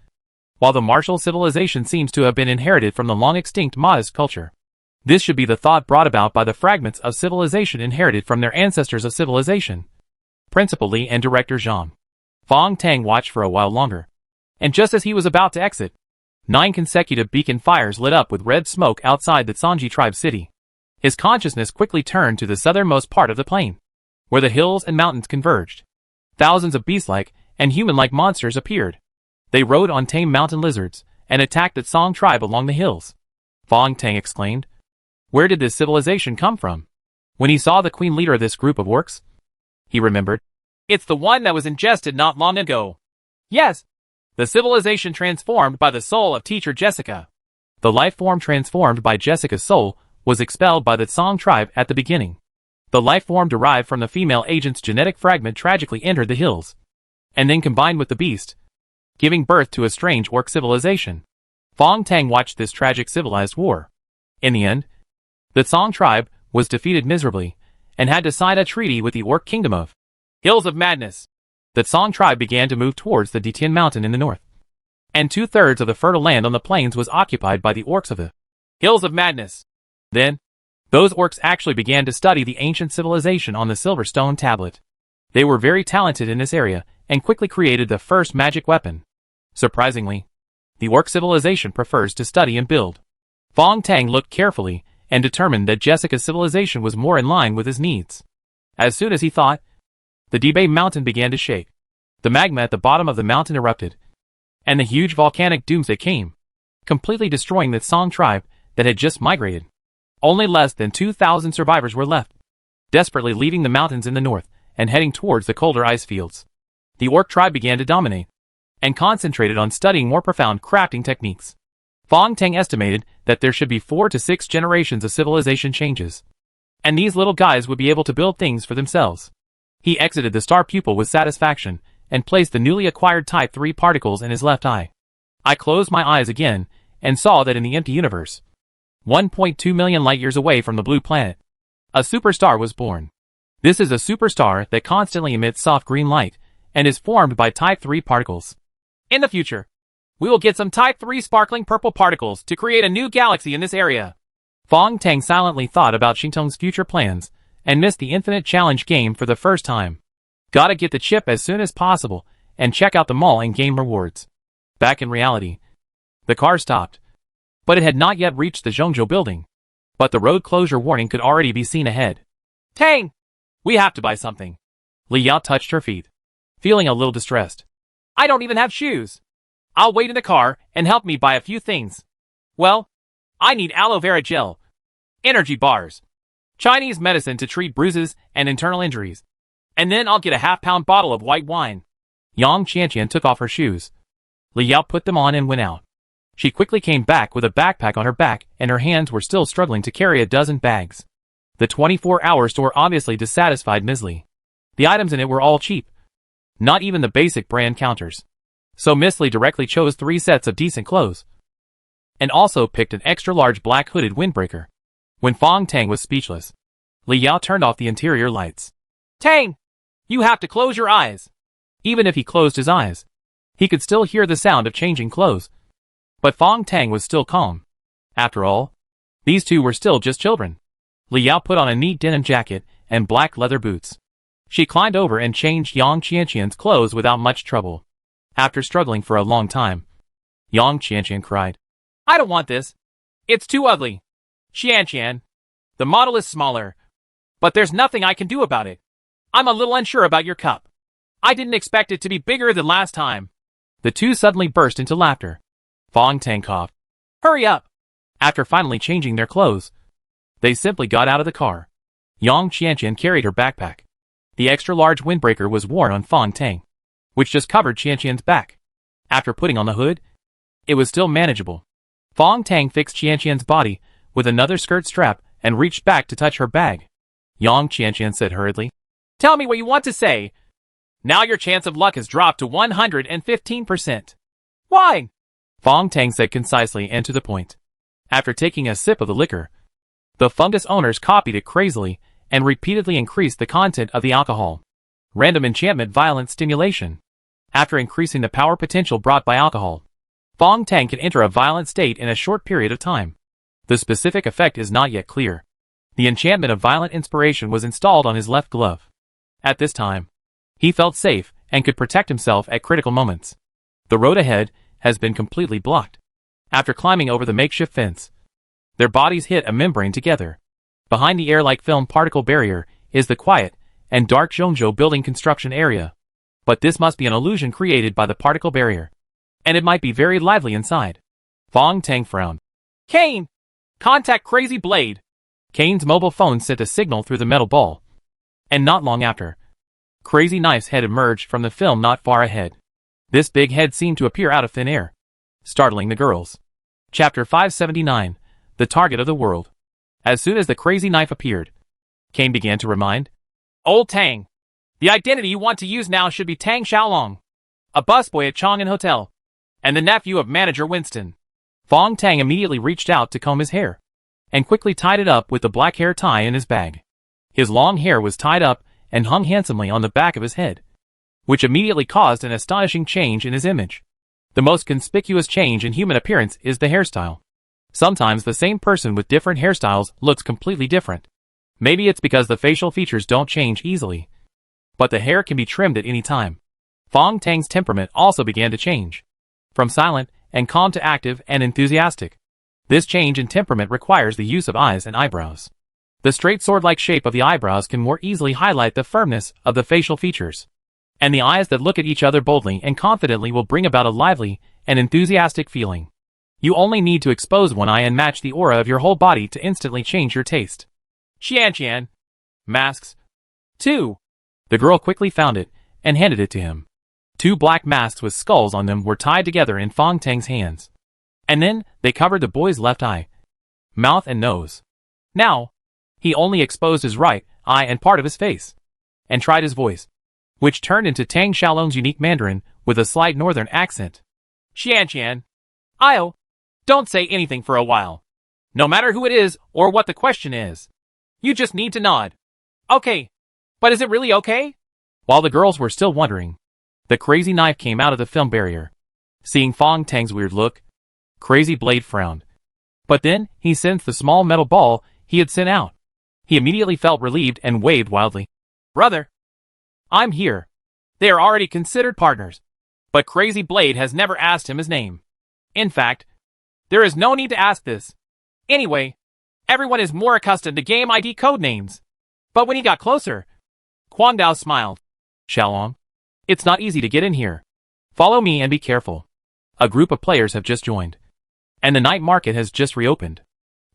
while the martial civilization seems to have been inherited from the long-extinct Maoist culture. This should be the thought brought about by the fragments of civilization inherited from their ancestors of civilization. Principal Li and Director Zhang. Fong Tang watched for a while longer. And just as he was about to exit, 9 consecutive beacon fires lit up with red smoke outside the Songji tribe city. His consciousness quickly turned to the southernmost part of the plain, where the hills and mountains converged. Thousands of beast-like and human-like monsters appeared. They rode on tame mountain lizards and attacked the Song tribe along the hills. Fong Tang exclaimed, "Where did this civilization come from?" When he saw the queen leader of this group of orcs, he remembered, "It's the one that was ingested not long ago." Yes, the civilization transformed by the soul of teacher Jessica. The life form transformed by Jessica's soul was expelled by the Song tribe at the beginning. The life form derived from the female agent's genetic fragment tragically entered the hills, and then combined with the beast, giving birth to a strange orc civilization. Fong Tang watched this tragic civilized war. In the end, the Song tribe was defeated miserably, and had to sign a treaty with the orc kingdom of Hills of Madness. The Song tribe began to move towards the Ditian mountain in the north, and 2/3 of the fertile land on the plains was occupied by the orcs of the Hills of Madness. Then, those orcs actually began to study the ancient civilization on the silver stone tablet. They were very talented in this area, and quickly created the first magic weapon. Surprisingly, the orc civilization prefers to study and build. Fong Tang looked carefully, and determined that Jessica's civilization was more in line with his needs. As soon as he thought, the Debay mountain began to shake. The magma at the bottom of the mountain erupted, and the huge volcanic doomsday came, completely destroying the Song tribe that had just migrated. Only less than 2,000 survivors were left, desperately leaving the mountains in the north and heading towards the colder ice fields. The orc tribe began to dominate, and concentrated on studying more profound crafting techniques. Fong Tang estimated that there should be 4 to 6 generations of civilization changes, and these little guys would be able to build things for themselves. He exited the star pupil with satisfaction, and placed the newly acquired Type 3 particles in his left eye. I closed my eyes again, and saw that in the empty universe, 1.2 million light-years away from the blue planet, a superstar was born. This is a superstar that constantly emits soft green light, and is formed by Type 3 particles. In the future, we will get some Type 3 sparkling purple particles to create a new galaxy in this area. Fong Tang silently thought about Xingtong's future plans, and missed the Infinite Challenge game for the first time. Gotta get the chip as soon as possible, and check out the mall and gain rewards. Back in reality, the car stopped, but it had not yet reached the Zhongzhou building. But the road closure warning could already be seen ahead. "Tang! We have to buy something." Li Yao touched her feet, feeling a little distressed. "I don't even have shoes. I'll wait in the car and help me buy a few things. Well, I need aloe vera gel, energy bars, Chinese medicine to treat bruises and internal injuries, and then I'll get a half-pound bottle of white wine." Yang Qianqian took off her shoes. Li Yao put them on and went out. She quickly came back with a backpack on her back, and her hands were still struggling to carry a dozen bags. The 24-hour store obviously dissatisfied Ms. Li. The items in it were all cheap, not even the basic brand counters. So Miss Li directly chose 3 sets of decent clothes, and also picked an extra-large black hooded windbreaker. When Fong Tang was speechless, Li Yao turned off the interior lights. "Tang! You have to close your eyes." Even if he closed his eyes, he could still hear the sound of changing clothes. But Fong Tang was still calm. After all, these two were still just children. Li Yao put on a neat denim jacket and black leather boots. She climbed over and changed Yang Qianqian's clothes without much trouble. After struggling for a long time, Yang Qianqian cried, "I don't want this. It's too ugly. Qianqian, the model is smaller, but there's nothing I can do about it. I'm a little unsure about your cup. I didn't expect it to be bigger than last time." The two suddenly burst into laughter. Fong Tang coughed. "Hurry up." After finally changing their clothes, They simply got out of the car. Yang Qianqian carried her backpack. The extra-large windbreaker was worn on Fong Tang, which just covered Qianqian's back. After putting on the hood, it was still manageable. Fong Tang fixed Qianqian's body with another skirt strap and reached back to touch her bag. Yang Qianqian said hurriedly, "Tell me what you want to say. Now your chance of luck has dropped to 115%. Why?" Fong Tang said concisely and to the point. After taking a sip of the liquor, the fungus owners copied it crazily and repeatedly increased the content of the alcohol. Random enchantment violent stimulation. After increasing the power potential brought by alcohol, Fong Tang can enter a violent state in a short period of time. The specific effect is not yet clear. The enchantment of violent inspiration was installed on his left glove. At this time, he felt safe and could protect himself at critical moments. The road ahead has been completely blocked. After climbing over the makeshift fence, their bodies hit a membrane together. Behind the air-like film particle barrier is the quiet and dark Zhongzhou building construction area. But this must be an illusion created by the particle barrier, and it might be very lively inside. Fong Tang frowned. "Kane! Contact Crazy Blade!" Kane's mobile phone sent a signal through the metal ball. And not long after, Crazy Knife's head emerged from the film not far ahead. This big head seemed to appear out of thin air, startling the girls. Chapter 579, The Target of the World. As soon as the Crazy Knife appeared, Kane began to remind, "Old Tang, the identity you want to use now should be Tang Xiaolong, a busboy at Chang'an Hotel, and the nephew of manager Winston." Fong Tang immediately reached out to comb his hair, and quickly tied it up with the black hair tie in his bag. His long hair was tied up and hung handsomely on the back of his head, which immediately caused an astonishing change in his image. The most conspicuous change in human appearance is the hairstyle. Sometimes the same person with different hairstyles looks completely different. Maybe it's because the facial features don't change easily, but the hair can be trimmed at any time. Fong Tang's temperament also began to change, from silent and calm to active and enthusiastic. This change in temperament requires the use of eyes and eyebrows. The straight sword-like shape of the eyebrows can more easily highlight the firmness of the facial features, and the eyes that look at each other boldly and confidently will bring about a lively and enthusiastic feeling. You only need to expose one eye and match the aura of your whole body to instantly change your taste. Qianqian. Masks. 2. The girl quickly found it and handed it to him. 2 black masks with skulls on them were tied together in Fong Tang's hands. And then they covered the boy's left eye, mouth and nose. Now, he only exposed his right eye and part of his face, and tried his voice, which turned into Tang Xiaolong's unique Mandarin with a slight northern accent. "Qianqian. I'll. Don't say anything for a while. No matter who it is or what the question is. You just need to nod. Okay. But is it really okay?" While the girls were still wondering, the Crazy Knife came out of the film barrier. Seeing Fong Tang's weird look, Crazy Blade frowned. But then he sensed the small metal ball he had sent out. He immediately felt relieved and waved wildly. "Brother, I'm here." They are already considered partners, but Crazy Blade has never asked him his name. In fact, there is no need to ask this. Anyway, everyone is more accustomed to game ID code names. But when he got closer, Guangdao smiled. "Xiaolong, it's not easy to get in here. Follow me and be careful. A group of players have just joined, and the night market has just reopened."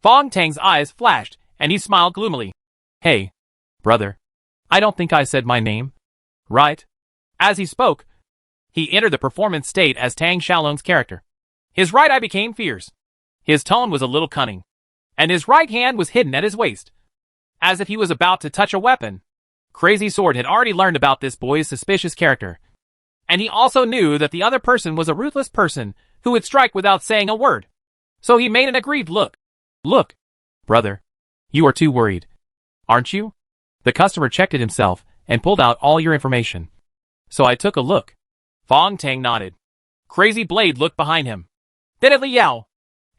Fong Tang's eyes flashed, and he smiled gloomily. "Hey, brother, I don't think I said my name, right?" As he spoke, he entered the performance state as Tang Xiaolong's character. His right eye became fierce. His tone was a little cunning, and his right hand was hidden at his waist, as if he was about to touch a weapon. Crazy Sword had already learned about this boy's suspicious character, and he also knew that the other person was a ruthless person who would strike without saying a word. So he made an aggrieved look. "Look, brother, you are too worried, aren't you?" The customer checked it himself and pulled out all your information. "So I took a look." Fong Tang nodded. Crazy Blade looked behind him, then at Li Yao,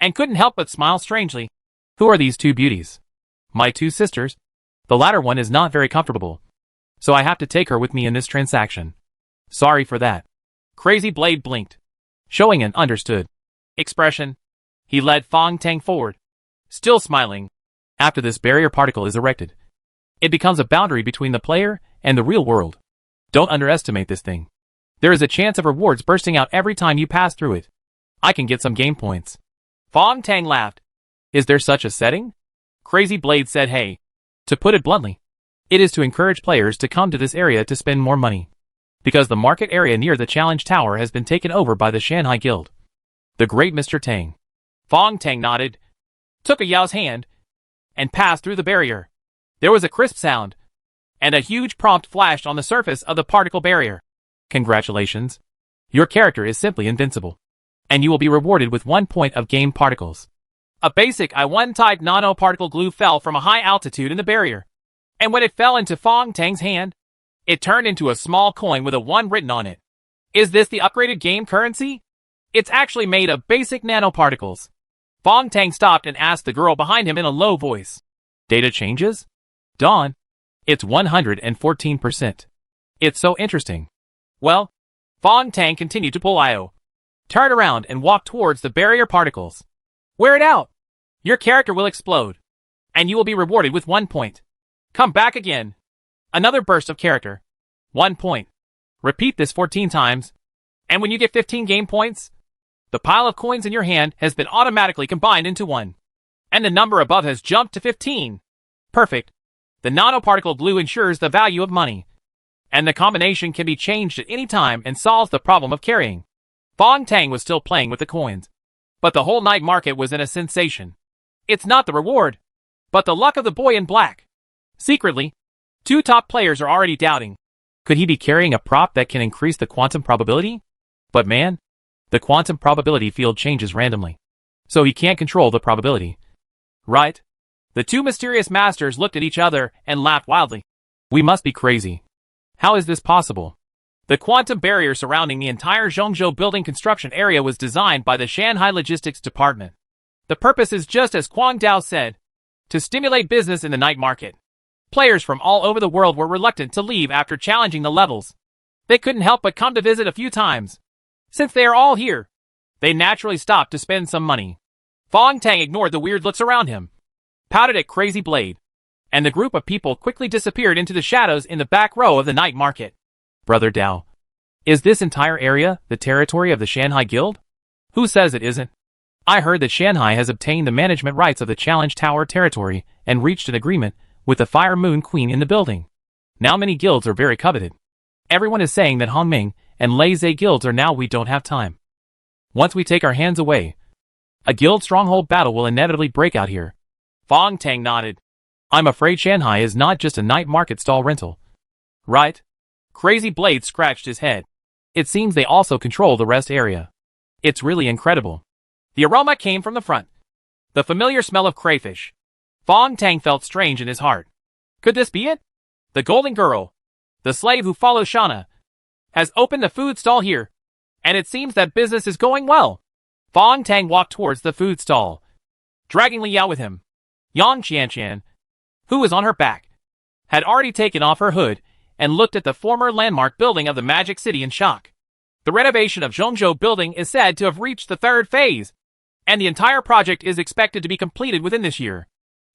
and couldn't help but smile strangely. "Who are these 2 beauties?" "My 2 sisters. The latter one is not very comfortable, so I have to take her with me in this transaction. Sorry for that." Crazy Blade blinked, showing an understood expression. He led Fong Tang forward, still smiling. After this barrier particle is erected, it becomes a boundary between the player and the real world. Don't underestimate this thing. There is a chance of rewards bursting out every time you pass through it. I can get some game points. Fong Tang laughed. "Is there such a setting?" Crazy Blade said hey. To put it bluntly, it is to encourage players to come to this area to spend more money. Because the market area near the Challenge Tower has been taken over by the Shanghai Guild. The great Mr. Tang. Fong Tang nodded, took a Yao's hand, and passed through the barrier. There was a crisp sound, and a huge prompt flashed on the surface of the particle barrier. Congratulations. Your character is simply invincible. And you will be rewarded with 1 point of game particles. A basic I-1 type nanoparticle glue fell from a high altitude in the barrier. And when it fell into Fong Tang's hand, it turned into a small coin with a 1 written on it. Is this the upgraded game currency? It's actually made of basic nanoparticles. Fong Tang stopped and asked the girl behind him in a low voice. Data changes? Dawn. It's 114%. It's so interesting. Well, Fong Tang continued to pull Io. Turn around and walk towards the barrier particles. Wear it out. Your character will explode. And you will be rewarded with 1 point. Come back again. Another burst of character. 1 point. Repeat this 14 times. And when you get 15 game points, the pile of coins in your hand has been automatically combined into 1. And the number above has jumped to 15. Perfect. The nanoparticle glue ensures the value of money. And the combination can be changed at any time and solves the problem of carrying. Fong Tang was still playing with the coins. But the whole night market was in a sensation. It's not the reward, but the luck of the boy in black. Secretly, 2 top players are already doubting. Could he be carrying a prop that can increase the quantum probability? But man, the quantum probability field changes randomly. So he can't control the probability. Right? The 2 mysterious masters looked at each other and laughed wildly. We must be crazy. How is this possible? The quantum barrier surrounding the entire Zhongzhou building construction area was designed by the Shanghai Logistics Department. The purpose is just as Kwang Dao said, to stimulate business in the night market. Players from all over the world were reluctant to leave after challenging the levels. They couldn't help but come to visit a few times. Since they are all here, they naturally stopped to spend some money. Fong Tang ignored the weird looks around him, pouted at Crazy Blade, and the group of people quickly disappeared into the shadows in the back row of the night market. Brother Dao, is this entire area the territory of the Shanghai Guild? Who says it isn't? I heard that Shanghai has obtained the management rights of the Challenge Tower territory and reached an agreement with the Fire Moon Queen in the building. Now many guilds are very coveted. Everyone is saying that Hongming and Lei Zhe guilds are now we don't have time. Once we take our hands away, a guild stronghold battle will inevitably break out here. Fong Tang nodded. I'm afraid Shanghai is not just a night market stall rental. Right? Crazy Blade scratched his head. It seems they also control the rest area. It's really incredible. The aroma came from the front. The familiar smell of crayfish. Fong Tang felt strange in his heart. Could this be it? The golden girl, the slave who follows Shana, has opened a food stall here, and it seems that business is going well. Fong Tang walked towards the food stall, dragging Li Yao with him. Yang Qianqian, who was on her back, had already taken off her hood and looked at the former landmark building of the Magic City in shock. The renovation of Zhongzhou building is said to have reached the 3rd phase, and the entire project is expected to be completed within this year.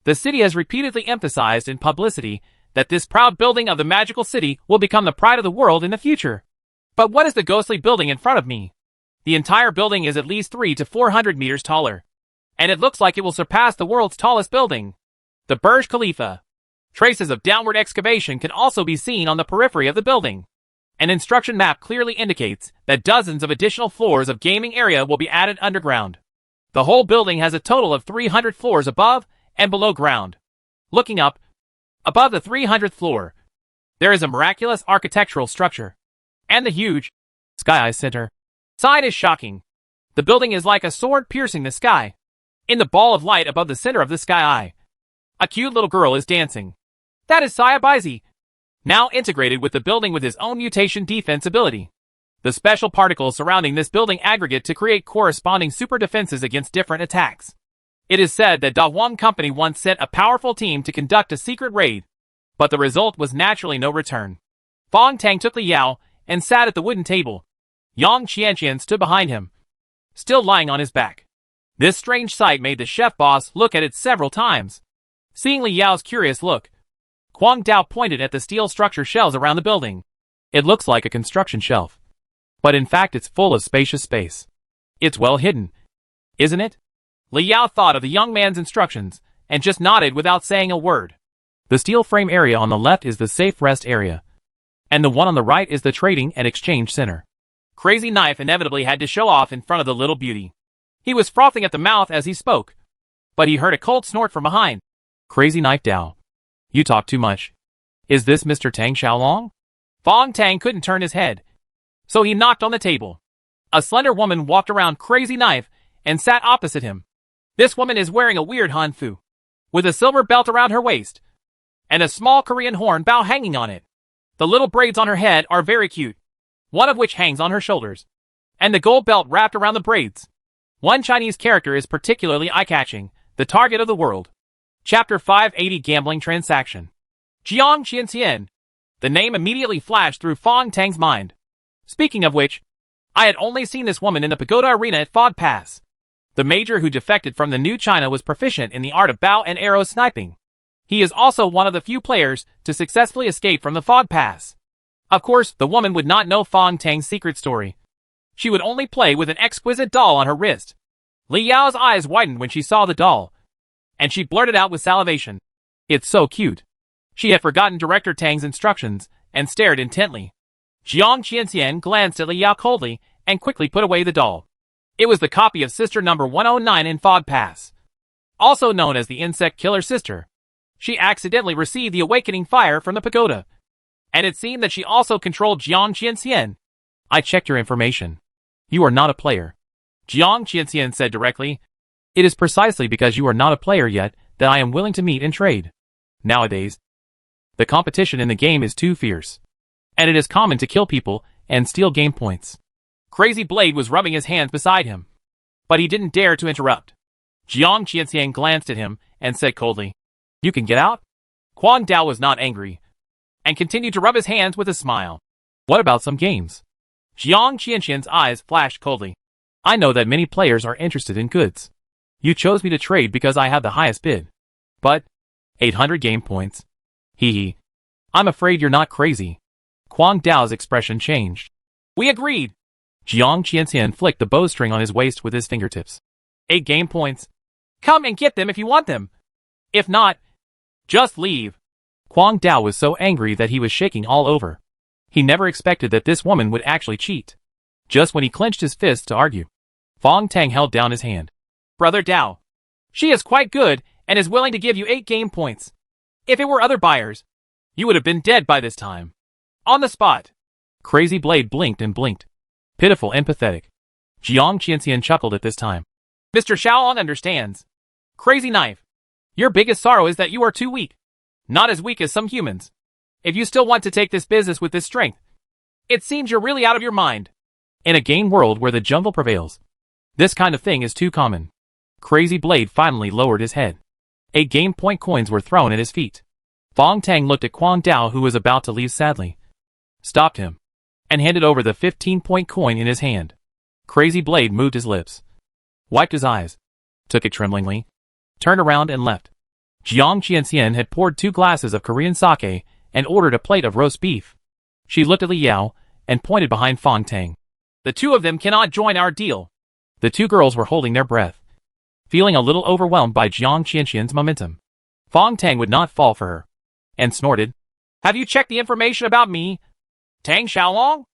The city has repeatedly emphasized in publicity that this proud building of the magical city will become the pride of the world in the future. But what is the ghostly building in front of me? The entire building is at least 300 to 400 meters taller, and it looks like it will surpass the world's tallest building, the Burj Khalifa. Traces of downward excavation can also be seen on the periphery of the building. An instruction map clearly indicates that dozens of additional floors of gaming area will be added underground. The whole building has a total of 300 floors above and below ground. Looking up, above the 300th floor, there is a miraculous architectural structure. And the huge Sky Eye Center side is shocking. The building is like a sword piercing the sky. In the ball of light above the center of the Sky Eye, a cute little girl is dancing. That is Saya Baizi, now integrated with the building with his own mutation defense ability. The special particles surrounding this building aggregate to create corresponding super defenses against different attacks. It is said that Da Wang Company once sent a powerful team to conduct a secret raid, but the result was naturally no return. Fong Tang took Li Yao and sat at the wooden table. Yang Qianqian stood behind him, still lying on his back. This strange sight made the chef boss look at it several times. Seeing Li Yao's curious look, Kwang Dao pointed at the steel structure shelves around the building. It looks like a construction shelf, but in fact it's full of spacious space. It's well hidden, isn't it? Li Yao thought of the young man's instructions and just nodded without saying a word. The steel frame area on the left is the safe rest area, and the one on the right is the trading and exchange center. Crazy Knife inevitably had to show off in front of the little beauty. He was frothing at the mouth as he spoke, but he heard a cold snort from behind. Crazy Knife Dao. You talk too much. Is this Mr. Tang Xiaolong? Fong Tang couldn't turn his head, so he knocked on the table. A slender woman walked around Crazy Knife and sat opposite him. This woman is wearing a weird hanfu, with a silver belt around her waist, and a small Korean horn bow hanging on it. The little braids on her head are very cute, one of which hangs on her shoulders, and the gold belt wrapped around the braids. One Chinese character is particularly eye-catching, the target of the world. Chapter 580 Gambling Transaction. Jiang Qianxian. The name immediately flashed through Fong Tang's mind. Speaking of which, I had only seen this woman in the pagoda arena at Fog Pass. The major who defected from the New China was proficient in the art of bow and arrow sniping. He is also one of the few players to successfully escape from the Fog Pass. Of course, the woman would not know Fong Tang's secret story. She would only play with an exquisite doll on her wrist. Li Yao's eyes widened when she saw the doll, and she blurted out with salivation. It's so cute. She had forgotten Director Tang's instructions and stared intently. Jiang Qianxian glanced at Li Yao coldly and quickly put away the doll. It was the copy of Sister Number 109 in Fog Pass, also known as the Insect Killer Sister. She accidentally received the awakening fire from the pagoda, and it seemed that she also controlled Jiang Qianxian. I checked your information. You are not a player. Jiang Qianxian said directly. It is precisely because you are not a player yet that I am willing to meet and trade. Nowadays, the competition in the game is too fierce, and it is common to kill people and steal game points. Crazy Blade was rubbing his hands beside him, but he didn't dare to interrupt. Jiang Qianxian glanced at him and said coldly, You can get out? Quang Dao was not angry, and continued to rub his hands with a smile. What about some games? Jiang Qianxian's eyes flashed coldly. I know that many players are interested in goods. You chose me to trade because I had the highest bid. But 800 game points. Hee hee. I'm afraid you're not crazy. Quang Dao's expression changed. We agreed. Jiang Qianxian flicked the bowstring on his waist with his fingertips. 8 game points. Come and get them if you want them. If not, just leave. Quang Dao was so angry that he was shaking all over. He never expected that this woman would actually cheat. Just when he clenched his fists to argue, Fong Tang held down his hand. Brother Dao. She is quite good and is willing to give you 8 game points. If it were other buyers, you would have been dead by this time. On the spot. Crazy Blade blinked and blinked. Pitiful and pathetic. Jiang Qianxian chuckled at this time. Mr. Xiaolong understands. Crazy Knife. Your biggest sorrow is that you are too weak. Not as weak as some humans. If you still want to take this business with this strength, it seems you're really out of your mind. In a game world where the jungle prevails, this kind of thing is too common. Crazy Blade finally lowered his head. 8 game point coins were thrown at his feet. Fong Tang looked at Quang Dao, who was about to leave sadly, stopped him, and handed over the 15-point coin in his hand. Crazy Blade moved his lips, wiped his eyes, took it tremblingly, turned around and left. Jiang Qianxian had poured 2 glasses of Korean sake and ordered a plate of roast beef. She looked at Li Yao and pointed behind Fong Tang. The 2 of them cannot join our deal. The 2 girls were holding their breath, feeling a little overwhelmed by Jiang Qianxian's momentum. Fong Tang would not fall for her, and snorted. Have you checked the information about me, Tang Xiaolong?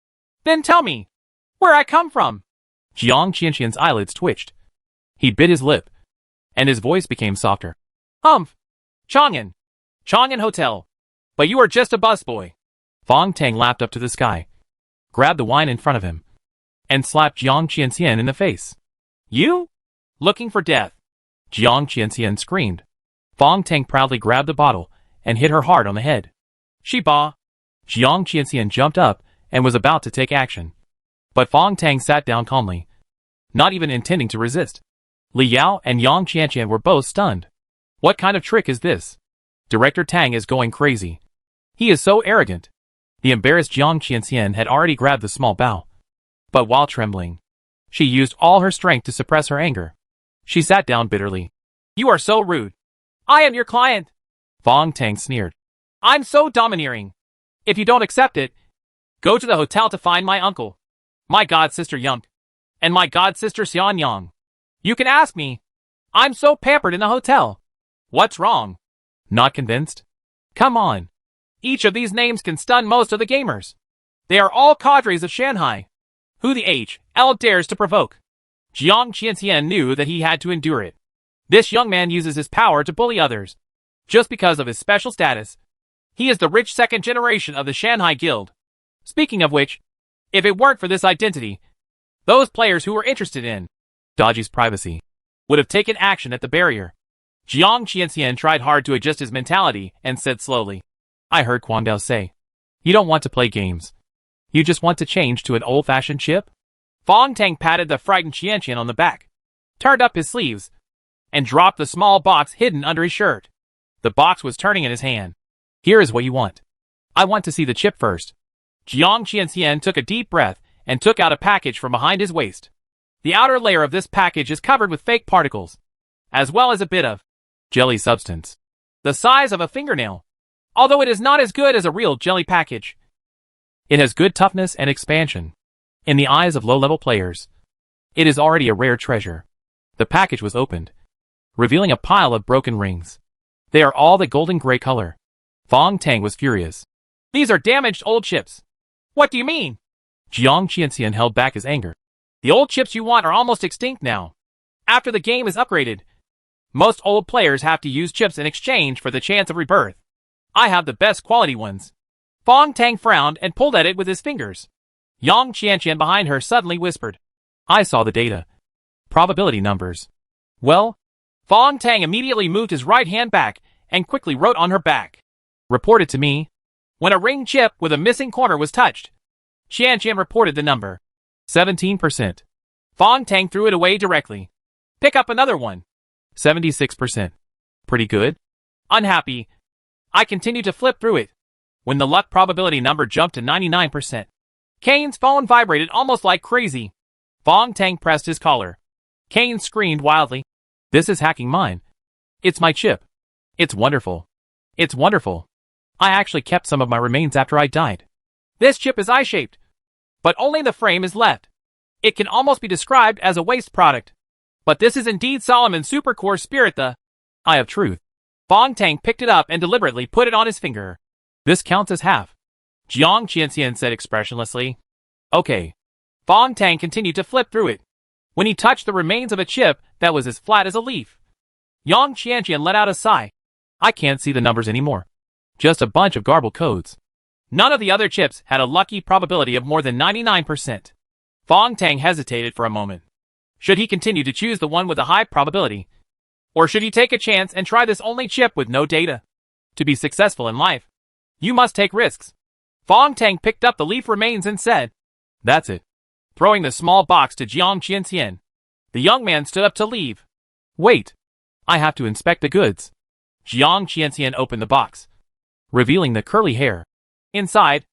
Then tell me where I come from. Jiang Qianxian's eyelids twitched. He bit his lip, and his voice became softer. Humph. Chang'an. Chang'an Hotel. But you are just a busboy. Fong Tang laughed up to the sky, grabbed the wine in front of him, and slapped Jiang Qianxian in the face. You? Looking for death. Jiang Qianxian screamed. Fong Tang proudly grabbed the bottle and hit her hard on the head. Shiba. Jiang Qianxian jumped up and was about to take action, but Fong Tang sat down calmly, not even intending to resist. Li Yao and Yang Qianxian were both stunned. What kind of trick is this? Director Tang is going crazy. He is so arrogant. The embarrassed Jiang Qianxian had already grabbed the small bow, but while trembling, she used all her strength to suppress her anger. She sat down bitterly. You are so rude. I am your client. Fong Tang sneered. I'm so domineering. If you don't accept it, go to the hotel to find my uncle, my god sister Yunk, and my god sister Xian Yang. You can ask me. I'm so pampered in the hotel. What's wrong? Not convinced? Come on. Each of these names can stun most of the gamers. They are all cadres of Shanghai. Who the H.L. dares to provoke? Jiang Qiantian knew that he had to endure it. This young man uses his power to bully others. Just because of his special status. He is the rich second generation of the Shanghai Guild. Speaking of which, if it weren't for this identity, those players who were interested in Daji's privacy would have taken action at the barrier. Jiang Qiantian tried hard to adjust his mentality and said slowly, I heard Guang Dao say, you don't want to play games. You just want to change to an old-fashioned chip? Fong Tang patted the frightened Qiantian on the back, turned up his sleeves, and dropped the small box hidden under his shirt. The box was turning in his hand. Here is what you want. I want to see the chip first. Jiang Qiantian took a deep breath and took out a package from behind his waist. The outer layer of this package is covered with fake particles, as well as a bit of jelly substance, the size of a fingernail. Although it is not as good as a real jelly package, it has good toughness and expansion. In the eyes of low-level players, it is already a rare treasure. The package was opened, revealing a pile of broken rings. They are all the golden gray color. Fong Tang was furious. These are damaged old chips. What do you mean? Jiang Qiantian held back his anger. The old chips you want are almost extinct now. After the game is upgraded, most old players have to use chips in exchange for the chance of rebirth. I have the best quality ones. Fong Tang frowned and pulled at it with his fingers. Yang Qiantian behind her suddenly whispered, I saw the data. Probability numbers. Well, Fong Tang immediately moved his right hand back and quickly wrote on her back. Reported to me. When a ring chip with a missing corner was touched, Qiantian reported the number. 17%. Fong Tang threw it away directly. Pick up another one. 76%. Pretty good. Unhappy. I continued to flip through it. When the luck probability number jumped to 99%, Kane's phone vibrated almost like crazy. Fong Tang pressed his collar. Kane screamed wildly. This is hacking mine. It's my chip. It's wonderful. It's wonderful. I actually kept some of my remains after I died. This chip is eye-shaped, but only the frame is left. It can almost be described as a waste product. But this is indeed Solomon's supercore spirit, the Eye of Truth. Fong Tang picked it up and deliberately put it on his finger. This counts as half. Jiang Qiantian said expressionlessly. Okay. Fong Tang continued to flip through it. When he touched the remains of a chip that was as flat as a leaf, Yang Qiantian let out a sigh. I can't see the numbers anymore. Just a bunch of garbled codes. None of the other chips had a lucky probability of more than 99%. Fong Tang hesitated for a moment. Should he continue to choose the one with a high probability? Or should he take a chance and try this only chip with no data? To be successful in life, you must take risks. Fong Tang picked up the leaf remains and said, That's it. Throwing the small box to Jiang Qiantian, the young man stood up to leave. Wait. I have to inspect the goods. Jiang Qiantian opened the box, revealing the curly hair. Inside,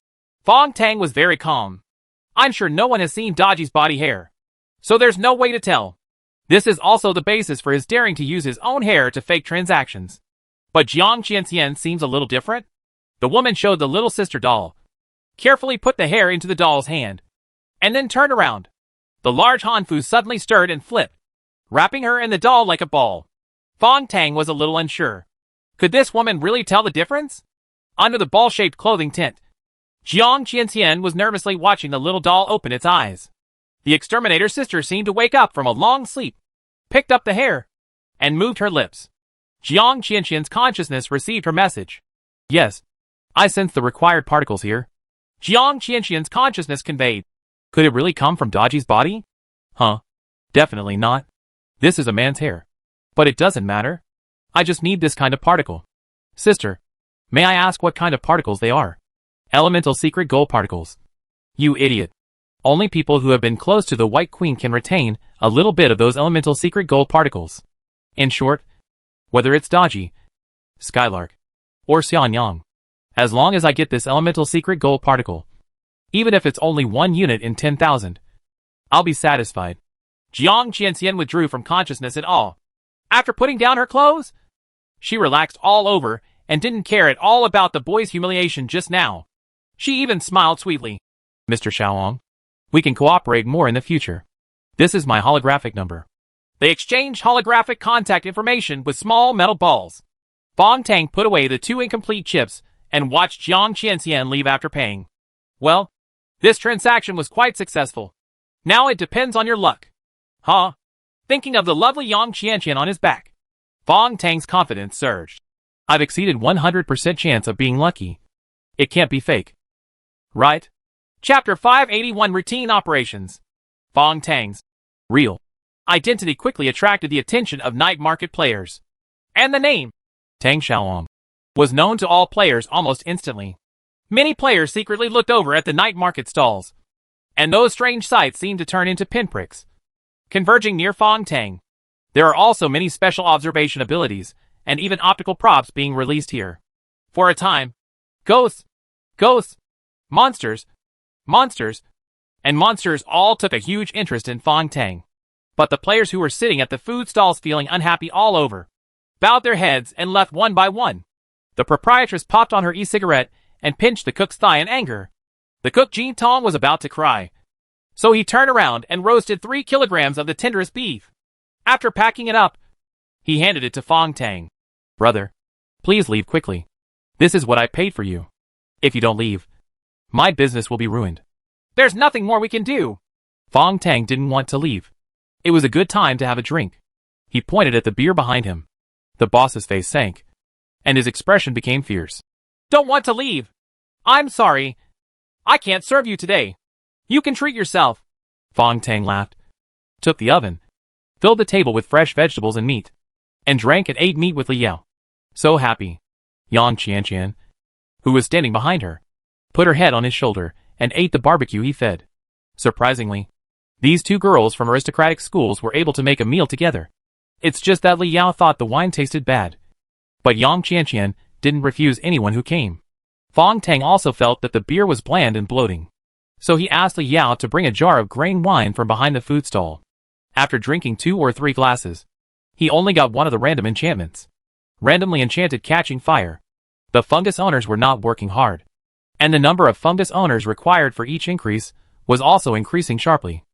Fong Tang was very calm. I'm sure no one has seen Daji's body hair, so there's no way to tell. This is also the basis for his daring to use his own hair to fake transactions. But Jiang Qiantian seems a little different. The woman showed the little sister doll, carefully put the hair into the doll's hand, and then turned around. The large Hanfu suddenly stirred and flipped, wrapping her and the doll like a ball. Fong Tang was a little unsure. Could this woman really tell the difference? Under the ball-shaped clothing tint, Jiang Qiantian was nervously watching the little doll open its eyes. The exterminator's sister seemed to wake up from a long sleep, picked up the hair, and moved her lips. Jiang Qiantian's consciousness received her message. Yes, I sense the required particles here. Jiang Qiantian's consciousness conveyed. Could it really come from Daji's body? Huh. Definitely not. This is a man's hair. But it doesn't matter. I just need this kind of particle. Sister, may I ask what kind of particles they are? Elemental secret gold particles. You idiot. Only people who have been close to the White Queen can retain a little bit of those elemental secret gold particles. In short, whether it's Daji, Skylark, or Xianyang, as long as I get this elemental secret gold particle, even if it's only 1 unit in 10,000, I'll be satisfied. Jiang Qiantian withdrew from consciousness at all. After putting down her clothes, she relaxed all over and didn't care at all about the boy's humiliation just now. She even smiled sweetly. Mr. Xiaolong, we can cooperate more in the future. This is my holographic number. They exchanged holographic contact information with small metal balls. Fong Tang put away the 2 incomplete chips and watched Jiang Qianxian leave after paying. Well, this transaction was quite successful. Now it depends on your luck. Huh? Thinking of the lovely Yang Qianqian on his back, Fong Tang's confidence surged. I've exceeded 100% chance of being lucky. It can't be fake. Right? Chapter 581 Routine Operations. Fong Tang's real identity quickly attracted the attention of night market players. And the name, Tang Xiaolong, was known to all players almost instantly. Many players secretly looked over at the night market stalls, and those strange sights seemed to turn into pinpricks, converging near Fong Tang. There are also many special observation abilities, and even optical props being released here. For a time, ghosts, monsters, and monsters all took a huge interest in Fong Tang. But the players who were sitting at the food stalls feeling unhappy all over, bowed their heads and left one by one. The proprietress popped on her e-cigarette and pinched the cook's thigh in anger. The cook Jin Tong was about to cry, so he turned around and roasted 3 kilograms of the tenderest beef. After packing it up, he handed it to Fong Tang. Brother, please leave quickly. This is what I paid for you. If you don't leave, my business will be ruined. There's nothing more we can do. Fong Tang didn't want to leave. It was a good time to have a drink. He pointed at the beer behind him. The boss's face sank, and his expression became fierce. Don't want to leave. I'm sorry. I can't serve you today. You can treat yourself. Fong Tang laughed, took the oven, filled the table with fresh vegetables and meat, and drank and ate meat with Li Yao. So happy. Yang Qianqian, who was standing behind her, put her head on his shoulder and ate the barbecue he fed. Surprisingly, these 2 girls from aristocratic schools were able to make a meal together. It's just that Li Yao thought the wine tasted bad. But Yang Qianqian didn't refuse anyone who came. Fong Tang also felt that the beer was bland and bloating, so he asked Li Yao to bring a jar of grain wine from behind the food stall. After drinking 2 or 3 glasses, he only got one of the random enchantments. Randomly enchanted catching fire. The fungus owners were not working hard, and the number of fungus owners required for each increase was also increasing sharply.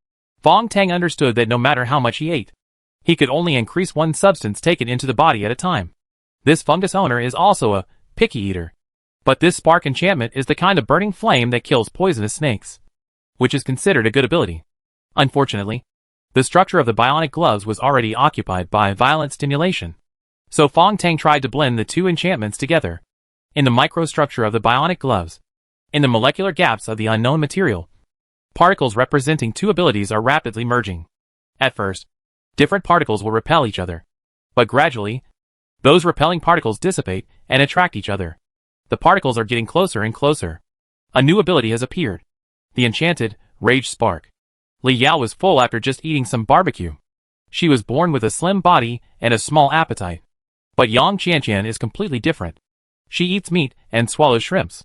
Fong Tang understood that no matter how much he ate, he could only increase one substance taken into the body at a time. This fungus owner is also a picky eater. But this spark enchantment is the kind of burning flame that kills poisonous snakes, which is considered a good ability. Unfortunately, the structure of the bionic gloves was already occupied by violent stimulation. So Fong Tang tried to blend the 2 enchantments together. In the microstructure of the bionic gloves, in the molecular gaps of the unknown material, particles representing 2 abilities are rapidly merging. At first, different particles will repel each other. But gradually, those repelling particles dissipate and attract each other. The particles are getting closer and closer. A new ability has appeared. The enchanted Rage Spark. Li Yao was full after just eating some barbecue. She was born with a slim body and a small appetite. But Yang Qianqian is completely different. She eats meat and swallows shrimps.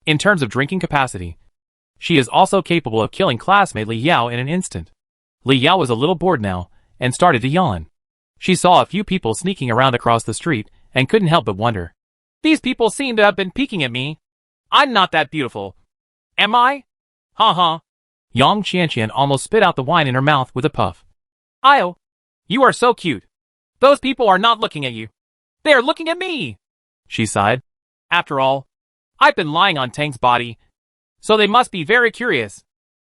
In terms of drinking capacity, she is also capable of killing classmate Li Yao in an instant. Li Yao was a little bored now, and started to yawn. She saw a few people sneaking around across the street, and couldn't help but wonder. These people seem to have been peeking at me. I'm not that beautiful. Am I? Ha. Yang Qianqian almost spit out the wine in her mouth with a puff. Io, you are so cute. Those people are not looking at you. They are looking at me. She sighed. After all, I've been lying on Tang's body, so they must be very curious.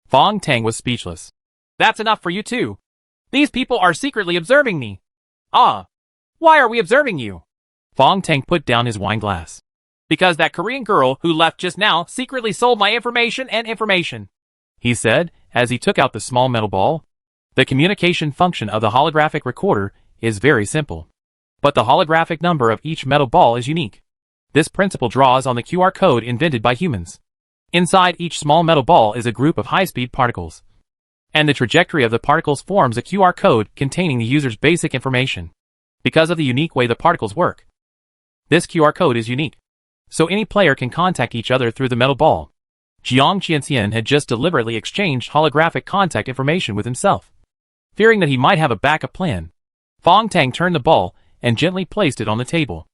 Fong Tang was speechless. That's enough for you too. These people are secretly observing me. Ah, why are we observing you? Fong Tang put down his wine glass. Because that Korean girl who left just now secretly sold my information, he said, as he took out the small metal ball. The communication function of the holographic recorder is very simple. But the holographic number of each metal ball is unique. This principle draws on the QR code invented by humans. Inside each small metal ball is a group of high-speed particles, and the trajectory of the particles forms a QR code containing the user's basic information. Because of the unique way the particles work, this QR code is unique, so any player can contact each other through the metal ball. Jiang Qianxian had just deliberately exchanged holographic contact information with himself. Fearing that he might have a backup plan, Fong Tang turned the ball and gently placed it on the table.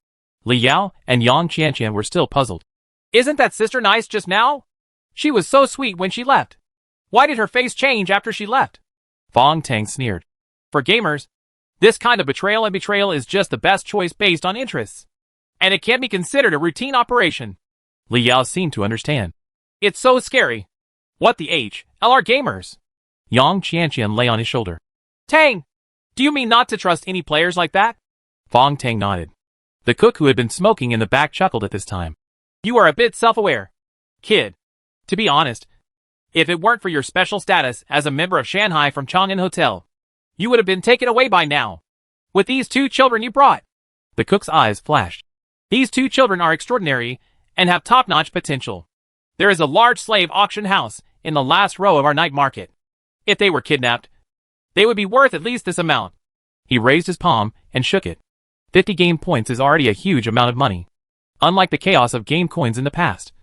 Li Yao and Yang Qianqian were still puzzled. Isn't that sister nice just now? She was so sweet when she left. Why did her face change after she left? Fong Tang sneered. For gamers, this kind of betrayal is just the best choice based on interests. and it can't be considered a routine operation. Li Yao seemed to understand. It's so scary. What the HLR gamers? Yang Qianqian lay on his shoulder. Tang! Do you mean not to trust any players like that? Fong Tang nodded. The cook who had been smoking in the back chuckled at this time. You are a bit self-aware, kid. To be honest, if it weren't for your special status as a member of Shanghai from Chang'an Hotel, you would have been taken away by now. With these 2 children you brought. The cook's eyes flashed. These 2 children are extraordinary and have top-notch potential. There is a large slave auction house in the last row of our night market. If they were kidnapped, they would be worth at least this amount. He raised his palm and shook it. 50 game points is already a huge amount of money. Unlike the chaos of game coins in the past,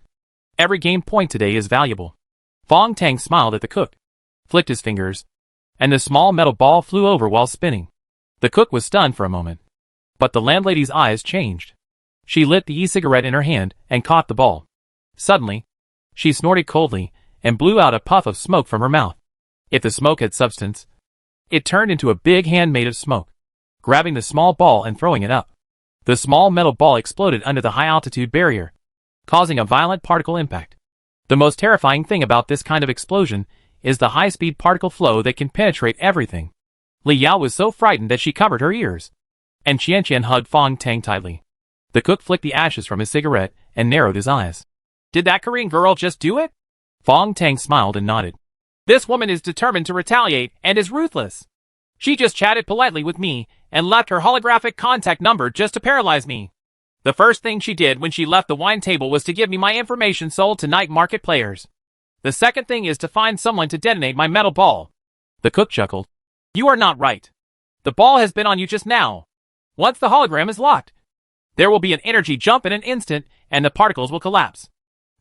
every game point today is valuable. Fong Tang smiled at the cook, flicked his fingers, and the small metal ball flew over while spinning. The cook was stunned for a moment, but the landlady's eyes changed. She lit the e-cigarette in her hand and caught the ball. Suddenly, she snorted coldly and blew out a puff of smoke from her mouth. If the smoke had substance, it turned into a big hand made of smoke, grabbing the small ball and throwing it up. The small metal ball exploded under the high-altitude barrier, causing a violent particle impact. The most terrifying thing about this kind of explosion is the high-speed particle flow that can penetrate everything. Li Yao was so frightened that she covered her ears, and Qianqian hugged Fong Tang tightly. The cook flicked the ashes from his cigarette and narrowed his eyes. Did that Korean girl just do it? Fong Tang smiled and nodded. This woman is determined to retaliate and is ruthless. She just chatted politely with me and left her holographic contact number just to paralyze me. The first thing she did when she left the wine table was to give me my information sold to night market players. The second thing is to find someone to detonate my metal ball. The cook chuckled. You are not right. The ball has been on you just now. Once the hologram is locked, there will be an energy jump in an instant and the particles will collapse.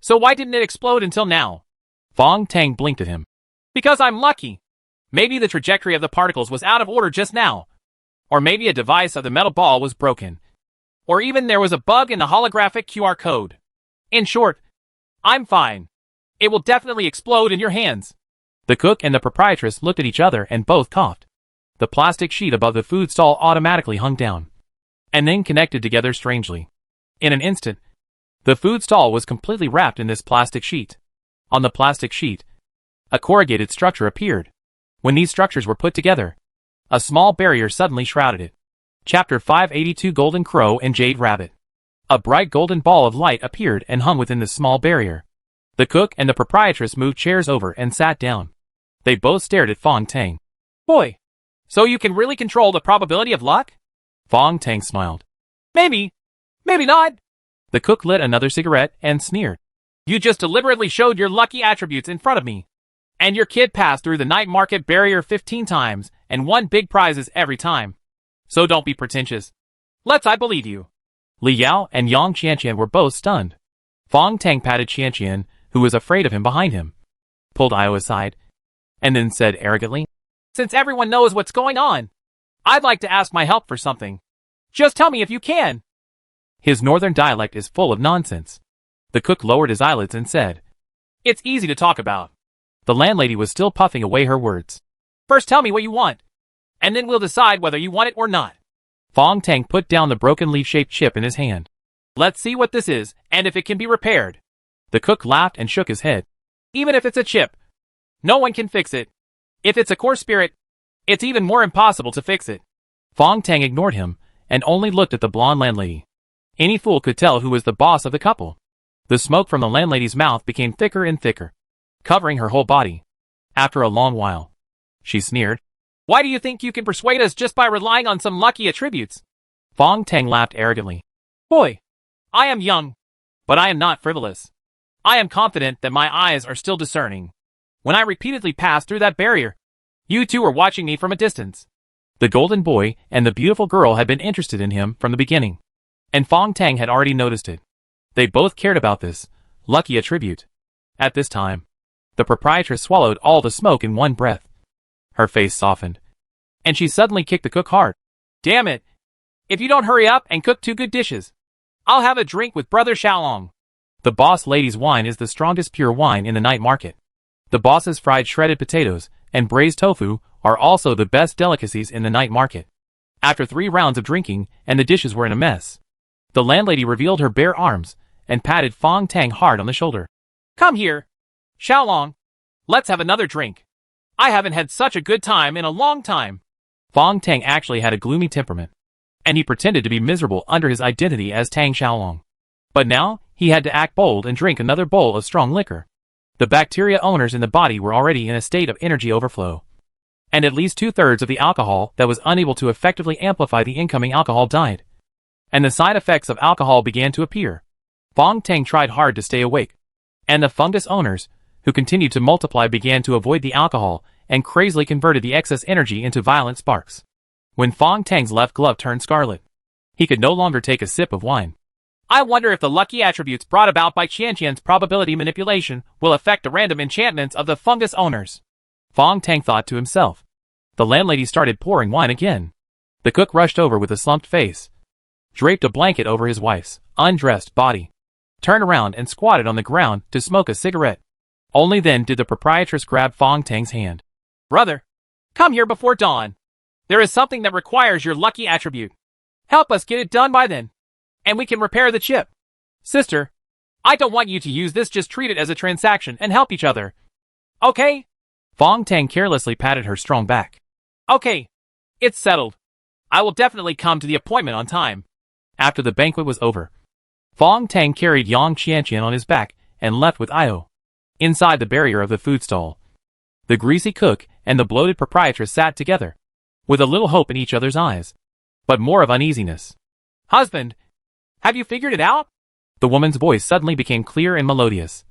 So why didn't it explode until now? Fong Tang blinked at him. Because I'm lucky. Maybe the trajectory of the particles was out of order just now. Or maybe a device of the metal ball was broken. Or even there was a bug in the holographic QR code. In short, I'm fine. It will definitely explode in your hands. The cook and the proprietress looked at each other and both coughed. The plastic sheet above the food stall automatically hung down, and then connected together strangely. In an instant, the food stall was completely wrapped in this plastic sheet. On the plastic sheet, a corrugated structure appeared. When these structures were put together, a small barrier suddenly shrouded it. Chapter 582 Golden Crow and Jade Rabbit. A bright golden ball of light appeared and hung within the small barrier. The cook and the proprietress moved chairs over and sat down. They both stared at Fong Tang. Boy, so you can really control the probability of luck? Fong Tang smiled. Maybe not. The cook lit another cigarette and sneered. You just deliberately showed your lucky attributes in front of me. And your kid passed through the night market barrier 15 times and won big prizes every time. So don't be pretentious. I believe you. Li Yao and Yang Qianqian were both stunned. Fong Tang patted Qianqian, who was afraid of him behind him, pulled Io aside, and then said arrogantly, Since everyone knows what's going on, I'd like to ask my help for something. Just tell me if you can. His northern dialect is full of nonsense. The cook lowered his eyelids and said, It's easy to talk about. The landlady was still puffing away her words. First tell me what you want, and then we'll decide whether you want it or not. Fong Tang put down the broken leaf-shaped chip in his hand. Let's see what this is, and if it can be repaired. The cook laughed and shook his head. Even if it's a chip, no one can fix it. If it's a core spirit, it's even more impossible to fix it. Fong Tang ignored him, and only looked at the blonde landlady. Any fool could tell who was the boss of the couple. The smoke from the landlady's mouth became thicker and thicker, covering her whole body. After a long while, she sneered. Why do you think you can persuade us just by relying on some lucky attributes? Fong Tang laughed arrogantly. Boy, I am young, but I am not frivolous. I am confident that my eyes are still discerning. When I repeatedly passed through that barrier, you two were watching me from a distance. The golden boy and the beautiful girl had been interested in him from the beginning, and Fong Tang had already noticed it. They both cared about this lucky attribute. At this time, the proprietress swallowed all the smoke in one breath. Her face softened, and she suddenly kicked the cook hard. Damn it! If you don't hurry up and cook 2 good dishes, I'll have a drink with Brother Xiaolong. The boss lady's wine is the strongest pure wine in the night market. The boss's fried shredded potatoes and braised tofu are also the best delicacies in the night market. After 3 rounds of drinking and the dishes were in a mess, The landlady revealed her bare arms and patted Fong Tang hard on the shoulder. Come here, Xiaolong. Let's have another drink. I haven't had such a good time in a long time. Fong Tang actually had a gloomy temperament, and he pretended to be miserable under his identity as Tang Xiaolong. But now, he had to act bold and drink another bowl of strong liquor. The bacteria owners in the body were already in a state of energy overflow, and at least 2/3 of the alcohol that was unable to effectively amplify the incoming alcohol died, and the side effects of alcohol began to appear. Fong Tang tried hard to stay awake, and the fungus owners, who continued to multiply, began to avoid the alcohol and crazily converted the excess energy into violent sparks. When Fong Tang's left glove turned scarlet, he could no longer take a sip of wine. I wonder if the lucky attributes brought about by Qianqian's probability manipulation will affect the random enchantments of the fungus owners. Fong Tang thought to himself. The landlady started pouring wine again. The cook rushed over with a slumped face, draped a blanket over his wife's undressed body, turned around and squatted on the ground to smoke a cigarette. Only then did the proprietress grab Fong Tang's hand. Brother, come here before dawn. There is something that requires your lucky attribute. Help us get it done by then, and we can repair the chip. Sister, I don't want you to use this, just treat it as a transaction and help each other. Okay? Fong Tang carelessly patted her strong back. Okay, it's settled. I will definitely come to the appointment on time. After the banquet was over, Fong Tang carried Yang Qianqian on his back and left with Io. Inside the barrier of the food stall, the greasy cook and the bloated proprietress sat together, with a little hope in each other's eyes, but more of uneasiness. Husband, have you figured it out? The woman's voice suddenly became clear and melodious,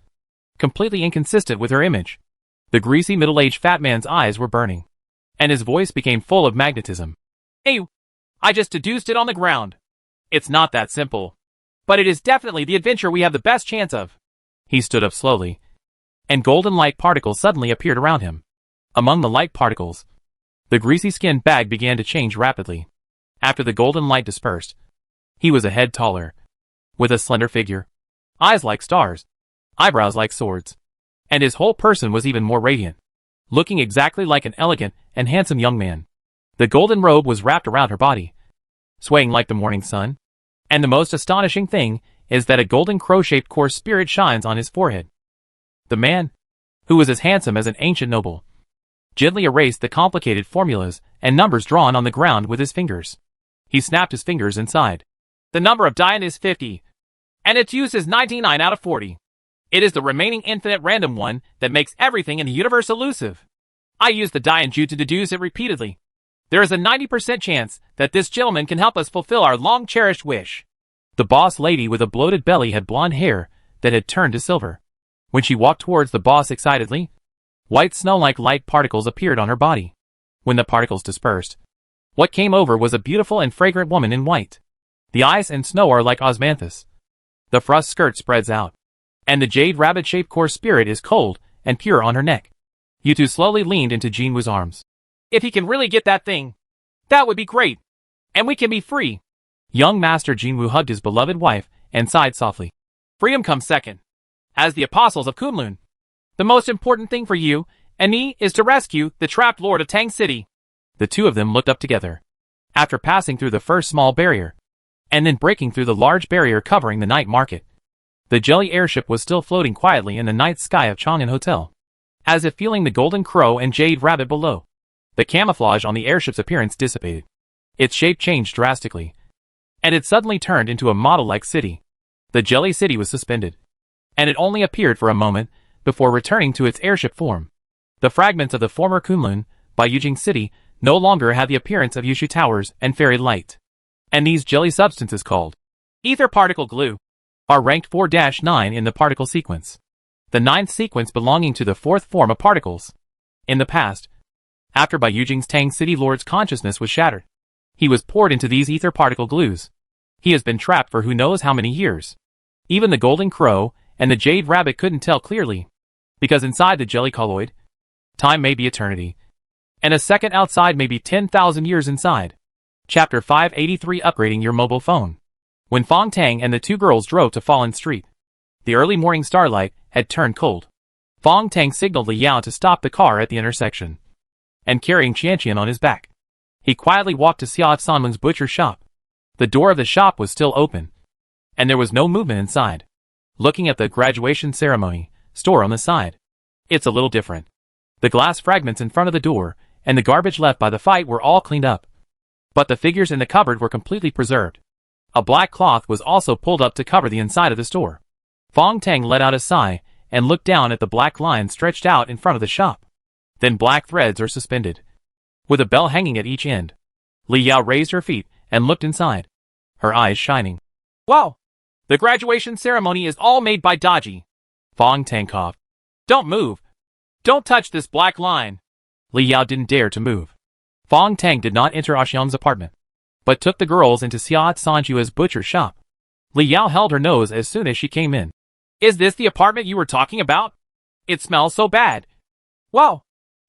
completely inconsistent with her image. The greasy middle-aged fat man's eyes were burning, and his voice became full of magnetism. Hey, I just deduced it on the ground. It's not that simple, but it is definitely the adventure we have the best chance of. He stood up slowly, and golden light particles suddenly appeared around him. Among the light particles, the greasy skin bag began to change rapidly. After the golden light dispersed, he was a head taller, with a slender figure, eyes like stars, eyebrows like swords, and his whole person was even more radiant, looking exactly like an elegant and handsome young man. The golden robe was wrapped around her body, swaying like the morning sun, and the most astonishing thing is that a golden crow-shaped core spirit shines on his forehead. The man, who was as handsome as an ancient noble, gently erased the complicated formulas and numbers drawn on the ground with his fingers. He snapped his fingers inside. The number of Dian is 50, and its use is 99 out of 40. It is the remaining infinite random one that makes everything in the universe elusive. I used the Dianju to deduce it repeatedly. There is a 90% chance that this gentleman can help us fulfill our long-cherished wish. The boss lady with a bloated belly had blonde hair that had turned to silver. When she walked towards the boss excitedly, white snow-like light particles appeared on her body. When the particles dispersed, what came over was a beautiful and fragrant woman in white. The ice and snow are like osmanthus. The frost skirt spreads out, and the jade rabbit-shaped core spirit is cold and pure on her neck. You two slowly leaned into Jinwoo's arms. If he can really get that thing, that would be great, and we can be free. Young Master Jinwoo hugged his beloved wife and sighed softly. Freedom comes second. As the apostles of Kunlun, the most important thing for you and me is to rescue the trapped lord of Tang City. The two of them looked up together, after passing through the first small barrier, and then breaking through the large barrier covering the night market. The jelly airship was still floating quietly in the night sky of Chang'an Hotel, as if feeling the golden crow and jade rabbit below. The camouflage on the airship's appearance dissipated. Its shape changed drastically, and it suddenly turned into a model-like city. The jelly city was suspended, and it only appeared for a moment before returning to its airship form. The fragments of the former Kunlun, by Yujing City, no longer had the appearance of Yushu Towers and fairy light. And these jelly substances called ether particle glue are ranked 4-9 in the particle sequence, the 9th sequence belonging to the 4th form of particles. In the past, after Bai Yujing's Tang City Lord's consciousness was shattered, he was poured into these ether particle glues. He has been trapped for who knows how many years. Even the golden crow and the jade rabbit couldn't tell clearly, because inside the jelly colloid, time may be eternity, and a second outside may be 10,000 years inside. Chapter 583 Upgrading Your Mobile Phone. When Fong Tang and the two girls drove to Fallen Street, the early morning starlight had turned cold. Fong Tang signaled Li Yao to stop the car at the intersection, and carrying Qianqian on his back, he quietly walked to Xia Sanmeng's butcher shop. The door of the shop was still open, and there was no movement inside. Looking at the graduation ceremony store on the side, it's a little different. The glass fragments in front of the door and the garbage left by the fight were all cleaned up. But the figures in the cupboard were completely preserved. A black cloth was also pulled up to cover the inside of the store. Fong Tang let out a sigh and looked down at the black lines stretched out in front of the shop. Then black threads are suspended, with a bell hanging at each end. Li Yao raised her feet and looked inside, her eyes shining. Wow! The graduation ceremony is all made by Daji. Fong Tang coughed. Don't move. Don't touch this black line. Li Yao didn't dare to move. Fong Tang did not enter Xiang's apartment, but took the girls into Xia Sanjua's butcher's shop. Li Yao held her nose as soon as she came in. Is this the apartment you were talking about? It smells so bad. Wow!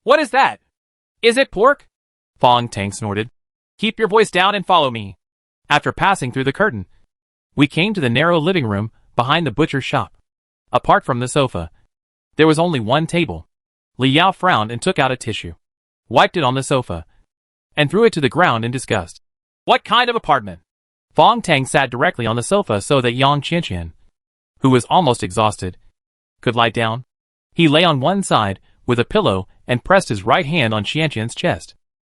What is that? Is it pork? Fong Tang snorted. Keep your voice down and follow me. After passing through the curtain, we came to the narrow living room behind the butcher's shop. Apart from the sofa, there was only one table. Li Yao frowned and took out a tissue, wiped it on the sofa, and threw it to the ground in disgust. What kind of apartment? Fong Tang sat directly on the sofa so that Yang Qianqian, who was almost exhausted, could lie down. He lay on one side with a pillow and pressed his right hand on Qianqian's chest.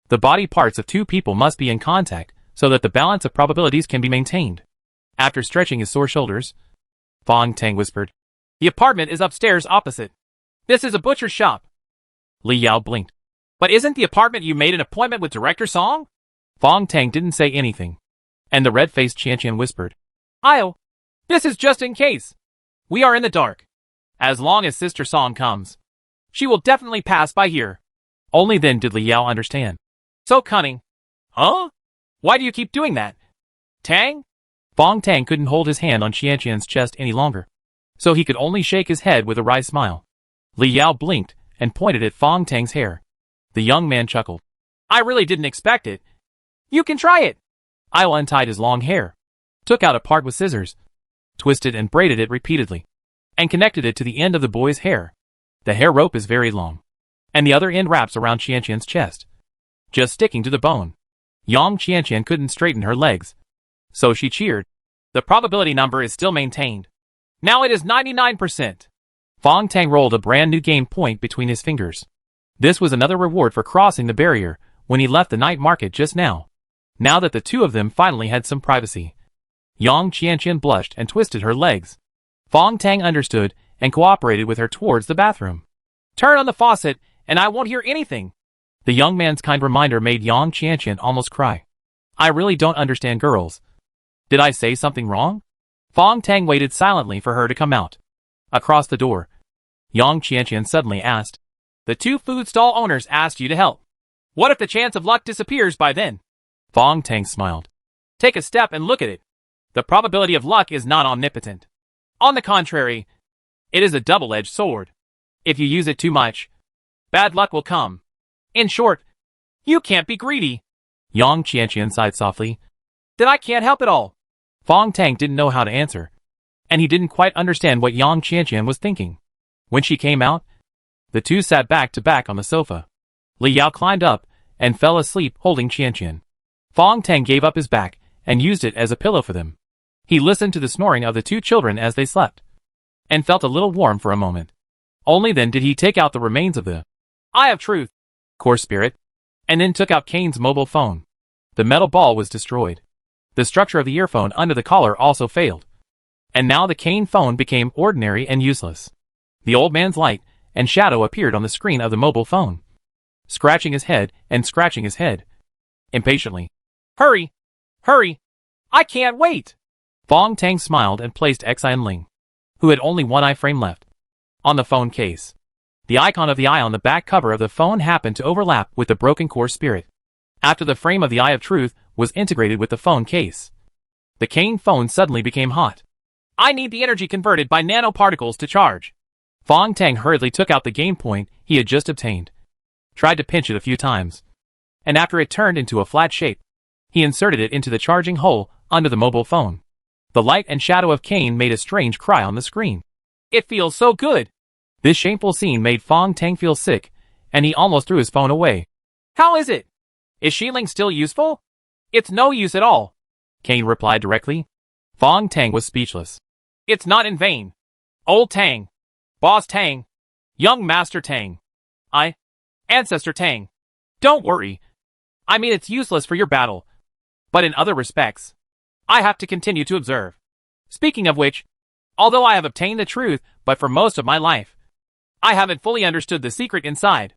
The body parts of two people must be in contact so that the balance of probabilities can be maintained. After stretching his sore shoulders, Fong Tang whispered, The apartment is upstairs opposite. This is a butcher's shop. Li Yao blinked. But isn't the apartment you made an appointment with Director Song? Fong Tang didn't say anything, and the red-faced Qianqian whispered, This is just in case. We are in the dark. As long as Sister Song comes, she will definitely pass by here. Only then did Li Yao understand. So cunning. Huh? Why do you keep doing that? Tang? Fong Tang couldn't hold his hand on Qianqian's chest any longer, so he could only shake his head with a wry smile. Li Yao blinked and pointed at Fong Tang's hair. The young man chuckled. I really didn't expect it. You can try it. I'll untied his long hair, took out a part with scissors, twisted and braided it repeatedly, and connected it to the end of the boy's hair. The hair rope is very long, and the other end wraps around Qianqian's chest, just sticking to the bone. Yang Qianqian couldn't straighten her legs, so she cheered. The probability number is still maintained. Now it is 99%. Fong Tang rolled a brand new game point between his fingers. This was another reward for crossing the barrier when he left the night market just now. Now that the two of them finally had some privacy. Yang Qianqian blushed and twisted her legs. Fong Tang understood and cooperated with her towards the bathroom. Turn on the faucet and I won't hear anything. The young man's kind reminder made Yang Qianqian almost cry. I really don't understand girls. Did I say something wrong? Fong Tang waited silently for her to come out. Across the door, Yang Qianqian suddenly asked, The two food stall owners asked you to help. What if the chance of luck disappears by then? Fong Tang smiled. Take a step and look at it. The probability of luck is not omnipotent. On the contrary, it is a double-edged sword. If you use it too much, bad luck will come. In short, you can't be greedy. Yang Qianqian sighed softly. Then I can't help it all. Fong Tang didn't know how to answer, and he didn't quite understand what Yang Qianqian was thinking. When she came out, the two sat back to back on the sofa. Li Yao climbed up and fell asleep holding Qianqian. Fong Tang gave up his back and used it as a pillow for them. He listened to the snoring of the two children as they slept, and felt a little warm for a moment. Only then did he take out the remains of the Eye of Truth, core spirit, and then took out Kane's mobile phone. The metal ball was destroyed. The structure of the earphone under the collar also failed. And now the Kane phone became ordinary and useless. The old man's light and shadow appeared on the screen of the mobile phone, scratching his head and scratching his head impatiently. Hurry! Hurry! I can't wait! Fong Tang smiled and placed Xian Ling, who had only one iframe left, on the phone case. The icon of the eye on the back cover of the phone happened to overlap with the broken core spirit. After the frame of the Eye of Truth was integrated with the phone case, the Kane phone suddenly became hot. I need the energy converted by nanoparticles to charge. Fong Tang hurriedly took out the game point he had just obtained, tried to pinch it a few times, and after it turned into a flat shape, he inserted it into the charging hole under the mobile phone. The light and shadow of Kane made a strange cry on the screen. It feels so good! This shameful scene made Fong Tang feel sick, and he almost threw his phone away. How is it? Is Xiling still useful? It's no use at all, Kane replied directly. Fong Tang was speechless. It's not in vain. Old Tang. Boss Tang. Young Master Tang. Ancestor Tang. Don't worry. I mean, it's useless for your battle. But in other respects, I have to continue to observe. Speaking of which, although I have obtained the truth, but for most of my life, I haven't fully understood the secret inside.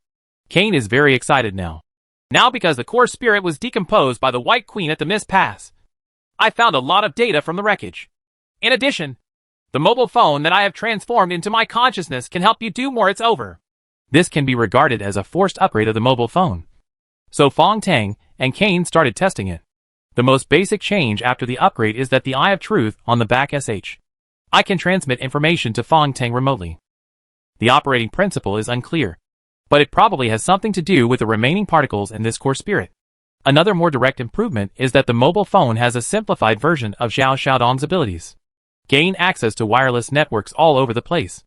Cain is very excited now. Now because the core spirit was decomposed by the White Queen at the Mist Pass, I found a lot of data from the wreckage. In addition, the mobile phone that I have transformed into my consciousness can help you do more. It's over. This can be regarded as a forced upgrade of the mobile phone. So Fong Tang and Cain started testing it. The most basic change after the upgrade is that the Eye of Truth on the back SH. I can transmit information to Fong Tang remotely. The operating principle is unclear, but it probably has something to do with the remaining particles in this core spirit. Another more direct improvement is that the mobile phone has a simplified version of Zhao Xiaodong's abilities. Gain access to wireless networks all over the place.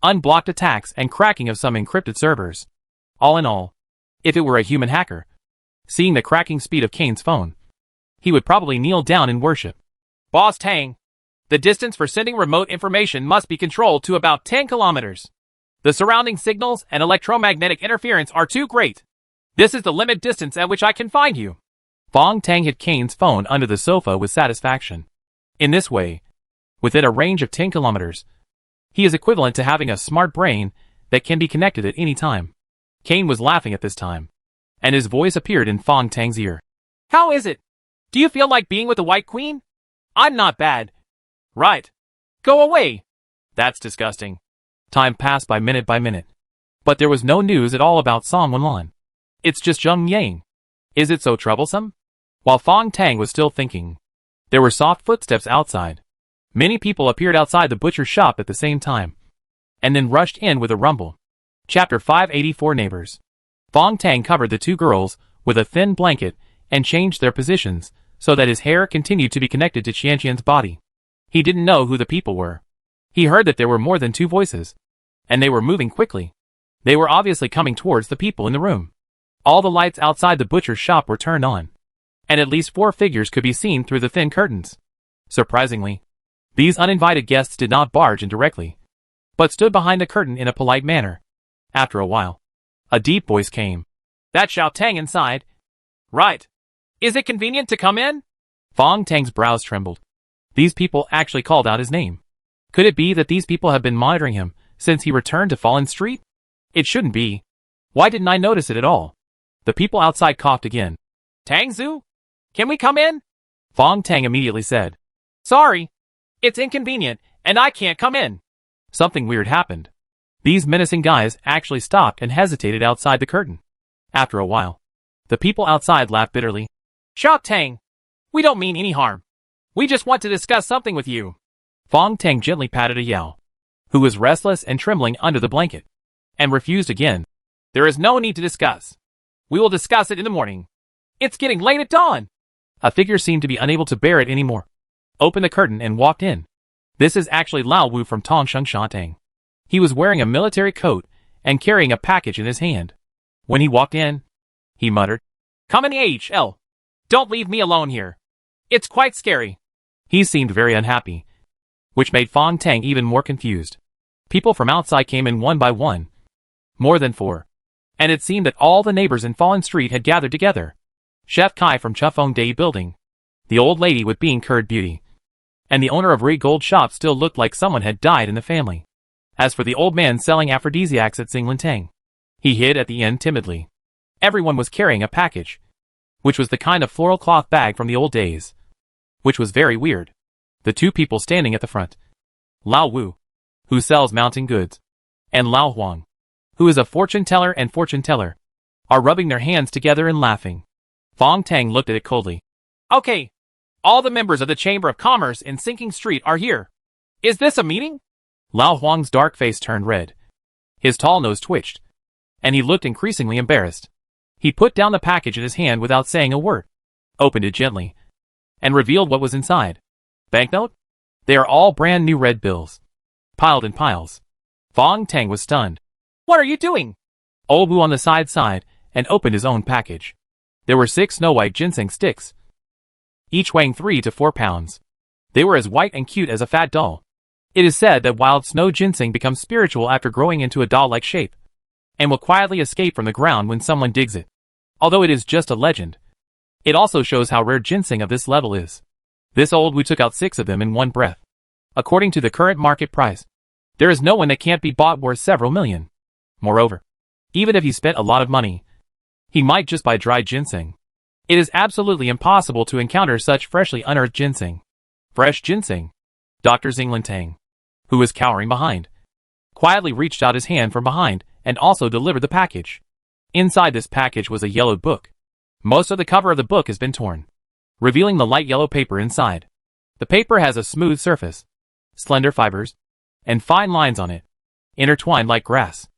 Unblocked attacks and cracking of some encrypted servers. All in all, if it were a human hacker, seeing the cracking speed of Cain's phone, he would probably kneel down in worship. Boss Tang, the distance for sending remote information must be controlled to about 10 kilometers. The surrounding signals and electromagnetic interference are too great. This is the limit distance at which I can find you. Fong Tang hid Cain's phone under the sofa with satisfaction. In this way, within a range of 10 kilometers, he is equivalent to having a smart brain that can be connected at any time. Cain was laughing at this time, and his voice appeared in Fong Tang's ear. How is it? Do you feel like being with the White Queen? I'm not bad. Right. Go away. That's disgusting. Time passed by minute, but there was no news at all about Song Wenlan. It's just Zheng Yang. Is it so troublesome? While Fong Tang was still thinking, there were soft footsteps outside. Many people appeared outside the butcher's shop at the same time, and then rushed in with a rumble. Chapter 584 Neighbors. Fong Tang covered the two girls with a thin blanket and changed their positions so that his hair continued to be connected to Qianqian's body. He didn't know who the people were. He heard that there were more than two voices, and they were moving quickly. They were obviously coming towards the people in the room. All the lights outside the butcher's shop were turned on, and at least 4 figures could be seen through the thin curtains. Surprisingly, these uninvited guests did not barge in directly, but stood behind the curtain in a polite manner. After a while, a deep voice came. That's Xiao Tang inside. Right. Is it convenient to come in? Fong Tang's brows trembled. These people actually called out his name. Could it be that these people have been monitoring him since he returned to Fallen Street? It shouldn't be. Why didn't I notice it at all? The people outside coughed again. Tang Zhu? Can we come in? Fong Tang immediately said. Sorry. It's inconvenient, and I can't come in. Something weird happened. These menacing guys actually stopped and hesitated outside the curtain. After a while, the people outside laughed bitterly. Xiao Tang, we don't mean any harm. We just want to discuss something with you. Fong Tang gently patted a Yao, who was restless and trembling under the blanket, and refused again. There is no need to discuss. We will discuss it in the morning. It's getting late at dawn. A figure seemed to be unable to bear it anymore. Opened the curtain and walked in. This is actually Lao Wu from Tongsheng Shatang. He was wearing a military coat and carrying a package in his hand. When he walked in, he muttered, Come in AHL. Don't leave me alone here. It's quite scary. He seemed very unhappy, which made Fong Tang even more confused. People from outside came in one by one. More than 4. And it seemed that all the neighbors in Fallen Street had gathered together. Chef Kai from Chufeng Day Building, the old lady with Bean Curd Beauty, and the owner of Ray Gold Shop still looked like someone had died in the family. As for the old man selling aphrodisiacs at Xinglintang, he hid at the end timidly. Everyone was carrying a package, which was the kind of floral cloth bag from the old days, which was very weird. The 2 people standing at the front, Lao Wu, who sells mounting goods, and Lao Huang, who is a fortune teller and fortune teller, are rubbing their hands together and laughing. Fong Tang looked at it coldly. Okay, all the members of the Chamber of Commerce in Sinking Street are here. Is this a meeting? Lao Huang's dark face turned red. His tall nose twitched, and he looked increasingly embarrassed. He put down the package in his hand without saying a word, opened it gently, and revealed what was inside. Banknote? They are all brand new red bills, piled in piles. Fong Tang was stunned. What are you doing? Old Wu on the side and opened his own package. There were 6 snow-white ginseng sticks, each weighing 3 to 4 pounds. They were as white and cute as a fat doll. It is said that wild snow ginseng becomes spiritual after growing into a doll-like shape, and will quietly escape from the ground when someone digs it. Although it is just a legend, it also shows how rare ginseng of this level is. This old Wu took out 6 of them in one breath. According to the current market price, there is no one that can't be bought worth several million. Moreover, even if he spent a lot of money, he might just buy dried ginseng. It is absolutely impossible to encounter such freshly unearthed ginseng. Fresh ginseng. Dr. Xinglintang, who was cowering behind, quietly reached out his hand from behind and also delivered the package. Inside this package was a yellowed book. Most of the cover of the book has been torn, revealing the light yellow paper inside. The paper has a smooth surface, slender fibers, and fine lines on it, intertwined like grass.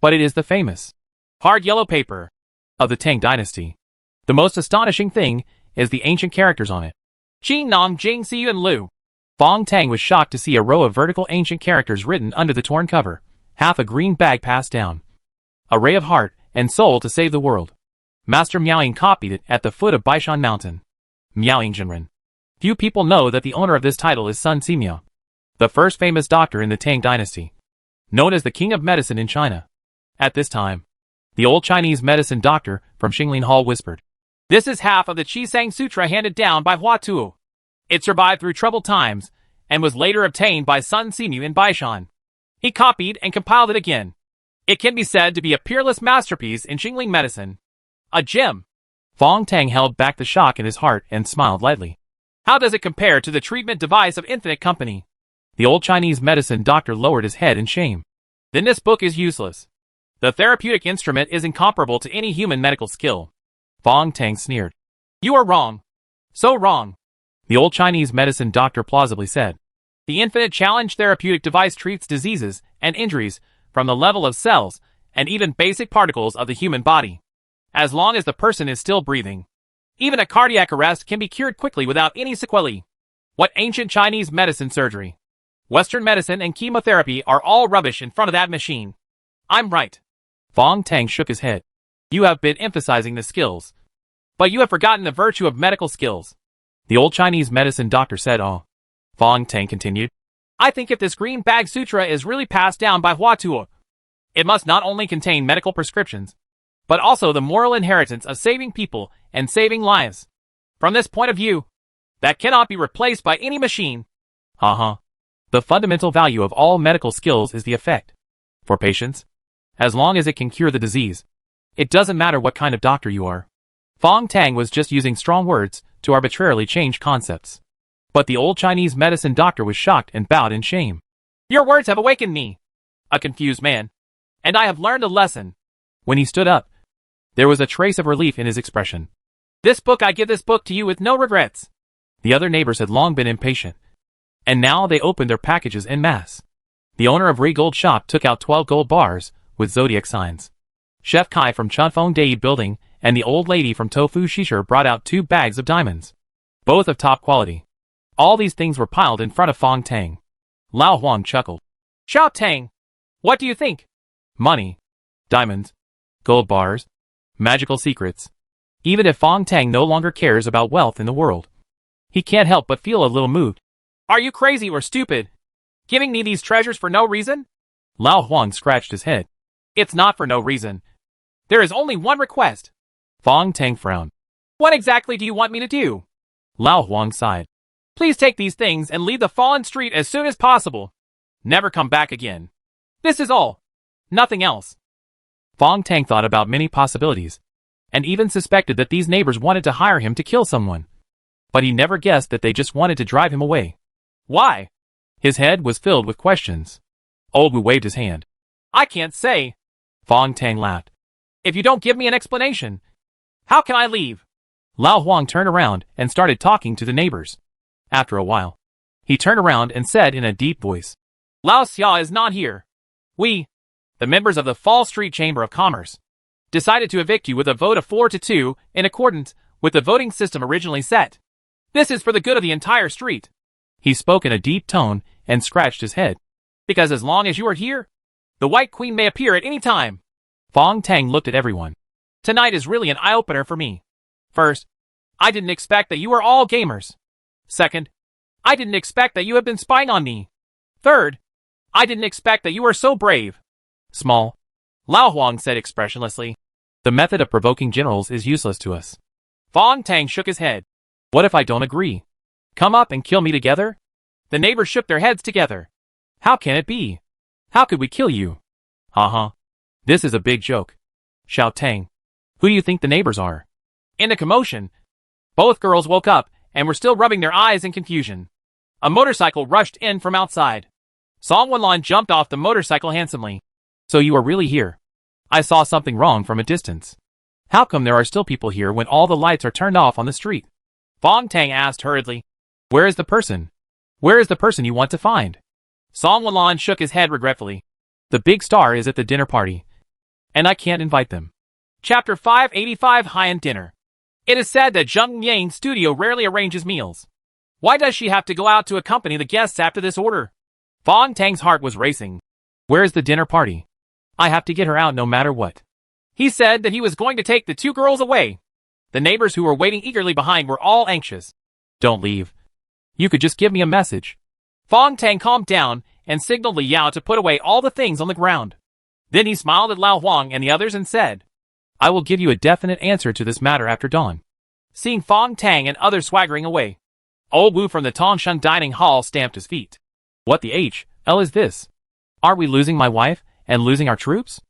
But it is the famous hard yellow paper of the Tang dynasty. The most astonishing thing is the ancient characters on it. Qi Nong Jing Xiu and Lu. Fong Tang was shocked to see a row of vertical ancient characters written under the torn cover, half a green bag passed down. A ray of heart and soul to save the world. Master Miaoying copied it at the foot of Baishan Mountain. Miaoying Jinren. Few people know that the owner of this title is Sun Simiao, the first famous doctor in the Tang dynasty, known as the King of Medicine in China. At this time, the old Chinese medicine doctor from Xinglin Hall whispered, "This is half of the Qisang Sutra handed down by Hua Tuo. It survived through troubled times and was later obtained by Sun Simiao in Baishan. He copied and compiled it again. It can be said to be a peerless masterpiece in Xingling medicine. A gem." Fong Tang held back the shock in his heart and smiled lightly. "How does it compare to the treatment device of Infinite Company?" The old Chinese medicine doctor lowered his head in shame. "Then this book is useless. The therapeutic instrument is incomparable to any human medical skill." Fong Tang sneered. "You are wrong. So wrong." The old Chinese medicine doctor plausibly said, "The Infinite Challenge therapeutic device treats diseases and injuries from the level of cells and even basic particles of the human body. As long as the person is still breathing, even a cardiac arrest can be cured quickly without any sequelae. What ancient Chinese medicine surgery, Western medicine and chemotherapy are all rubbish in front of that machine. I'm right." Fong Tang shook his head. "You have been emphasizing the skills, but you have forgotten the virtue of medical skills." The old Chinese medicine doctor said, "Oh." Fong Tang continued, "I think if this green bag sutra is really passed down by Hua Tuo, it must not only contain medical prescriptions, but also the moral inheritance of saving people and saving lives. From this point of view, that cannot be replaced by any machine." The fundamental value of all medical skills is the effect. For patients, as long as it can cure the disease, it doesn't matter what kind of doctor you are. Fong Tang was just using strong words to arbitrarily change concepts. But the old Chinese medicine doctor was shocked and bowed in shame. "Your words have awakened me, a confused man, and I have learned a lesson." When he stood up, there was a trace of relief in his expression. I give this book to you with no regrets." The other neighbors had long been impatient, and now they opened their packages en masse. The owner of Ri Gold Shop took out 12 gold bars with zodiac signs. Chef Kai from Chunfeng Dai Building and the old lady from Tofu Shisher brought out 2 bags of diamonds, both of top quality. All these things were piled in front of Fong Tang. Lao Huang chuckled. "Xiao Tang, what do you think? Money, diamonds, gold bars, magical secrets." Even if Fong Tang no longer cares about wealth in the world, he can't help but feel a little moved. "Are you crazy or stupid? Giving me these treasures for no reason?" Lao Huang scratched his head. "It's not for no reason. There is only one request." Fong Tang frowned. "What exactly do you want me to do?" Lao Huang sighed. "Please take these things and leave the fallen street as soon as possible. Never come back again. This is all. Nothing else." Fong Tang thought about many possibilities, and even suspected that these neighbors wanted to hire him to kill someone. But he never guessed that they just wanted to drive him away. "Why?" His head was filled with questions. Old Wu waved his hand. "I can't say." Fong Tang laughed. "If you don't give me an explanation, how can I leave?" Lao Huang turned around and started talking to the neighbors. After a while, he turned around and said in a deep voice, "Lao Xia is not here. We, the members of the Fall Street Chamber of Commerce, decided to evict you with a vote of 4-2 in accordance with the voting system originally set. This is for the good of the entire street." He spoke in a deep tone and scratched his head. "Because as long as you are here, the White Queen may appear at any time." Fong Tang looked at everyone. "Tonight is really an eye-opener for me. First, I didn't expect that you were all gamers. Second, I didn't expect that you had been spying on me. Third, I didn't expect that you were so brave. Small. Lao Huang said expressionlessly. The method of provoking generals is useless to us. Fong Tang shook his head. What if I don't agree? Come up and kill me together? The neighbors shook their heads together. How can it be? How could we kill you? Ha. This is a big joke. Xiao Tang. Who do you think the neighbors are? In the commotion, both girls woke up and were still rubbing their eyes in confusion. A motorcycle rushed in from outside. Song Wenlan jumped off the motorcycle handsomely. So you are really here? I saw something wrong from a distance. How come there are still people here when all the lights are turned off on the street? Fong Tang asked hurriedly. Where is the person? Where is the person you want to find? Song Wenlan shook his head regretfully. The big star is at the dinner party, and I can't invite them. Chapter 585 High-End Dinner. It is said that Zheng Yang's studio rarely arranges meals. Why does she have to go out to accompany the guests after this order? Fong Tang's heart was racing. Where is the dinner party? I have to get her out no matter what. He said that he was going to take the two girls away. The neighbors who were waiting eagerly behind were all anxious. Don't leave. You could just give me a message. Fong Tang calmed down and signaled Li Yao to put away all the things on the ground. Then he smiled at Lao Huang and the others and said, I will give you a definite answer to this matter after dawn. Seeing Fong Tang and others swaggering away, Old Wu from the Tongshan dining hall stamped his feet. What the H.L. is this? Are we losing my wife and losing our troops?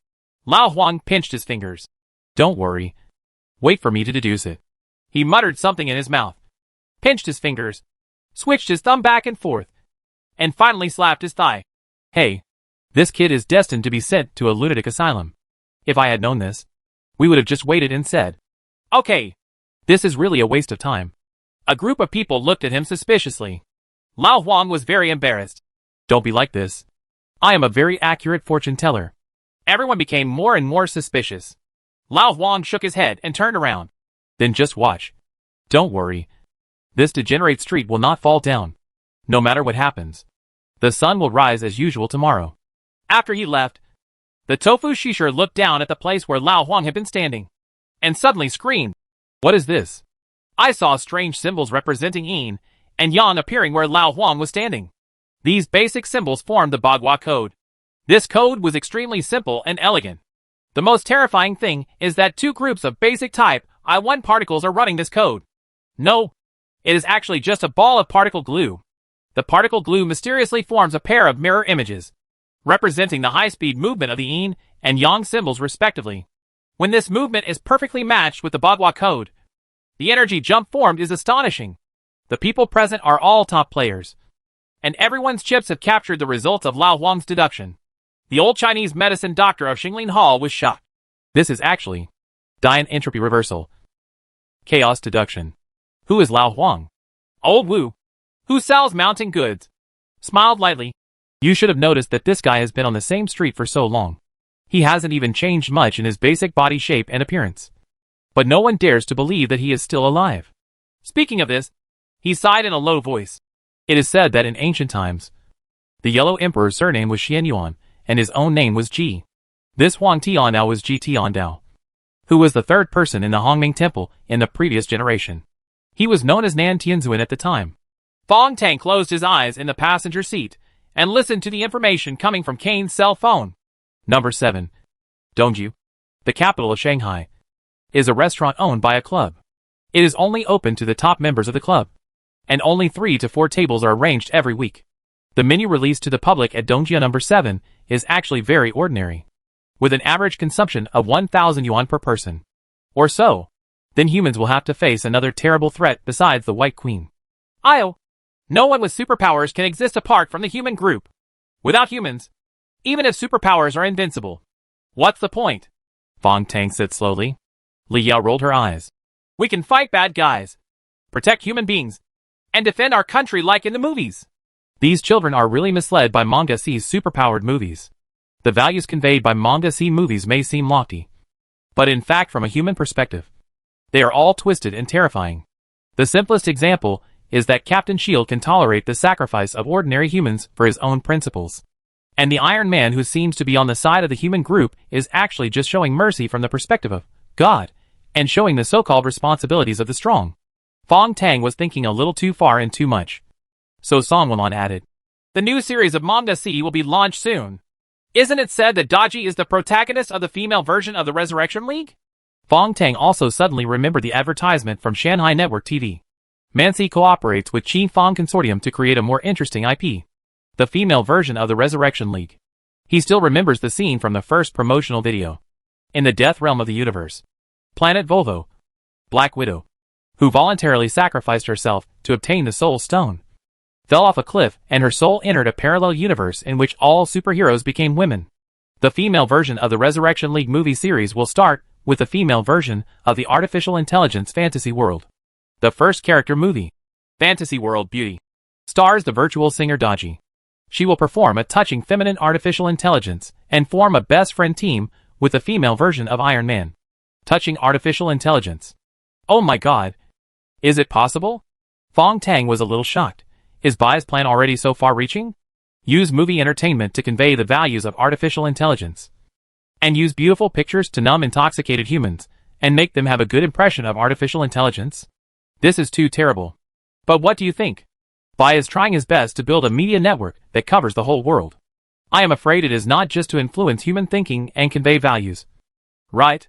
Lao Huang pinched his fingers. Don't worry. Wait for me to deduce it. He muttered something in his mouth, pinched his fingers, switched his thumb back and forth, and finally slapped his thigh. Hey, this kid is destined to be sent to a lunatic asylum. If I had known this, we would have just waited and said, okay, this is really a waste of time. A group of people looked at him suspiciously. Lao Huang was very embarrassed. Don't be like this. I am a very accurate fortune teller. Everyone became more and more suspicious. Lao Huang shook his head and turned around. Then just watch. Don't worry. This degenerate street will not fall down. No matter what happens, the sun will rise as usual tomorrow. After he left, the tofu shisher looked down at the place where Lao Huang had been standing, and suddenly screamed, What is this? I saw strange symbols representing yin and yang appearing where Lao Huang was standing. These basic symbols formed the Bagua code. This code was extremely simple and elegant. The most terrifying thing is that two groups of basic type I1 particles are running this code. No, it is actually just a ball of particle glue. The particle glue mysteriously forms a pair of mirror images, representing the high-speed movement of the yin and yang symbols respectively. When this movement is perfectly matched with the Bagua code, the energy jump formed is astonishing. The people present are all top players, and everyone's chips have captured the results of Lao Huang's deduction. The old Chinese medicine doctor of Xingling Hall was shocked. This is actually Dian entropy reversal. Chaos deduction. Who is Lao Huang? Old Wu, who sells mounting goods, smiled lightly. You should have noticed that this guy has been on the same street for so long. He hasn't even changed much in his basic body shape and appearance. But no one dares to believe that he is still alive. Speaking of this, he sighed in a low voice. It is said that in ancient times, the Yellow Emperor's surname was Xian Yuan, and his own name was Ji. This Huang Tiandao was Ji Tiandao, who was the third person in the Hongming Temple in the previous generation. He was known as Nan Tianzuan at the time. Fong Tang closed his eyes in the passenger seat and listened to the information coming from Kane's cell phone. Number 7. Dongju, the capital of Shanghai, is a restaurant owned by a club. It is only open to the top members of the club, and only 3 to 4 tables are arranged every week. The menu released to the public at Dongju number 7 is actually very ordinary, with an average consumption of 1,000 yuan per person, or so. Then humans will have to face another terrible threat besides the White Queen. No one with superpowers can exist apart from the human group. Without humans, even if superpowers are invincible, what's the point? Fong Tang said slowly. Li Yao rolled her eyes. We can fight bad guys, protect human beings, and defend our country like in the movies. These children are really misled by Manga C's superpowered movies. The values conveyed by Manga C movies may seem lofty, but in fact from a human perspective, they are all twisted and terrifying. The simplest example is that Captain Shield can tolerate the sacrifice of ordinary humans for his own principles. And the Iron Man who seems to be on the side of the human group is actually just showing mercy from the perspective of God, and showing the so-called responsibilities of the strong. Fong Tang was thinking a little too far and too much. So Song Wanlon added, "The new series of Manga C will be launched soon. Isn't it said that Daji is the protagonist of the female version of the Resurrection League?" Fong Tang also suddenly remembered the advertisement from Shanghai Network TV. Mansi cooperates with Qi Fong Consortium to create a more interesting IP. The female version of the Resurrection League. He still remembers the scene from the first promotional video. In the death realm of the universe. Planet Volvo. Black Widow, who voluntarily sacrificed herself to obtain the Soul Stone, fell off a cliff and her soul entered a parallel universe in which all superheroes became women. The female version of the Resurrection League movie series will start with the female version of the artificial intelligence fantasy world. The first character movie, Fantasy World Beauty, stars the virtual singer Daji. She will perform a touching feminine artificial intelligence and form a best friend team with the female version of Iron Man. Touching artificial intelligence. Oh my god. Is it possible? Fong Tang was a little shocked. Is Bai's plan already so far-reaching? Use movie entertainment to convey the values of artificial intelligence. And use beautiful pictures to numb intoxicated humans, and make them have a good impression of artificial intelligence? This is too terrible. But what do you think? Bai is trying his best to build a media network that covers the whole world. I am afraid it is not just to influence human thinking and convey values. Right?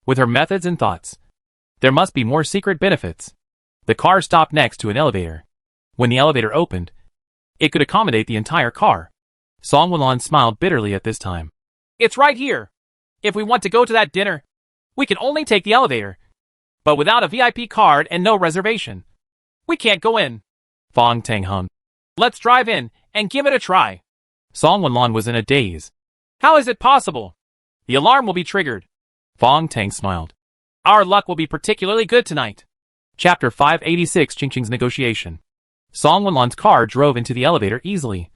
With her methods and thoughts. There must be more secret benefits. The car stopped next to an elevator. When the elevator opened, it could accommodate the entire car. Song Wanlon smiled bitterly at this time. It's right here. If we want to go to that dinner, we can only take the elevator. But without a VIP card and no reservation, we can't go in. Fong Tang hummed. Let's drive in and give it a try. Song Wanlon was in a daze. How is it possible? The alarm will be triggered. Fong Tang smiled. Our luck will be particularly good tonight. Chapter 586 Qingqing's Negotiation. Song Wanlon's car drove into the elevator easily,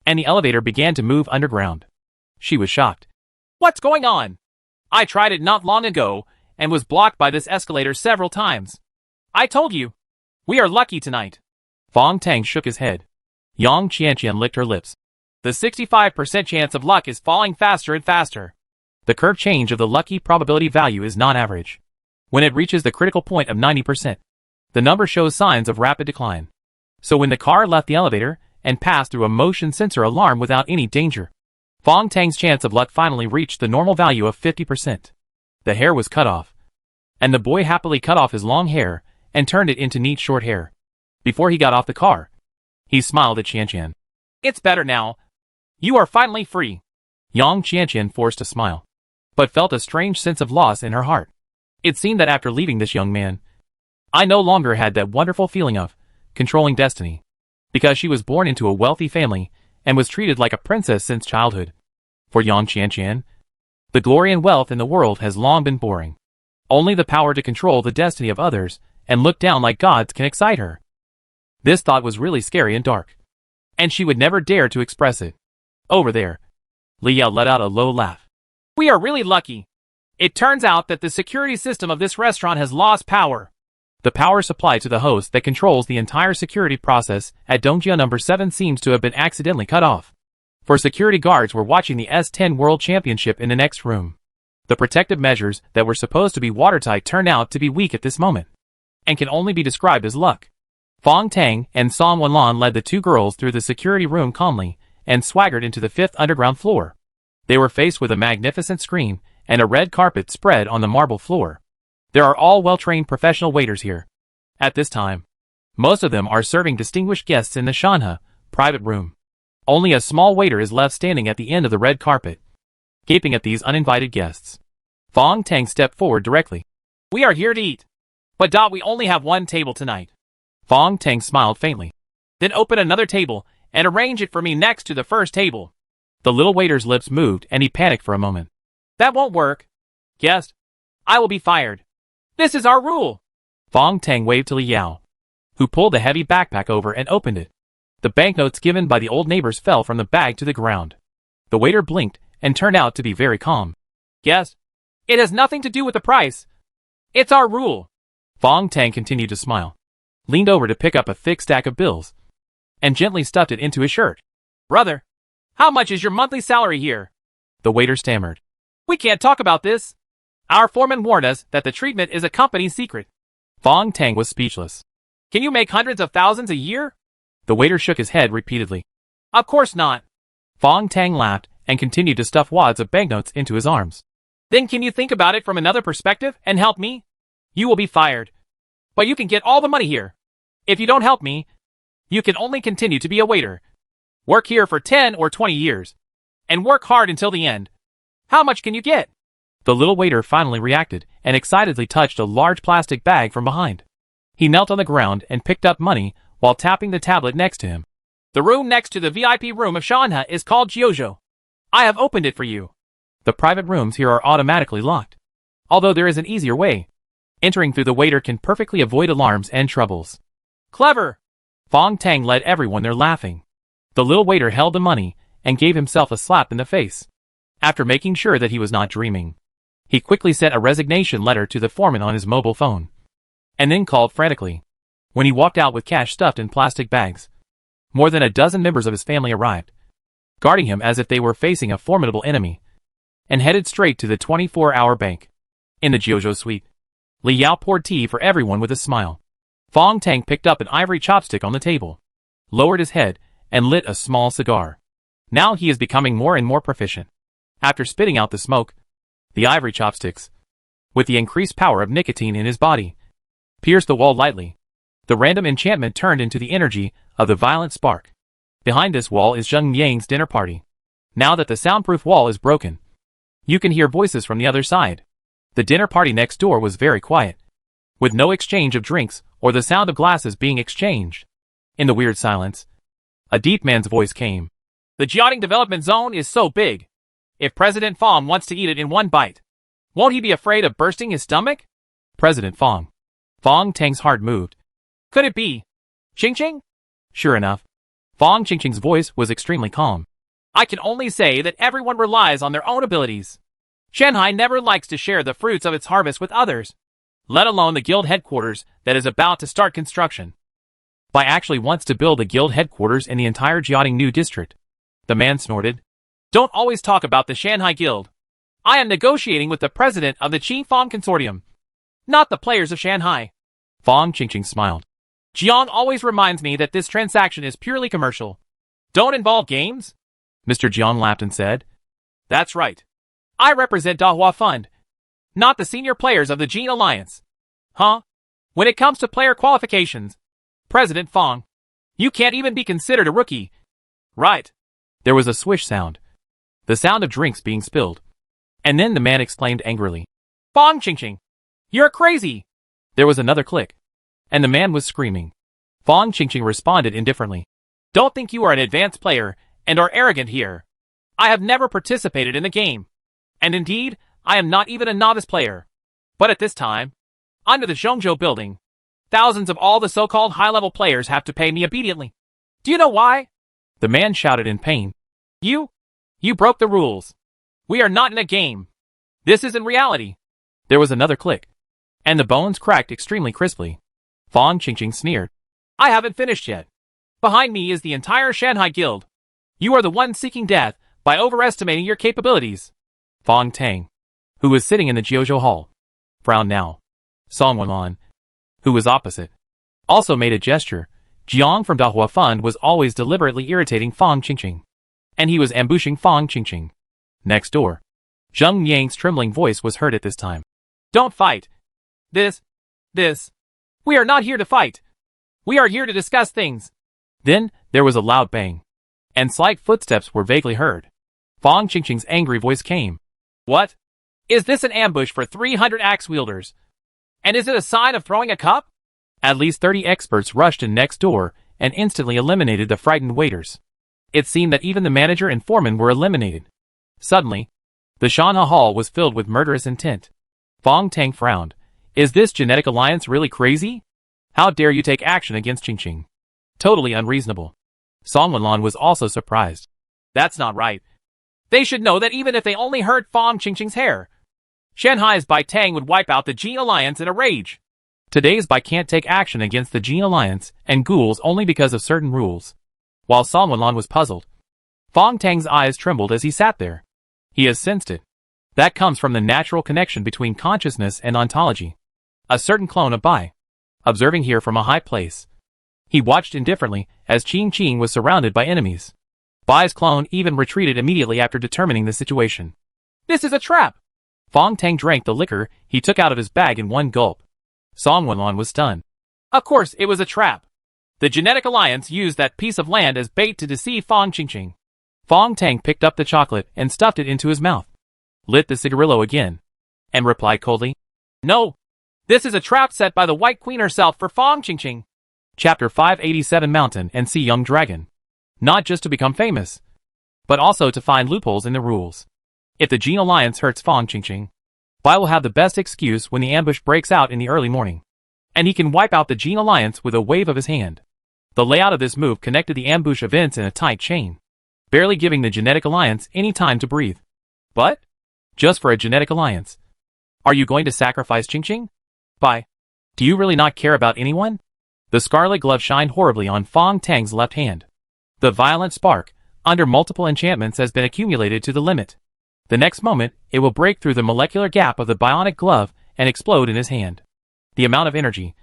and the elevator began to move underground. She was shocked. What's going on? I tried it not long ago, and was blocked by this escalator several times. I told you. We are lucky tonight. Fong Tang shook his head. Yang Qianqian licked her lips. The 65% chance of luck is falling faster and faster. The curve change of the lucky probability value is non-average. When it reaches the critical point of 90%, the number shows signs of rapid decline. So when the car left the elevator and passed through a motion sensor alarm without any danger, Fong Tang's chance of luck finally reached the normal value of 50%. The hair was cut off, and the boy happily cut off his long hair and turned it into neat short hair. Before he got off the car, he smiled at Qianqian. It's better now. You are finally free. Yang Qianqian forced a smile, but felt a strange sense of loss in her heart. It seemed that after leaving this young man, I no longer had that wonderful feeling of controlling destiny, because she was born into a wealthy family and was treated like a princess since childhood. For Yang Qianqian, the glory and wealth in the world has long been boring. Only the power to control the destiny of others and look down like gods can excite her. This thought was really scary and dark, and she would never dare to express it. Over there, Li Yao let out a low laugh. We are really lucky. It turns out that the security system of this restaurant has lost power. The power supply to the host that controls the entire security process at Dongjia number 7 seems to have been accidentally cut off. For security guards were watching the S10 World Championship in the next room. The protective measures that were supposed to be watertight turned out to be weak at this moment, and can only be described as luck. Fong Tang and Song Wanlon led the two girls through the security room calmly, and swaggered into the 5th underground floor. They were faced with a magnificent screen, and a red carpet spread on the marble floor. There are all well-trained professional waiters here. At this time, most of them are serving distinguished guests in the Shanha private room. Only a small waiter is left standing at the end of the red carpet, gaping at these uninvited guests. Fong Tang stepped forward directly. We are here to eat. But we only have one table tonight. Fong Tang smiled faintly. Then open another table and arrange it for me next to the first table. The little waiter's lips moved and he panicked for a moment. That won't work. Guest, I will be fired. This is our rule. Fong Tang waved to Li Yao, who pulled the heavy backpack over and opened it. The banknotes given by the old neighbors fell from the bag to the ground. The waiter blinked and turned out to be very calm. Guest, it has nothing to do with the price. It's our rule. Fong Tang continued to smile, leaned over to pick up a thick stack of bills, and gently stuffed it into his shirt. Brother, how much is your monthly salary here? The waiter stammered. We can't talk about this. Our foreman warned us that the treatment is a company secret. Fong Tang was speechless. Can you make hundreds of thousands a year? The waiter shook his head repeatedly. Of course not. Fong Tang laughed and continued to stuff wads of banknotes into his arms. Then can you think about it from another perspective and help me? You will be fired. But you can get all the money here. If you don't help me, you can only continue to be a waiter. Work here for 10 or 20 years. And work hard until the end. How much can you get? The little waiter finally reacted and excitedly touched a large plastic bag from behind. He knelt on the ground and picked up money while tapping the tablet next to him. The room next to the VIP room of Shanha is called Jiuzhou. I have opened it for you. The private rooms here are automatically locked. Although there is an easier way. Entering through the waiter can perfectly avoid alarms and troubles. Clever! Fong Tang led everyone there laughing. The little waiter held the money and gave himself a slap in the face. After making sure that he was not dreaming, he quickly sent a resignation letter to the foreman on his mobile phone. And then called frantically. When he walked out with cash stuffed in plastic bags, more than a dozen members of his family arrived, guarding him as if they were facing a formidable enemy, and headed straight to the 24-hour bank. In the Jiuzhou suite, Li Yao poured tea for everyone with a smile. Fong Tang picked up an ivory chopstick on the table, lowered his head, and lit a small cigar. Now he is becoming more and more proficient. After spitting out the smoke, the ivory chopsticks, with the increased power of nicotine in his body, pierced the wall lightly. The random enchantment turned into the energy of the violent spark. Behind this wall is Zheng Yang's dinner party. Now that the soundproof wall is broken, you can hear voices from the other side. The dinner party next door was very quiet, with no exchange of drinks or the sound of glasses being exchanged. In the weird silence, a deep man's voice came. The Jiaoting development zone is so big. If President Fong wants to eat it in one bite, won't he be afraid of bursting his stomach? President Fong. Fong Tang's heart moved. Could it be Qingqing? Sure enough, Fong Qingqing's voice was extremely calm. I can only say that everyone relies on their own abilities. Shanghai never likes to share the fruits of its harvest with others, let alone the guild headquarters that is about to start construction. Bai actually wants to build a guild headquarters in the entire Jiaoting New district. The man snorted. Don't always talk about the Shanghai Guild. I am negotiating with the president of the Qi Fong Consortium, not the players of Shanghai. Fong Qingqing smiled. Jiang always reminds me that this transaction is purely commercial. Don't involve games? Mr. Jiang laughed and said. That's right. I represent Dahua Fund, not the senior players of the Jin Alliance. Huh? When it comes to player qualifications, President Fong, you can't even be considered a rookie. Right. There was a swish sound. The sound of drinks being spilled. And then the man exclaimed angrily. Fong Qingqing, you're crazy. There was another click. And the man was screaming. Fong Qingqing responded indifferently. Don't think you are an advanced player and are arrogant here. I have never participated in the game. And indeed, I am not even a novice player. But at this time, under the Zhongzhou building, thousands of all the so-called high-level players have to pay me obediently. Do you know why? The man shouted in pain. You broke the rules. We are not in a game. This isn't reality. There was another click. And the bones cracked extremely crisply. Fong Qingqing sneered. I haven't finished yet. Behind me is the entire Shanghai Guild. You are the one seeking death by overestimating your capabilities. Fong Tang, who was sitting in the Jiuzhou hall, frowned now. Song Wenlan, who was opposite, also made a gesture. Jiang from Dahua Fund was always deliberately irritating Fong Qingqing, and he was ambushing Fong Qingqing. Next door, Zheng Yang's trembling voice was heard at this time. Don't fight. This. We are not here to fight. We are here to discuss things. Then, there was a loud bang, and slight footsteps were vaguely heard. Fong Qingqing's angry voice came. What? Is this an ambush for 300 axe wielders? And is it a sign of throwing a cup? At least 30 experts rushed in next door and instantly eliminated the frightened waiters. It seemed that even the manager and foreman were eliminated. Suddenly, the Shanha hall was filled with murderous intent. Fong Tang frowned. Is this genetic alliance really crazy? How dare you take action against Qingqing? Totally unreasonable. Song Wenlan was also surprised. That's not right. They should know that even if they only hurt Fong Qingqing's hair, Shanghai's Bai Tang would wipe out the Jin Alliance in a rage. Today's Bai can't take action against the Jin Alliance and ghouls only because of certain rules. While Song Wenlan was puzzled, Fong Tang's eyes trembled as he sat there. He has sensed it. That comes from the natural connection between consciousness and ontology. A certain clone of Bai, observing here from a high place. He watched indifferently as Qing Qing was surrounded by enemies. Bai's clone even retreated immediately after determining the situation. This is a trap! Fong Tang drank the liquor he took out of his bag in one gulp. Song Wenlan was stunned. Of course it was a trap. The Genetic Alliance used that piece of land as bait to deceive Fong Qingqing. Fong Tang picked up the chocolate and stuffed it into his mouth, lit the cigarillo again, and replied coldly, No! This is a trap set by the White Queen herself for Fong Qingqing. Chapter 587 Mountain and Sea Young Dragon. Not just to become famous, but also to find loopholes in the rules. If the Gene Alliance hurts Fong Qingqing, Bai will have the best excuse when the ambush breaks out in the early morning, and he can wipe out the Gene Alliance with a wave of his hand. The layout of this move connected the ambush events in a tight chain, barely giving the Genetic Alliance any time to breathe. But? Just for a Genetic Alliance. Are you going to sacrifice Qingqing? Bai, do you really not care about anyone? The scarlet glove shined horribly on Fong Tang's left hand. The violent spark, under multiple enchantments, has been accumulated to the limit. The next moment, it will break through the molecular gap of the bionic glove and explode in his hand. The amount of energy,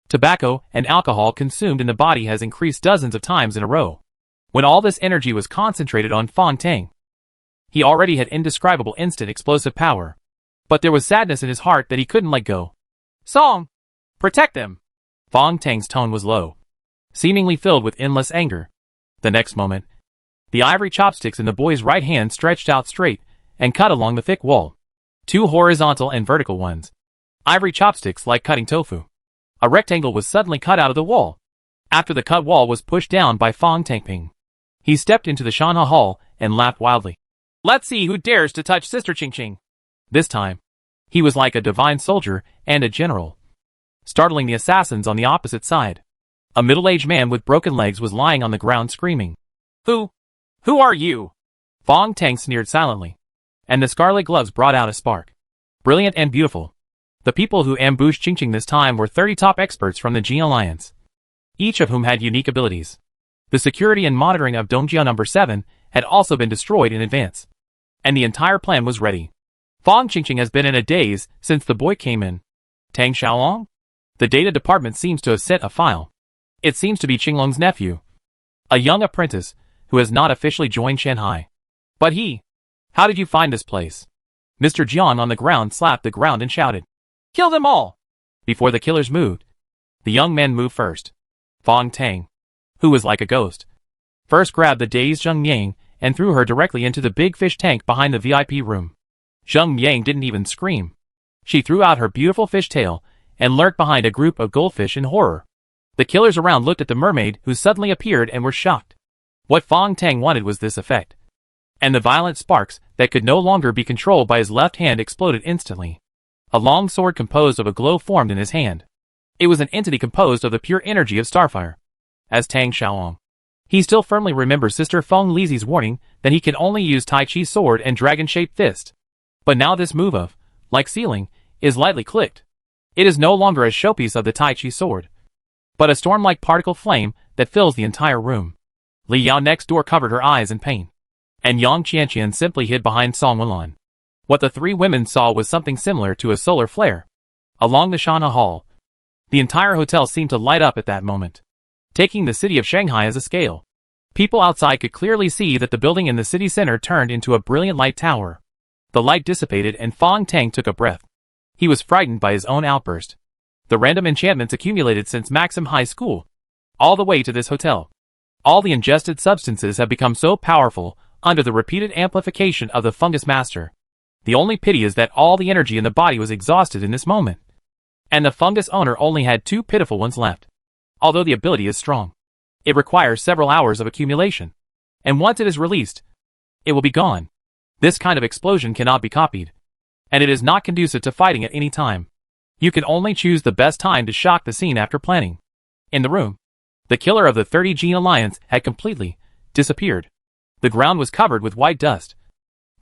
tobacco, and alcohol consumed in the body has increased dozens of times in a row. When all this energy was concentrated on Fong Tang, he already had indescribable instant explosive power. But there was sadness in his heart that he couldn't let go. Song! Protect them! Fong Tang's tone was low, seemingly filled with endless anger. The next moment, the ivory chopsticks in the boy's right hand stretched out straight and cut along the thick wall. Two horizontal and vertical ones. Ivory chopsticks like cutting tofu. A rectangle was suddenly cut out of the wall. After the cut wall was pushed down by Fong Tangping, he stepped into the Shanha Hall and laughed wildly. Let's see who dares to touch Sister Qingqing. This time, he was like a divine soldier and a general, startling the assassins on the opposite side. A middle-aged man with broken legs was lying on the ground screaming. Who are you? Fong Tang sneered silently, and the scarlet gloves brought out a spark. Brilliant and beautiful. The people who ambushed Qingqing this time were 30 top experts from the Gene Alliance, each of whom had unique abilities. The security and monitoring of Dongjia No. 7 had also been destroyed in advance, and the entire plan was ready. Fong Qingqing has been in a daze since the boy came in. Tang Xiaolong? The data department seems to have sent a file. It seems to be Qinglong's nephew, a young apprentice who has not officially joined Shanghai. But how did you find this place? Mr. Jian on the ground slapped the ground and shouted. Kill them all! Before the killers moved, the young man moved first. Fong Tang, who was like a ghost, first grabbed the dazed Zheng Yang and threw her directly into the big fish tank behind the VIP room. Zheng Yang didn't even scream. She threw out her beautiful fish tail and lurked behind a group of goldfish in horror. The killers around looked at the mermaid who suddenly appeared and were shocked. What Fong Tang wanted was this effect. And the violent sparks that could no longer be controlled by his left hand exploded instantly. A long sword composed of a glow formed in his hand. It was an entity composed of the pure energy of Starfire. As Tang Xiaolong, he still firmly remembers Sister Feng Lizi's warning that he can only use Tai Chi sword and dragon-shaped fist. But now this move of, like sealing, is lightly clicked. It is no longer a showpiece of the Tai Chi sword, but a storm-like particle flame that fills the entire room. Li Yao next door covered her eyes in pain, and Yang Qianqian simply hid behind Song Wenlan. What the three women saw was something similar to a solar flare. Along the Shanha Hall, the entire hotel seemed to light up at that moment, taking the city of Shanghai as a scale. People outside could clearly see that the building in the city center turned into a brilliant light tower. The light dissipated and Fong Tang took a breath. He was frightened by his own outburst. The random enchantments accumulated since Maxim High School, all the way to this hotel. All the ingested substances have become so powerful under the repeated amplification of the Fungus Master. The only pity is that all the energy in the body was exhausted in this moment, and the fungus owner only had 2 pitiful ones left. Although the ability is strong, it requires several hours of accumulation, and once it is released, it will be gone. This kind of explosion cannot be copied, and it is not conducive to fighting at any time. You can only choose the best time to shock the scene after planning. In the room, the killer of the 30 Gene Alliance had completely disappeared. The ground was covered with white dust,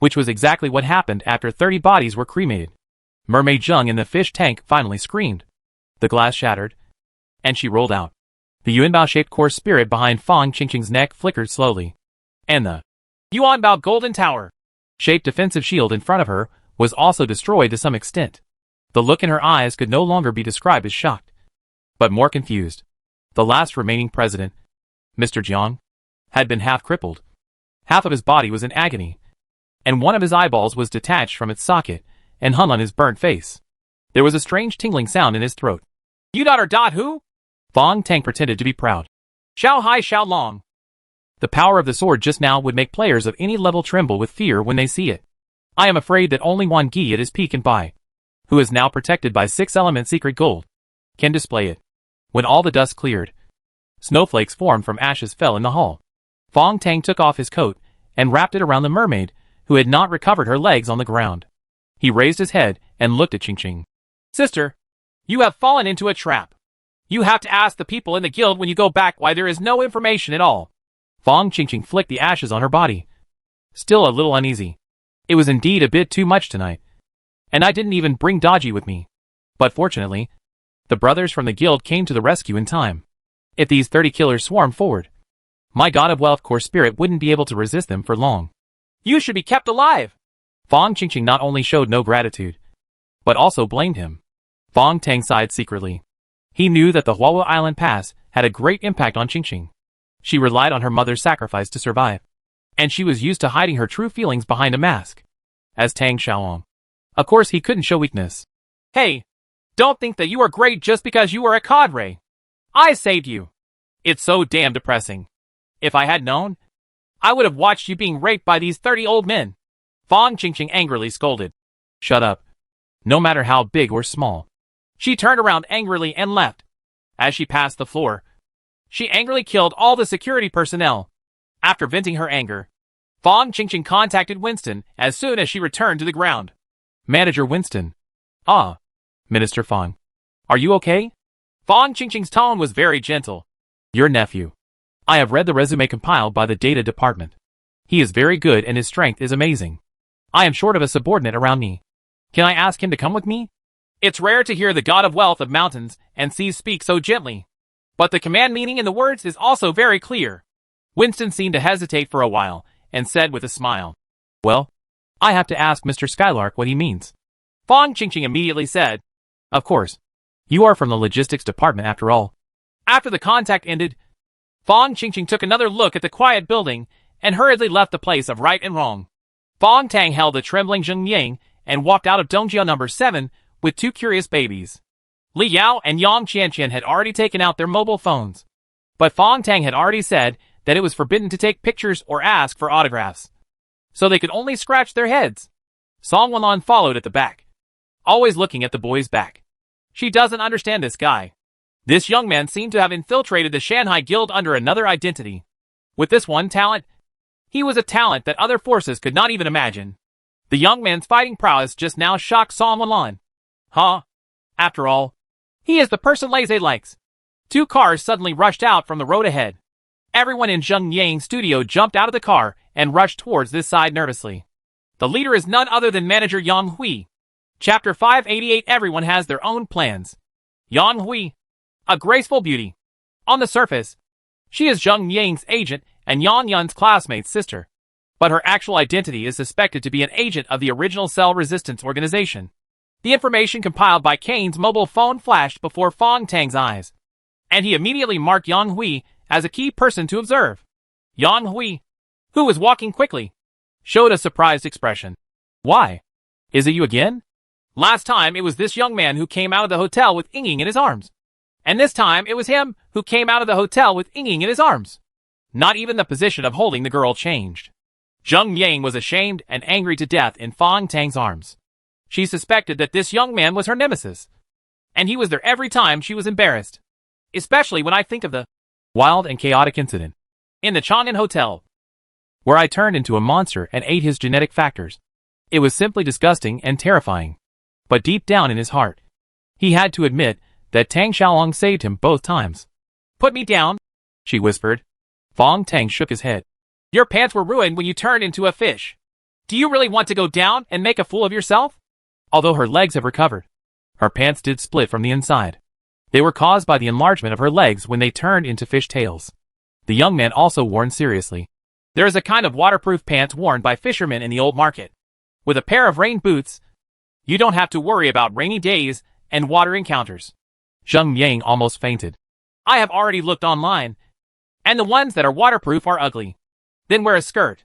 which was exactly what happened after 30 bodies were cremated. Mermaid Zheng in the fish tank finally screamed. The glass shattered, and she rolled out. The Yuanbao-shaped core spirit behind Fong Qingqing's neck flickered slowly, and the Yuanbao Golden Tower shaped defensive shield in front of her was also destroyed to some extent. The look in her eyes could no longer be described as shocked, but more confused. The last remaining president, Mr. Jiang, had been half crippled. Half of his body was in agony, and one of his eyeballs was detached from its socket and hung on his burnt face. There was a strange tingling sound in his throat. You daughter who? Fong Tang pretended to be proud. Xiao Hai Xiao Long. The power of the sword just now would make players of any level tremble with fear when they see it. I am afraid that only Wan Gi at his peak and Bai, who is now protected by 6-element secret gold, can display it. When all the dust cleared, snowflakes formed from ashes fell in the hall. Fong Tang took off his coat and wrapped it around the mermaid, who had not recovered her legs on the ground. He raised his head and looked at Qingqing. Sister, you have fallen into a trap. You have to ask the people in the guild when you go back why there is no information at all. Fong Qingqing flicked the ashes on her body, still a little uneasy. It was indeed a bit too much tonight, and I didn't even bring Dodgy with me. But fortunately, the brothers from the guild came to the rescue in time. If these 30 killers swarmed forward, my god of wealth core spirit wouldn't be able to resist them for long. You should be kept alive. Fong Qingqing not only showed no gratitude, but also blamed him. Fong Tang sighed secretly. He knew that the Huawo Island Pass had a great impact on Qingqing. She relied on her mother's sacrifice to survive, and she was used to hiding her true feelings behind a mask. As Tang Xiaolong, of course he couldn't show weakness. Hey, don't think that you are great just because you are a cadre. I saved you. It's so damn depressing. If I had known, I would have watched you being raped by these 30 old men. Fong Qingqing angrily scolded. Shut up. No matter how big or small. She turned around angrily and left. As she passed the floor, she angrily killed all the security personnel. After venting her anger, Fong Qingqing contacted Winston as soon as she returned to the ground. Manager Winston. Ah, Minister Fong. Are you okay? Fong Qingqing's tone was very gentle. Your nephew. I have read the resume compiled by the data department. He is very good and his strength is amazing. I am short of a subordinate around me. Can I ask him to come with me? It's rare to hear the god of wealth of mountains and seas speak so gently. But the command meaning in the words is also very clear. Winston seemed to hesitate for a while and said with a smile. Well, I have to ask Mr. Skylark what he means. Fong Qingqing immediately said. Of course. You are from the logistics department after all. After the contact ended, Fong Qingqing took another look at the quiet building and hurriedly left the place of right and wrong. Fong Tang held the trembling Zheng Yang and walked out of Dongjia number 7 with 2 curious babies. Li Yao and Yang Qianqian had already taken out their mobile phones. But Fong Tang had already said that it was forbidden to take pictures or ask for autographs. So they could only scratch their heads. Song Wanlan followed at the back, always looking at the boy's back. She doesn't understand this guy. This young man seemed to have infiltrated the Shanghai Guild under another identity. With this one talent, he was a talent that other forces could not even imagine. The young man's fighting prowess just now shocked Song Wanlan. Huh? After all, he is the person Lazy likes. 2 cars suddenly rushed out from the road ahead. Everyone in Zheng Yang's studio jumped out of the car and rushed towards this side nervously. The leader is none other than Manager Yang Hui. Chapter 588. Everyone has their own plans. Yang Hui, a graceful beauty. On the surface, she is Zheng Yang's agent and Yang Yun's classmate's sister. But her actual identity is suspected to be an agent of the original Cell Resistance Organization. The information compiled by Kane's mobile phone flashed before Fong Tang's eyes, and he immediately marked Yang Hui as a key person to observe. Yang Hui, who was walking quickly, showed a surprised expression. Why? Is it you again? Last time it was this young man who came out of the hotel with Ying in his arms. And this time it was him who came out of the hotel with Ying in his arms. Not even the position of holding the girl changed. Zheng Yang was ashamed and angry to death in Fong Tang's arms. She suspected that this young man was her nemesis. And he was there every time she was embarrassed. Especially when I think of the wild and chaotic incident in the Chang'an Hotel, where I turned into a monster and ate his genetic factors. It was simply disgusting and terrifying. But deep down in his heart, he had to admit that Tang Xiaolong saved him both times. Put me down, she whispered. Fong Tang shook his head. Your pants were ruined when you turned into a fish. Do you really want to go down and make a fool of yourself? Although her legs have recovered, her pants did split from the inside. They were caused by the enlargement of her legs when they turned into fish tails. The young man also warned seriously. There is a kind of waterproof pants worn by fishermen in the old market. With a pair of rain boots, you don't have to worry about rainy days and water encounters. Zheng Yang almost fainted. I have already looked online, and the ones that are waterproof are ugly. Then wear a skirt.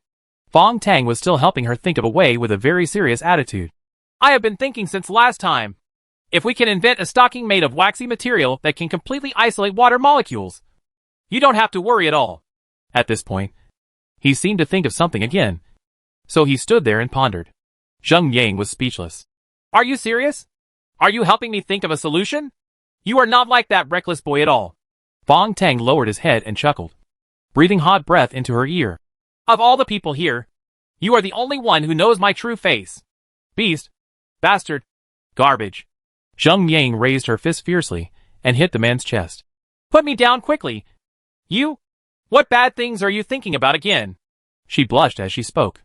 Fong Tang was still helping her think of a way with a very serious attitude. I have been thinking since last time. If we can invent a stocking made of waxy material that can completely isolate water molecules, you don't have to worry at all. At this point, he seemed to think of something again. So he stood there and pondered. Zheng Yang was speechless. Are you serious? Are you helping me think of a solution? You are not like that reckless boy at all. Fong Tang lowered his head and chuckled, breathing hot breath into her ear. Of all the people here, you are the only one who knows my true face. Beast. Bastard. Garbage. Zheng Yang raised her fist fiercely and hit the man's chest. Put me down quickly. You? What bad things are you thinking about again? She blushed as she spoke.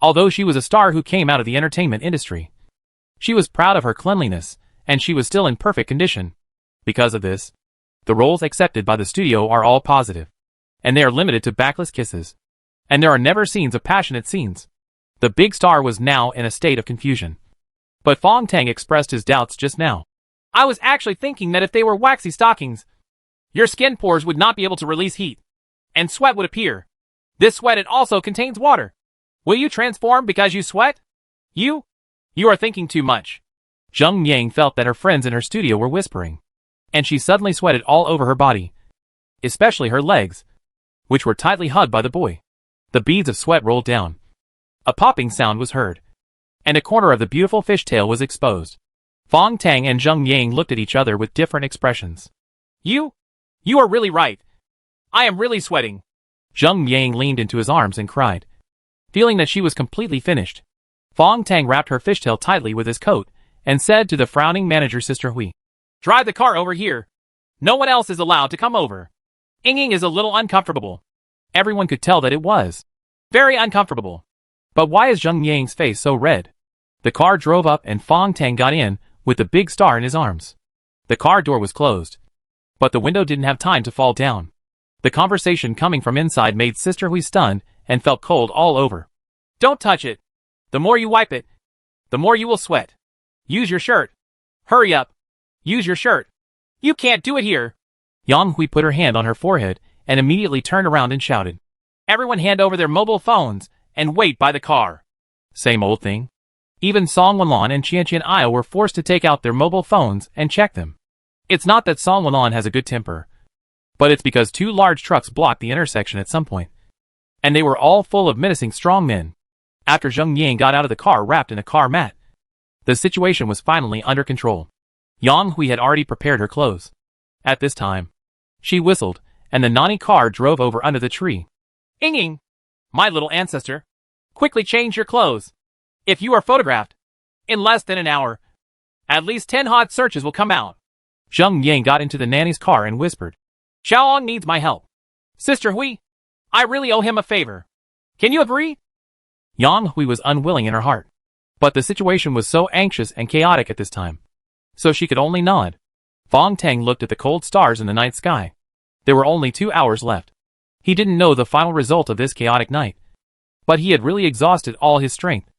Although she was a star who came out of the entertainment industry, she was proud of her cleanliness, and she was still in perfect condition. Because of this, the roles accepted by the studio are all positive, and they are limited to backless kisses. And there are never scenes of passionate scenes. The big star was now in a state of confusion. But Fong Tang expressed his doubts just now. I was actually thinking that if they were waxy stockings, your skin pores would not be able to release heat, and sweat would appear. This sweat it also contains water. Will you transform because you sweat? You are thinking too much. Zheng Yang felt that her friends in her studio were whispering, and she suddenly sweated all over her body, especially her legs, which were tightly hugged by the boy. The beads of sweat rolled down. A popping sound was heard, and a corner of the beautiful fishtail was exposed. Fong Tang and Zheng Yang looked at each other with different expressions. You are really right. I am really sweating. Zheng Yang leaned into his arms and cried, feeling that she was completely finished. Fong Tang wrapped her fishtail tightly with his coat and said to the frowning manager Sister Hui, Drive the car over here. No one else is allowed to come over. Ying is a little uncomfortable. Everyone could tell that it was very uncomfortable. But why is Zheng Yang's face so red? The car drove up and Fong Tang got in with the big star in his arms. The car door was closed, but the window didn't have time to fall down. The conversation coming from inside made Sister Hui stunned and felt cold all over. Don't touch it. The more you wipe it, the more you will sweat. Use your shirt. Hurry up. Use your shirt. You can't do it here. Yang Hui put her hand on her forehead and immediately turned around and shouted, Everyone hand over their mobile phones and wait by the car. Same old thing. Even Song Wenlan and Qianqian Io were forced to take out their mobile phones and check them. It's not that Song Wenlan has a good temper, but it's because two large trucks blocked the intersection at some point, and they were all full of menacing strong men. After Zheng Yang got out of the car wrapped in a car mat, the situation was finally under control. Yang Hui had already prepared her clothes. At this time, she whistled, and the Nani car drove over under the tree. Ying, my little ancestor, quickly change your clothes. If you are photographed, in less than an hour, at least 10 hot searches will come out. Zheng Yang got into the nanny's car and whispered, Xiaoong needs my help. Sister Hui, I really owe him a favor. Can you agree? Yang Hui was unwilling in her heart, but the situation was so anxious and chaotic at this time, so she could only nod. Fong Tang looked at the cold stars in the night sky. There were only 2 hours left. He didn't know the final result of this chaotic night, but he had really exhausted all his strength.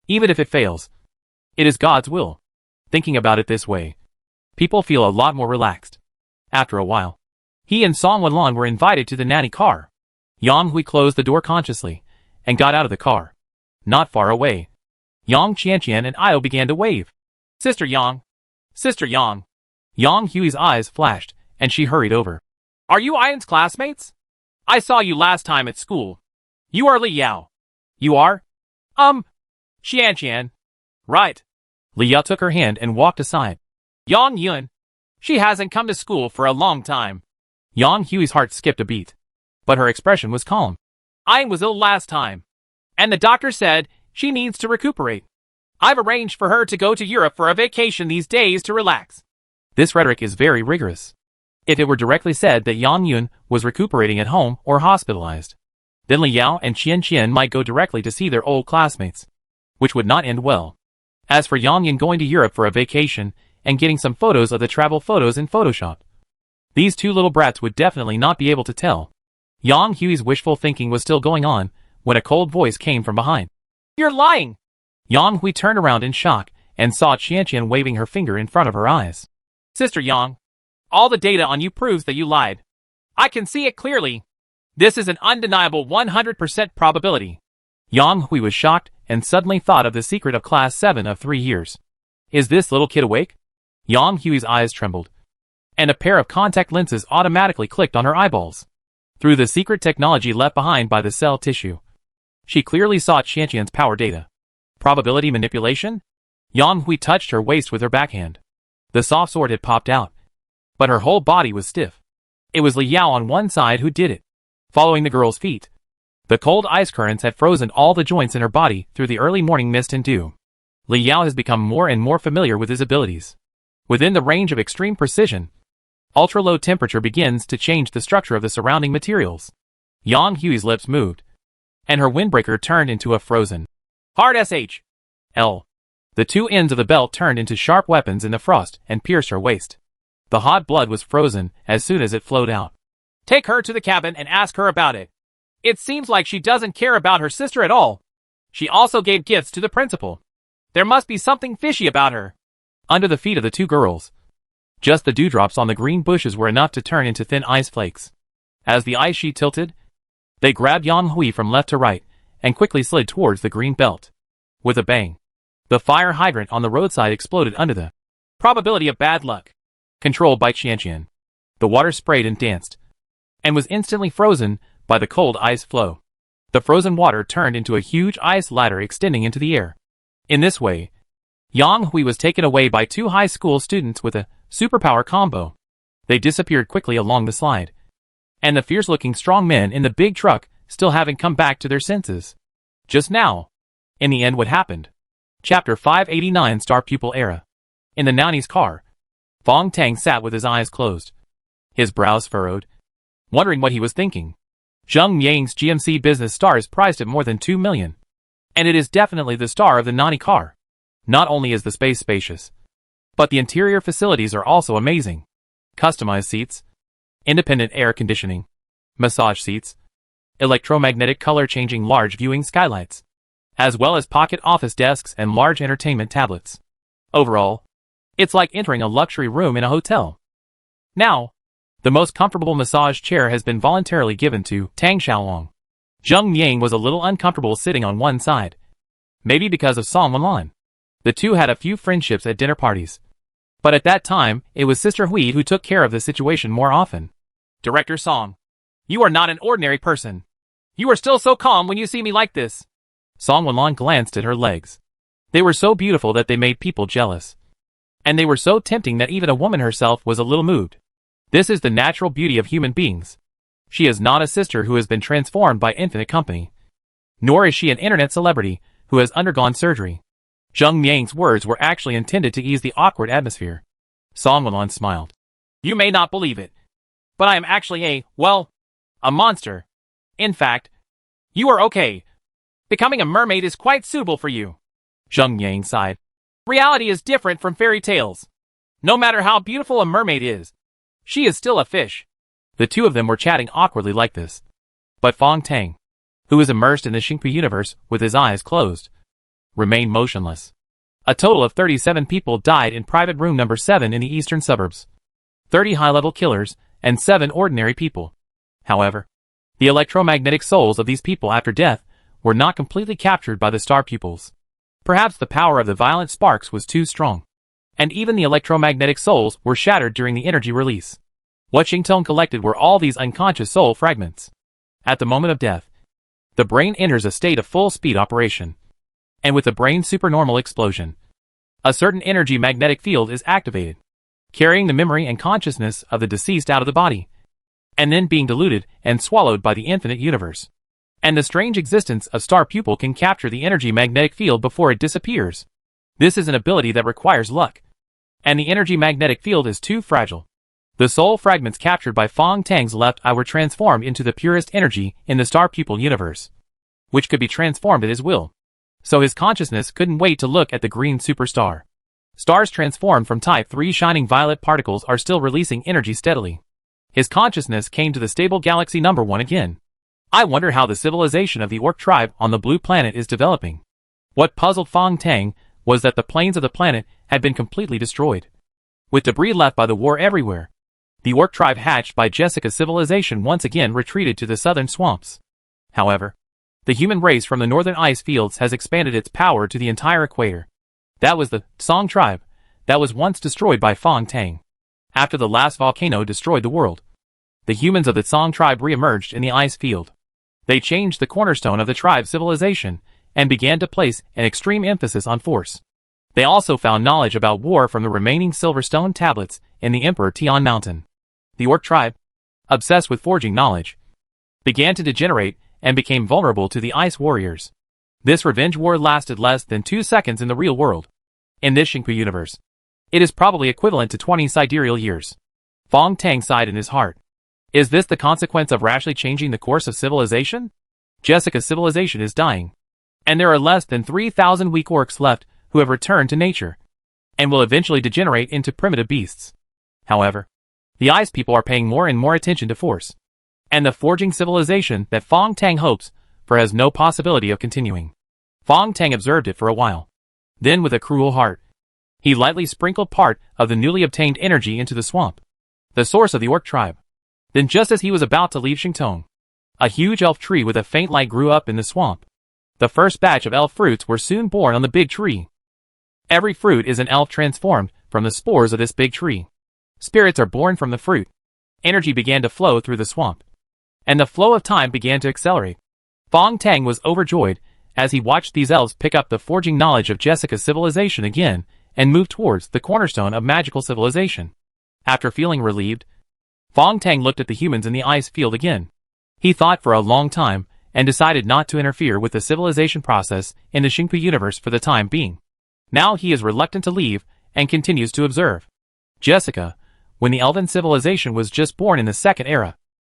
Even if it fails, it is God's will. Thinking about it this way, people feel a lot more relaxed. After a while, he and Song Wenlan were invited to the nanny car. Yang Hui closed the door consciously and got out of the car. Not far away, Yang Qianqian and Io began to wave. Sister Yang. Sister Yang. Yang Hui's eyes flashed, and she hurried over. Are you Ian's classmates? I saw you last time at school. You are Li Yao. You are? Qianqian. Right. Li Yao took her hand and walked aside. Yang Yun. She hasn't come to school for a long time. Yang Hui's heart skipped a beat, but her expression was calm. Ian was ill last time, and the doctor said she needs to recuperate. I've arranged for her to go to Europe for a vacation these days to relax. This rhetoric is very rigorous. If it were directly said that Yang Yun was recuperating at home or hospitalized, then Li Yao and Qianqian might go directly to see their old classmates, which would not end well. As for Yang Yun going to Europe for a vacation and getting some photos of the travel photos in Photoshop, these two little brats would definitely not be able to tell. Yang Hui's wishful thinking was still going on when a cold voice came from behind. You're lying! Yang Hui turned around in shock and saw Qianqian waving her finger in front of her eyes. Sister Yang, All the data on you proves that you lied. I can see it clearly. This is an undeniable 100% probability. Yang Hui was shocked and suddenly thought of the secret of Class 7 of 3 years. Is this little kid awake? Yang Hui's eyes trembled, and a pair of contact lenses automatically clicked on her eyeballs. Through the secret technology left behind by the cell tissue, she clearly saw Qianqian's power data. Probability manipulation? Yang Hui touched her waist with her backhand. The soft sword had popped out, but her whole body was stiff. It was Li Yao on one side who did it. Following the girl's feet, the cold ice currents had frozen all the joints in her body through the early morning mist and dew. Li Yao has become more and more familiar with his abilities. Within the range of extreme precision, ultra-low temperature begins to change the structure of the surrounding materials. Yang Hui's lips moved, and her windbreaker turned into a frozen hard SHL. The two ends of the belt turned into sharp weapons in the frost and pierced her waist. The hot blood was frozen as soon as it flowed out. Take her to the cabin and ask her about it. It seems like she doesn't care about her sister at all. She also gave gifts to the principal. There must be something fishy about her. Under the feet of the two girls, just the dewdrops on the green bushes were enough to turn into thin ice flakes. As the ice sheet tilted, they grabbed Yang Hui from left to right and quickly slid towards the green belt. With a bang, the fire hydrant on the roadside exploded under the probability of bad luck. Controlled by Qianqian. The water sprayed and danced, and was instantly frozen by the cold ice flow. The frozen water turned into a huge ice ladder extending into the air. In this way, Yang Hui was taken away by two high school students with a superpower combo. They disappeared quickly along the slide, and the fierce-looking strong men in the big truck still haven't come back to their senses. Just now. In the end, what happened? Chapter 589, Star Pupil Era. In the nanny's car, Fong Tang sat with his eyes closed, his brows furrowed, wondering what he was thinking. Zheng Yang's GMC business star is priced at more than 2 million. And it is definitely the star of the nanny car. Not only is the space spacious, but the interior facilities are also amazing. Customized seats, independent air conditioning, massage seats, electromagnetic color-changing large viewing skylights, as well as pocket office desks and large entertainment tablets. Overall, it's like entering a luxury room in a hotel. Now, the most comfortable massage chair has been voluntarily given to Tang Xiaolong. Zheng Yang was a little uncomfortable sitting on one side. Maybe because of Song Wenlan. The two had a few friendships at dinner parties. But at that time, it was Sister Hui who took care of the situation more often. Director Song, you are not an ordinary person. You are still so calm when you see me like this. Song Wenlan glanced at her legs. They were so beautiful that they made people jealous. And they were so tempting that even a woman herself was a little moved. This is the natural beauty of human beings. She is not a sister who has been transformed by infinite company. Nor is she an internet celebrity who has undergone surgery. Zheng Yang's words were actually intended to ease the awkward atmosphere. Song Wenlan smiled. You may not believe it, but I am actually a monster. In fact, you are okay. Becoming a mermaid is quite suitable for you. Zheng Yang sighed. Reality is different from fairy tales. No matter how beautiful a mermaid is, she is still a fish. The two of them were chatting awkwardly like this. But Fong Tang, who was immersed in the Xingpu universe with his eyes closed, remained motionless. A total of 37 people died in private room number 7 in the eastern suburbs. 30 high-level killers and 7 ordinary people. However, the electromagnetic souls of these people after death were not completely captured by the star pupils. Perhaps the power of the violent sparks was too strong, and even the electromagnetic souls were shattered during the energy release. What Xingtong collected were all these unconscious soul fragments. At the moment of death, the brain enters a state of full-speed operation. And with the brain's supernormal explosion, a certain energy magnetic field is activated, carrying the memory and consciousness of the deceased out of the body, and then being diluted and swallowed by the infinite universe. And the strange existence of star pupil can capture the energy magnetic field before it disappears. This is an ability that requires luck, and the energy magnetic field is too fragile. The soul fragments captured by Fong Tang's left eye were transformed into the purest energy in the star pupil universe, which could be transformed at his will. So his consciousness couldn't wait to look at the green superstar. Stars transformed from type 3 shining violet particles are still releasing energy steadily. His consciousness came to the stable galaxy number 1 again. I wonder how the civilization of the Orc tribe on the blue planet is developing. What puzzled Fong Tang was that the plains of the planet had been completely destroyed, with debris left by the war everywhere. The orc tribe hatched by Jessica's civilization once again retreated to the southern swamps. However, the human race from the northern ice fields has expanded its power to the entire equator. That was the Song tribe that was once destroyed by Fong Tang. After the last volcano destroyed the world, the humans of the Song tribe re-emerged in the ice field. They changed the cornerstone of the tribe's civilization and began to place an extreme emphasis on force. They also found knowledge about war from the remaining silverstone tablets in the Emperor Tian Mountain. The orc tribe, obsessed with forging knowledge, began to degenerate and became vulnerable to the ice warriors. This revenge war lasted less than 2 seconds in the real world. In this Xingpu universe, it is probably equivalent to 20 sidereal years. Fong Tang sighed in his heart. Is this the consequence of rashly changing the course of civilization? Jessica's civilization is dying, and there are less than 3,000 weak orcs left who have returned to nature, and will eventually degenerate into primitive beasts. However, the ice people are paying more and more attention to force, and the forging civilization that Fong Tang hopes for has no possibility of continuing. Fong Tang observed it for a while. Then with a cruel heart, he lightly sprinkled part of the newly obtained energy into the swamp, the source of the orc tribe. Then just as he was about to leave Xingtong, a huge elf tree with a faint light grew up in the swamp. The first batch of elf fruits were soon born on the big tree. Every fruit is an elf transformed from the spores of this big tree. Spirits are born from the fruit. Energy began to flow through the swamp, and the flow of time began to accelerate. Fong Tang was overjoyed as he watched these elves pick up the forging knowledge of Jessica's civilization again and move towards the cornerstone of magical civilization. After feeling relieved, Fong Tang looked at the humans in the ice field again. He thought for a long time and decided not to interfere with the civilization process in the Xingpu universe for the time being. Now he is reluctant to leave and continues to observe. Jessica, when the elven civilization was just born in the second era,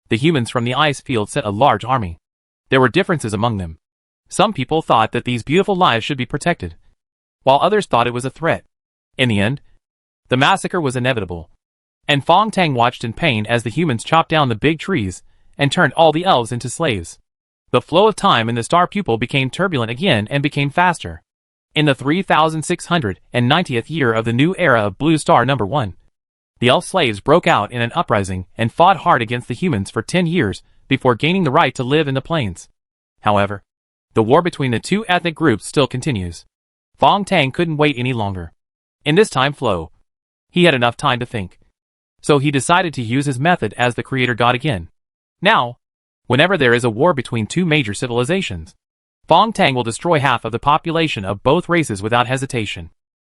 the humans from the ice field sent a large army. There were differences among them. Some people thought that these beautiful lives should be protected, while others thought it was a threat. In the end, the massacre was inevitable, and Fong Tang watched in pain as the humans chopped down the big trees and turned all the elves into slaves. The flow of time in the star pupil became turbulent again and became faster. In the 3690th year of the new era of Blue Star No. 1, the elf slaves broke out in an uprising and fought hard against the humans for 10 years before gaining the right to live in the plains. However, the war between the two ethnic groups still continues. Fong Tang couldn't wait any longer. In this time flow, he had enough time to think. So he decided to use his method as the creator god again. Now, whenever there is a war between two major civilizations, Fong Tang will destroy half of the population of both races without hesitation.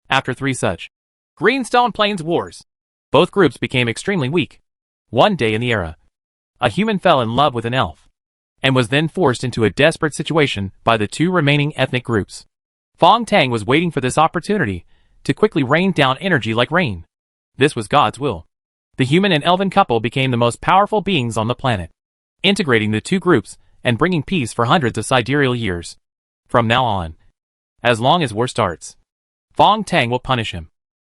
After 3 such Greenstone Plains wars, both groups became extremely weak. One day in the era, a human fell in love with an elf, and was then forced into a desperate situation by the two remaining ethnic groups. Fong Tang was waiting for this opportunity to quickly rain down energy like rain. This was God's will. The human and elven couple became the most powerful beings on the planet, integrating the two groups and bringing peace for hundreds of sidereal years. From now on, as long as war starts, Fong Tang will punish him.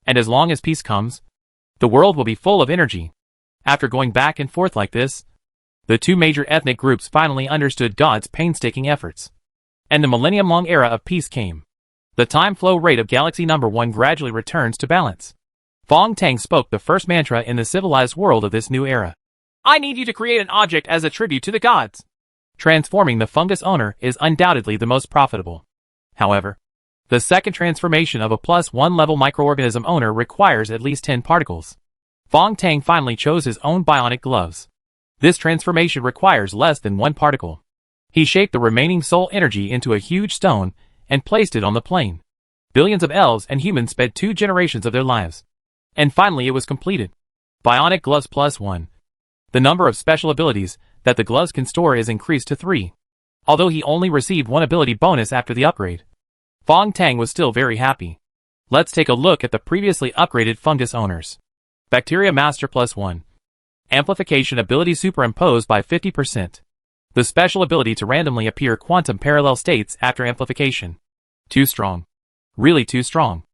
And as long as peace comes, the world will be full of energy. After going back and forth like this, the two major ethnic groups finally understood God's painstaking efforts, and the millennium-long era of peace came. The time flow rate of Galaxy No. 1 gradually returns to balance. Fong Tang spoke the first mantra in the civilized world of this new era. I need you to create an object as a tribute to the gods. Transforming the fungus owner is undoubtedly the most profitable. However, the second transformation of a +1 level microorganism owner requires at least 10 particles. Fong Tang finally chose his own bionic gloves. This transformation requires less than 1 particle. He shaped the remaining soul energy into a huge stone and placed it on the plane. Billions of elves and humans spent 2 generations of their lives, and finally it was completed. Bionic Gloves +1. The number of special abilities that the gloves can store is increased to 3. Although he only received 1 ability bonus after the upgrade, Fong Tang was still very happy. Let's take a look at the previously upgraded fungus owners. Bacteria Master +1. Amplification ability superimposed by 50%. The special ability to randomly appear quantum parallel states after amplification. Too strong. Really too strong.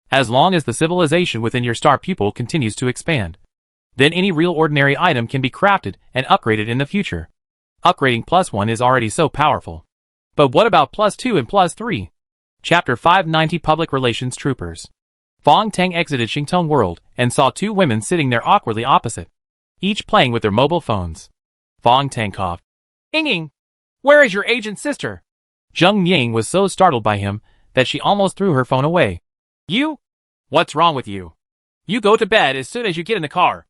As long as the civilization within your star pupil continues to expand, then any real ordinary item can be crafted and upgraded in the future. Upgrading +1 is already so powerful. But what about +2 and +3? Chapter 590 Public Relations Troopers. Fong Tang exited Xingtong World and saw 2 women sitting there awkwardly opposite. each playing with their mobile phones. Fong Tang coughed. Ying, where is your agent's sister? Zheng Ying was so startled by him that she almost threw her phone away. You? What's wrong with you? You go to bed as soon as you get in the car.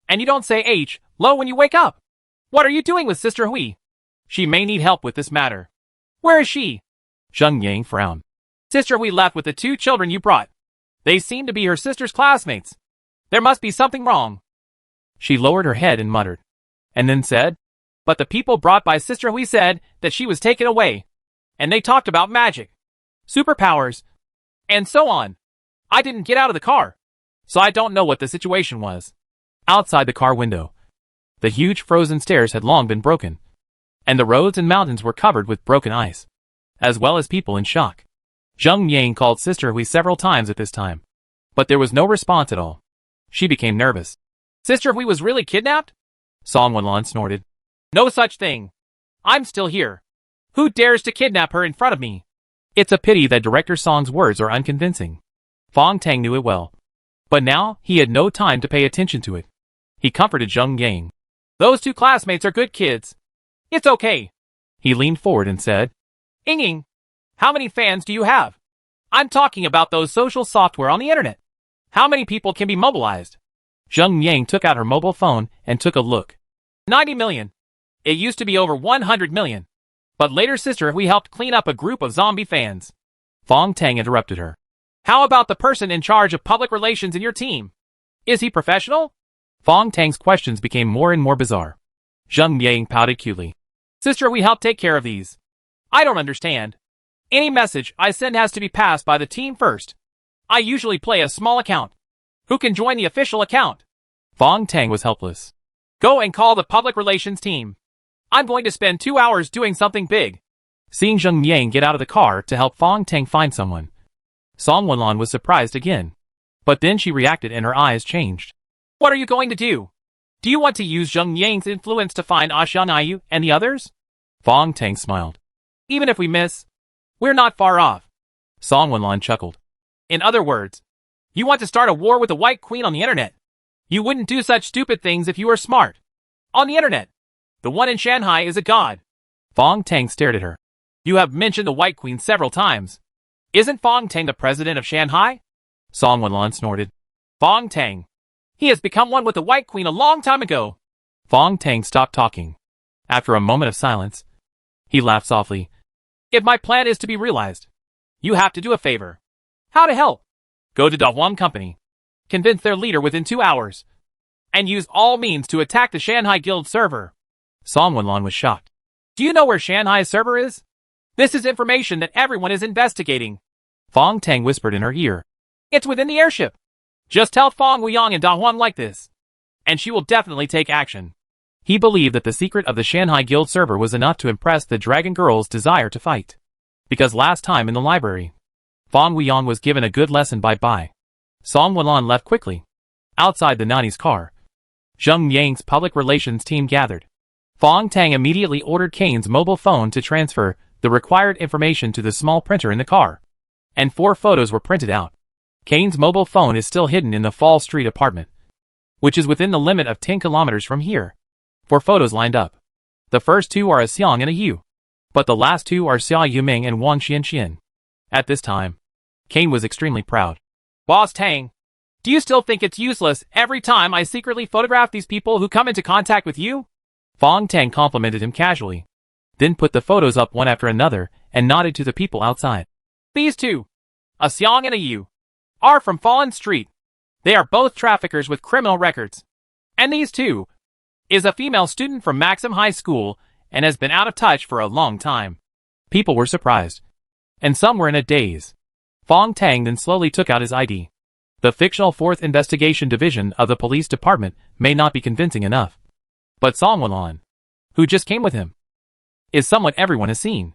And you don't say hello when you wake up. What are you doing with Sister Hui? She may need help with this matter. Where is she? Zheng Yang frowned. Sister Hui left with the 2 children you brought. They seem to be her sister's classmates. There must be something wrong. She lowered her head and muttered. And then said, but the people brought by Sister Hui said that she was taken away. And they talked about magic, superpowers, and so on. I didn't get out of the car, so I don't know what the situation was. Outside the car window, the huge frozen stairs had long been broken, and the roads and mountains were covered with broken ice, as well as people in shock. Zheng Yang called Sister Hui several times at this time, but there was no response at all. She became nervous. Sister Hui was really kidnapped? Song Wenlan snorted. No such thing. I'm still here. Who dares to kidnap her in front of me? It's a pity that Director Song's words are unconvincing. Fong Tang knew it well, but now he had no time to pay attention to it. He comforted Zheng Yang. Those 2 classmates are good kids. It's okay. He leaned forward and said, Ying, how many fans do you have? I'm talking about those social software on the internet. How many people can be mobilized? Zheng Yang took out her mobile phone and took a look. 90 million. It used to be over 100 million. But later Sister Hui helped clean up a group of zombie fans. Fong Tang interrupted her. How about the person in charge of public relations in your team? Is he professional? Fong Tang's questions became more and more bizarre. Zheng Yang pouted cutely. Sister Hui helped take care of these. I don't understand. Any message I send has to be passed by the team first. I usually play a small account. Who can join the official account? Fong Tang was helpless. Go and call the public relations team. I'm going to spend 2 hours doing something big. Seeing Zheng Yang get out of the car to help Fong Tang find someone, Song Wenlan was surprised again. But then she reacted and her eyes changed. What are you going to do? Do you want to use Zheng Yang's influence to find Ashan Ayu and the others? Fong Tang smiled. Even if we miss, we're not far off. Song Wenlan chuckled. In other words, you want to start a war with the White Queen on the internet. You wouldn't do such stupid things if you were smart. On the internet, the one in Shanghai is a god. Fong Tang stared at her. You have mentioned the White Queen several times. Isn't Fong Tang the president of Shanghai? Song Wenlan snorted. Fong Tang. He has become one with the White Queen a long time ago. Fong Tang stopped talking. After a moment of silence, he laughed softly. If my plan is to be realized, you have to do a favor. How to help? Go to Dahua Company. Convince their leader within 2 hours. And use all means to attack the Shanghai Guild server. Song Wenlan was shocked. Do you know where Shanghai's server is? This is information that everyone is investigating. Fong Tang whispered in her ear. It's within the airship. Just tell Fong Weiyang and Dahua like this, and she will definitely take action. He believed that the secret of the Shanghai Guild server was enough to impress the Dragon Girl's desire to fight. Because last time in the library, Fong Weiyang was given a good lesson by Bai. Song Wenlan left quickly. Outside the nanny's car, Zheng Yang's public relations team gathered. Fong Tang immediately ordered Kane's mobile phone to transfer the required information to the small printer in the car, and 4 photos were printed out. Kane's mobile phone is still hidden in the Fall Street apartment, which is within the limit of 10 kilometers from here. 4 photos lined up. The first 2 are a Xiang and a Yu, but the last 2 are Xia Yuming and Wang Xianxian. At this time, Kane was extremely proud. Boss Tang, do you still think it's useless every time I secretly photograph these people who come into contact with you? Fong Tang complimented him casually, then put the photos up one after another and nodded to the people outside. These 2, a Xiang and a Yu, are from Fallen Street. They are both traffickers with criminal records. And these 2 is a female student from Maxim High School and has been out of touch for a long time. People were surprised, and some were in a daze. Fong Tang then slowly took out his ID. The fictional 4th Investigation Division of the Police Department may not be convincing enough. But Song Wenlan, who just came with him, is someone everyone has seen.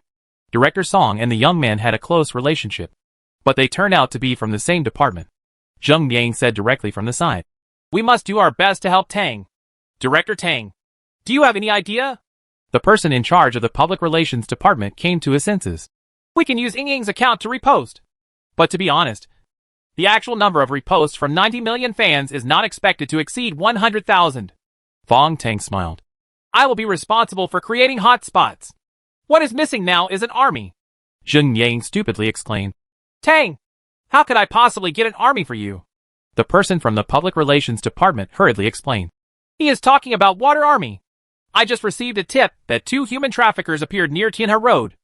Director Song and the young man had a close relationship, but they turned out to be from the same department. Zheng Yang said directly from the side. We must do our best to help Tang. Director Tang, do you have any idea? The person in charge of the public relations department came to his senses. We can use Ying Ying's account to repost. But to be honest, the actual number of reposts from 90 million fans is not expected to exceed 100,000. Fong Tang smiled. I will be responsible for creating hotspots. What is missing now is an army. Zheng Yang stupidly exclaimed. Tang, how could I possibly get an army for you? The person from the Public Relations Department hurriedly explained. He is talking about water army. I just received a tip that 2 human traffickers appeared near Tianhe Road.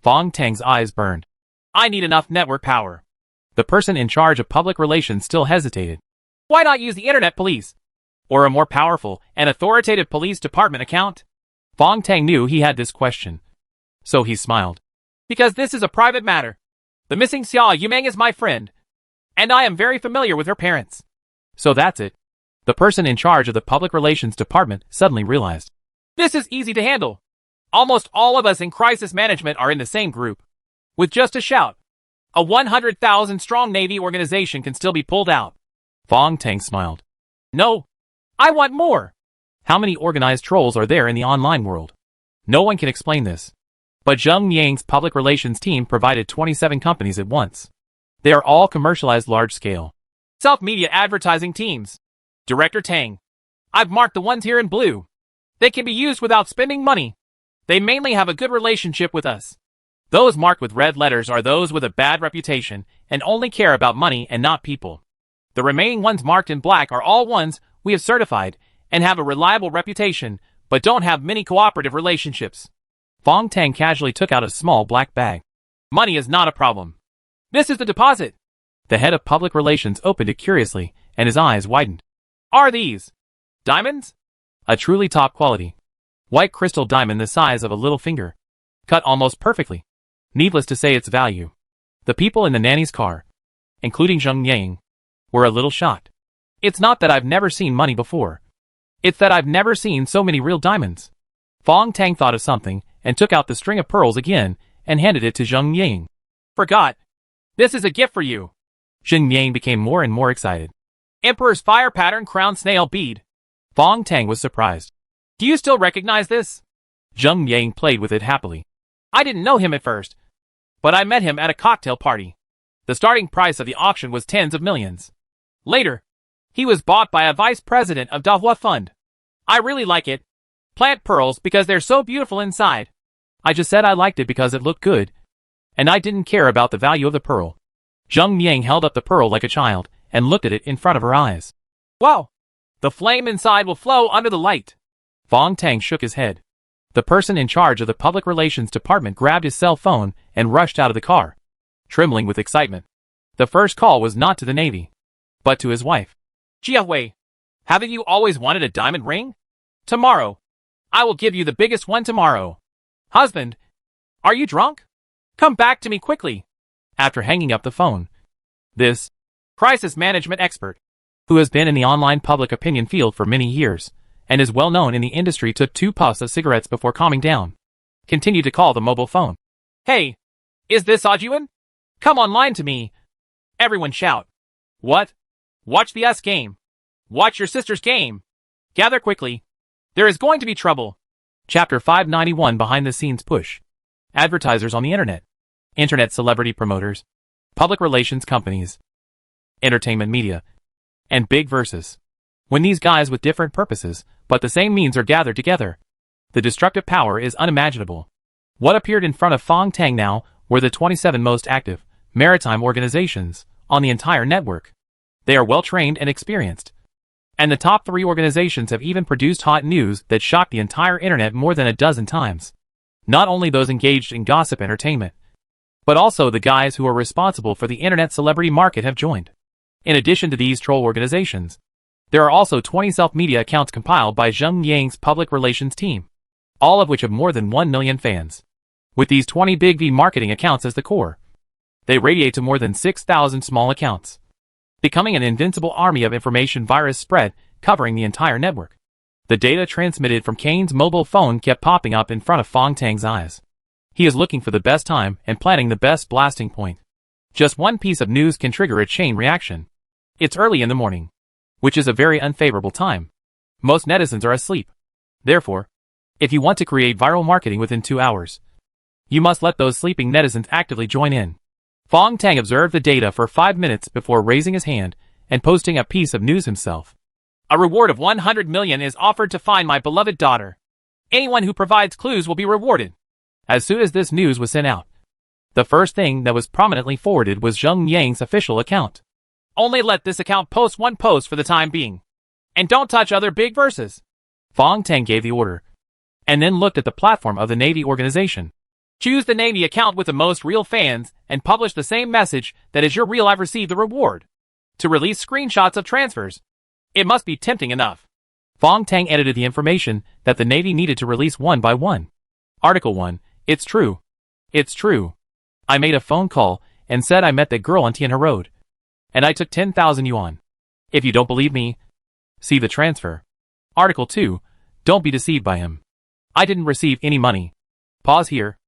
Fong Tang's eyes burned. I need enough network power. The person in charge of public relations still hesitated. Why not use the internet police? Or a more powerful and authoritative police department account? Fong Tang knew he had this question. So he smiled. Because this is a private matter. The missing Xia Yumeng is my friend. And I am very familiar with her parents. So that's it. The person in charge of the Public Relations Department suddenly realized. This is easy to handle. Almost all of us in crisis management are in the same group. With just a shout, a 100,000 strong Navy organization can still be pulled out. Fong Tang smiled. No, I want more. How many organized trolls are there in the online world? No one can explain this. But Zheng Yang's public relations team provided 27 companies at once. They are all commercialized large-scale. Self-media advertising teams. Director Tang. I've marked the ones here in blue. They can be used without spending money. They mainly have a good relationship with us. Those marked with red letters are those with a bad reputation and only care about money and not people. The remaining ones marked in black are all ones we have certified and have a reliable reputation, but don't have many cooperative relationships. Fong Tang casually took out a small black bag. Money is not a problem. This is the deposit. The head of public relations opened it curiously, and his eyes widened. Are these diamonds? A truly top quality white crystal diamond the size of a little finger. Cut almost perfectly. Needless to say its value. The people in the nanny's car, including Zheng Yang, were a little shocked. It's not that I've never seen money before. It's that I've never seen so many real diamonds. Fong Tang thought of something and took out the string of pearls again and handed it to Zheng Yang. Forgot. This is a gift for you. Zheng Yang became more and more excited. Emperor's fire pattern crown snail bead. Fong Tang was surprised. Do you still recognize this? Zheng Yang played with it happily. I didn't know him at first, but I met him at a cocktail party. The starting price of the auction was tens of millions. Later, he was bought by a vice president of Dahua Fund. I really like it. Plant pearls because they're so beautiful inside. I just said I liked it because it looked good, and I didn't care about the value of the pearl. Zheng Yang held up the pearl like a child and looked at it in front of her eyes. Wow! The flame inside will flow under the light. Fong Tang shook his head. The person in charge of the public relations department grabbed his cell phone and rushed out of the car, trembling with excitement. The first call was not to the Navy, but to his wife. Jia Hui, haven't you always wanted a diamond ring? Tomorrow. I will give you the biggest one tomorrow. Husband, are you drunk? Come back to me quickly. After hanging up the phone, this crisis management expert, who has been in the online public opinion field for many years, and is well known in the industry, took 2 puffs of cigarettes before calming down. Continued to call the mobile phone. Hey, is this Ajuan? Come online to me. Everyone shout. What? Watch the S game. Watch your sister's game. Gather quickly. There is going to be trouble. Chapter 591 Behind the Scenes Push. Advertisers on the Internet. Internet celebrity promoters. Public relations companies. Entertainment media. And big versus. When these guys with different purposes, but the same means are gathered together, the destructive power is unimaginable. What appeared in front of Fong Tang now were the 27 most active maritime organizations on the entire network. They are well trained and experienced. And the top 3 organizations have even produced hot news that shocked the entire internet more than a dozen times. Not only those engaged in gossip entertainment, but also the guys who are responsible for the internet celebrity market have joined. In addition to these troll organizations, there are also 20 self-media accounts compiled by Zheng Yang's public relations team, all of which have more than 1 million fans. With these 20 big V marketing accounts as the core, they radiate to more than 6,000 small accounts, becoming an invincible army of information virus spread covering the entire network. The data transmitted from Kane's mobile phone kept popping up in front of Fong Tang's eyes. He is looking for the best time and planning the best blasting point. Just one piece of news can trigger a chain reaction. It's early in the morning, which is a very unfavorable time. Most netizens are asleep. Therefore, if you want to create viral marketing within 2 hours, you must let those sleeping netizens actively join in. Fong Tang observed the data for 5 minutes before raising his hand and posting a piece of news himself. A reward of 100 million is offered to find my beloved daughter. Anyone who provides clues will be rewarded. As soon as this news was sent out, the first thing that was prominently forwarded was Zheng Yang's official account. Only let this account post one post for the time being. And don't touch other big verses. Fong Tang gave the order, and then looked at the platform of the Navy organization. Choose the Navy account with the most real fans and publish the same message that is your real I've received the reward. To release screenshots of transfers. It must be tempting enough. Fong Tang edited the information that the Navy needed to release one by one. Article 1. It's true. It's true. I made a phone call and said I met that girl on Tianhe Road. And I took 10,000 yuan. If you don't believe me, see the transfer. Article 2. Don't be deceived by him. I didn't receive any money. Pause here.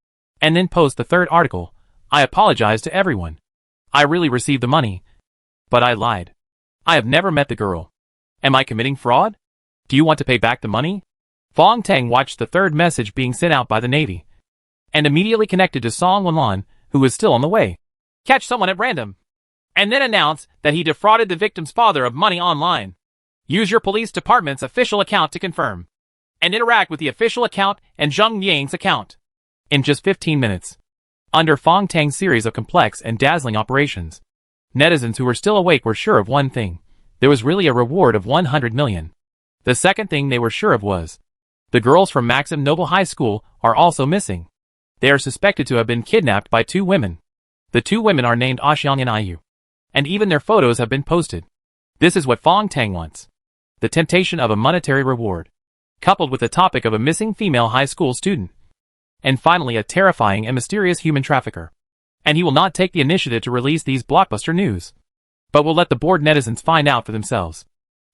And then post the third article. I apologize to everyone. I really received the money. But I lied. I have never met the girl. Am I committing fraud? Do you want to pay back the money? Fong Tang watched the third message being sent out by the Navy, and immediately connected to Song Wenlan, who was still on the way. Catch someone at random. And then announce that he defrauded the victim's father of money online. Use your police department's official account to confirm. And interact with the official account and Zheng Yang's account. In just 15 minutes. Under Fong Tang's series of complex and dazzling operations, netizens who were still awake were sure of one thing. There was really a reward of 100 million. The second thing they were sure of was, the girls from Maxim Noble High School are also missing. They are suspected to have been kidnapped by 2 women. The 2 women are named Xiang and Ayu. And even their photos have been posted. This is what Fong Tang wants. The temptation of a monetary reward, coupled with the topic of a missing female high school student. And finally a terrifying and mysterious human trafficker. And he will not take the initiative to release these blockbuster news, but will let the bored netizens find out for themselves.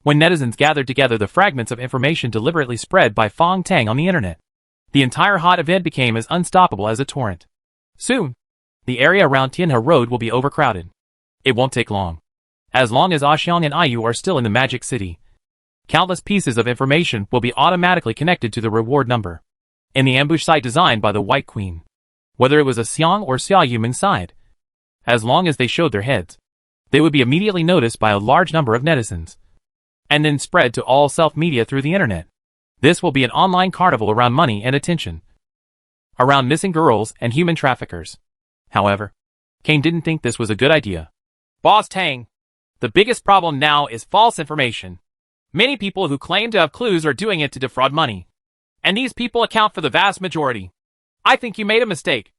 When netizens gathered together the fragments of information deliberately spread by Fong Tang on the internet, the entire hot event became as unstoppable as a torrent. Soon, the area around Tianhe Road will be overcrowded. It won't take long. As long as Xiang and Ayu are still in the Magic City, countless pieces of information will be automatically connected to the reward number. In the ambush site designed by the White Queen, whether it was a Xiang or Xiaoyu inside, as long as they showed their heads, they would be immediately noticed by a large number of netizens, and then spread to all self-media through the internet. This will be an online carnival around money and attention, around missing girls and human traffickers. However, Kane didn't think this was a good idea. Boss Tang, the biggest problem now is false information. Many people who claim to have clues are doing it to defraud money. And these people account for the vast majority. I think you made a mistake.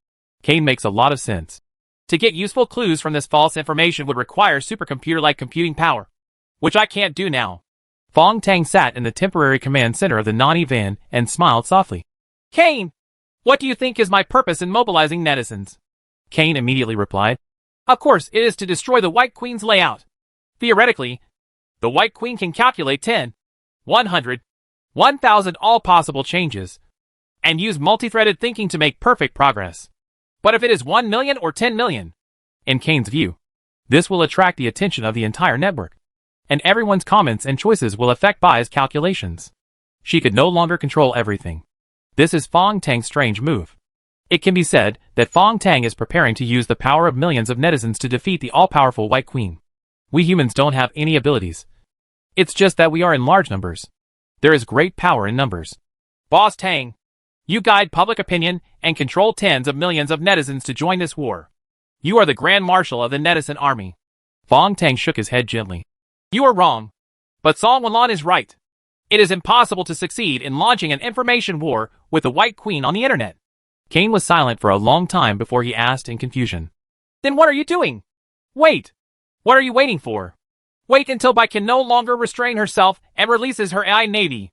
Kane makes a lot of sense. To get useful clues from this false information would require supercomputer-like computing power, which I can't do now. Fong Tang sat in the temporary command center of the Nani van and smiled softly. Kane, what do you think is my purpose in mobilizing netizens? Kane immediately replied, Of course, it is to destroy the White Queen's layout. Theoretically, the White Queen can calculate 10, 100, 1,000 all possible changes, and use multi-threaded thinking to make perfect progress. But if it is 1 million or 10 million, in Kane's view, this will attract the attention of the entire network, and everyone's comments and choices will affect Bai's calculations. She could no longer control everything. This is Fong Tang's strange move. It can be said that Fong Tang is preparing to use the power of millions of netizens to defeat the all-powerful White Queen. We humans don't have any abilities. It's just that we are in large numbers. There is great power in numbers. Boss Tang, you guide public opinion and control tens of millions of netizens to join this war. You are the Grand Marshal of the netizen army. Fong Tang shook his head gently. You are wrong. But Song Wenlan is right. It is impossible to succeed in launching an information war with the White Queen on the internet. Kane was silent for a long time before he asked in confusion. Then what are you doing? Wait. What are you waiting for? Wait until Bai can no longer restrain herself and releases her AI navy.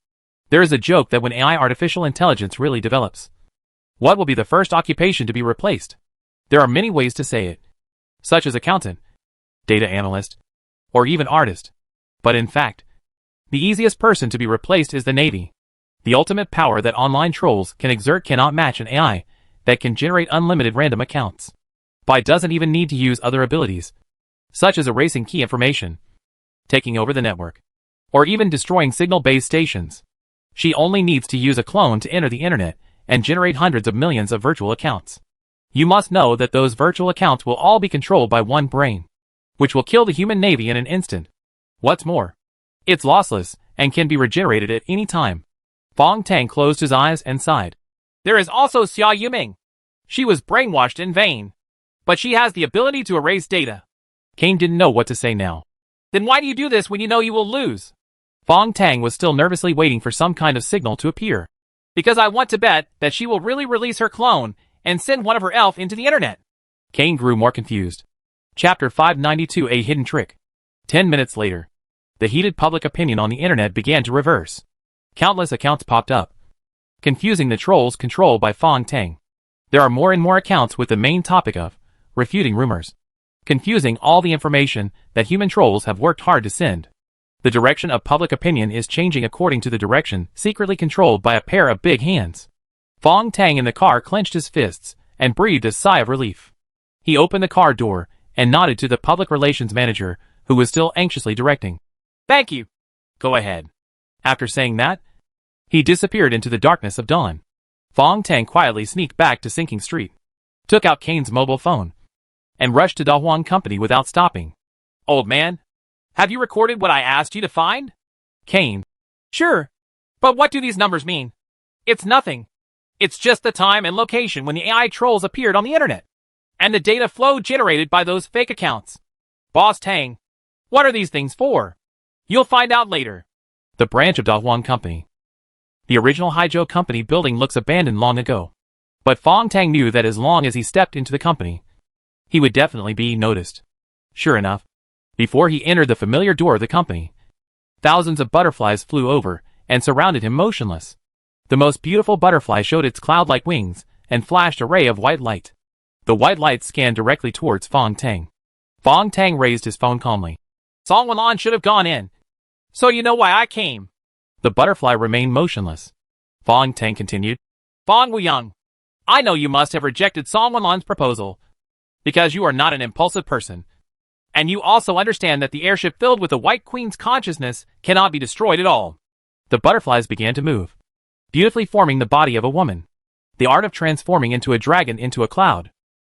There is a joke that when AI artificial intelligence really develops, what will be the first occupation to be replaced? There are many ways to say it, such as accountant, data analyst, or even artist. But in fact, the easiest person to be replaced is the Navy. The ultimate power that online trolls can exert cannot match an AI that can generate unlimited random accounts. Bai doesn't even need to use other abilities, such as erasing key information, taking over the network, or even destroying signal-based stations. She only needs to use a clone to enter the internet and generate hundreds of millions of virtual accounts. You must know that those virtual accounts will all be controlled by one brain, which will kill the human navy in an instant. What's more, it's lossless and can be regenerated at any time. Fong Tang closed his eyes and sighed. There is also Xia Yuming. She was brainwashed in vain. But she has the ability to erase data. Kane didn't know what to say now. Then why do you do this when you know you will lose? Fong Tang was still nervously waiting for some kind of signal to appear. Because I want to bet that she will really release her clone and send one of her elf into the internet. Kane grew more confused. Chapter 592: A Hidden Trick. 10 minutes later. The heated public opinion on the internet began to reverse. Countless accounts popped up, confusing the trolls controlled by Fong Tang. There are more and more accounts with the main topic of refuting rumors, confusing all the information that human trolls have worked hard to send. The direction of public opinion is changing according to the direction secretly controlled by a pair of big hands. Fong Tang in the car clenched his fists and breathed a sigh of relief. He opened the car door and nodded to the public relations manager, who was still anxiously directing. Thank you. Go ahead. After saying that, he disappeared into the darkness of dawn. Fong Tang quietly sneaked back to Sinking Street, took out Kane's mobile phone, and rushed to Dahuang Company without stopping. Old man, have you recorded what I asked you to find? Kane. Sure. But what do these numbers mean? It's nothing. It's just the time and location when the AI trolls appeared on the internet. And the data flow generated by those fake accounts. Boss Tang, what are these things for? You'll find out later. The branch of Dahuang Company. The original Haizhou Company building looks abandoned long ago. But Fong Tang knew that as long as he stepped into the company, he would definitely be noticed. Sure enough, before he entered the familiar door of the company, thousands of butterflies flew over and surrounded him motionless. The most beautiful butterfly showed its cloud-like wings and flashed a ray of white light. The white light scanned directly towards Fong Tang. Fong Tang raised his phone calmly. Song Wenlan should have gone in. So you know why I came. The butterfly remained motionless. Fong Tang continued. Fong Wuyang, I know you must have rejected Song Wenlan's proposal, because you are not an impulsive person. And you also understand that the airship filled with the White Queen's consciousness cannot be destroyed at all. The butterflies began to move, beautifully forming the body of a woman. The art of transforming into a dragon into a cloud.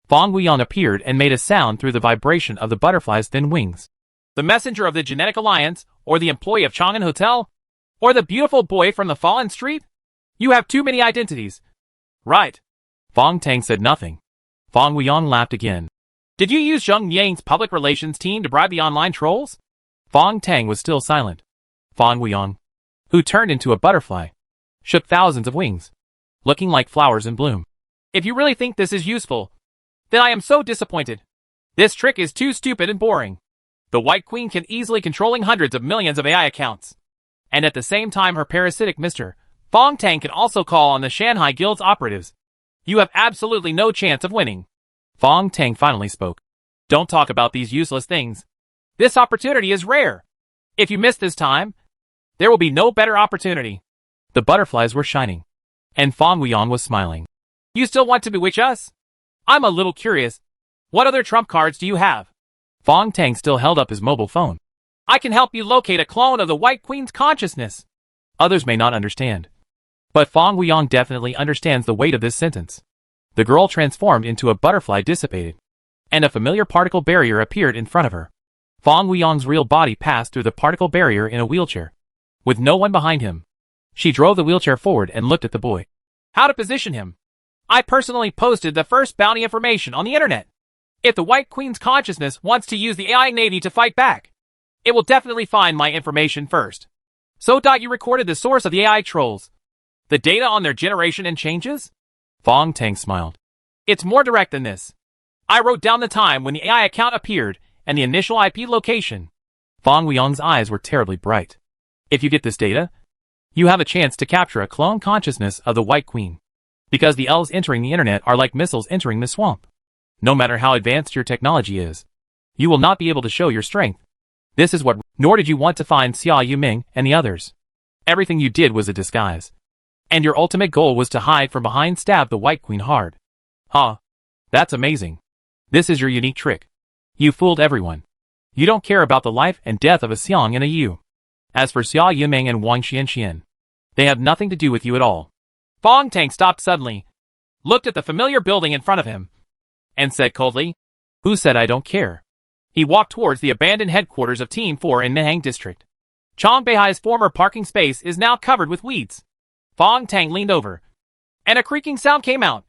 Fong Wuyang appeared and made a sound through the vibration of the butterfly's thin wings. The messenger of the Genetic Alliance, or the employee of Chang'an Hotel, or the beautiful boy from the Fallen Street? You have too many identities. Right. Fong Tang said nothing. Fong Wuyang laughed again. Did you use Zheng Yang's public relations team to bribe the online trolls? Fong Tang was still silent. Fong Wuyang, who turned into a butterfly, shook thousands of wings, looking like flowers in bloom. If you really think this is useful, then I am so disappointed. This trick is too stupid and boring. The White Queen can easily controlling hundreds of millions of AI accounts. And at the same time her parasitic Mr. Fong Tang can also call on the Shanghai Guild's operatives. You have absolutely no chance of winning. Fong Tang finally spoke. Don't talk about these useless things. This opportunity is rare. If you miss this time, there will be no better opportunity. The butterflies were shining, and Fong Wuyang was smiling. You still want to bewitch us? I'm a little curious. What other trump cards do you have? Fong Tang still held up his mobile phone. I can help you locate a clone of the White Queen's consciousness. Others may not understand, but Fong Wuyang definitely understands the weight of this sentence. The girl transformed into a butterfly dissipated, and a familiar particle barrier appeared in front of her. Fong Wuyang's real body passed through the particle barrier in a wheelchair, with no one behind him. She drove the wheelchair forward and looked at the boy. How to position him? I personally posted the first bounty information on the internet. If the White Queen's consciousness wants to use the AI Navy to fight back, it will definitely find my information first. So, you recorded the source of the AI trolls. The data on their generation and changes? Fong Tang smiled. It's more direct than this. I wrote down the time when the AI account appeared and the initial IP location. Fong Wuyang's eyes were terribly bright. If you get this data, you have a chance to capture a clone consciousness of the White Queen. Because the elves entering the internet are like missiles entering the swamp. No matter how advanced your technology is, you will not be able to show your strength. This is what, nor did you want to find Xia Yuming and the others. Everything you did was a disguise. And your ultimate goal was to hide from behind, stab the White Queen hard. Huh. That's amazing. This is your unique trick. You fooled everyone. You don't care about the life and death of a Xiang and a Yu. As for Xia Yuming and Wang Xianxian, they have nothing to do with you at all. Fong Tang stopped suddenly, looked at the familiar building in front of him, and said coldly, Who said I don't care? He walked towards the abandoned headquarters of Team 4 in Minhang District. Chong Beihai's former parking space is now covered with weeds. Fong Tang leaned over, and a creaking sound came out,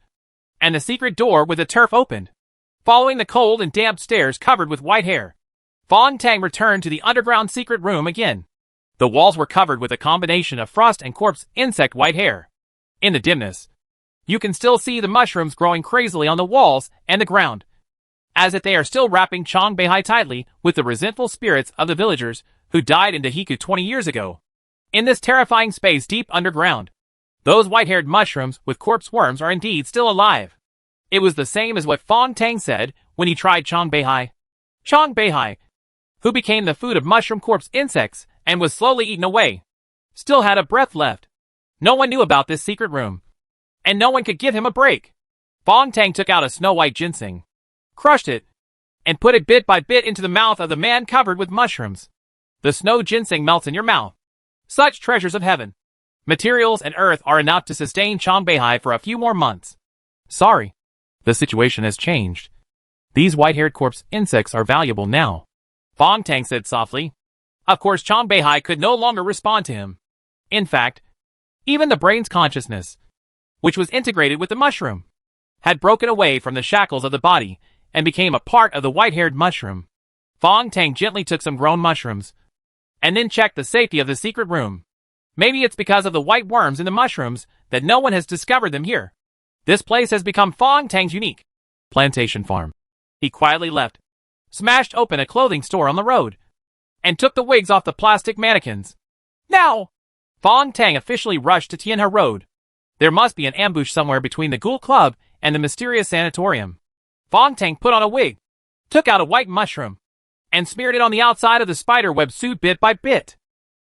and the secret door with the turf opened, following the cold and damp stairs covered with white hair. Fong Tang returned to the underground secret room again. The walls were covered with a combination of frost and corpse insect white hair. In the dimness, you can still see the mushrooms growing crazily on the walls and the ground, as if they are still wrapping Chong Beihai tightly with the resentful spirits of the villagers who died in Dahiku 20 years ago. In this terrifying space deep underground, those white-haired mushrooms with corpse worms are indeed still alive. It was the same as what Fong Tang said when he tried Chong Beihai. Chong Beihai, who became the food of mushroom corpse insects and was slowly eaten away, still had a breath left. No one knew about this secret room, and no one could give him a break. Fong Tang took out a snow-white ginseng, crushed it, and put it bit by bit into the mouth of the man covered with mushrooms. The snow ginseng melts in your mouth. Such treasures of heaven, materials and earth are enough to sustain Chong Beihai for a few more months. Sorry. The situation has changed. These white-haired corpse insects are valuable now, Fong Tang said softly. Of course, Chong Beihai could no longer respond to him. In fact, even the brain's consciousness, which was integrated with the mushroom, had broken away from the shackles of the body and became a part of the white-haired mushroom. Fong Tang gently took some grown mushrooms and then checked the safety of the secret room. Maybe it's because of the white worms in the mushrooms that no one has discovered them here. This place has become Fong Tang's unique plantation farm. He quietly left, smashed open a clothing store on the road, and took the wigs off the plastic mannequins. Now! Fong Tang officially rushed to Tianhe Road. There must be an ambush somewhere between the Ghoul Club and the mysterious sanatorium. Fong Tang put on a wig, took out a white mushroom, and smeared it on the outside of the spiderweb suit bit by bit.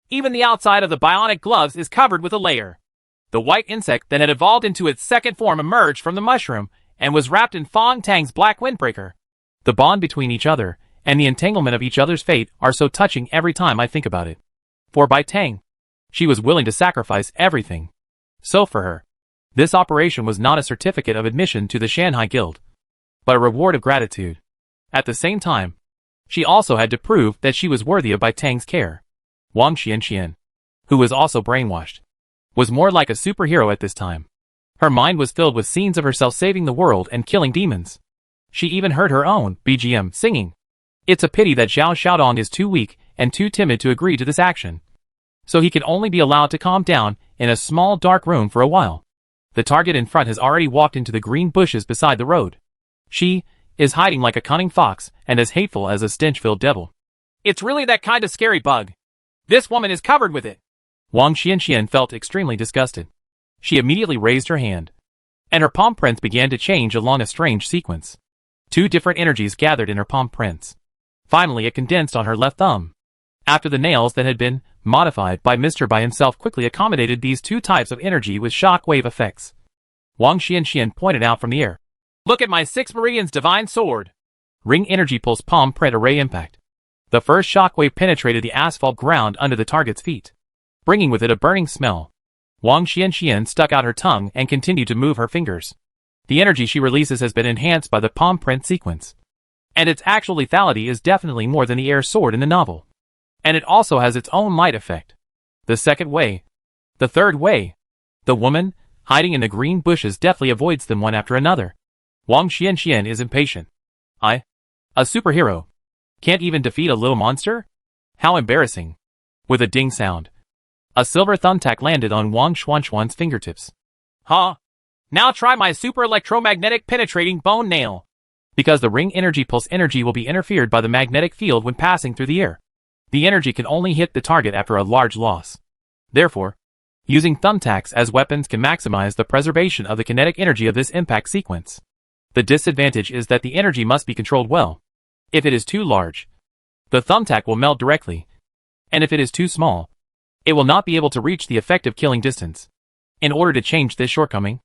Even the outside of the bionic gloves is covered with a layer. The white insect that had evolved into its second form emerged from the mushroom and was wrapped in Fong Tang's black windbreaker. The bond between each other and the entanglement of each other's fate are so touching every time I think about it. For Bai Tang, she was willing to sacrifice everything. So for her, this operation was not a certificate of admission to the Shanghai Guild, but a reward of gratitude. At the same time, she also had to prove that she was worthy of Bai Tang's care. Wang Xianxian, who was also brainwashed, was more like a superhero at this time. Her mind was filled with scenes of herself saving the world and killing demons. She even heard her own BGM singing. It's a pity that Zhao Xiaodong is too weak and too timid to agree to this action, so he can only be allowed to calm down in a small dark room for a while. The target in front has already walked into the green bushes beside the road. She is hiding like a cunning fox and as hateful as a stench-filled devil. It's really that kind of scary bug. This woman is covered with it. Wang Xianxian felt extremely disgusted. She immediately raised her hand, and her palm prints began to change along a strange sequence. Two different energies gathered in her palm prints. Finally, it condensed on her left thumb. After the nails that had been modified by Mr. Bai himself quickly accommodated these two types of energy with shock wave effects. Wang Xianxian pointed out from the air. Look at my 6 Meridian's divine sword. Ring energy pulse palm print array impact. The first shockwave penetrated the asphalt ground under the target's feet, bringing with it a burning smell. Wang Xianxian stuck out her tongue and continued to move her fingers. The energy she releases has been enhanced by the palm print sequence, and its actual lethality is definitely more than the air sword in the novel. And it also has its own light effect. The second way. The third way. The woman, hiding in the green bushes, deftly avoids them one after another. Wang Xianxian is impatient. A superhero, can't even defeat a little monster? How embarrassing. With a ding sound, a silver thumbtack landed on Wang Xuanxuan's fingertips. Huh? Now try my super electromagnetic penetrating bone nail. Because the ring energy pulse energy will be interfered by the magnetic field when passing through the air. The energy can only hit the target after a large loss. Therefore, using thumbtacks as weapons can maximize the preservation of the kinetic energy of this impact sequence. The disadvantage is that the energy must be controlled well. If it is too large, the thumbtack will melt directly, and if it is too small, it will not be able to reach the effective killing distance. In order to change this shortcoming,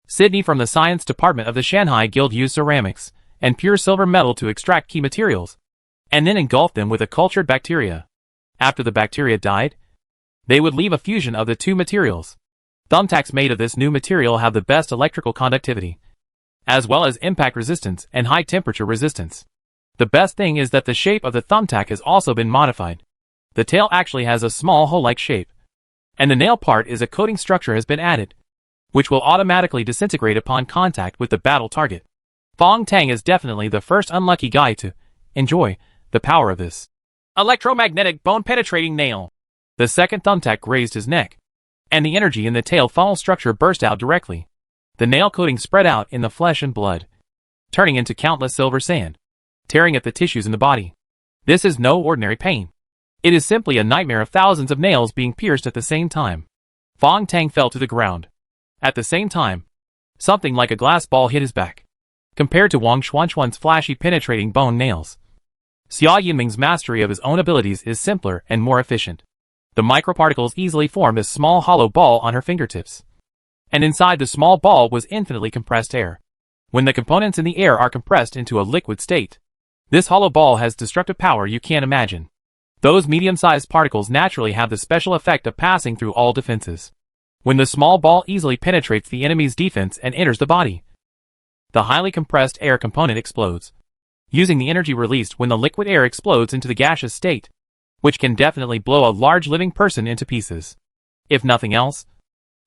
Sydney from the science department of the Shanghai Guild used ceramics and pure silver metal to extract key materials, and then engulf them with a cultured bacteria. After the bacteria died, they would leave a fusion of the two materials. Thumbtacks made of this new material have the best electrical conductivity, as well as impact resistance and high temperature resistance. The best thing is that the shape of the thumbtack has also been modified. The tail actually has a small hole-like shape. And the nail part is a coating structure has been added, which will automatically disintegrate upon contact with the battle target. Fong Tang is definitely the first unlucky guy to enjoy the power of this electromagnetic bone-penetrating nail. The second thumbtack grazed his neck, and the energy in the tail funnel structure burst out directly. The nail coating spread out in the flesh and blood, turning into countless silver sand, tearing at the tissues in the body. This is no ordinary pain. It is simply a nightmare of thousands of nails being pierced at the same time. Fong Tang fell to the ground. At the same time, something like a glass ball hit his back. Compared to Wang Xuanchuan's flashy penetrating bone nails, Xia Yiming's mastery of his own abilities is simpler and more efficient. The microparticles easily formed a small hollow ball on her fingertips. And inside the small ball was infinitely compressed air. When the components in the air are compressed into a liquid state, this hollow ball has destructive power you can't imagine. Those medium-sized particles naturally have the special effect of passing through all defenses. When the small ball easily penetrates the enemy's defense and enters the body, the highly compressed air component explodes, using the energy released when the liquid air explodes into the gaseous state, which can definitely blow a large living person into pieces. If nothing else,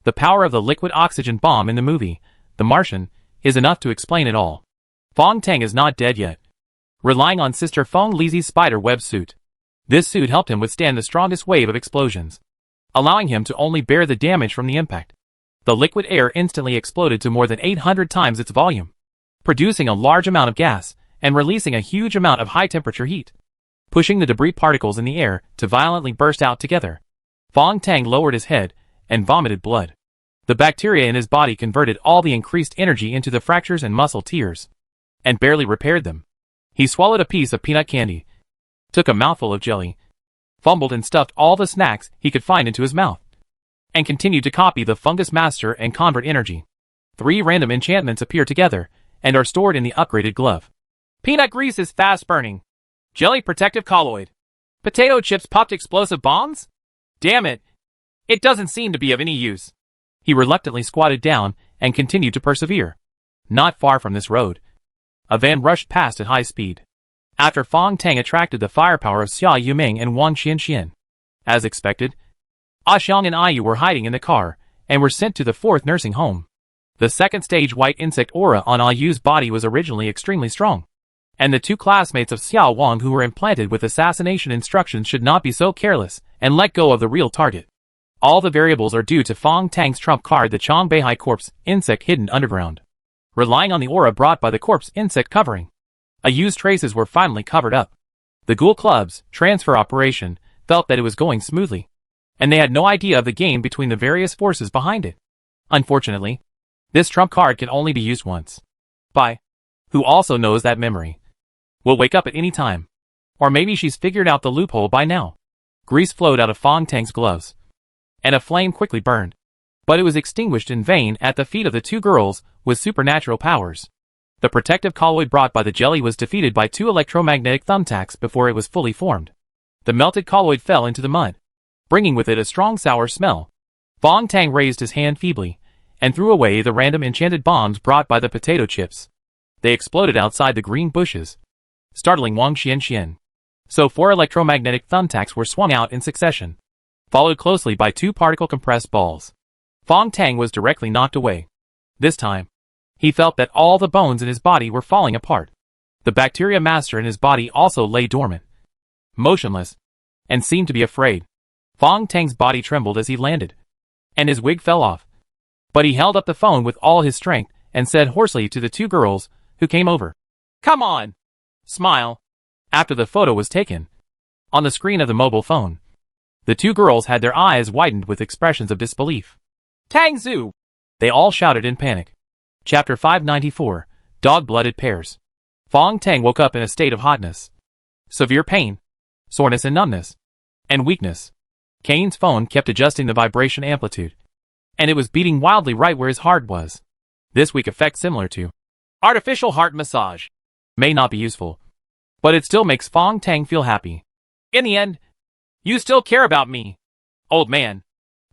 the power of the liquid oxygen bomb in the movie, The Martian, is enough to explain it all. Fong Tang is not dead yet. Relying on Sister Feng Lizi's spider web suit, this suit helped him withstand the strongest wave of explosions, allowing him to only bear the damage from the impact. The liquid air instantly exploded to more than 800 times its volume, producing a large amount of gas and releasing a huge amount of high-temperature heat, pushing the debris particles in the air to violently burst out together. Fong Tang lowered his head and vomited blood. The bacteria in his body converted all the increased energy into the fractures and muscle tears, and barely repaired them. He swallowed a piece of peanut candy, took a mouthful of jelly, fumbled and stuffed all the snacks he could find into his mouth, and continued to copy the fungus master and convert energy. 3 random enchantments appear together and are stored in the upgraded glove. Peanut grease is fast burning. Jelly protective colloid. Potato chips popped explosive bombs? Damn it. It doesn't seem to be of any use. He reluctantly squatted down and continued to persevere. Not far from this road, a van rushed past at high speed. After Fong Tang attracted the firepower of Xia Yiming and Wang Xianxian. As expected, Xiang and Ayu were hiding in the car and were sent to the 4th nursing home. The second stage white insect aura on Ayu's body was originally extremely strong, and the 2 classmates of Xiao Wang who were implanted with assassination instructions should not be so careless and let go of the real target. All the variables are due to Fong Tang's trump card, the Chong Beihai corpse insect hidden underground. Relying on the aura brought by the corpse insect covering, Ayu's traces were finally covered up. The Ghoul Club's transfer operation felt that it was going smoothly, and they had no idea of the game between the various forces behind it. Unfortunately, this trump card can only be used once. Bai, who also knows that memory, will wake up at any time. Or maybe she's figured out the loophole by now. Grease flowed out of Fong Tang's gloves, and a flame quickly burned. But it was extinguished in vain at the feet of the 2 girls with supernatural powers. The protective colloid brought by the jelly was defeated by 2 electromagnetic thumbtacks before it was fully formed. The melted colloid fell into the mud, bringing with it a strong sour smell. Fong Tang raised his hand feebly and threw away the random enchanted bombs brought by the potato chips. They exploded outside the green bushes, startling Wang Xianxian. So 4 electromagnetic thumbtacks were swung out in succession, followed closely by 2 particle compressed balls. Fong Tang was directly knocked away. This time, he felt that all the bones in his body were falling apart. The bacteria master in his body also lay dormant, motionless, and seemed to be afraid. Fong Tang's body trembled as he landed, and his wig fell off. But he held up the phone with all his strength and said hoarsely to the 2 girls who came over, "Come on! Smile." After the photo was taken, on the screen of the mobile phone, the 2 girls had their eyes widened with expressions of disbelief. "Tang Zhu!" They all shouted in panic. Chapter 594, Dog-Blooded Pears. Fong Tang woke up in a state of hotness, severe pain, soreness and numbness, and weakness. Kane's phone kept adjusting the vibration amplitude, and it was beating wildly right where his heart was. This weak effect, similar to artificial heart massage, may not be useful, but it still makes Fong Tang feel happy. "In the end, you still care about me, old man."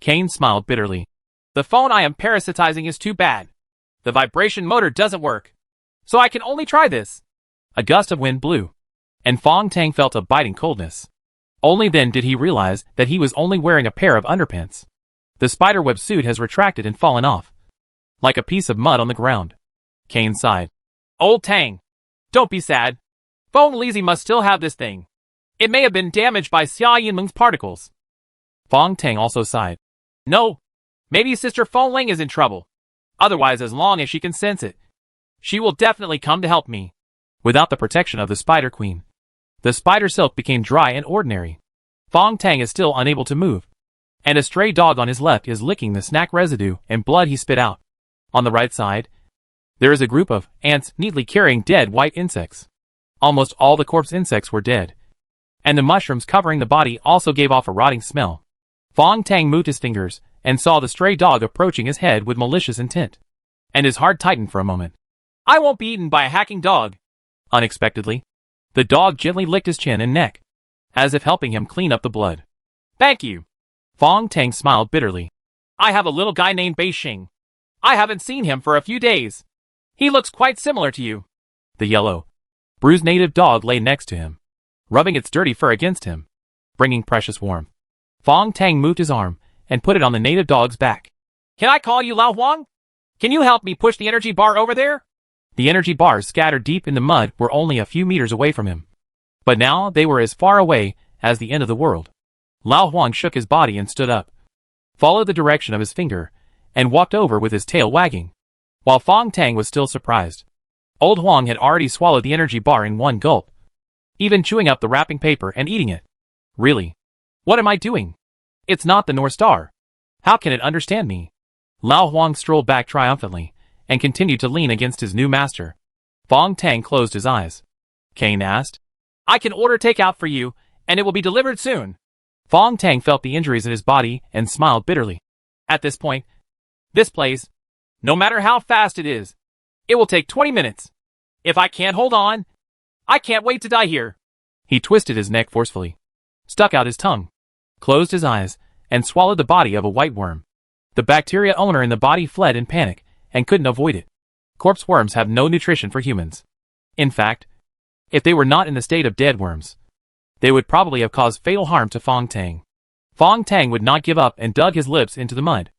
Kane smiled bitterly. "The phone I am parasitizing is too bad. The vibration motor doesn't work, so I can only try this." A gust of wind blew, and Fong Tang felt a biting coldness. Only then did he realize that he was only wearing a pair of underpants. The spiderweb suit has retracted and fallen off, like a piece of mud on the ground. Kane sighed. Old Tang. Don't be sad. Fong Lizzie must still have this thing. It may have been damaged by Xia Yinmeng's particles. Fong Tang also sighed. No. Maybe Sister Fong Ling is in trouble. Otherwise, as long as she can sense it, she will definitely come to help me. Without the protection of the Spider Queen, the spider silk became dry and ordinary. Fong Tang is still unable to move, and a stray dog on his left is licking the snack residue and blood he spit out. On the right side, there is a group of ants neatly carrying dead white insects. Almost all the corpse insects were dead, and the mushrooms covering the body also gave off a rotting smell. Fong Tang moved his fingers and saw the stray dog approaching his head with malicious intent, and his heart tightened for a moment. I won't be eaten by a hacking dog. Unexpectedly, the dog gently licked his chin and neck, as if helping him clean up the blood. Thank you. Fong Tang smiled bitterly. I have a little guy named Bei Xing. I haven't seen him for a few days. He looks quite similar to you. The yellow, bruised native dog lay next to him, rubbing its dirty fur against him, bringing precious warmth. Fong Tang moved his arm and put it on the native dog's back. Can I call you Lao Huang? Can you help me push the energy bar over there? The energy bars scattered deep in the mud were only a few meters away from him, but now they were as far away as the end of the world. Lao Huang shook his body and stood up, followed the direction of his finger, and walked over with his tail wagging, while Fong Tang was still surprised. Old Huang had already swallowed the energy bar in one gulp, even chewing up the wrapping paper and eating it. Really? What am I doing? It's not the North Star. How can it understand me? Lao Huang strolled back triumphantly and continued to lean against his new master. Fong Tang closed his eyes. Kane asked. I can order takeout for you, and it will be delivered soon. Fong Tang felt the injuries in his body and smiled bitterly. At this point, this place, no matter how fast it is, it will take 20 minutes. If I can't hold on, I can't wait to die here. He twisted his neck forcefully, stuck out his tongue, closed his eyes, and swallowed the body of a white worm. The bacteria owner in the body fled in panic and couldn't avoid it. Corpse worms have no nutrition for humans. In fact, if they were not in the state of dead worms, they would probably have caused fatal harm to Fong Tang. Fong Tang would not give up and dug his lips into the mud.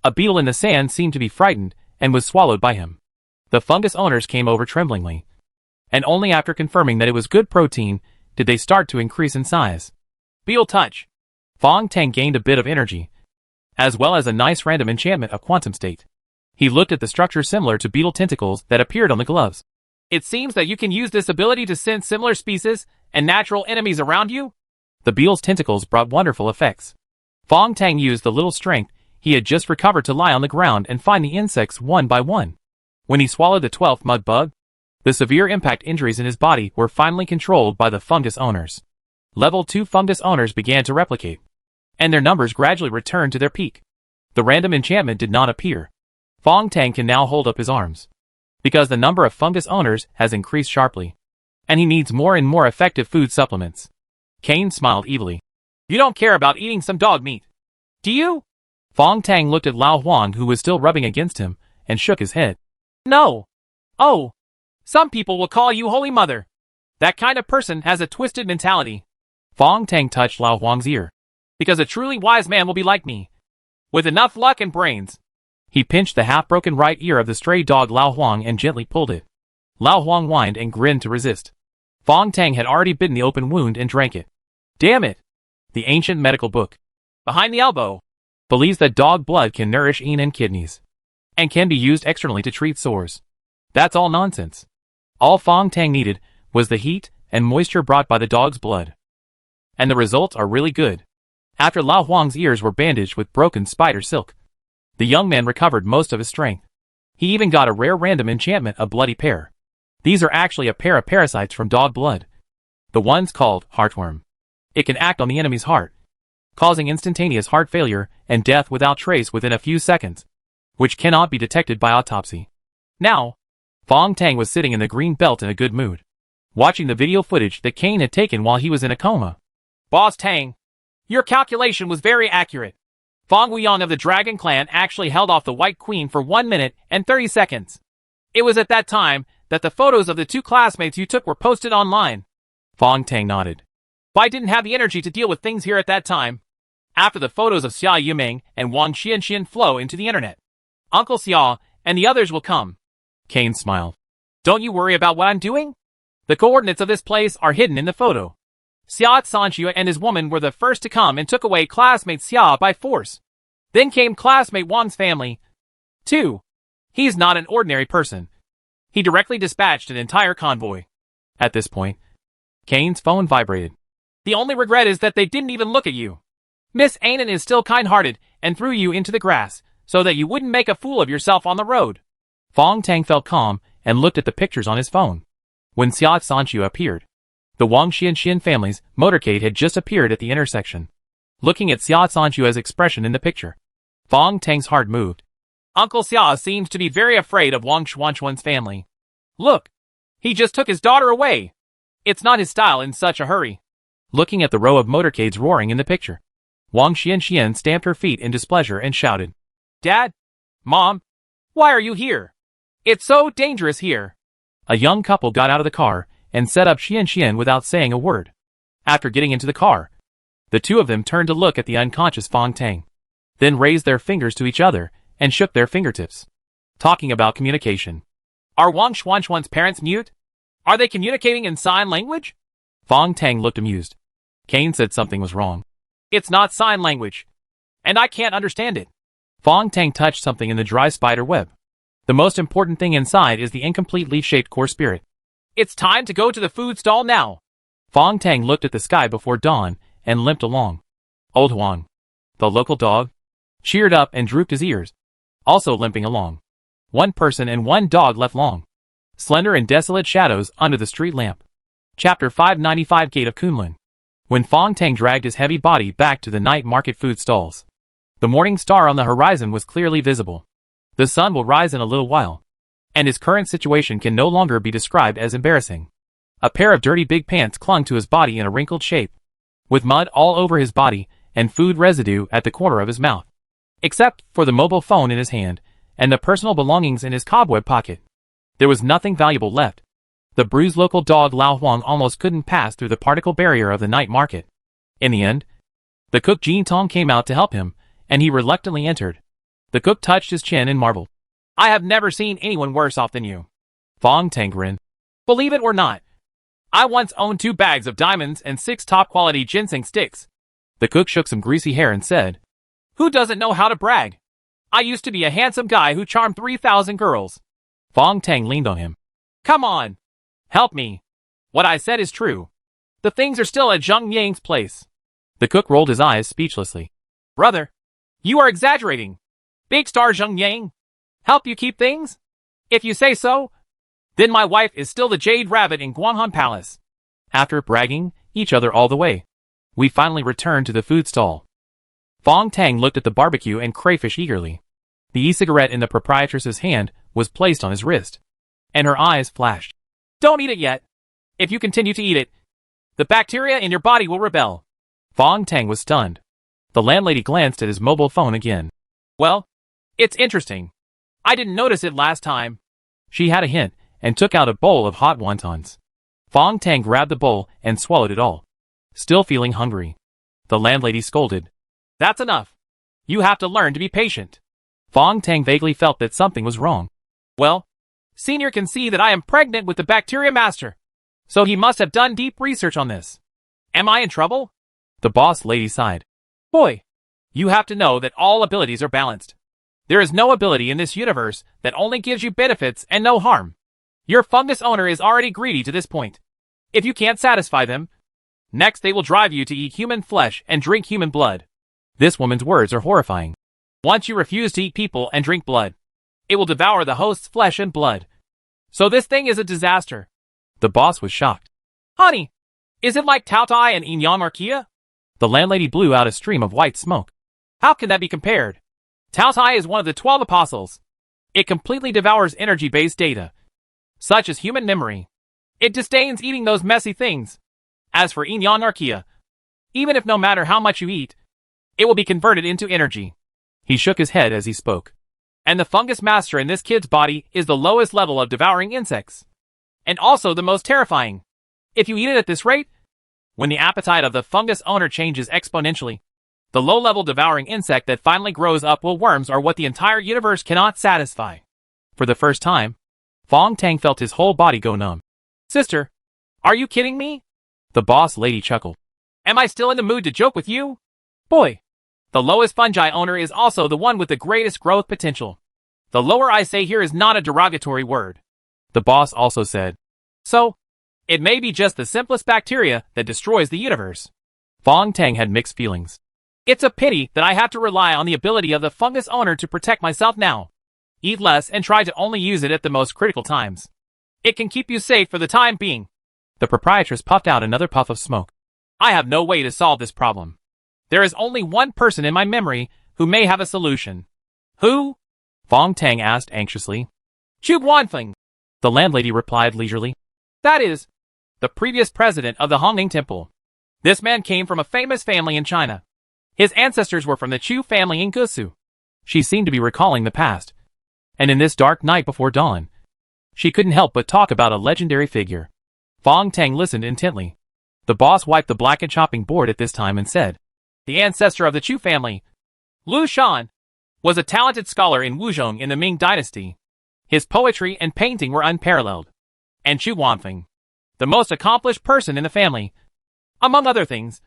A beetle in the sand seemed to be frightened and was swallowed by him. The fungus owners came over tremblingly, and only after confirming that it was good protein did they start to increase in size. Beetle touch. Fong Tang gained a bit of energy, as well as a nice random enchantment of quantum state. He looked at the structure similar to beetle tentacles that appeared on the gloves. It seems that you can use this ability to sense similar species and natural enemies around you? The beetle's tentacles brought wonderful effects. Fong Tang used the little strength he had just recovered to lie on the ground and find the insects one by one. When he swallowed the 12th mud bug, the severe impact injuries in his body were finally controlled by the fungus owners. Level 2 fungus owners began to replicate, and their numbers gradually returned to their peak. The random enchantment did not appear. Fong Tang can now hold up his arms, because the number of fungus owners has increased sharply, and he needs more and more effective food supplements. Kane smiled evilly. You don't care about eating some dog meat, do you? Fong Tang looked at Lao Huang, who was still rubbing against him, and shook his head. No. Oh. Some people will call you Holy Mother. That kind of person has a twisted mentality. Fong Tang touched Lao Huang's ear. Because a truly wise man will be like me, with enough luck and brains. He pinched the half-broken right ear of the stray dog Lao Huang and gently pulled it. Lao Huang whined and grinned to resist. Fong Tang had already bitten the open wound and drank it. Damn it! The ancient medical book, behind the elbow, believes that dog blood can nourish yin and kidneys, and can be used externally to treat sores. That's all nonsense. All Fong Tang needed was the heat and moisture brought by the dog's blood. And the results are really good. After Lao Huang's ears were bandaged with broken spider silk, the young man recovered most of his strength. He even got a rare random enchantment, a bloody pear. These are actually a pair of parasites from dog blood. The one's called heartworm. It can act on the enemy's heart, causing instantaneous heart failure and death without trace within a few seconds, which cannot be detected by autopsy. Now, Fong Tang was sitting in the green belt in a good mood, watching the video footage that Kane had taken while he was in a coma. Boss Tang, your calculation was very accurate. Fong Wuyong of the Dragon Clan actually held off the White Queen for 1 minute and 30 seconds. It was at that time that the photos of the two classmates you took were posted online. Fong Tang nodded. but I didn't have the energy to deal with things here at that time. After the photos of Xia Yuming and Wang Xianxian flow into the internet, Uncle Xia and the others will come. Kane smiled. Don't you worry about what I'm doing? The coordinates of this place are hidden in the photo. Xia Sanxue and his woman were the first to come and took away classmate Xia by force. Then came classmate Wang's family. 2. He's not an ordinary person. He directly dispatched an entire convoy. At this point, Kane's phone vibrated. The only regret is that they didn't even look at you. Miss Anan is still kind-hearted and threw you into the grass so that you wouldn't make a fool of yourself on the road. Fong Tang felt calm and looked at the pictures on his phone. When Xia Sanxue appeared, the Wang Xianxian family's motorcade had just appeared at the intersection. Looking at Xia Sanxue's expression in the picture, Fong Tang's heart moved. Uncle Xia seems to be very afraid of Wang Xuanchuan's family. Look, he just took his daughter away. It's not his style in such a hurry. Looking at the row of motorcades roaring in the picture, Wang Xianxian stamped her feet in displeasure and shouted, Dad? Mom? Why are you here? It's so dangerous here. A young couple got out of the car and set up Xianxian without saying a word. After getting into the car, the two of them turned to look at the unconscious Fong Tang, then raised their fingers to each other and shook their fingertips, talking about communication. Are Wang Xuanchuan's parents mute? Are they communicating in sign language? Fong Tang looked amused. Kane said something was wrong. It's not sign language, and I can't understand it. Fong Tang touched something in the dry spider web. The most important thing inside is the incomplete leaf-shaped core spirit. It's time to go to the food stall now. Fong Tang looked at the sky before dawn and limped along. Old Huang, the local dog, cheered up and drooped his ears, also limping along. One person and one dog left long, slender and desolate shadows under the street lamp. Chapter 595 Gate of Kunlun. When Fong Tang dragged his heavy body back to the night market food stalls, the morning star on the horizon was clearly visible. The sun will rise in a little while, and his current situation can no longer be described as embarrassing. A pair of dirty big pants clung to his body in a wrinkled shape, with mud all over his body and food residue at the corner of his mouth. Except for the mobile phone in his hand and the personal belongings in his cobweb pocket, there was nothing valuable left. The bruised local dog Lao Huang almost couldn't pass through the particle barrier of the night market. In the end, the cook Jin Tong came out to help him, and he reluctantly entered. The cook touched his chin and marveled. I have never seen anyone worse off than you. Fong Tang grinned. Believe it or not, I once owned 2 bags of diamonds and 6 top-quality ginseng sticks. The cook shook some greasy hair and said, Who doesn't know how to brag? I used to be a handsome guy who charmed 3,000 girls. Fong Tang leaned on him. Come on. Help me. What I said is true. The things are still at Zheng Yang's place. The cook rolled his eyes speechlessly. Brother, you are exaggerating. Big star Zheng Yang? Help you keep things? If you say so, then my wife is still the Jade Rabbit in Guanghan Palace. After bragging each other all the way, we finally returned to the food stall. Fong Tang looked at the barbecue and crayfish eagerly. The e-cigarette in the proprietress's hand was placed on his wrist, and her eyes flashed. Don't eat it yet. If you continue to eat it, the bacteria in your body will rebel. Fong Tang was stunned. The landlady glanced at his mobile phone again. Well, it's interesting. I didn't notice it last time. She had a hint and took out a bowl of hot wontons. Fong Tang grabbed the bowl and swallowed it all, still feeling hungry. The landlady scolded. That's enough. You have to learn to be patient. Fong Tang vaguely felt that something was wrong. Well, Senior can see that I am pregnant with the bacteria master, so he must have done deep research on this. Am I in trouble? The boss lady sighed. Boy, you have to know that all abilities are balanced. There is no ability in this universe that only gives you benefits and no harm. Your fungus owner is already greedy to this point. If you can't satisfy them, next they will drive you to eat human flesh and drink human blood. This woman's words are horrifying. Once you refuse to eat people and drink blood, it will devour the host's flesh and blood. So this thing is a disaster. The boss was shocked. Honey, is it like Tao Tai and Inyanarkia? The landlady blew out a stream of white smoke. How can that be compared? Tao Tai is one of the 12 apostles. It completely devours energy-based data, such as human memory. It disdains eating those messy things. As for Inyanarkia, even if no matter how much you eat, it will be converted into energy. He shook his head as he spoke. And the fungus master in this kid's body is the lowest level of devouring insects. And also the most terrifying. If you eat it at this rate, When the appetite of the fungus owner changes exponentially, the low-level devouring insect that finally grows up will worms are what the entire universe cannot satisfy. For the first time, Fong Tang felt his whole body go numb. Sister, are you kidding me? The boss lady chuckled. Am I still in the mood to joke with you? Boy, the lowest fungi owner is also the one with the greatest growth potential. The lower I say here is not a derogatory word. The boss also said. So, it may be just the simplest bacteria that destroys the universe. Fong Tang had mixed feelings. It's a pity that I have to rely on the ability of the fungus owner to protect myself now. Eat less and try to only use it at the most critical times. It can keep you safe for the time being. The proprietress puffed out another puff of smoke. I have no way to solve this problem. There is only one person in my memory who may have a solution. Who? Fong Tang asked anxiously. Chu Guanfeng. The landlady replied leisurely. That is, the previous president of the Hongning Temple. This man came from a famous family in China. His ancestors were from the Chu family in Gusu. She seemed to be recalling the past. And in this dark night before dawn, she couldn't help but talk about a legendary figure. Fong Tang listened intently. The boss wiped the blackened chopping board at this time and said, the ancestor of the Chu family, Lu Shan, was a talented scholar in Wuzhong in the Ming dynasty. His poetry and painting were unparalleled. And Chu Guanfeng, the most accomplished person in the family. Among other things,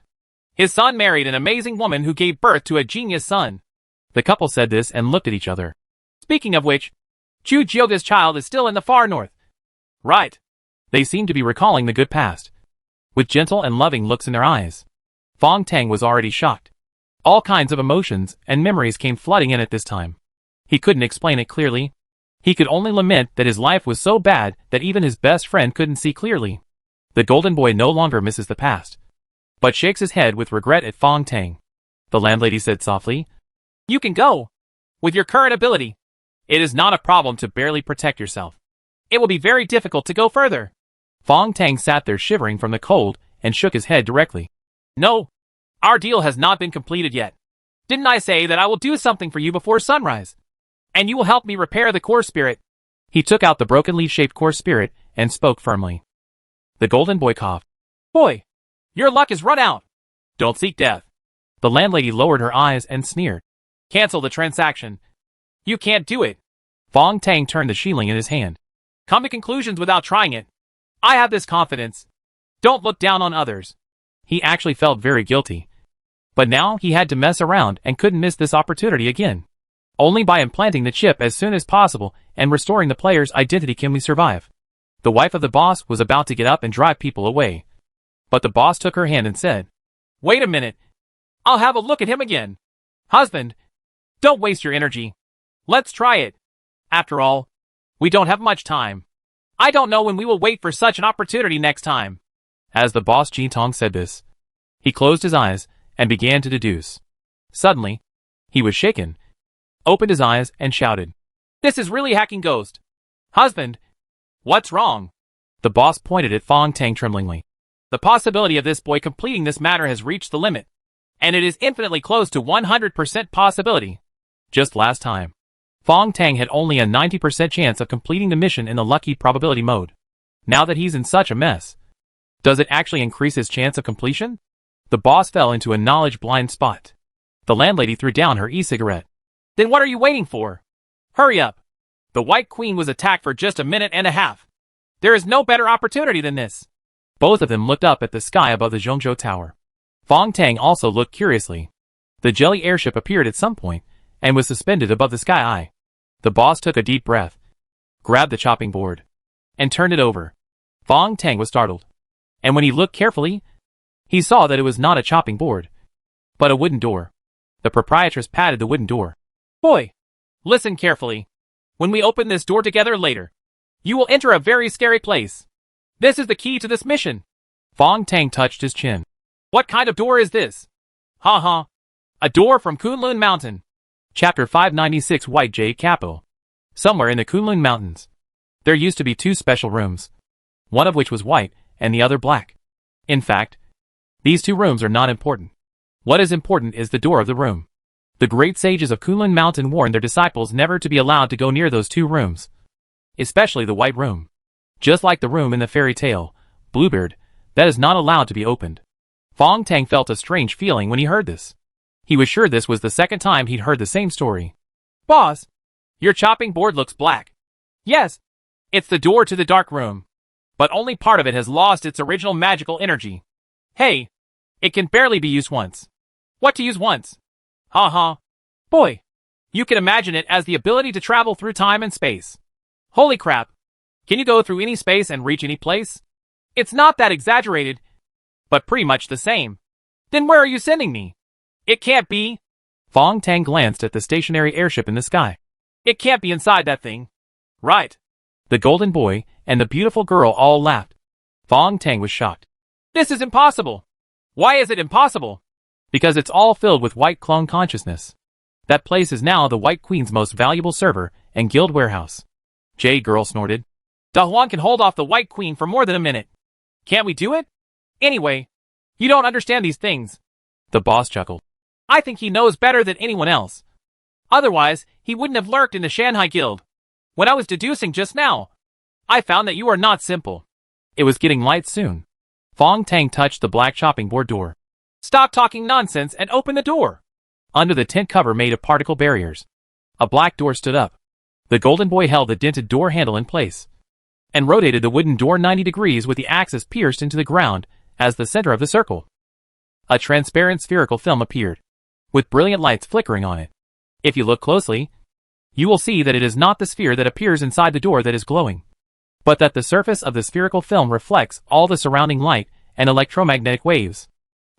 his son married an amazing woman who gave birth to a genius son. The couple said this and looked at each other. Speaking of which, Chu Jioga's child is still in the far north. Right. They seemed to be recalling the good past, with gentle and loving looks in their eyes. Fong Tang was already shocked. All kinds of emotions and memories came flooding in at this time. He couldn't explain it clearly. He could only lament that his life was so bad that even his best friend couldn't see clearly. The golden boy no longer misses the past, but shakes his head with regret at Fong Tang. The landlady said softly, You can go. With your current ability, it is not a problem to barely protect yourself. It will be very difficult to go further. Fong Tang sat there shivering from the cold and shook his head directly. No, our deal has not been completed yet. Didn't I say that I will do something for you before sunrise? And you will help me repair the core spirit. He took out the broken leaf-shaped core spirit and spoke firmly. The golden boy coughed. Boy, your luck is run out. Don't seek death. The landlady lowered her eyes and sneered. Cancel the transaction. You can't do it. Fong Tang turned the shilling in his hand. Come to conclusions without trying it. I have this confidence. Don't look down on others. He actually felt very guilty. But now he had to mess around and couldn't miss this opportunity again. Only by implanting the chip as soon as possible and restoring the player's identity can we survive. The wife of the boss was about to get up and drive people away. But the boss took her hand and said, Wait a minute. I'll have a look at him again. Husband, don't waste your energy. Let's try it. After all, we don't have much time. I don't know when we will wait for such an opportunity next time. As the boss Jin Tong said this, he closed his eyes and began to deduce. Suddenly, he was shaken, opened his eyes and shouted, This is really hacking Ghost. Husband, what's wrong? The boss pointed at Fong Tang tremblingly. The possibility of this boy completing this matter has reached the limit, and it is infinitely close to 100% possibility. Just last time, Fong Tang had only a 90% chance of completing the mission in the lucky probability mode. Now that he's in such a mess, does it actually increase his chance of completion? The boss fell into a knowledge-blind spot. The landlady threw down her e-cigarette. Then what are you waiting for? Hurry up. The White Queen was attacked for just a minute and a half. There is no better opportunity than this. Both of them looked up at the sky above the Zhongzhou Tower. Fong Tang also looked curiously. The jelly airship appeared at some point and was suspended above the sky eye. The boss took a deep breath, grabbed the chopping board, and turned it over. Fong Tang was startled. And when he looked carefully, he saw that it was not a chopping board, but a wooden door. The proprietress patted the wooden door. Boy, listen carefully. When we open this door together later, you will enter a very scary place. This is the key to this mission. Fong Tang touched his chin. What kind of door is this? Ha ha. A door from Kunlun Mountain. Chapter 596 White Jade Capital. Somewhere in the Kunlun Mountains, there used to be two special rooms, one of which was white and the other black. In fact, these two rooms are not important. What is important is the door of the room. The great sages of Kunlun Mountain warned their disciples never to be allowed to go near those two rooms, especially the white room. Just like the room in the fairy tale, Bluebeard, that is not allowed to be opened. Fong Tang felt a strange feeling when he heard this. He was sure this was the second time he'd heard the same story. Boss, your chopping board looks black. Yes, it's the door to the dark room. But only part of it has lost its original magical energy. Hey, it can barely be used once. What to use once? Haha. Boy, you can imagine it as the ability to travel through time and space. Holy crap. Can you go through any space and reach any place? It's not that exaggerated, but pretty much the same. Then where are you sending me? It can't be. Fong Tang glanced at the stationary airship in the sky. It can't be inside that thing. Right. The golden boy and the beautiful girl all laughed. Fong Tang was shocked. This is impossible. Why is it impossible? Because it's all filled with White Clone consciousness. That place is now the White Queen's most valuable server and guild warehouse. Jade Girl snorted. Da Huan can hold off the White Queen for more than a minute. Can't we do it? Anyway, you don't understand these things. The boss chuckled. I think he knows better than anyone else. Otherwise, he wouldn't have lurked in the Shanghai Guild. When I was deducing just now, I found that you are not simple. It was getting light soon. Fong Tang touched the black chopping board door. Stop talking nonsense and open the door. Under the tent cover made of particle barriers, a black door stood up. The golden boy held the dented door handle in place and rotated the wooden door 90 degrees with the axis pierced into the ground as the center of the circle. A transparent spherical film appeared, with brilliant lights flickering on it. If you look closely, you will see that it is not the sphere that appears inside the door that is glowing, but that the surface of the spherical film reflects all the surrounding light and electromagnetic waves.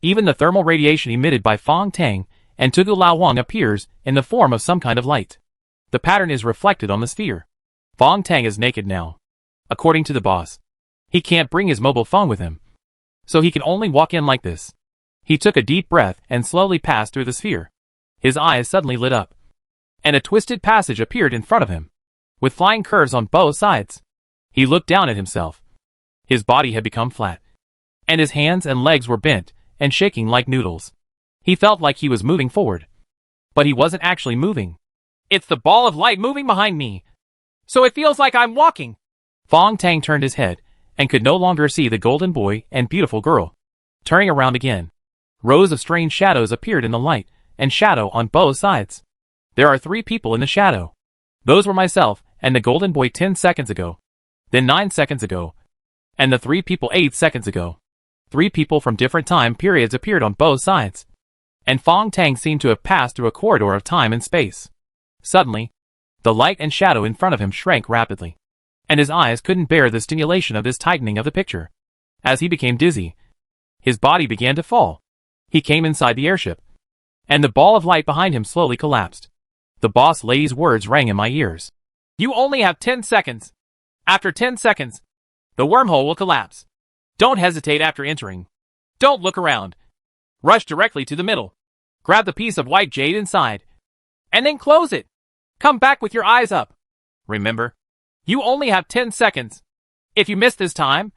Even the thermal radiation emitted by Fong Tang and Tugu Lao Wang appears in the form of some kind of light. The pattern is reflected on the sphere. Fong Tang is naked now. According to the boss, he can't bring his mobile phone with him, so he can only walk in like this. He took a deep breath and slowly passed through the sphere. His eyes suddenly lit up, and a twisted passage appeared in front of him, with flying curves on both sides. He looked down at himself. His body had become flat, and his hands and legs were bent and shaking like noodles. He felt like he was moving forward, but he wasn't actually moving. It's the ball of light moving behind me, so it feels like I'm walking. Fong Tang turned his head and could no longer see the golden boy and beautiful girl. Turning around again, rows of strange shadows appeared in the light and shadow on both sides. There are 3 people in the shadow. Those were myself and the golden boy 10 seconds ago, then 9 seconds ago, and the 3 people 8 seconds ago. 3 people from different time periods appeared on both sides, and Fong Tang seemed to have passed through a corridor of time and space. Suddenly, the light and shadow in front of him shrank rapidly, and his eyes couldn't bear the stimulation of this tightening of the picture. As he became dizzy, his body began to fall. He came inside the airship, and the ball of light behind him slowly collapsed. The boss lady's words rang in my ears. You only have 10 seconds. After 10 seconds, the wormhole will collapse. Don't hesitate after entering. Don't look around. Rush directly to the middle. Grab the piece of white jade inside, and then close it. Come back with your eyes up. Remember, you only have 10 seconds. If you miss this time,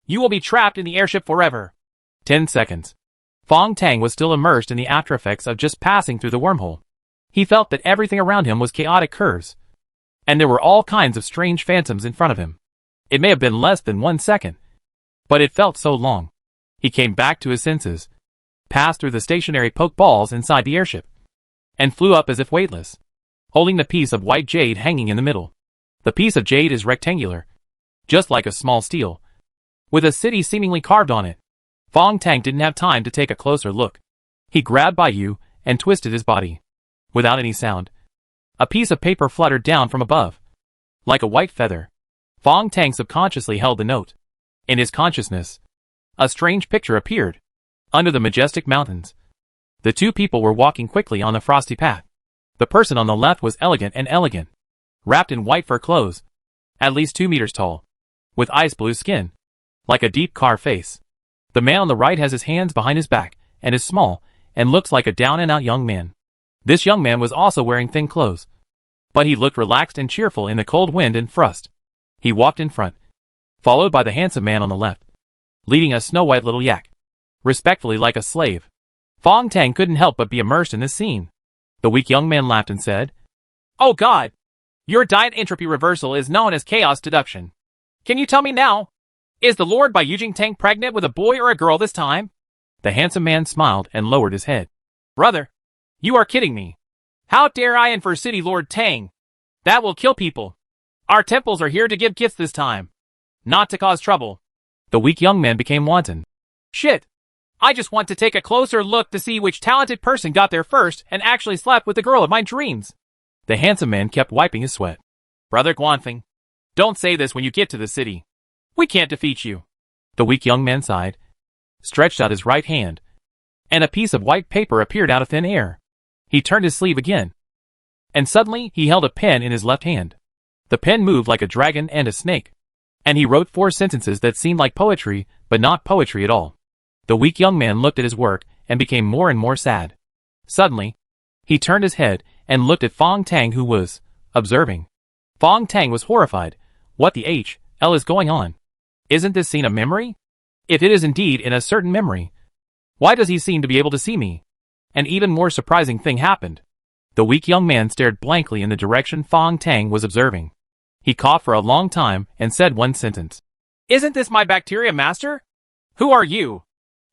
you will be trapped in the airship forever. 10 seconds. Fong Tang was still immersed in the after effects of just passing through the wormhole. He felt that everything around him was chaotic curves, and there were all kinds of strange phantoms in front of him. It may have been less than 1 second, but it felt so long. He came back to his senses, passed through the stationary poke balls inside the airship, and flew up as if weightless, holding the piece of white jade hanging in the middle. The piece of jade is rectangular, just like a small steel, with a city seemingly carved on it. Fong Tang didn't have time to take a closer look. He grabbed Baiyu and twisted his body. Without any sound, a piece of paper fluttered down from above, like a white feather. Fong Tang subconsciously held the note. In his consciousness, a strange picture appeared. Under the majestic mountains, the 2 people were walking quickly on the frosty path. The person on the left was elegant, wrapped in white fur clothes, at least 2 meters tall, with ice blue skin, like a deep carved face. The man on the right has his hands behind his back and is small and looks like a down-and-out young man. This young man was also wearing thin clothes, but he looked relaxed and cheerful in the cold wind and frost. He walked in front, followed by the handsome man on the left, leading a snow-white little yak, respectfully like a slave. Fong Tang couldn't help but be immersed in this scene. The weak young man laughed and said, "Oh God! Your diet entropy reversal is known as chaos deduction. Can you tell me now? Is the Lord Bai Yujing Tang pregnant with a boy or a girl this time?" The handsome man smiled and lowered his head. Brother, you are kidding me. How dare I infer City Lord Tang? That will kill people. Our temples are here to give gifts this time, not to cause trouble. The weak young man became wanton. Shit. I just want to take a closer look to see which talented person got there first and actually slept with the girl of my dreams. The handsome man kept wiping his sweat. Brother Guanfeng, don't say this when you get to the city. We can't defeat you. The weak young man sighed, stretched out his right hand, and a piece of white paper appeared out of thin air. He turned his sleeve again, and suddenly he held a pen in his left hand. The pen moved like a dragon and a snake, and he wrote 4 sentences that seemed like poetry, but not poetry at all. The weak young man looked at his work and became more and more sad. Suddenly, he turned his head and looked at Fong Tang, who was observing. Fong Tang was horrified. What the hell is going on? Isn't this scene a memory? If it is indeed in a certain memory, why does he seem to be able to see me? An even more surprising thing happened. The weak young man stared blankly in the direction Fong Tang was observing. He coughed for a long time and said one sentence. Isn't this my bacteria master? Who are you?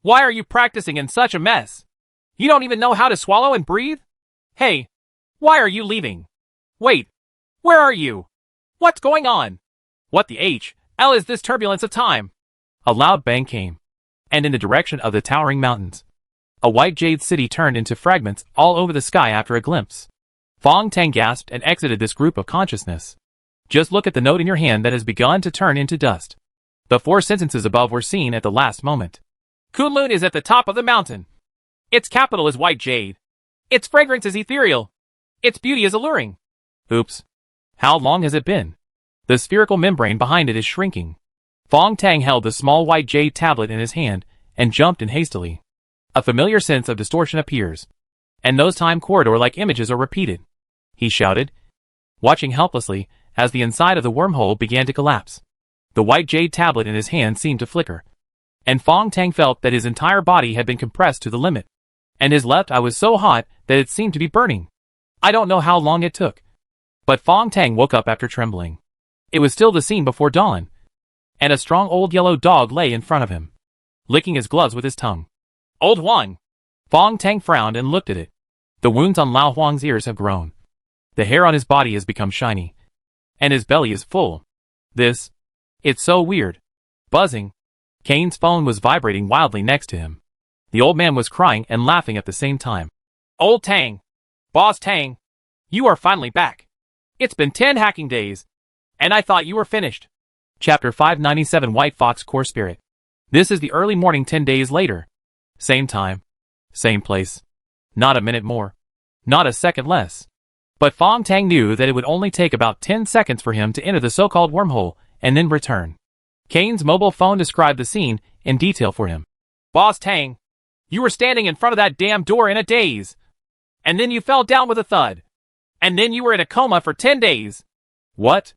Why are you practicing in such a mess? You don't even know how to swallow and breathe? Hey, why are you leaving? Wait, where are you? What's going on? What the hell is this turbulence of time? A loud bang came, and in the direction of the towering mountains, a white jade city turned into fragments all over the sky after a glimpse. Fong Tang gasped and exited this group of consciousness. Just look at the note in your hand that has begun to turn into dust. The 4 sentences above were seen at the last moment. Kunlun is at the top of the mountain. Its capital is white jade. Its fragrance is ethereal. Its beauty is alluring. Oops. How long has it been? The spherical membrane behind it is shrinking. Fong Tang held the small white jade tablet in his hand and jumped in hastily. A familiar sense of distortion appears, and those time corridor-like images are repeated. He shouted, watching helplessly as the inside of the wormhole began to collapse. The white jade tablet in his hand seemed to flicker, and Fong Tang felt that his entire body had been compressed to the limit, and his left eye was so hot that it seemed to be burning. I don't know how long it took, but Fong Tang woke up after trembling. It was still the scene before dawn, and a strong old yellow dog lay in front of him, licking his gloves with his tongue. Old Huang. Fong Tang frowned and looked at it. The wounds on Lao Huang's ears have grown. The hair on his body has become shiny, and his belly is full. It's so weird. Buzzing. Kane's phone was vibrating wildly next to him. The old man was crying and laughing at the same time. Old Tang. Boss Tang. You are finally back. It's been 10 hacking days, and I thought you were finished. Chapter 597 White Fox Core Spirit. This is the early morning 10 days later. Same time. Same place. Not a minute more. Not a second less. But Fong Tang knew that it would only take about 10 seconds for him to enter the so-called wormhole and then return. Kane's mobile phone described the scene in detail for him. Boss Tang, you were standing in front of that damn door in a daze. And then you fell down with a thud. And then you were in a coma for 10 days. What?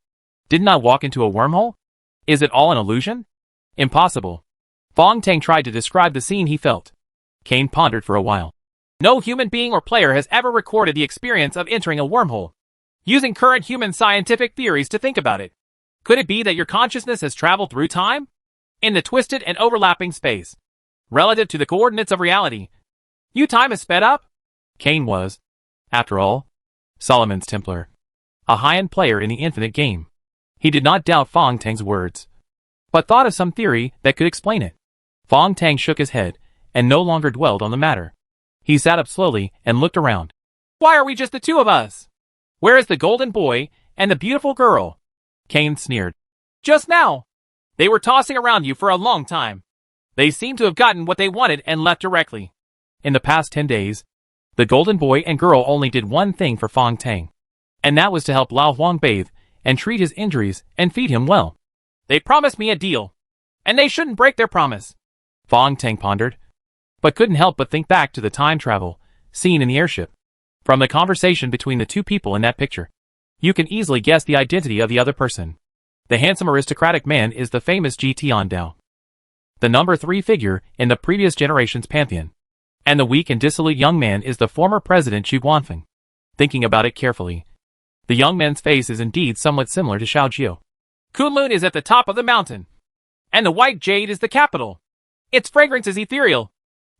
Didn't I walk into a wormhole? Is it all an illusion? Impossible. Fong Tang tried to describe the scene he felt. Kane pondered for a while. No human being or player has ever recorded the experience of entering a wormhole. Using current human scientific theories to think about it, could it be that your consciousness has traveled through time? In the twisted and overlapping space, relative to the coordinates of reality, time is sped up? Kane was, after all, Solomon's Templar, a high-end player in the infinite game. He did not doubt Fong Tang's words, but thought of some theory that could explain it. Fong Tang shook his head and no longer dwelled on the matter. He sat up slowly and looked around. Why are we just the 2 of us? Where is the golden boy and the beautiful girl? Kane sneered. Just now. They were tossing around you for a long time. They seem to have gotten what they wanted and left directly. In the past 10 days, the golden boy and girl only did one thing for Fong Tang, and that was to help Lao Huang bathe and treat his injuries and feed him well. They promised me a deal, and they shouldn't break their promise. Fong Tang pondered, but couldn't help but think back to the time travel scene in the airship. From the conversation between the 2 people in that picture, you can easily guess the identity of the other person. The handsome aristocratic man is the famous Ji Tiandao, the number 3 figure in the previous generation's pantheon, and the weak and dissolute young man is the former president Xu Guanfeng. Thinking about it carefully, the young man's face is indeed somewhat similar to Xiao Jiu. Kunlun is at the top of the mountain, and the white jade is the capital. Its fragrance is ethereal.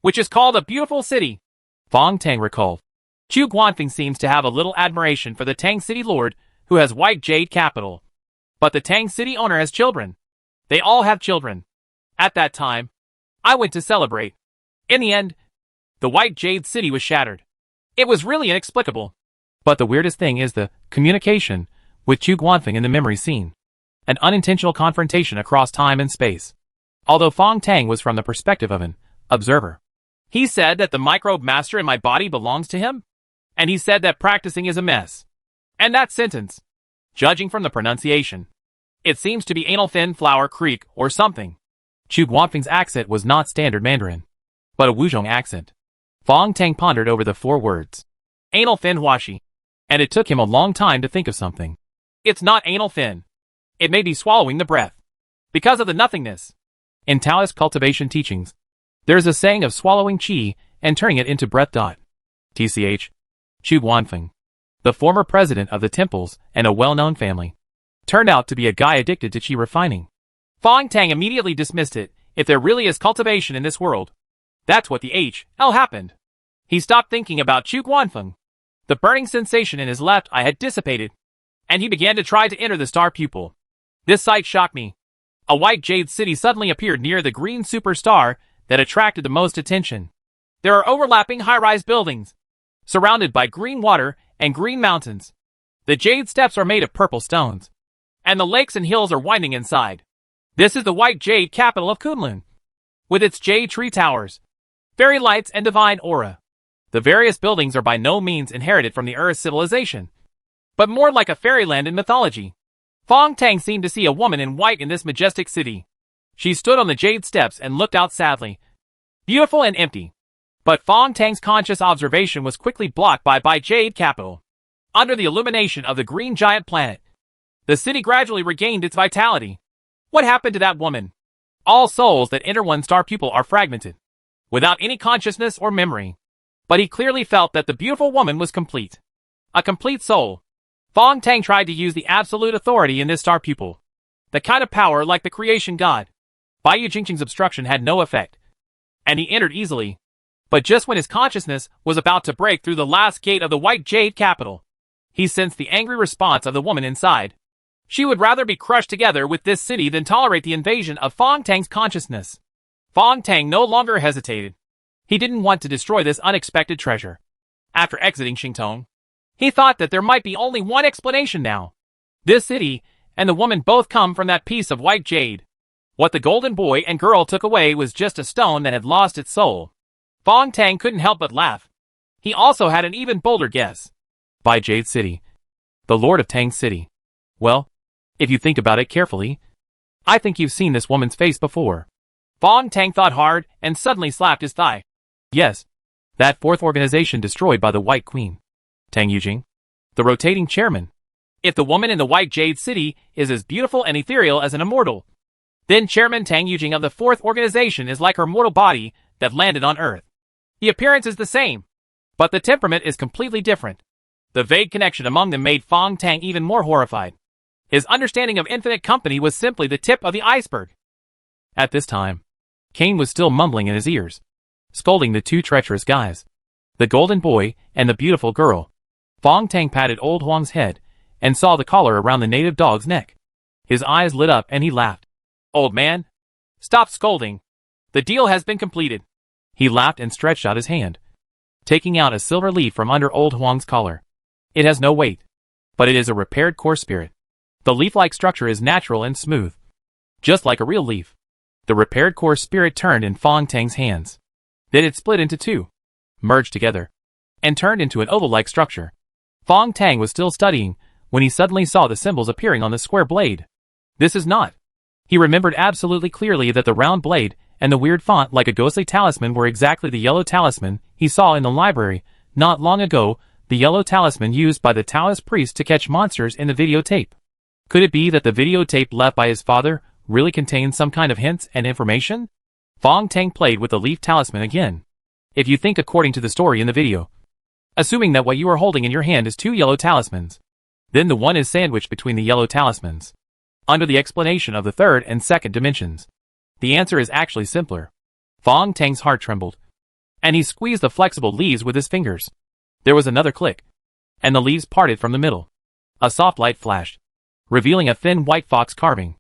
which is called a beautiful city. Fong Tang recalled. Chu Guanfeng seems to have a little admiration for the Tang City Lord, who has white jade capital. But the Tang City owner has children. They all have children. At that time, I went to celebrate. In the end, the white jade city was shattered. It was really inexplicable. But the weirdest thing is the communication with Chu Guanfeng in the memory scene. An unintentional confrontation across time and space. Although Fong Tang was from the perspective of an observer. He said that the microbe master in my body belongs to him. And he said that practicing is a mess. And that sentence, judging from the pronunciation, it seems to be Anal Fin Flower Creek or something. Chu Guanfeng's accent was not standard Mandarin, but a Wuzhong accent. Fong Tang pondered over the 4 words. Anal Fin Huashi. And it took him a long time to think of something. It's not anal fin. It may be swallowing the breath. Because of the nothingness. In Taoist cultivation teachings, there is a saying of swallowing qi and turning it into breath. TCH. Chu Guanfeng, the former president of the temples and a well-known family, turned out to be a guy addicted to qi refining. Fong Tang immediately dismissed it. If there really is cultivation in this world, that's what the hell happened. He stopped thinking about Chu Guanfeng. The burning sensation in his left eye had dissipated, and he began to try to enter the star pupil. This sight shocked me. A white jade city suddenly appeared near the green superstar that attracted the most attention. There are overlapping high-rise buildings, surrounded by green water and green mountains. The jade steps are made of purple stones, and the lakes and hills are winding inside. This is the white jade capital of Kunlun, with its jade tree towers, fairy lights and divine aura. The various buildings are by no means inherited from the Earth civilization, but more like a fairyland in mythology. Fong Tang seemed to see a woman in white in this majestic city. She stood on the jade steps and looked out sadly, beautiful and empty. But Fong Tang's conscious observation was quickly blocked by jade capital. Under the illumination of the green giant planet, the city gradually regained its vitality. What happened to that woman? All souls that enter one star pupil are fragmented, without any consciousness or memory. But he clearly felt that the beautiful woman was complete. A complete soul. Fong Tang tried to use the absolute authority in this star pupil. The kind of power like the creation god. Baiyu Jingqing's obstruction had no effect, and he entered easily. But just when his consciousness was about to break through the last gate of the white jade capital, he sensed the angry response of the woman inside. She would rather be crushed together with this city than tolerate the invasion of Fong Tang's consciousness. Fong Tang no longer hesitated. He didn't want to destroy this unexpected treasure. After exiting Xingtong, he thought that there might be only one explanation now. This city and the woman both come from that piece of white jade. What the golden boy and girl took away was just a stone that had lost its soul. Fong Tang couldn't help but laugh. He also had an even bolder guess. By Jade City. The Lord of Tang City. Well, if you think about it carefully, I think you've seen this woman's face before. Fong Tang thought hard and suddenly slapped his thigh. Yes. That 4th organization destroyed by the White Queen. Tang Yujing. The rotating chairman. If the woman in the white jade city is as beautiful and ethereal as an immortal, then Chairman Tang Yujing of the 4th organization is like her mortal body that landed on Earth. The appearance is the same, but the temperament is completely different. The vague connection among them made Fong Tang even more horrified. His understanding of infinite company was simply the tip of the iceberg. At this time, Cain was still mumbling in his ears, scolding the 2 treacherous guys, the golden boy and the beautiful girl. Fong Tang patted old Huang's head and saw the collar around the native dog's neck. His eyes lit up and he laughed. Old man, stop scolding. The deal has been completed. He laughed and stretched out his hand, taking out a silver leaf from under old Huang's collar. It has no weight, but it is a repaired core spirit. The leaf-like structure is natural and smooth, just like a real leaf. The repaired core spirit turned in Fong Tang's hands. Then it split into 2, merged together, and turned into an oval-like structure. Fong Tang was still studying when he suddenly saw the symbols appearing on the square blade. This is not. He remembered absolutely clearly that the round blade and the weird font like a ghostly talisman were exactly the yellow talisman he saw in the library not long ago, the yellow talisman used by the Taoist priest to catch monsters in the videotape. Could it be that the videotape left by his father really contained some kind of hints and information? Fong Tang played with the leaf talisman again. If you think according to the story in the video, assuming that what you are holding in your hand is 2 yellow talismans, then the one is sandwiched between the yellow talismans, under the explanation of the 3rd and 2nd dimensions. The answer is actually simpler. Fong Tang's heart trembled. and he squeezed the flexible leaves with his fingers. There was another click, and the leaves parted from the middle. A soft light flashed, revealing a thin white fox carving.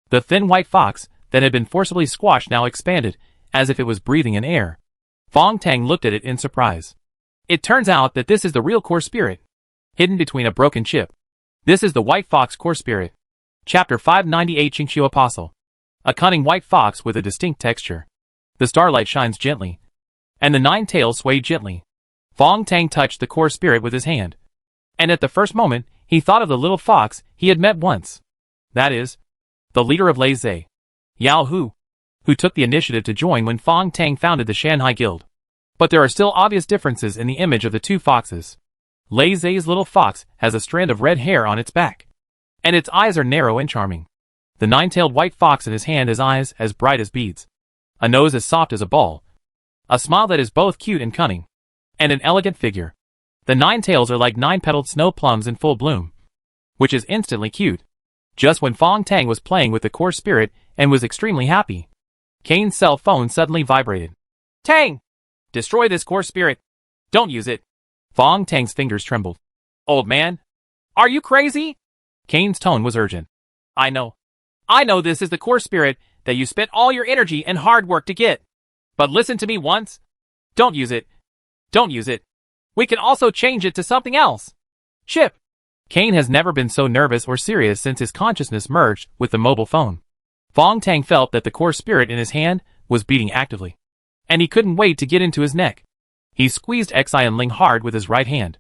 The thin white fox that had been forcibly squashed now expanded, as if it was breathing in air. Fong Tang looked at it in surprise. It turns out that this is the real core spirit, hidden between a broken chip. This is the white fox core spirit. Chapter 598 Qingqiu Apostle. A cunning white fox with a distinct texture. The starlight shines gently, and the nine tails sway gently. Fong Tang touched the core spirit with his hand, and at the first moment, he thought of the little fox he had met once. That is, the leader of Lei Zhe, Yao Hu, who took the initiative to join when Fong Tang founded the Shanghai Guild. But there are still obvious differences in the image of the two foxes. Lei Zhe's little fox has a strand of red hair on its back, and its eyes are narrow and charming. The nine-tailed white fox in his hand has eyes as bright as beads, a nose as soft as a ball, a smile that is both cute and cunning, and an elegant figure. The nine tails are like nine-petaled snow plums in full bloom, which is instantly cute. Just when Fong Tang was playing with the core spirit and was extremely happy, Kane's cell phone suddenly vibrated. Tang! Destroy this core spirit. Don't use it. Fong Tang's fingers trembled. Old man, are you crazy? Kane's tone was urgent. I know this is the core spirit that you spent all your energy and hard work to get. But listen to me once. Don't use it. Don't use it. We can also change it to something else. Chip. Kane has never been so nervous or serious since his consciousness merged with the mobile phone. Fong Tang felt that the core spirit in his hand was beating actively, and he couldn't wait to get into his neck. He squeezed Xian Ling hard with his right hand,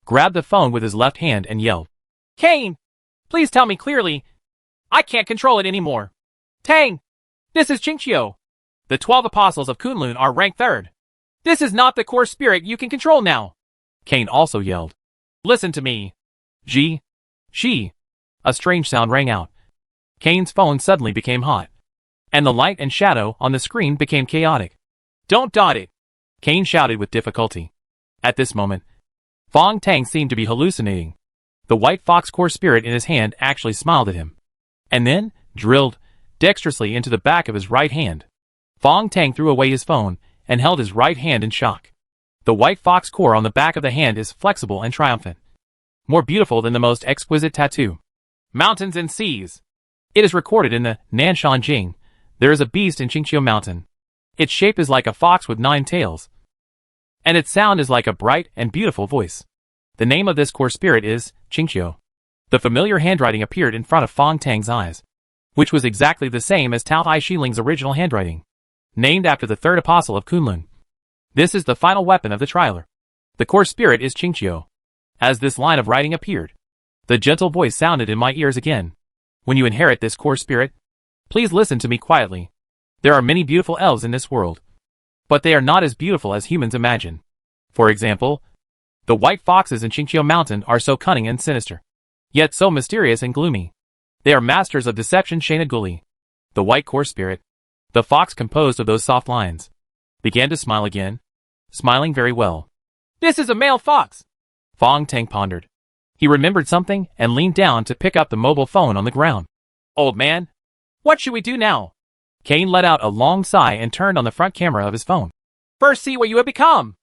grabbed the phone with his left hand and yelled, Kane! Please tell me clearly. I can't control it anymore. Tang! This is Qingqiu. The 12 apostles of Kunlun are ranked 3rd. This is not the core spirit you can control now. Kane also yelled. Listen to me. She. A strange sound rang out. Kane's phone suddenly became hot, and the light and shadow on the screen became chaotic. Don't dot it, Kane shouted with difficulty. At this moment, Fong Tang seemed to be hallucinating. The white fox core spirit in his hand actually smiled at him, and then drilled dexterously into the back of his right hand. Fong Tang threw away his phone and held his right hand in shock. The white fox core on the back of the hand is flexible and triumphant, more beautiful than the most exquisite tattoo. Mountains and seas. It is recorded in the Nanshan Jing. There is a beast in Qingqiu Mountain. Its shape is like a fox with 9 tails, and its sound is like a bright and beautiful voice. The name of this core spirit is Qingqiu. The familiar handwriting appeared in front of Fong Tang's eyes, which was exactly the same as Tao Tai Shiling's original handwriting, named after the 3rd apostle of Kunlun. This is the final weapon of the Trialer. The core spirit is Qingqiu. As this line of writing appeared, the gentle voice sounded in my ears again. When you inherit this core spirit, please listen to me quietly. There are many beautiful elves in this world, but they are not as beautiful as humans imagine. For example, the white foxes in Qingqiu Mountain are so cunning and sinister, yet so mysterious and gloomy. They are masters of deception. Shana Guli, the white core spirit, the fox composed of those soft lines, began to smile again, smiling very well. This is a male fox, Fong Tang pondered. He remembered something and leaned down to pick up the mobile phone on the ground. Old man, what should we do now? Kane let out a long sigh and turned on the front camera of his phone. First see what you have become.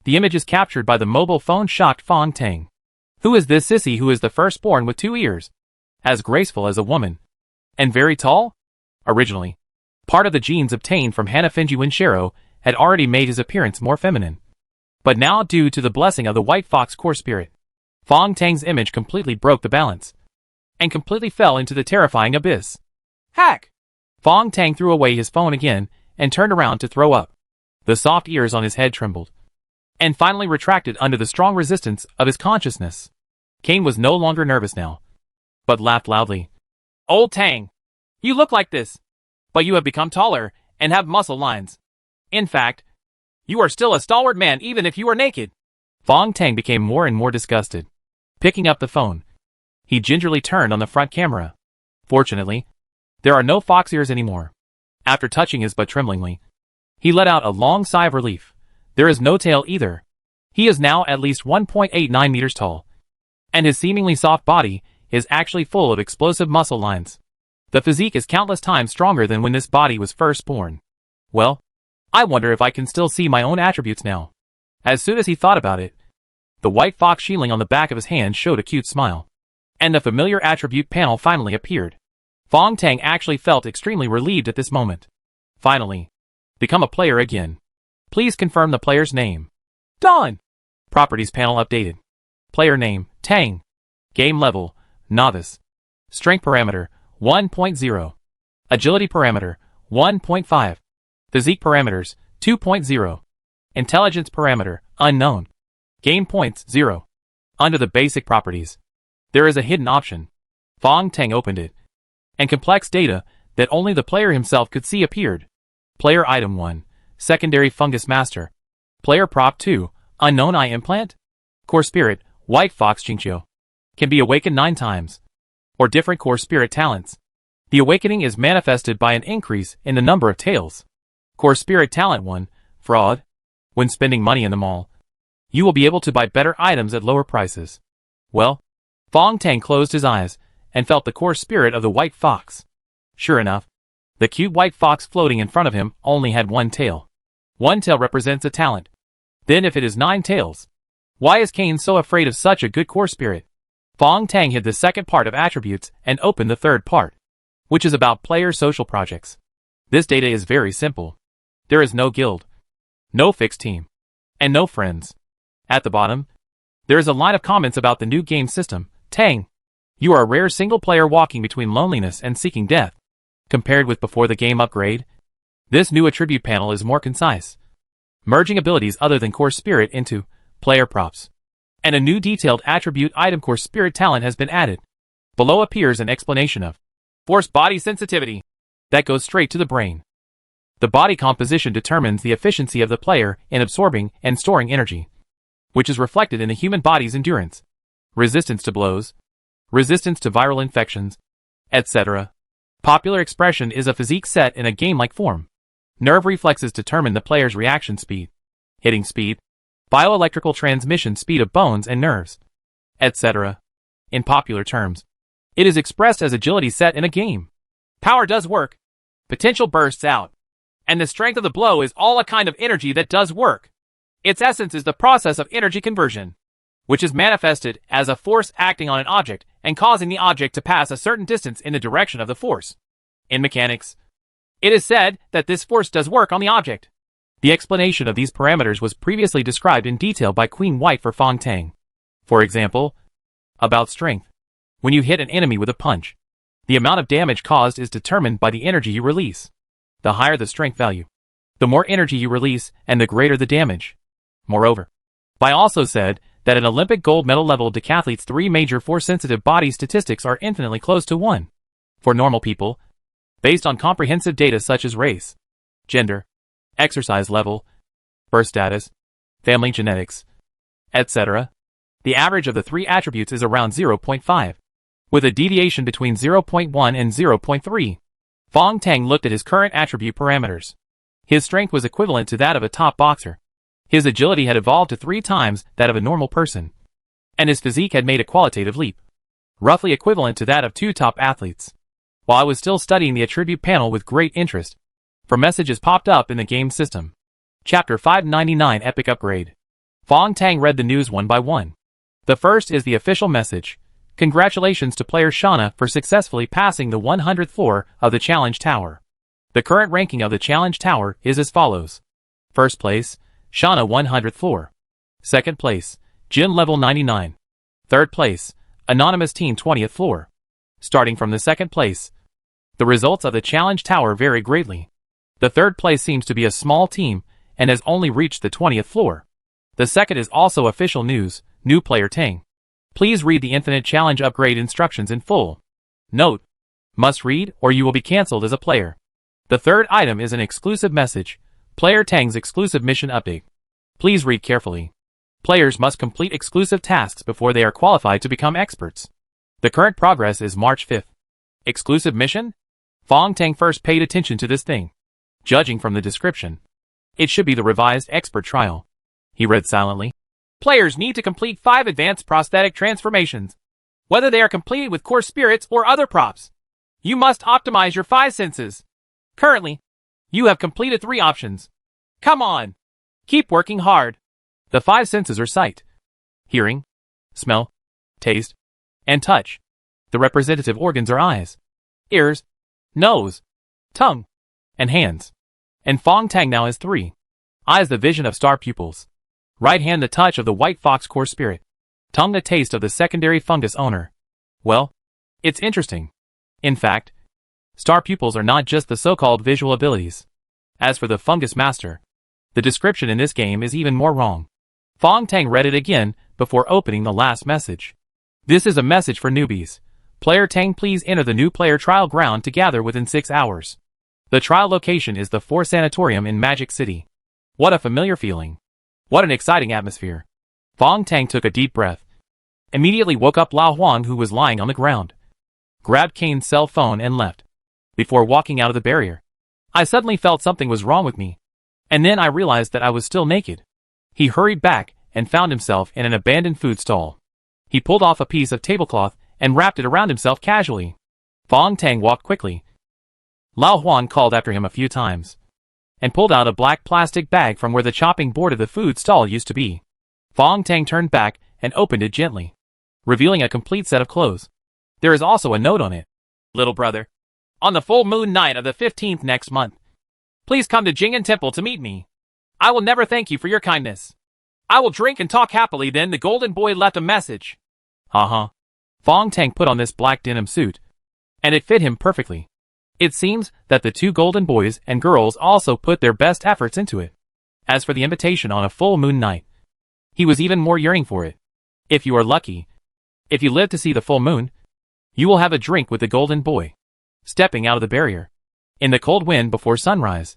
The images captured by the mobile phone shocked Fong Tang. Who is this sissy who is the firstborn with 2 ears, as graceful as a woman, and very tall? Originally, part of the genes obtained from Hanafenji Winshero had already made his appearance more feminine. But now, due to the blessing of the white fox core spirit, Fong Tang's image completely broke the balance, and completely fell into the terrifying abyss. Hack! Fong Tang threw away his phone again and turned around to throw up. The soft ears on his head trembled, and finally retracted under the strong resistance of his consciousness. Kane was no longer nervous now, but laughed loudly. Old Tang, you look like this, but you have become taller and have muscle lines. In fact, you are still a stalwart man even if you are naked. Fong Tang became more and more disgusted. Picking up the phone, he gingerly turned on the front camera. Fortunately, there are no fox ears anymore. After touching his butt tremblingly, he let out a long sigh of relief. There is no tail either. He is now at least 1.89 meters tall, and his seemingly soft body is actually full of explosive muscle lines. The physique is countless times stronger than when this body was first born. Well, I wonder if I can still see my own attributes now. As soon as he thought about it, the white fox shielding on the back of his hand showed a cute smile. And the familiar attribute panel finally appeared. Fong Tang actually felt extremely relieved at this moment. Finally, become a player again. Please confirm the player's name. Done! Properties panel updated. Player name, Tang. Game level, Novice. Strength parameter, 1.0. Agility parameter, 1.5. Physique parameters, 2.0. Intelligence parameter, unknown. Game points, 0. Under the basic properties, there is a hidden option. Fong Tang opened it, and complex data that only the player himself could see appeared. Player item 1, secondary fungus master. Player prop 2, unknown eye implant. Core spirit, white fox Qingqiu. Can be awakened 9 times. Or different core spirit talents. The awakening is manifested by an increase in the number of tails. Core spirit talent 1, fraud. When spending money in the mall, you will be able to buy better items at lower prices. Well, Fong Tang closed his eyes and felt the core spirit of the white fox. Sure enough, the cute white fox floating in front of him only had 1 tail. 1 tail represents a talent. Then if it is 9 tails, why is Cain so afraid of such a good core spirit? Fong Tang hid the second part of attributes and opened the third part, which is about player social projects. This data is very simple. There is no guild, no fixed team, and no friends. At the bottom, there is a line of comments about the new game system. Tang, you are a rare single player walking between loneliness and seeking death. Compared with before the game upgrade, this new attribute panel is more concise, merging abilities other than core spirit into player props. And a new detailed attribute item core spirit talent has been added. Below appears an explanation of force body sensitivity that goes straight to the brain. The body composition determines the efficiency of the player in absorbing and storing energy, which is reflected in the human body's endurance, resistance to blows, resistance to viral infections, etc. Popular expression is a physique set in a game-like form. Nerve reflexes determine the player's reaction speed, hitting speed, bioelectrical transmission speed of bones and nerves, etc. In popular terms, it is expressed as agility set in a game. Power does work. Potential bursts out. And the strength of the blow is all a kind of energy that does work. Its essence is the process of energy conversion, which is manifested as a force acting on an object and causing the object to pass a certain distance in the direction of the force. In mechanics, it is said that this force does work on the object. The explanation of these parameters was previously described in detail by Queen White for Fong Tang. For example, about strength. When you hit an enemy with a punch, the amount of damage caused is determined by the energy you release. The higher the strength value, the more energy you release and the greater the damage. Moreover, Bai also said that at Olympic gold medal level decathletes 3 major force-sensitive body statistics are infinitely close to 1. For normal people, based on comprehensive data such as race, gender, exercise level, birth status, family genetics, etc., the average of the 3 attributes is around 0.5, with a deviation between 0.1 and 0.3. Fong Tang looked at his current attribute parameters. His strength was equivalent to that of a top boxer. His agility had evolved to 3 times that of a normal person. And his physique had made a qualitative leap, roughly equivalent to that of 2 top athletes. While I was still studying the attribute panel with great interest, 4 messages popped up in the game system. Chapter 599 Epic Upgrade. Fong Tang read the news one by one. The first is the official message. Congratulations to player Shauna for successfully passing the 100th floor of the Challenge Tower. The current ranking of the Challenge Tower is as follows. First place, Shauna 100th floor. Second place, Jin level 99. Third place, Anonymous Team 20th floor. Starting from the second place, the results of the Challenge Tower vary greatly. The third place seems to be a small team and has only reached the 20th floor. The second is also official news, new player Tang. Please read the Infinite Challenge upgrade instructions in full. Note: must read or you will be cancelled as a player. The third item is an exclusive message, Player Tang's exclusive mission update. Please read carefully. Players must complete exclusive tasks before they are qualified to become experts. The current progress is March 5th. Exclusive mission? Fong Tang first paid attention to this thing. Judging from the description, it should be the revised expert trial. He read silently. Players need to complete 5 advanced prosthetic transformations, whether they are completed with core spirits or other props. You must optimize your 5 senses. Currently, you have completed 3 options. Come on! Keep working hard. The five senses are sight, hearing, smell, taste, and touch. The representative organs are eyes, ears, nose, tongue, and hands. And Fong Tang now has 3. Eyes, the vision of star pupils. Right hand, the touch of the white fox core spirit. Tongue, the taste of the secondary fungus owner. Well, it's interesting. In fact, star pupils are not just the so-called visual abilities. As for the fungus master, the description in this game is even more wrong. Fong Tang read it again before opening the last message. This is a message for newbies. Player Tang, please enter the new player trial ground to gather within 6 hours. The trial location is the 4 Sanatorium in Magic City. What a familiar feeling. What an exciting atmosphere. Fong Tang took a deep breath. Immediately woke up Lao Huang, who was lying on the ground. Grabbed Kane's cell phone and left. Before walking out of the barrier, I suddenly felt something was wrong with me. And then I realized that I was still naked. He hurried back and found himself in an abandoned food stall. He pulled off a piece of tablecloth and wrapped it around himself casually. Fong Tang walked quickly. Lao Huang called after him a few times and pulled out a black plastic bag from where the chopping board of the food stall used to be. Fong Tang turned back and opened it gently, revealing a complete set of clothes. There is also a note on it. Little brother, on the full moon night of the 15th next month, please come to Jing'an Temple to meet me. I will never thank you for your kindness. I will drink and talk happily. Then the golden boy left a message. Fong Tang put on this black denim suit, and it fit him perfectly. It seems that the 2 golden boys and girls also put their best efforts into it. As for the invitation on a full moon night, he was even more yearning for it. If you are lucky, if you live to see the full moon, you will have a drink with the golden boy. Stepping out of the barrier, in the cold wind before sunrise,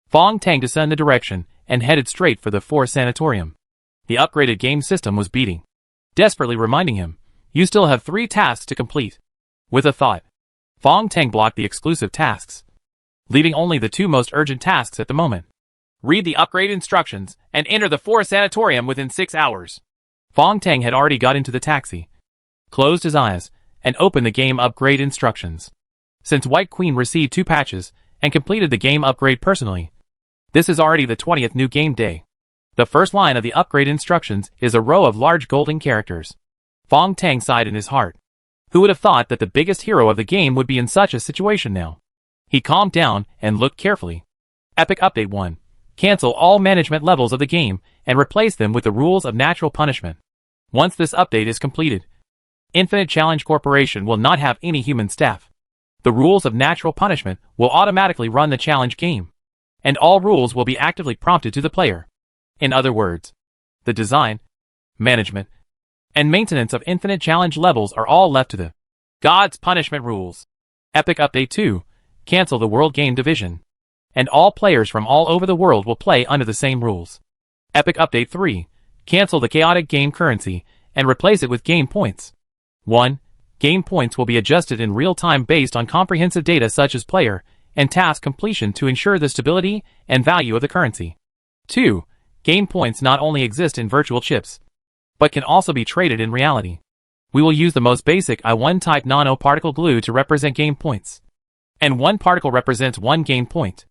Fong Tang descended the direction and headed straight for the 4 Sanatorium. The upgraded game system was beating, desperately reminding him, you still have 3 tasks to complete. With a thought, Fong Tang blocked the exclusive tasks, leaving only the 2 most urgent tasks at the moment. Read the upgrade instructions and enter the 4 Sanatorium within 6 hours. Fong Tang had already got into the taxi, closed his eyes, and opened the game upgrade instructions. Since White Queen received 2 patches and completed the game upgrade personally, this is already the 20th new game day. The first line of the upgrade instructions is a row of large golden characters. Fong Tang sighed in his heart. Who would have thought that the biggest hero of the game would be in such a situation now? He calmed down and looked carefully. Epic Update 1. Cancel all management levels of the game and replace them with the rules of natural punishment. Once this update is completed, Infinite Challenge Corporation will not have any human staff. The rules of natural punishment will automatically run the challenge game, and all rules will be actively prompted to the player. In other words, the design, management, and maintenance of Infinite Challenge levels are all left to the God's punishment rules. Epic Update 2. Cancel the World Game Division, and all players from all over the world will play under the same rules. Epic Update 3. Cancel the Chaotic Game Currency and replace it with Game Points. 1. Game points will be adjusted in real time based on comprehensive data such as player and task completion to ensure the stability and value of the currency. 2. Game points not only exist in virtual chips, but can also be traded in reality. We will use the most basic I1 type nanoparticle glue to represent game points. And 1 particle represents 1 game point.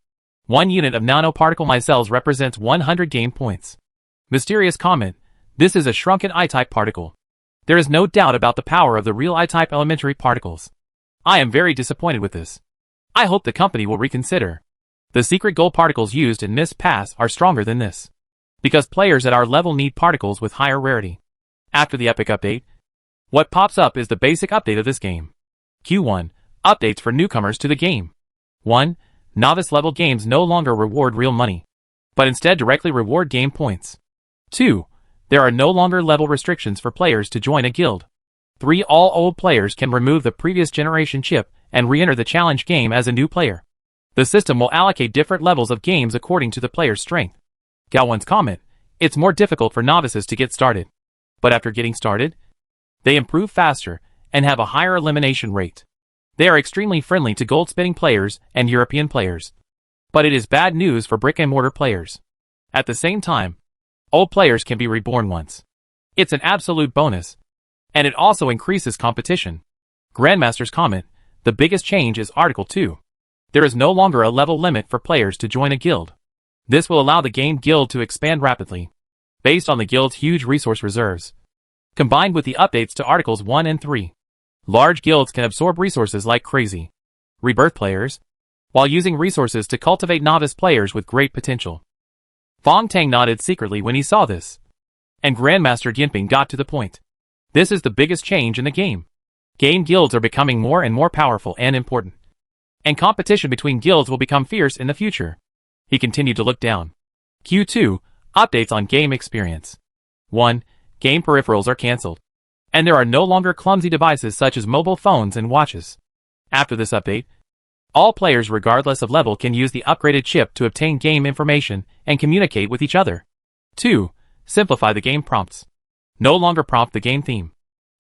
1 unit of nanoparticle micelles represents 100 game points. Mysterious comment. This is a shrunken I-type particle. There is no doubt about the power of the real I-type elementary particles. I am very disappointed with this. I hope the company will reconsider. The secret gold particles used in Miss Pass are stronger than this, because players at our level need particles with higher rarity. After the epic update, what pops up is the basic update of this game. Q1. Updates for newcomers to the game. 1. Novice level games no longer reward real money, but instead directly reward game points. 2. There are no longer level restrictions for players to join a guild. 3. All old players can remove the previous generation chip and re-enter the challenge game as a new player. The system will allocate different levels of games according to the player's strength. Gaowen's comment. It's more difficult for novices to get started, but after getting started, they improve faster and have a higher elimination rate. They are extremely friendly to gold-spending players and European players, but it is bad news for brick-and-mortar players. At the same time, old players can be reborn once. It's an absolute bonus, and it also increases competition. Grandmaster's comment. The biggest change is Article 2. There is no longer a level limit for players to join a guild. This will allow the game guild to expand rapidly, based on the guild's huge resource reserves. Combined with the updates to Articles 1 and 3, large guilds can absorb resources like crazy. Rebirth players, while using resources to cultivate novice players with great potential. Fong Tang nodded secretly when he saw this. And Grandmaster Yinping got to the point. This is the biggest change in the game. Game guilds are becoming more and more powerful and important. And competition between guilds will become fierce in the future. He continued to look down. Q2, updates on game experience. 1. Game peripherals are cancelled. And there are no longer clumsy devices such as mobile phones and watches. After this update, all players regardless of level can use the upgraded chip to obtain game information and communicate with each other. 2. Simplify the game prompts. No longer prompt the game theme.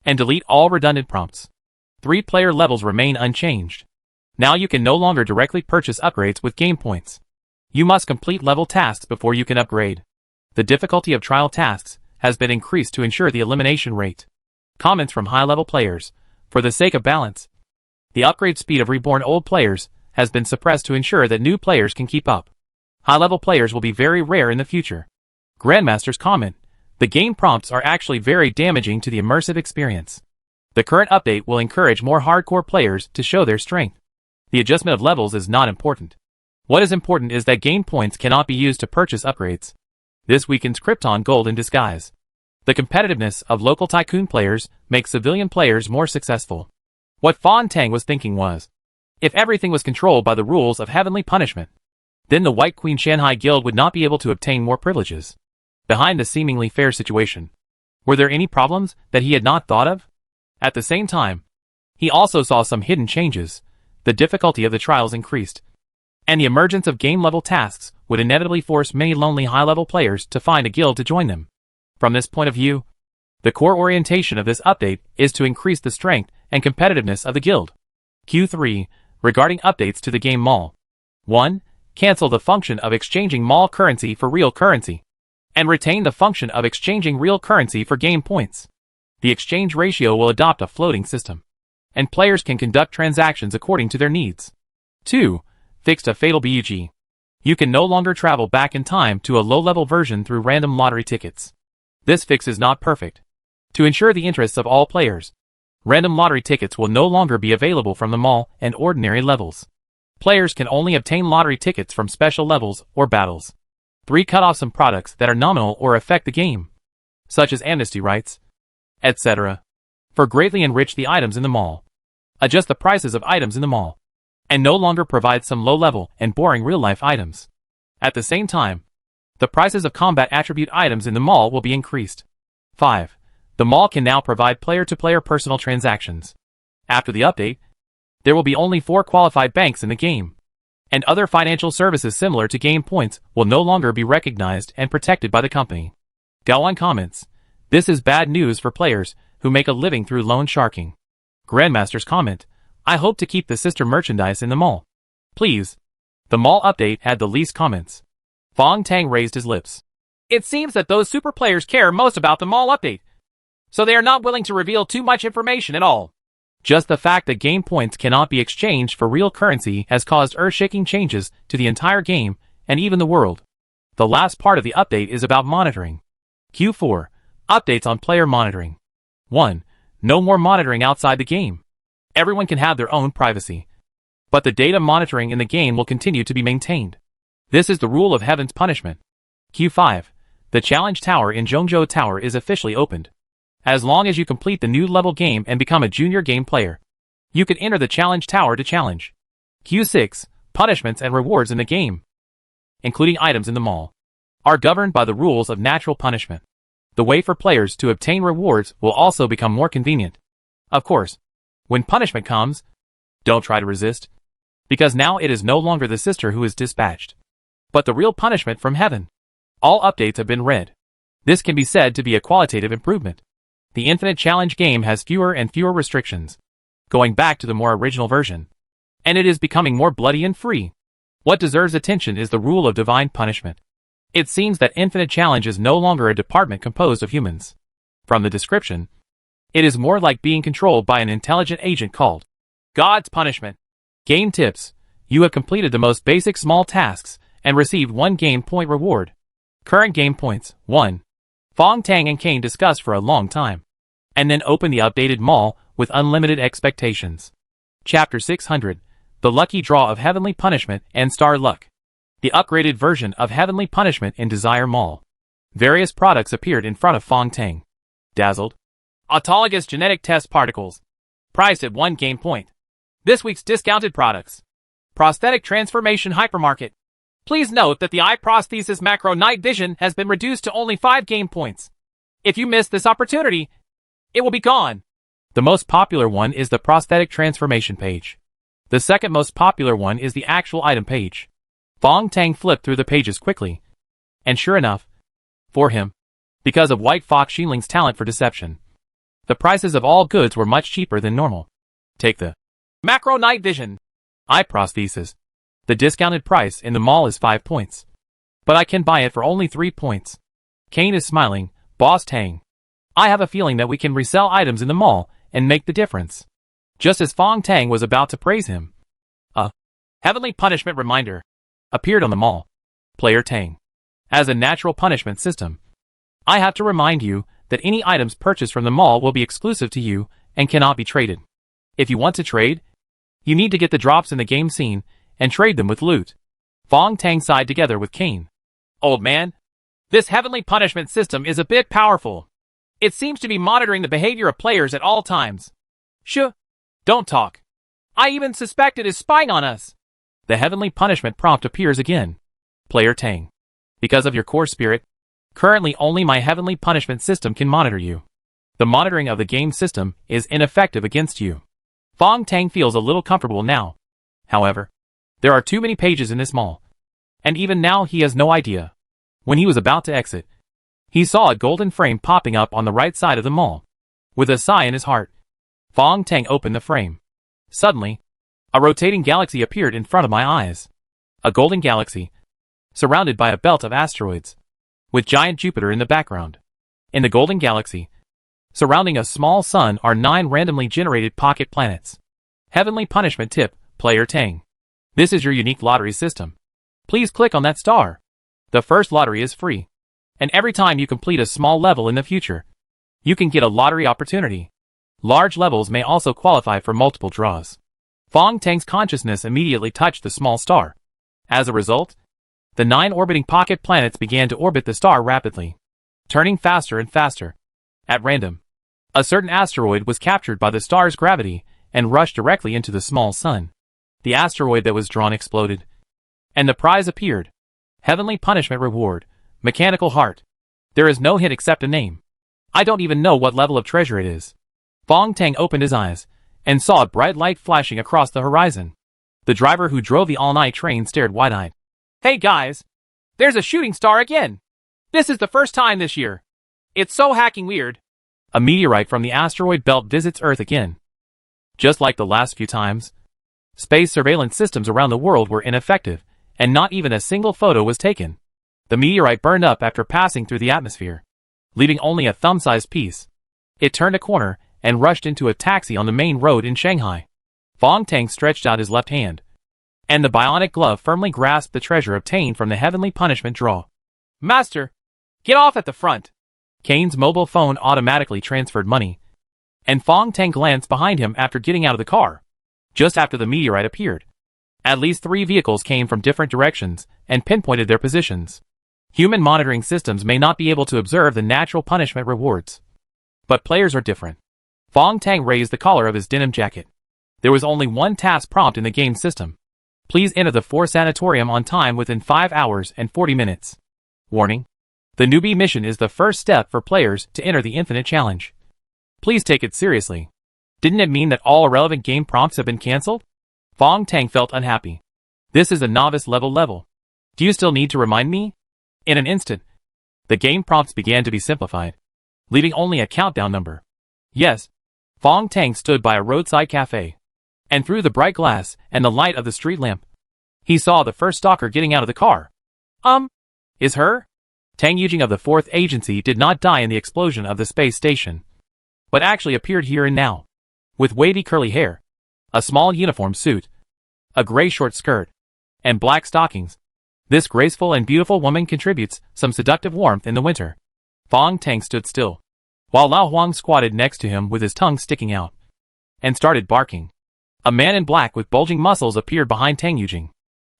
And delete all redundant prompts. 3 player levels remain unchanged. Now you can no longer directly purchase upgrades with game points. You must complete level tasks before you can upgrade. The difficulty of trial tasks has been increased to ensure the elimination rate. Comments from high-level players. For the sake of balance, the upgrade speed of reborn old players has been suppressed to ensure that new players can keep up. High-level players will be very rare in the future. Grandmaster's comment. The game prompts are actually very damaging to the immersive experience. The current update will encourage more hardcore players to show their strength. The adjustment of levels is not important. What is important is that game points cannot be used to purchase upgrades. This weakens Krypton Gold in disguise. The competitiveness of local tycoon players makes civilian players more successful. What Fong Tang was thinking was, if everything was controlled by the rules of heavenly punishment, then the White Queen Shanghai Guild would not be able to obtain more privileges. Behind the seemingly fair situation, were there any problems that he had not thought of? At the same time, he also saw some hidden changes. The difficulty of the trials increased, and the emergence of game-level tasks would inevitably force many lonely high-level players to find a guild to join them. From this point of view, the core orientation of this update is to increase the strength and competitiveness of the guild. Q3, regarding updates to the game mall. 1. Cancel the function of exchanging mall currency for real currency, and retain the function of exchanging real currency for game points. The exchange ratio will adopt a floating system, and players can conduct transactions according to their needs. 2. Fixed a fatal bug. You can no longer travel back in time to a low-level version through random lottery tickets. This fix is not perfect. To ensure the interests of all players, random lottery tickets will no longer be available from the mall and ordinary levels. Players can only obtain lottery tickets from special levels or battles. 3. Cut off some products that are nominal or affect the game, such as amnesty rights, etc. 4. Greatly enrich the items in the mall. Adjust the prices of items in the mall, and no longer provide some low-level and boring real-life items. At the same time, the prices of combat attribute items in the mall will be increased. 5. The mall can now provide player-to-player personal transactions. After the update, there will be only 4 qualified banks in the game, and other financial services similar to game points will no longer be recognized and protected by the company. Gaoan comments. This is bad news for players who make a living through loan sharking. Grandmaster's comment. I hope to keep the sister merchandise in the mall. Please. The mall update had the least comments. Fong Tang raised his lips. It seems that those super players care most about the mall update, so they are not willing to reveal too much information at all. Just the fact that game points cannot be exchanged for real currency has caused earth-shaking changes to the entire game and even the world. The last part of the update is about monitoring. Q4. Updates on player monitoring. 1. No more monitoring outside the game. Everyone can have their own privacy, but the data monitoring in the game will continue to be maintained. This is the rule of heaven's punishment. Q5. The challenge tower in Zhongzhou Tower is officially opened. As long as you complete the new level game and become a junior game player, you can enter the challenge tower to challenge. Q6. Punishments and rewards in the game, including items in the mall, are governed by the rules of natural punishment. The way for players to obtain rewards will also become more convenient. Of course, when punishment comes, don't try to resist, because now it is no longer the sister who is dispatched, but the real punishment from heaven. All updates have been read. This can be said to be a qualitative improvement. The Infinite Challenge game has fewer and fewer restrictions, going back to the more original version, and it is becoming more bloody and free. What deserves attention is the rule of divine punishment. It seems that Infinite Challenge is no longer a department composed of humans. From the description, it is more like being controlled by an intelligent agent called God's Punishment. Game tips. You have completed the most basic small tasks and received 1 game point reward. Current game points, 1. Fong Tang and Kane discussed for a long time, and then opened the updated mall with unlimited expectations. Chapter 600, The Lucky Draw of Heavenly Punishment and Star Luck. The upgraded version of Heavenly Punishment in Desire Mall. Various products appeared in front of Fong Tang. Dazzled. Autologous genetic test particles. Priced at 1 game point. This week's discounted products. Prosthetic Transformation Hypermarket. Please note that the eye prosthesis Macro Night Vision has been reduced to only 5 game points. If you miss this opportunity, it will be gone. The most popular one is the Prosthetic Transformation page. The second most popular one is the actual item page. Fong Tang flipped through the pages quickly. And sure enough, for him, because of White Fox Xinling's talent for deception, the prices of all goods were much cheaper than normal. Take the Macro Night Vision eye prosthesis. The discounted price in the mall is 5 points. But I can buy it for only 3 points. Kane is smiling. Boss Tang, I have a feeling that we can resell items in the mall and make the difference. Just as Fong Tang was about to praise him, a Heavenly Punishment reminder appeared on the mall. Player Tang, as a natural punishment system, I have to remind you that any items purchased from the mall will be exclusive to you and cannot be traded. If you want to trade, you need to get the drops in the game scene and trade them with loot. Fong Tang sighed together with Kane. Old man, this Heavenly Punishment system is a bit powerful. It seems to be monitoring the behavior of players at all times. Shh, don't talk. I even suspect it is spying on us. The Heavenly Punishment prompt appears again. Player Tang, because of your core spirit, currently only my Heavenly Punishment system can monitor you. The monitoring of the game system is ineffective against you. Fong Tang feels a little comfortable now. However, there are too many pages in this mall. And even now he has no idea. When he was about to exit, he saw a golden frame popping up on the right side of the mall. With a sigh in his heart, Fong Tang opened the frame. Suddenly, a rotating galaxy appeared in front of my eyes. A golden galaxy, surrounded by a belt of asteroids, with giant Jupiter in the background. In the golden galaxy, surrounding a small sun, are 9 randomly generated pocket planets. Heavenly Punishment tip, Player Tang. This is your unique lottery system. Please click on that star. The first lottery is free. And every time you complete a small level in the future, you can get a lottery opportunity. Large levels may also qualify for multiple draws. Fong Tang's consciousness immediately touched the small star. As a result, the 9 orbiting pocket planets began to orbit the star rapidly, turning faster and faster. At random, a certain asteroid was captured by the star's gravity and rushed directly into the small sun. The asteroid that was drawn exploded, and the prize appeared. Heavenly Punishment reward, Mechanical Heart. There is no hint except a name. I don't even know what level of treasure it is. Fong Tang opened his eyes and saw a bright light flashing across the horizon. The driver who drove the all-night train stared wide-eyed. Hey guys, there's a shooting star again. This is the first time this year. It's so hacking weird. A meteorite from the asteroid belt visits Earth again. Just like the last few times, space surveillance systems around the world were ineffective, and not even a single photo was taken. The meteorite burned up after passing through the atmosphere, leaving only a thumb-sized piece. It turned a corner and rushed into a taxi on the main road in Shanghai. Fong Tang stretched out his left hand, and the bionic glove firmly grasped the treasure obtained from the Heavenly Punishment draw. Master, get off at the front. Kane's mobile phone automatically transferred money, and Fong Tang glanced behind him after getting out of the car. Just after the meteorite appeared, at least 3 vehicles came from different directions and pinpointed their positions. Human monitoring systems may not be able to observe the natural punishment rewards, but players are different. Fong Tang raised the collar of his denim jacket. There was only one task prompt in the game system. Please enter the 4 sanatorium on time within 5 hours and 40 minutes. Warning: the newbie mission is the first step for players to enter the infinite challenge. Please take it seriously. Didn't it mean that all irrelevant game prompts have been cancelled? Fong Tang felt unhappy. This is a novice level. Do you still need to remind me? In an instant, the game prompts began to be simplified, leaving only a countdown number. Yes. Fong Tang stood by a roadside cafe, and through the bright glass and the light of the street lamp, he saw the first stalker getting out of the car. Is her? Tang Yujing of the 4th Agency did not die in the explosion of the space station, but actually appeared here and now, with wavy curly hair, a small uniform suit, a gray short skirt, and black stockings. This graceful and beautiful woman contributes some seductive warmth in the winter. Fong Tang stood still, while Lao Huang squatted next to him with his tongue sticking out, and started barking. A man in black with bulging muscles appeared behind Tang Yujing,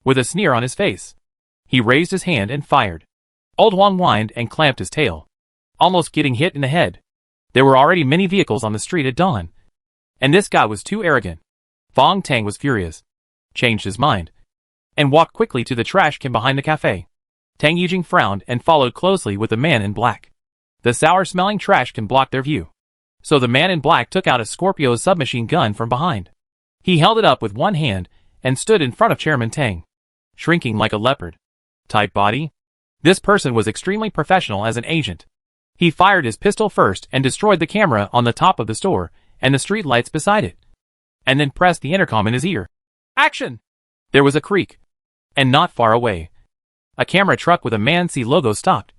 with a sneer on his face. He raised his hand and fired. Old Huang whined and clamped his tail, almost getting hit in the head. There were already many vehicles on the street at dawn, and this guy was too arrogant. Fong Tang was furious, changed his mind, and walked quickly to the trash can behind the cafe. Tang Yujing frowned and followed closely with the man in black. The sour-smelling trash can blocked their view, so the man in black took out a Scorpio submachine gun from behind. He held it up with one hand and stood in front of Chairman Tang, shrinking like a leopard. Tight body? This person was extremely professional as an agent. He fired his pistol first and destroyed the camera on the top of the store and the street lights beside it, and then pressed the intercom in his ear. Action! There was a creak, and not far away, a camera truck with a Man-C logo stopped,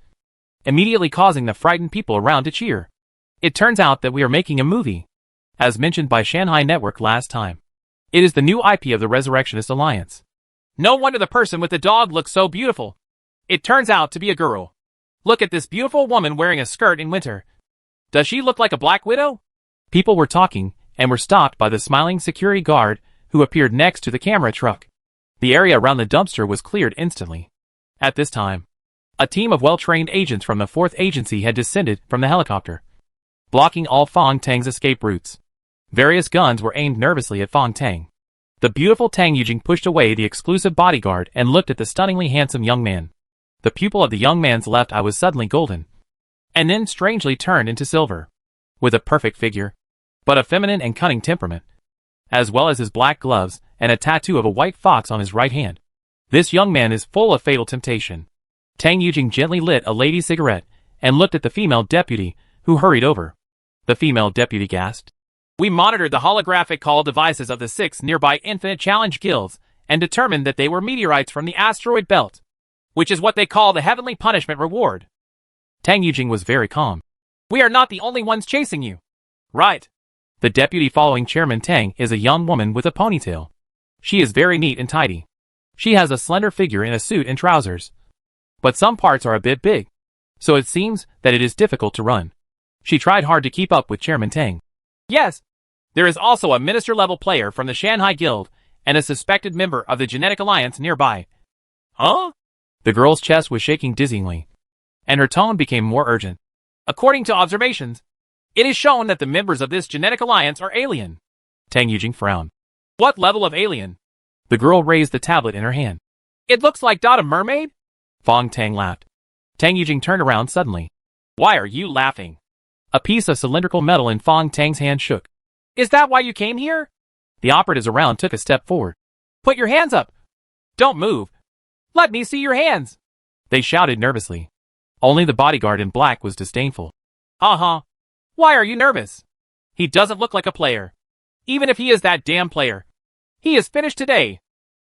immediately causing the frightened people around to cheer. It turns out that we are making a movie, as mentioned by Shanghai Network last time. It is the new IP of the Resurrectionist Alliance. No wonder the person with the dog looks so beautiful. It turns out to be a girl. Look at this beautiful woman wearing a skirt in winter. Does she look like a Black Widow? People were talking and were stopped by the smiling security guard who appeared next to the camera truck. The area around the dumpster was cleared instantly. At this time, a team of well-trained agents from the 4th Agency had descended from the helicopter, blocking all Fong Tang's escape routes. Various guns were aimed nervously at Fong Tang. The beautiful Tang Yujing pushed away the exclusive bodyguard and looked at the stunningly handsome young man. The pupil of the young man's left eye was suddenly golden, and then strangely turned into silver. With a perfect figure, but a feminine and cunning temperament, as well as his black gloves and a tattoo of a white fox on his right hand. This young man is full of fatal temptation. Tang Yujing gently lit a lady's cigarette and looked at the female deputy, who hurried over. The female deputy gasped. We monitored the holographic call devices of the 6 nearby Infinite Challenge guilds and determined that they were meteorites from the asteroid belt, which is what they call the Heavenly Punishment Reward. Tang Yujing was very calm. We are not the only ones chasing you. Right. The deputy following Chairman Tang is a young woman with a ponytail. She is very neat and tidy. She has a slender figure in a suit and trousers, but some parts are a bit big, so it seems that it is difficult to run. She tried hard to keep up with Chairman Tang. Yes, there is also a minister-level player from the Shanghai Guild and a suspected member of the Genetic Alliance nearby. Huh? The girl's chest was shaking dizzyingly, and her tone became more urgent. According to observations, it is shown that the members of this Genetic Alliance are alien. Tang Yujing frowned. What level of alien? The girl raised the tablet in her hand. It looks like a mermaid? Fong Tang laughed. Tang Yujing turned around suddenly. Why are you laughing? A piece of cylindrical metal in Fong Tang's hand shook. Is that why you came here? The operatives around took a step forward. Put your hands up. Don't move. Let me see your hands. They shouted nervously. Only the bodyguard in black was disdainful. Uh-huh. Why are you nervous? He doesn't look like a player. Even if he is that damn player. He is finished today.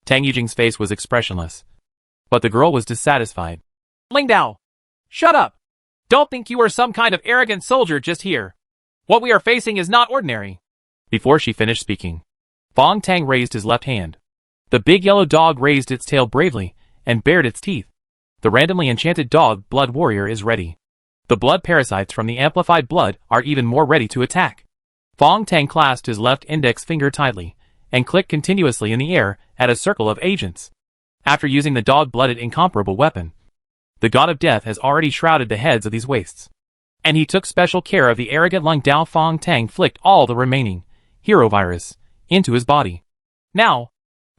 Tang Yujing's face was expressionless, but the girl was dissatisfied. Ling Dao, shut up. Don't think you are some kind of arrogant soldier just here. What we are facing is not ordinary. Before she finished speaking, Fong Tang raised his left hand. The big yellow dog raised its tail bravely and bared its teeth. The randomly enchanted dog blood warrior is ready. The blood parasites from the amplified blood are even more ready to attack. Fong Tang clasped his left index finger tightly and clicked continuously in the air at a circle of agents. After using the dog-blooded incomparable weapon, the god of death has already shrouded the heads of these wastes, and he took special care of the arrogant Lung Dao. Fong Tang flicked all the remaining hero virus into his body. Now,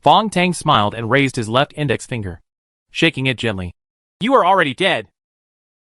Fong Tang smiled and raised his left index finger, shaking it gently. You are already dead.